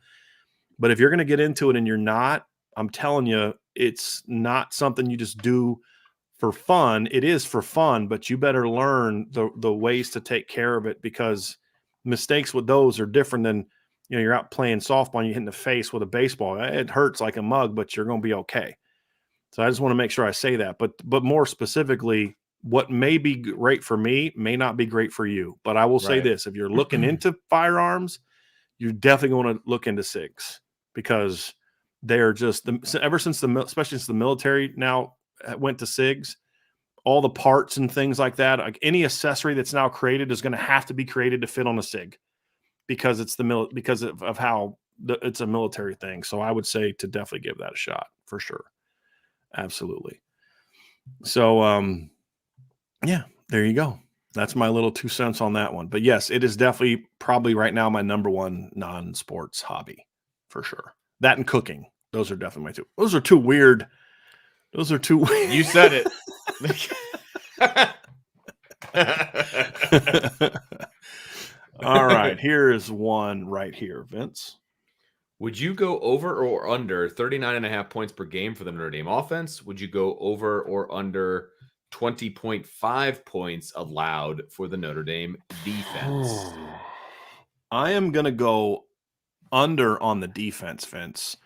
But if you're going to get into it and you're not, I'm telling you, it's not something you just do for fun. It is for fun, but you better learn the ways to take care of it, because mistakes with those are different than, you're out playing softball and you hit in the face with a baseball. It hurts like a mug, but you're going to be okay. So I just want to make sure I say that. But more specifically, what may be great for me may not be great for you. But I will say this: if you're looking into firearms, you're definitely going to look into SIGs, because they're just especially since the military now went to SIGs, all the parts and things like that, like any accessory that's now created is going to have to be created to fit on a SIG. Because it's because of how it's a military thing. So I would say to definitely give that a shot for sure. Absolutely. So, there you go. That's my little 2 cents on that one. But yes, it is definitely probably right now my number one non-sports hobby for sure. That and cooking. Those are definitely my two. Those are two weird. You said it. All right, here is one right here, Vince. Would you go over or under 39.5 points per game for the Notre Dame offense? Would you go over or under 20.5 points allowed for the Notre Dame defense? I am going to go under on the defense, Vince.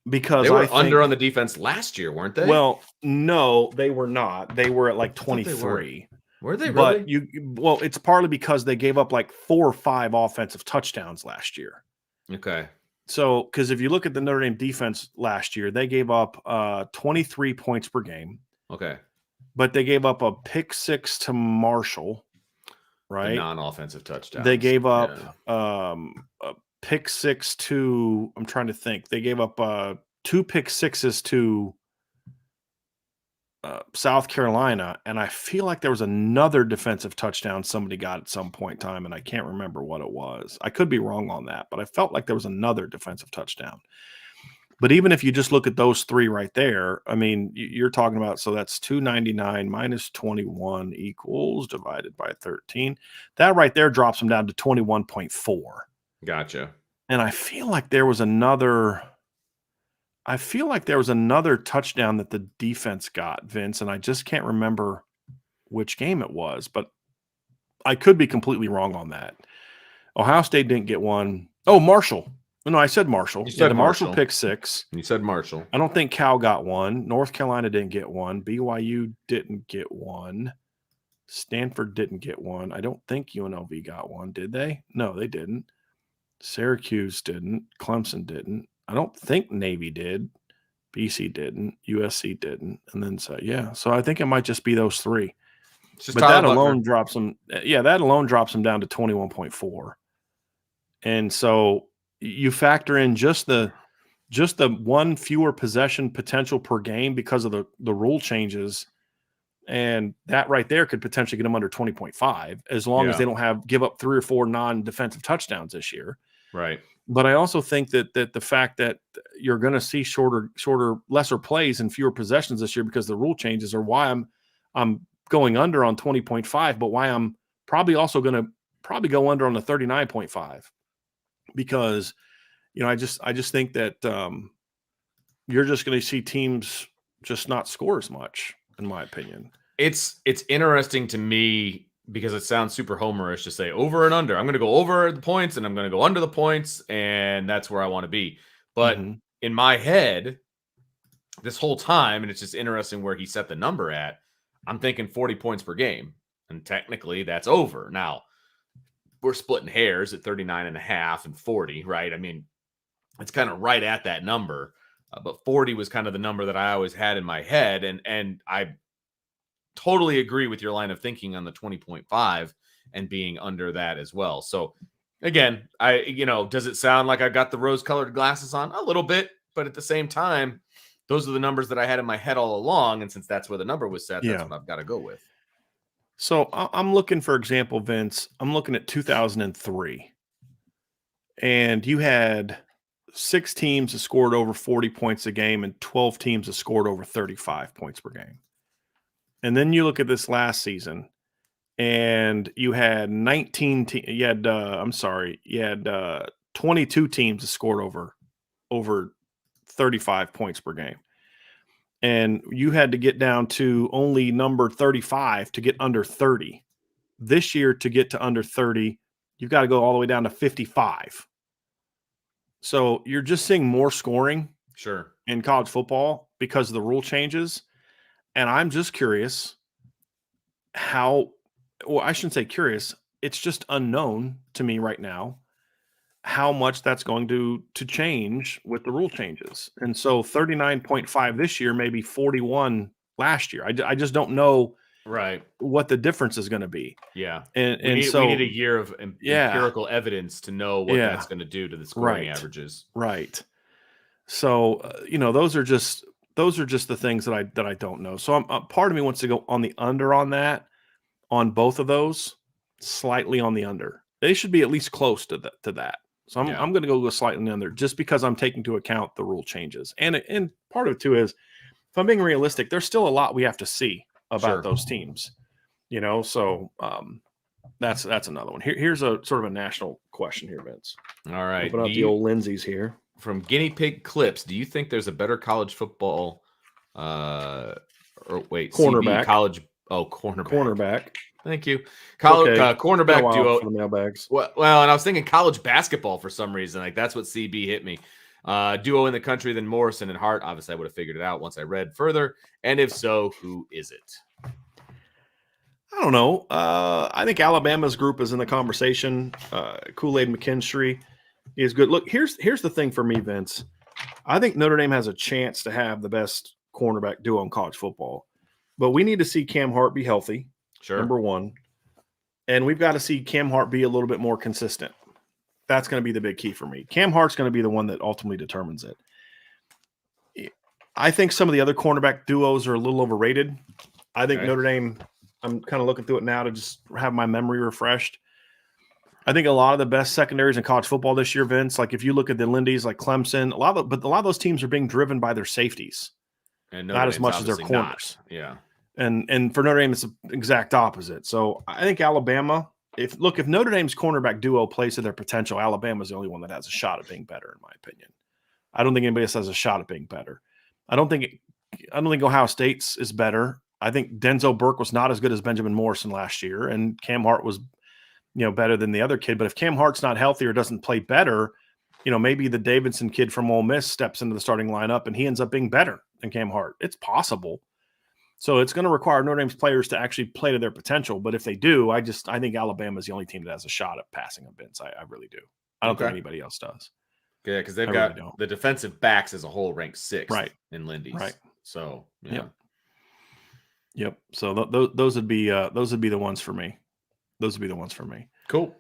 Because they were under on the defense last year, weren't they? Well, no, they were not. They were at like 23. Were they really? But it's partly because they gave up like 4 or 5 offensive touchdowns last year. Okay. So, because if you look at the Notre Dame defense last year, they gave up 23 points per game. Okay. But they gave up a pick 6 to Marshall, right? The non-offensive touchdown. They gave up a pick 6 to, I'm trying to think. They gave up 2 pick 6s to South Carolina, and I feel like there was another defensive touchdown somebody got at some point in time, and I can't remember what it was. I could be wrong on that, but I felt like there was another defensive touchdown. But even if you just look at those 3 right there, I mean, you're talking about, so that's 299 minus 21 equals divided by 13. That right there drops them down to 21.4. Gotcha. And I feel like there was another touchdown that the defense got, Vince, and I just can't remember which game it was, but I could be completely wrong on that. Ohio State didn't get one. Oh, Marshall. No, I said Marshall. You said Marshall pick 6. You said Marshall. I don't think Cal got one. North Carolina didn't get one. BYU didn't get one. Stanford didn't get one. I don't think UNLV got one, did they? No, they didn't. Syracuse didn't. Clemson didn't. I don't think Navy did. BC didn't. USC didn't. And then so I think it might just be those 3. But that alone drops them. Yeah, that alone drops them down to 21.4. And so you factor in just the 1 fewer possession potential per game because of the rule changes, and that right there could potentially get them under 20.5 as long as they don't give up 3 or 4 non-defensive touchdowns this year. Right. But I also think that the fact that you're going to see shorter, lesser plays and fewer possessions this year because the rule changes are why I'm going under on 20.5, but why I'm probably also going to go under on the 39.5, because, I just think that you're just going to see teams just not score as much, in my opinion. It's interesting to me because it sounds super homerish to say over and under. I'm going to go over the points and I'm going to go under the points, and that's where I want to be. But in my head, this whole time, and it's just interesting where he set the number at, I'm thinking 40 points per game. And technically that's over. Now, we're splitting hairs at 39.5 and 40, right? I mean, it's kind of right at that number. But 40 was kind of the number that I always had in my head. And I totally agree with your line of thinking on the 20.5 and being under that as well. So again, does it sound like I got the rose-colored glasses on? A little bit, but at the same time, those are the numbers that I had in my head all along. And since that's where the number was set, that's what I've got to go with. So I'm looking, for example, Vince, I'm looking at 2003. And you had 6 teams that scored over 40 points a game and 12 teams that scored over 35 points per game. And then you look at this last season, and you had 22 teams that scored over 35 points per game. And you had to get down to only number 35 to get under 30. This year, to get to under 30, you've got to go all the way down to 55. So you're just seeing more scoring in college football because of the rule changes. And I'm just curious I shouldn't say curious. It's just unknown to me right now how much that's going to change with the rule changes. And so 39.5 this year, maybe 41 last year. I just don't know what the difference is going to be. Yeah. And so we need a year of empirical evidence to know what that's going to do to the scoring averages. Right. So, those are just the things that I don't know. So part of me wants to go on the under on that, on both of those, slightly on the under. They should be at least close to that. So I'm going to go slightly under, just because I'm taking into account the rule changes. And part of it too is, if I'm being realistic, there's still a lot we have to see about those teams. So that's another one. Here's a sort of a national question here, Vince. All right. Open up the old Lindsay's here. From Guinea Pig Clips, do you think there's a better college football cornerback. CB, cornerback. Thank you. Cornerback duo. For the mailbags. Well, and I was thinking college basketball for some reason. Like, that's what CB hit me. Duo in the country than Morrison and Hart. Obviously, I would have figured it out once I read further. And if so, who is it? I don't know. I think Alabama's group is in the conversation. Kool-Aid McKinstry is good. Look, here's the thing for me, Vince. I think Notre Dame has a chance to have the best cornerback duo in college football. But we need to see Cam Hart be healthy, number one. And we've got to see Cam Hart be a little bit more consistent. That's going to be the big key for me. Cam Hart's going to be the one that ultimately determines it. I think some of the other cornerback duos are a little overrated. I think Notre Dame, I'm kind of looking through it now to just have my memory refreshed. I think a lot of the best secondaries in college football this year, Vince, like if you look at the Lindy's, like Clemson, a lot of those teams are being driven by their safeties, and not as much as their corners. Yeah. And for Notre Dame, it's the exact opposite. So I think Alabama, if Notre Dame's cornerback duo plays to their potential, Alabama's the only one that has a shot at being better, in my opinion. I don't think anybody else has a shot at being better. I don't think Ohio State's is better. I think Denzel Burke was not as good as Benjamin Morrison last year, and Cam Hart was, better than the other kid. But if Cam Hart's not healthy or doesn't play better, maybe the Davidson kid from Ole Miss steps into the starting lineup and he ends up being better than Cam Hart. It's possible. So it's going to require Notre Dame's players to actually play to their potential. But if they do, I think Alabama is the only team that has a shot at passing them, Vince. I really do. I don't think anybody else does. Yeah, because they've got the defensive backs as a whole ranked 6th in Lindy's. Right. So yeah. Yep. So those would be the ones for me. Cool.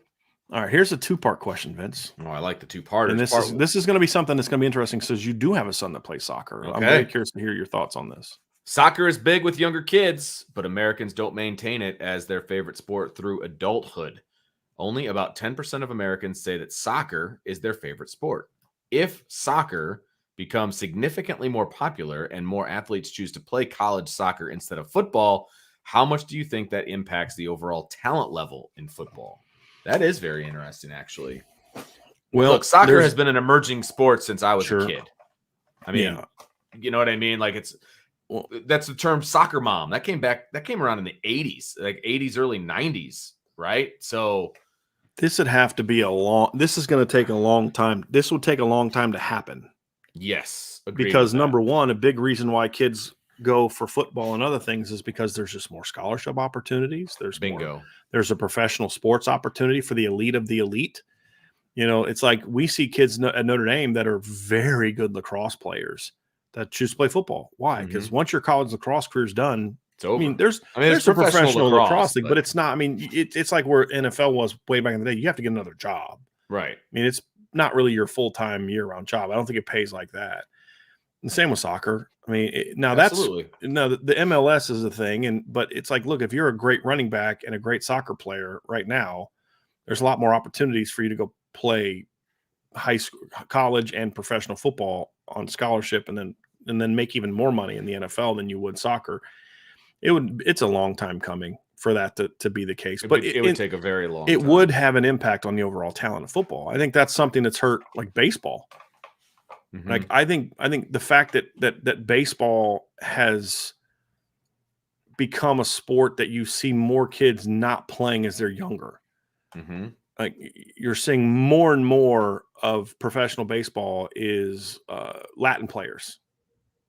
All right. Here's a 2-part question, Vince. Oh, I like the 2-parters. And this is going to be something that's going to be interesting, since you do have a son that plays soccer. Okay. I'm very curious to hear your thoughts on this. Soccer is big with younger kids, but Americans don't maintain it as their favorite sport through adulthood. Only about 10% of Americans say that soccer is their favorite sport. If soccer becomes significantly more popular and more athletes choose to play college soccer instead of football, how much do you think that impacts the overall talent level in football? That is very interesting, actually. Well, look, soccer has been an emerging sport since I was a kid. I mean, you know what I mean? Like that's the term soccer mom. That came around in the 80s, like 80s, early 90s, right? So this would have to be this is going to take a long time. This would take a long time to happen. Yes. Because number one, a big reason why kids go for football and other things is because there's just more scholarship opportunities. There's there's a professional sports opportunity for the elite of the elite. You know, it's like we see kids at Notre Dame that are very good lacrosse players that choose to play football. Why? Because once your college lacrosse career is done, it's over. I mean, there's a professional lacrosse league, but it's not. I mean, it's like where NFL was way back in the day. You have to get another job. Right. I mean, it's not really your full-time year-round job. I don't think it pays like that. And same with soccer. I mean, the MLS is a thing, but it's like, look, if you're a great running back and a great soccer player right now, there's a lot more opportunities for you to go play high school, college, and professional football on scholarship, and then make even more money in the NFL than you would soccer. It's a long time coming for that to be the case, but it would take a very long time. It would have an impact on the overall talent of football. I think that's something that's hurt like baseball. Mm-hmm. Like I think the fact that baseball has become a sport that you see more kids not playing as they're younger. Mm-hmm. Like you're seeing more and more of professional baseball is Latin players,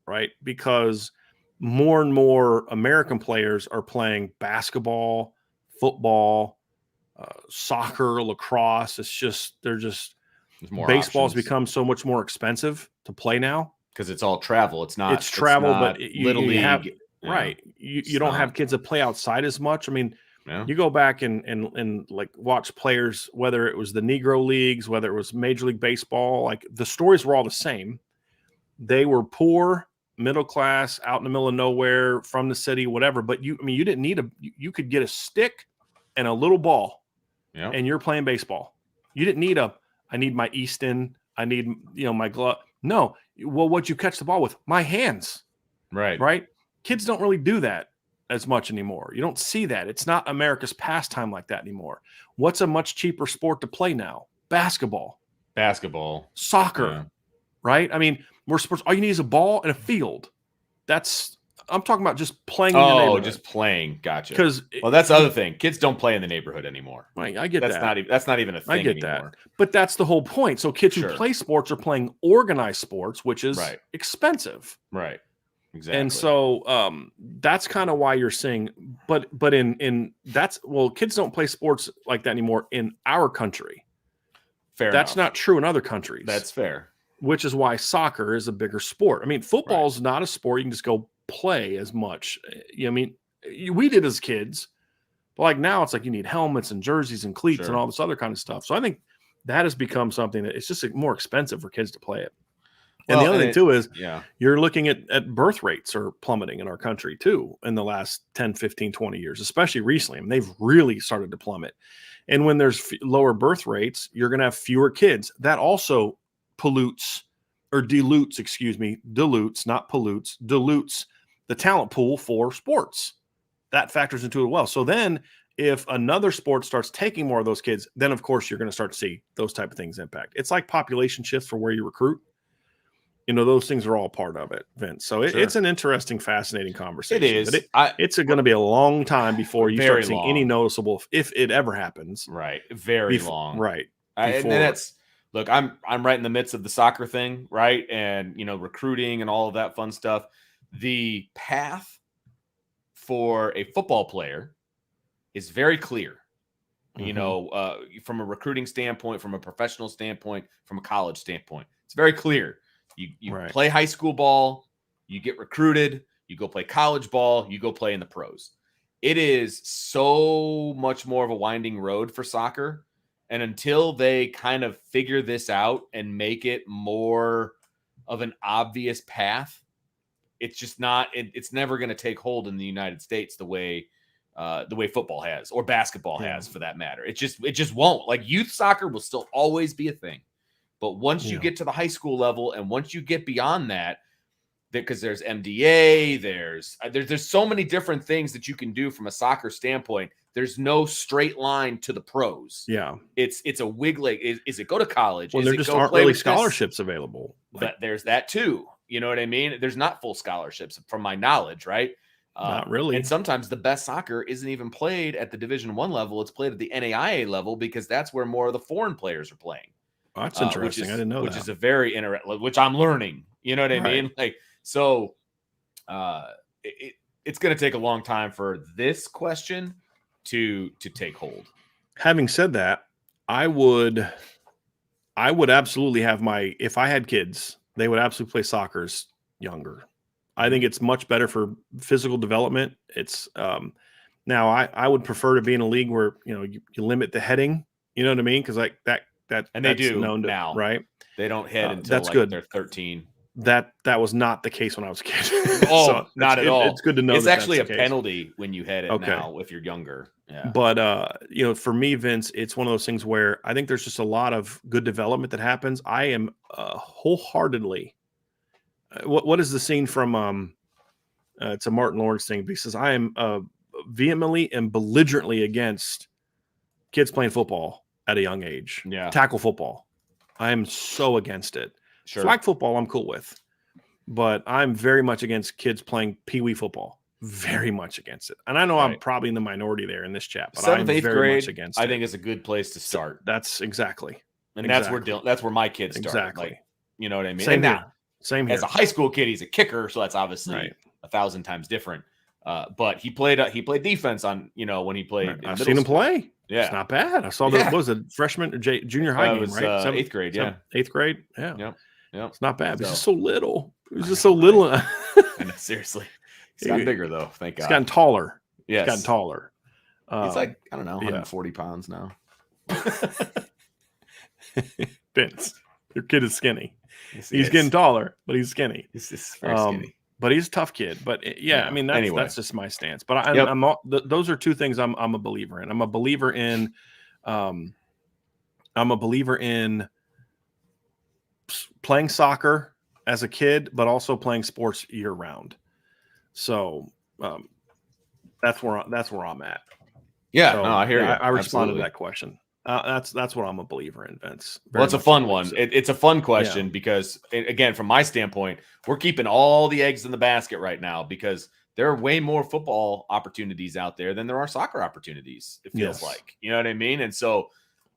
right? Because more and more American players are playing basketball, football, soccer, lacrosse. Baseball's become so much more expensive to play now because it's all travel. It's travel, but little league. Right. You don't have kids that play outside as much. I mean, you go back and like watch players, whether it was the Negro leagues, whether it was Major League Baseball, like the stories were all the same. They were poor, middle class, out in the middle of nowhere, from the city, whatever. But you didn't need you could get a stick and a little ball, and you're playing baseball. You didn't need I need my Easton, I need my glove. No, well, what'd you catch the ball with? My hands. Right. Kids don't really do that as much anymore. You don't see that. It's not America's pastime like that anymore. What's a much cheaper sport to play now? Basketball, soccer, right? I mean, we're sports. All you need is a ball and a field. I'm talking about just playing in the neighborhood. Just playing. Gotcha. That's the other thing. Kids don't play in the neighborhood anymore. Right, I get that. That's not even a thing anymore. That. But that's the whole point. So kids who play sports are playing organized sports, which is expensive. Right. Exactly. And so that's kind of why you're seeing, but kids don't play sports like that anymore in our country. Fair That's enough. not true in other countries. That's fair. Which is why soccer is a bigger sport. I mean, football is not a sport you can just go play as much. We did as kids, but like now it's like you need helmets and jerseys and cleats and all this other kind of stuff. So I think that has become something that it's just more expensive for kids to play it. And the other thing too is you're looking at birth rates are plummeting in our country too in the last 10, 15, 20 years, especially recently. I mean, they've really started to plummet. And when there's lower birth rates, you're going to have fewer kids. That also dilutes the talent pool for sports. That factors into it well. So then if another sport starts taking more of those kids, then of course you're going to start to see those type of things impact. It's like population shifts for where you recruit. Those things are all part of it, Vince. So it's an interesting, fascinating conversation. It is. But it's going to be a long time before you start seeing any noticeable, if it ever happens. Right. Very long. Right. And then look, I'm right in the midst of the soccer thing, right? And, recruiting and all of that fun stuff. The path for a football player is very clear. Mm-hmm. From a recruiting standpoint, from a professional standpoint, from a college standpoint, it's very clear. You play high school ball, you get recruited, you go play college ball, you go play in the pros. It is so much more of a winding road for soccer. And until they kind of figure this out and make it more of an obvious path, it's just not, it's never going to take hold in the United States the way football has, or basketball has for that matter. It just won't. Like, youth soccer will still always be a thing. But once you get to the high school level and once you get beyond that, because there's MDA, there's so many different things that you can do from a soccer standpoint. There's no straight line to the pros. Yeah. It's a wiggling. Is it go to college? Well, Is there it just go aren't play really with scholarships available. But there's that too. You know what I mean? There's not full scholarships from my knowledge, right? Not really. And sometimes the best soccer isn't even played at the Division I level. It's played at the NAIA level because that's where more of the foreign players are playing. Oh, that's interesting. I didn't know that. Which is a very interesting, which I'm learning. You know what I mean? Like, so it's going to take a long time for this question to take hold. Having said that, I would absolutely have if I had kids, they would absolutely play soccer younger. I think it's much better for physical development. It's now I would prefer to be in a league where you limit the heading. You know what I mean? Because like that and they do known now, right? They don't head until that's good. They're 13. That was not the case when I was a kid. Oh, so not at all. It's good to know. It's actually a penalty when you head it Okay. now if you're younger. Yeah. But for me, Vince, it's one of those things where I think there's just a lot of good development that happens. I am wholeheartedly. What is the scene from? It's a Martin Lawrence thing. He says, "I am vehemently and belligerently against kids playing football at a young age. Yeah, tackle football. I am so against it. Sure. Flag football, I'm cool with, but I'm very much against kids playing peewee football. Very much against it. And I know I'm probably in the minority there in this chat, but 7th, I'm 8th very grade, much against I it. think it's a good place to start. That's exactly. And that's where my kids start. Exactly. Like, you know what I mean? Same and here. now, Same here. As a high school kid, he's a kicker, so that's obviously 1,000 times different. But he played defense on, when he played. I've seen him play. Yeah. It's not bad. I saw what was it, freshman or junior high game, right? 8th grade, yeah. 8th grade? Yeah. Yep. It's not bad. He's just so little. He was just so little. I know, seriously. He's gotten bigger, though. Thank God. He's gotten taller. Yes. He's gotten taller. He's like, I don't know, 140 pounds now. Vince, your kid is skinny. He's getting taller, but he's skinny. He's very skinny. But he's a tough kid. But I mean, that's just my stance. But those are two things I'm a believer in. I'm a believer in playing soccer as a kid, but also playing sports year round. So that's where I'm at. Yeah, so, no, I hear you. I responded to that question. That's what I'm a believer in, Vince. Well, it's a fun one. It's a fun question because, again, from my standpoint, we're keeping all the eggs in the basket right now because there are way more football opportunities out there than there are soccer opportunities, it feels like. You know what I mean? And so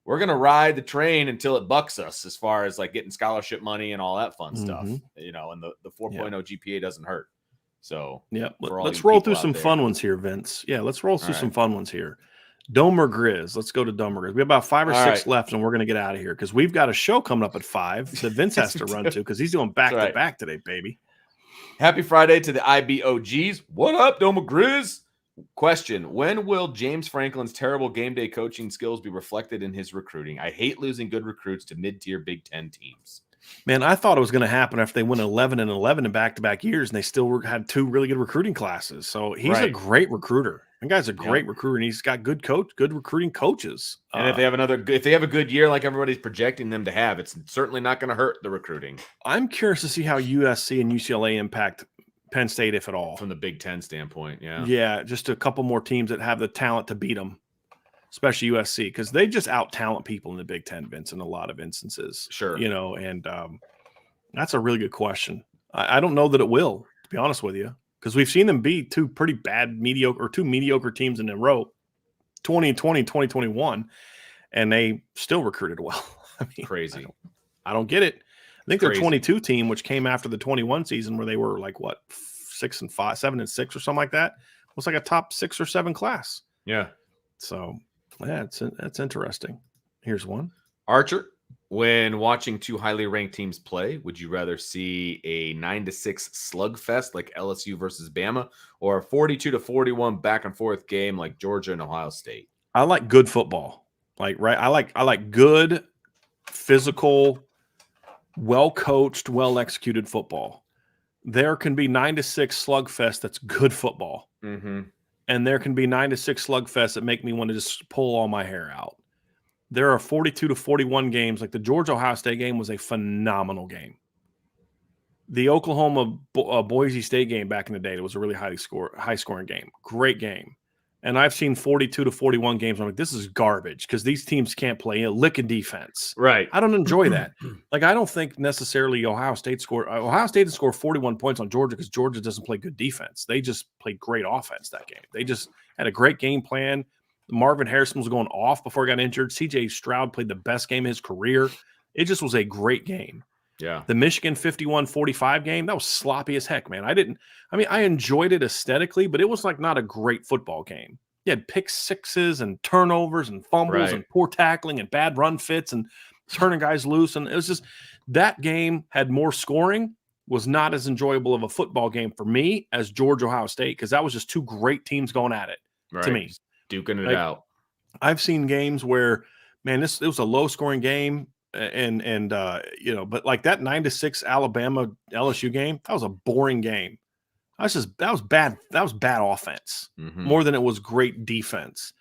we're going to ride the train until it bucks us as far as like getting scholarship money and all that fun stuff, and the 4.0 GPA doesn't hurt. So let's roll through some fun ones here, Vince. Yeah, let's roll through some fun ones here. Domer Grizz. Let's go to Domer Grizz. We have about 5 or 6 left, and we're going to get out of here because we've got a show coming up at 5 that Vince has to run to because he's doing back-to-back today, baby. Happy Friday to the IBOGs. What up, Domer Grizz? Question: when will James Franklin's terrible game day coaching skills be reflected in his recruiting? I hate losing good recruits to mid-tier Big Ten teams. Man, I thought it was going to happen after they went 11-11 in back-to-back years, and they still had 2 really good recruiting classes. So he's a great recruiter. That guy's a great recruiter, and he's got good recruiting coaches. And if they have a good year like everybody's projecting them to have, it's certainly not going to hurt the recruiting. I'm curious to see how USC and UCLA impact Penn State, if at all, from the Big Ten standpoint. Yeah, just a couple more teams that have the talent to beat them, especially USC, because they just out talent people in the Big Ten, Vince, in a lot of instances. Sure, and that's a really good question. I don't know that it will, to be honest with you, because we've seen them beat 2 pretty bad, mediocre teams in a row, 2020, 2021, and they still recruited well. I mean, crazy. I don't get it. I think their 22 team, which came after the 21 season, where they were like 6-5, 7-6, or something like that, was like a top 6 or 7 class. Yeah. So that's interesting. Here's one. Archer. When watching 2 highly ranked teams play, would you rather see a 9-6 slugfest like LSU versus Bama, or a 42-41 back and forth game like Georgia and Ohio State? I like good football. I like good, physical, well-coached, well-executed football. There can be 9-6 slugfest that's good football. Mm-hmm. And there can be 9-6 slugfest that make me want to just pull all my hair out. There are 42-41 games. Like the Georgia-Ohio State game was a phenomenal game. The Oklahoma Boise State game back in the day, it was a really high scoring game. Great game. And I've seen 42 to 41 games. I'm like, this is garbage because these teams can't play a lick of defense. Right. I don't enjoy that. Like, I don't think necessarily Ohio State didn't score 41 points on Georgia because Georgia doesn't play good defense. They just played great offense that game. They just had a great game plan. Marvin Harrison was going off before he got injured. CJ Stroud played the best game of his career. It just was a great game. Yeah. The Michigan 51-45 game, that was sloppy as heck, man. I enjoyed it aesthetically, but it was like not a great football game. You had pick sixes and turnovers and fumbles and poor tackling and bad run fits and turning guys loose. And it was just that game had more scoring, was not as enjoyable of a football game for me as Georgia-Ohio State because that was just two great teams going at it to me. Duking it out. I've seen games where, man, it was a low-scoring game. But like that 9-6 Alabama LSU game, that was a boring game. That was bad. That was bad offense more than it was great defense.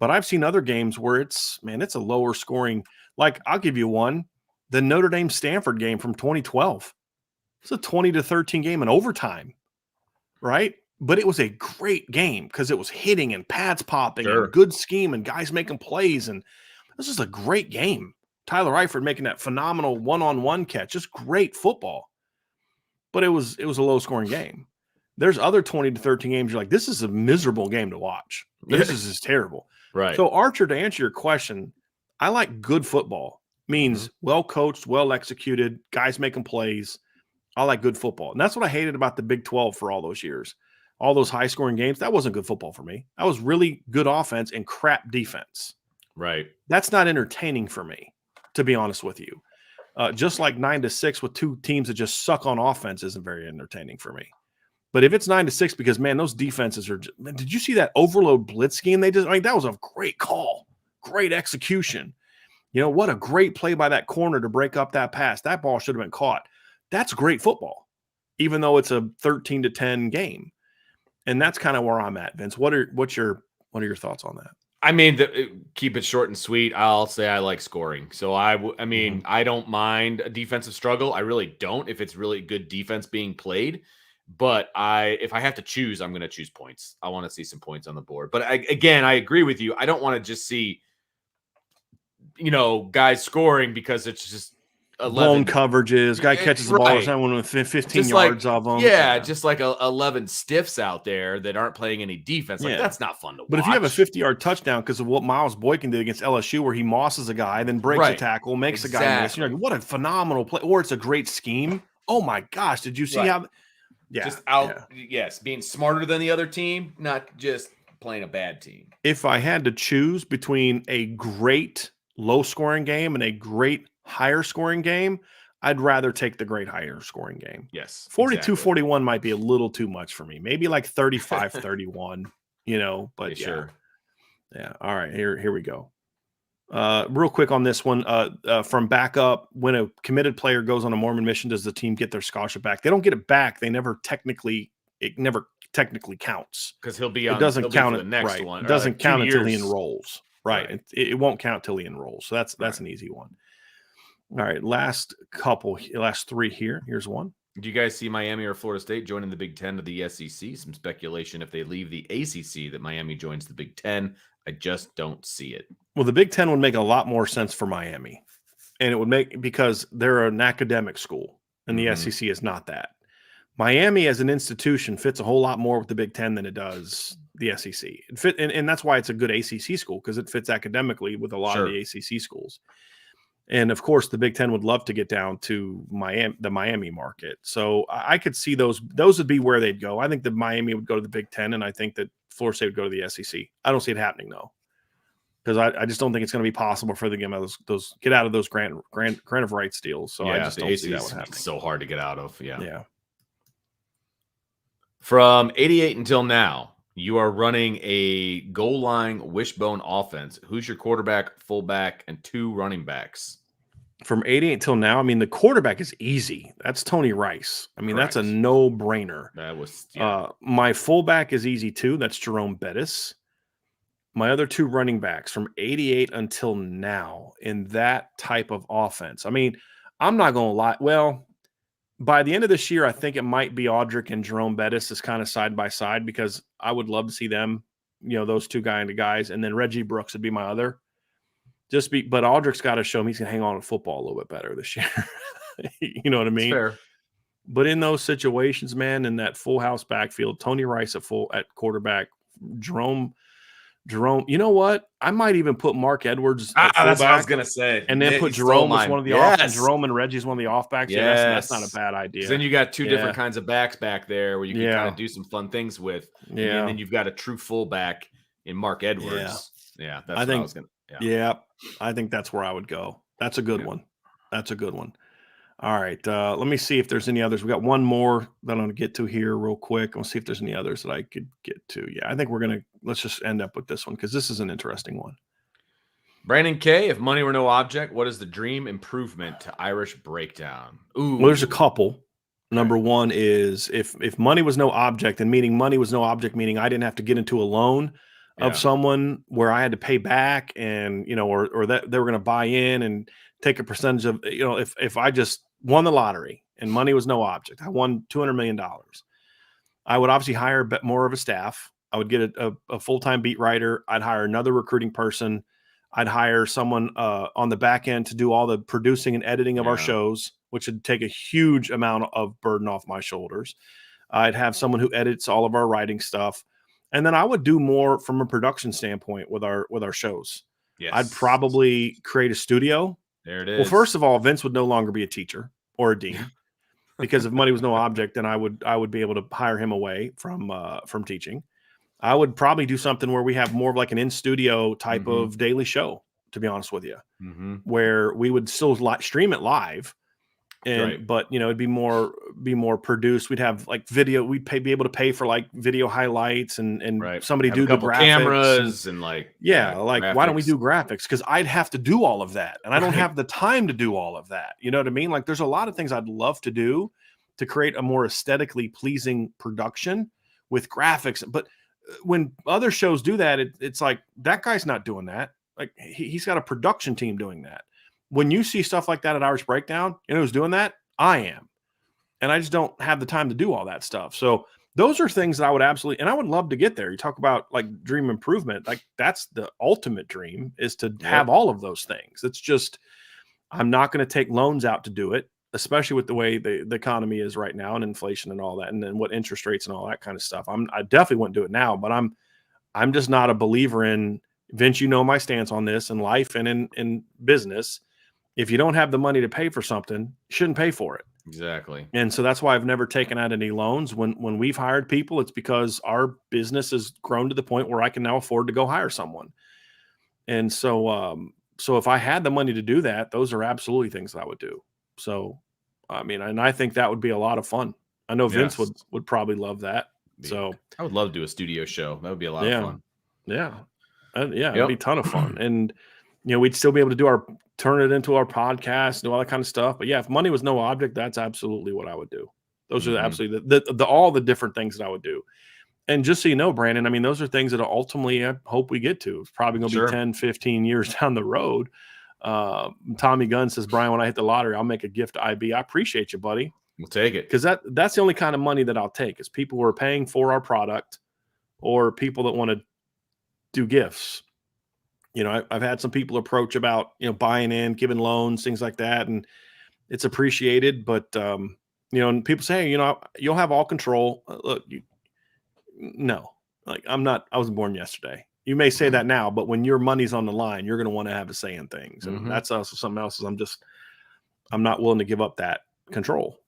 But I've seen other games where it's a lower scoring. Like, I'll give you one, the Notre Dame Stanford game from 2012. It's a 20-13 game in overtime, right? But it was a great game because it was hitting and pads popping and good scheme and guys making plays. And this is a great game. Tyler Eifert making that phenomenal one-on-one catch, just great football. But it was a low-scoring game. There's other 20-13 games you're like, this is a miserable game to watch. This is just terrible. Right. So, Archer, to answer your question, I like good football. Means well-coached, well-executed, guys making plays. I like good football. And that's what I hated about the Big 12 for all those years. All those high-scoring games, that wasn't good football for me. That was really good offense and crap defense. Right. That's not entertaining for me, to be honest with you. Just like 9-6 with two teams that just suck on offense isn't very entertaining for me. But if it's 9-6, because, man, those defenses are – did you see that overload blitz scheme they did? That was a great call, great execution. What a great play by that corner to break up that pass. That ball should have been caught. That's great football, even though it's a 13-10 game. And that's kind of where I'm at, Vince. What are your thoughts on that? I mean, keep it short and sweet. I'll say I like scoring. So I don't mind a defensive struggle. I really don't if it's really good defense being played. But if I have to choose, I'm going to choose points. I want to see some points on the board. But I agree with you. I don't want to just see, guys scoring because it's just 11 blown coverages. Guy catches the ball, someone with 15 yards of them. Yeah, just like 11 stiffs out there that aren't playing any defense. That's not fun to watch. But if you have a 50-yard touchdown because of what Miles Boykin did against LSU, where he mosses a guy, then breaks a tackle, makes a guy miss, you're like, what a phenomenal play. Or it's a great scheme. Oh, my gosh. Did you see how – yes, being smarter than the other team, not just playing a bad team. If I had to choose between a great low-scoring game and a great higher-scoring game, I'd rather take the great higher-scoring game. Yes. 42-41 might be a little too much for me. Maybe like 35-31, but sure. Yeah. All right, here we go. Real quick on this one, from backup, when a committed player goes on a Mormon mission, does the team get their scholarship back? They don't get it back. It never technically counts because he'll be on. It doesn't count the next one. It doesn't count until he enrolls. Right. Right. It won't count till he enrolls. So that's an easy one. All right. Last three here. Here's one. Do you guys see Miami or Florida State joining the Big Ten to the SEC? Some speculation if they leave the ACC that Miami joins the Big Ten. I just don't see it. Well, the Big Ten would make a lot more sense for Miami, and it would make because they're an academic school, and the SEC is not that. Miami as an institution fits a whole lot more with the Big Ten than it does the SEC. And that's why it's a good ACC school because it fits academically with a lot of the ACC schools. And of course, the Big Ten would love to get down to the Miami market. So I could see those would be where they'd go. I think that Miami would go to the Big Ten, and I think that Florida State would go to the SEC. I don't see it happening though, because I just don't think it's going to be possible for them to get out of those grant of rights deals. So I just don't see that one happening. It's so hard to get out of. Yeah. From 88 until now, you are running a goal line wishbone offense. Who's your quarterback, fullback, and 2 running backs? From 88 until now, I mean, the quarterback is easy. That's Tony Rice. I mean, That's a no-brainer. That was my fullback is easy too. That's Jerome Bettis. My other 2 running backs from 88 until now in that type of offense. I mean, I'm not going to lie. Well, by the end of this year, I think it might be Audric and Jerome Bettis is kind of side by side, because I would love to see them, those two guys. And then Reggie Brooks would be my other. But Audric's got to show him he's going to hang on to football a little bit better this year. You know what I mean? Fair. But in those situations, man, in that full house backfield, Tony Rice at quarterback, Jerome, you know what? I might even put Mark Edwards at that's what I was fullback, gonna say. and then put Jerome as one of the off, and Jerome and Reggie as one of the off-backs. Yes. Yeah, that's not a bad idea. Then you got two different kinds of backs back there where you can kind of do some fun things with. Yeah. And then you've got a true fullback in Mark Edwards. Yeah, that's what I was gonna. Yeah, I think that's where I would go. That's a good one. That's a good one. All right, let me see if there's any others. We got one more that I'm going to get to here real quick. I'll see if there's any others that I could get to. Yeah, I think let's just end up with this one because this is an interesting one. Brandon K, if money were no object, what is the dream improvement to Irish Breakdown? Ooh. Well, there's a couple. Number one is if money was no object, and meaning money was no object, meaning I didn't have to get into a loan of someone where I had to pay back, and or that they were going to buy in and take a percentage of, if I just won the lottery and money was no object, I won $200 million. I would obviously hire a bit more of a staff. I would get a full-time beat writer. I'd hire another recruiting person. I'd hire someone on the back end to do all the producing and editing of our shows, which would take a huge amount of burden off my shoulders. I'd have someone who edits all of our writing stuff. And then I would do more from a production standpoint with our shows. Yes. I'd probably create a studio. There it is. Well, first of all, Vince would no longer be a teacher or a dean, because if money was no object, then I would be able to hire him away from teaching. I would probably do something where we have more of like an in-studio type of daily show, to be honest with you, where we would still stream it live, but it'd be more produced. We'd have like video. We'd be able to pay for like video highlights and somebody have do the graphics, cameras and why don't we do graphics? Because I'd have to do all of that, and I don't have the time to do all of that. You know what I mean? Like there's a lot of things I'd love to do to create a more aesthetically pleasing production with graphics. But when other shows do that, it's like that guy's not doing that. Like he's got a production team doing that. When you see stuff like that at Irish Breakdown, who's doing that? I am. And I just don't have the time to do all that stuff. So those are things that I would absolutely, and I would love to get there. You talk about like dream improvement. Like that's the ultimate dream, is to have all of those things. It's just, I'm not going to take loans out to do it, especially with the way the economy is right now and inflation and all that, and then what interest rates and all that kind of stuff. I definitely wouldn't do it now, but I'm just not a believer in, Vince, my stance on this in life and in business. If you don't have the money to pay for something, you shouldn't pay for it. Exactly. And so that's why I've never taken out any loans. When we've hired people, it's because our business has grown to the point where I can now afford to go hire someone. And so if I had the money to do that, those are absolutely things that I would do. So, I mean, and I think that would be a lot of fun. I know Vince would probably love that. So I would love to do a studio show. That would be a lot of fun. Yeah. It'd be a ton of fun. And, we'd still be able to turn it into our podcast, do all that kind of stuff. But yeah, if money was no object, that's absolutely what I would do. Those are absolutely all the different things that I would do. And just so you know, Brandon, I mean, those are things that ultimately I hope we get to. It's probably going to be 10, 15 years down the road. Tommy Gunn says, Brian, when I hit the lottery, I'll make a gift to IB. I appreciate you, buddy. We'll take it. Because that's the only kind of money that I'll take, is people who are paying for our product or people that want to do gifts. I've had some people approach about, buying in, giving loans, things like that. And it's appreciated, but, and people say, hey, you'll have all control. Look, no, like I wasn't born yesterday. You may say that now, but when your money's on the line, you're going to want to have a say in things. And that's also something else, is I'm not willing to give up that control.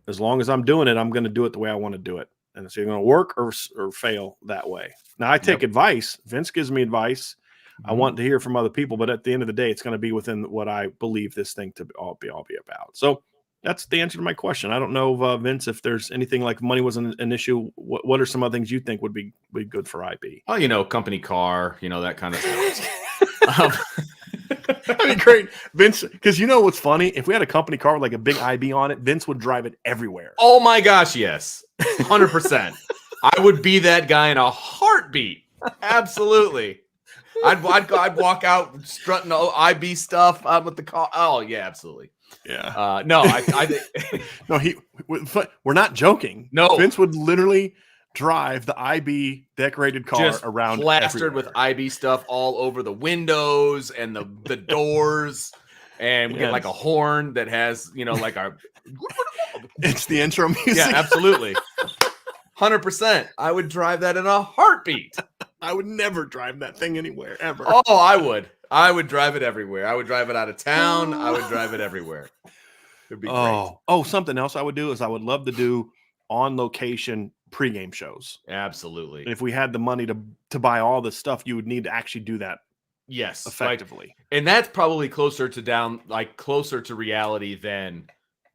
As long as I'm doing it, I'm going to do it the way I want to do it. And it's either going to work or fail that way. Now I take advice. Vince gives me advice. I want to hear from other people, but at the end of the day, it's going to be within what I believe this thing to all be about. So that's the answer to my question. I don't know, Vince, if there's anything like money was an issue. What are some other things you think would be good for IB? Oh, company car, that kind of stuff. That'd be great, Vince. Because what's funny? If we had a company car with like a big IB on it, Vince would drive it everywhere. Oh my gosh, yes, 100%. I would be that guy in a heartbeat. Absolutely. I'd walk out strutting IB stuff out with the car. Oh yeah, absolutely. Yeah. No, I think No, we're not joking. No. Vince would literally drive the IB decorated car just around plastered with everywhere. IB stuff all over the windows and the doors. And we get like a Yes. horn that has, like our. It's the intro music. Yeah, absolutely. 100%. I would drive that in a heartbeat. I would never drive that thing anywhere ever. Oh, I would. I would drive it everywhere. I would drive it out of town. I would drive it everywhere. It'd be great. Oh, something else I would do is I would love to do on location pregame shows. Absolutely. And if we had the money to buy all this stuff, you would need to actually do that. Yes, effectively. And that's probably closer to reality than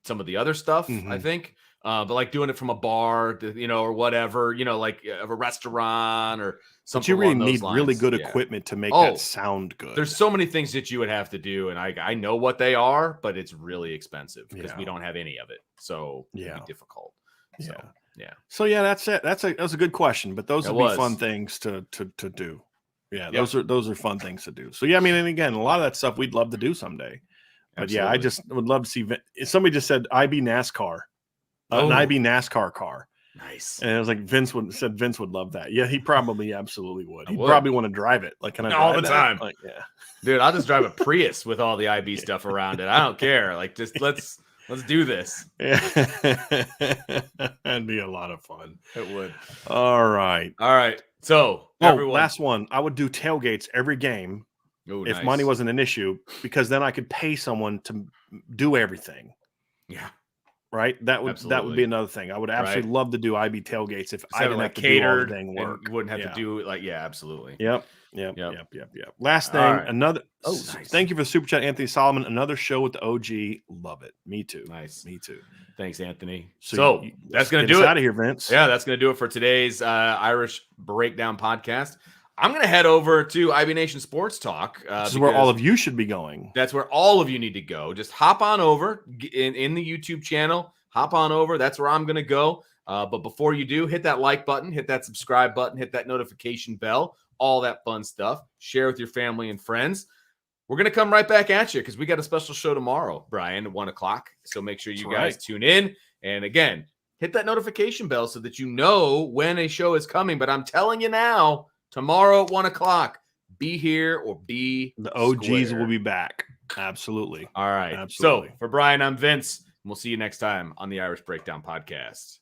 some of the other stuff, I think. But like doing it from a bar, or whatever, like of a restaurant or something. But you really along those need lines. really good equipment to make that sound good. There's so many things that you would have to do, and I know what they are, but it's really expensive because we don't have any of it. So it'd be difficult. So, So that's it. That's a good question, but those would be fun things to do. Yeah, those are fun things to do. So and again, a lot of that stuff we'd love to do someday. But Absolutely. I just would love to see. Somebody just said IB NASCAR, an IB NASCAR car. Nice. And it was like Vince would love that. Yeah, he probably absolutely would. He'd probably want to drive it. Like, can I drive all the that? time? Like, yeah, dude, I'll just drive a Prius with all the IB stuff around it. I don't care. Like, just let's do this. Yeah. That'd be a lot of fun. It would. All right. So everyone, last one. I would do tailgates every game if money wasn't an issue, because then I could pay someone to do everything. Yeah. Right. That would be another thing. I would absolutely love to do IB tailgates if I didn't have to do all the dang work. You wouldn't have to do absolutely. Yep. Last thing, another. Nice. Thank you for the super chat, Anthony Solomon. Another show with the OG. Love it. Me too. Nice. Me too. Thanks, Anthony. So that's going to do it. Out of here, Vince. Yeah, that's going to do it for today's Irish Breakdown podcast. I'm going to head over to IB Nation Sports Talk. This is where all of you should be going. That's where all of you need to go. Just hop on over in the YouTube channel. Hop on over. That's where I'm going to go. But before you do, hit that like button, hit that subscribe button, hit that notification bell, all that fun stuff. Share with your family and friends. We're going to come right back at you because we got a special show tomorrow, Brian, at 1 o'clock. So make sure you guys tune in. And again, hit that notification bell so that you know when a show is coming. But I'm telling you now, tomorrow at 1 o'clock, be here or be the OGs square. Will be back. Absolutely. All right. Absolutely. So for Brian, I'm Vince. And we'll see you next time on the Irish Breakdown Podcast.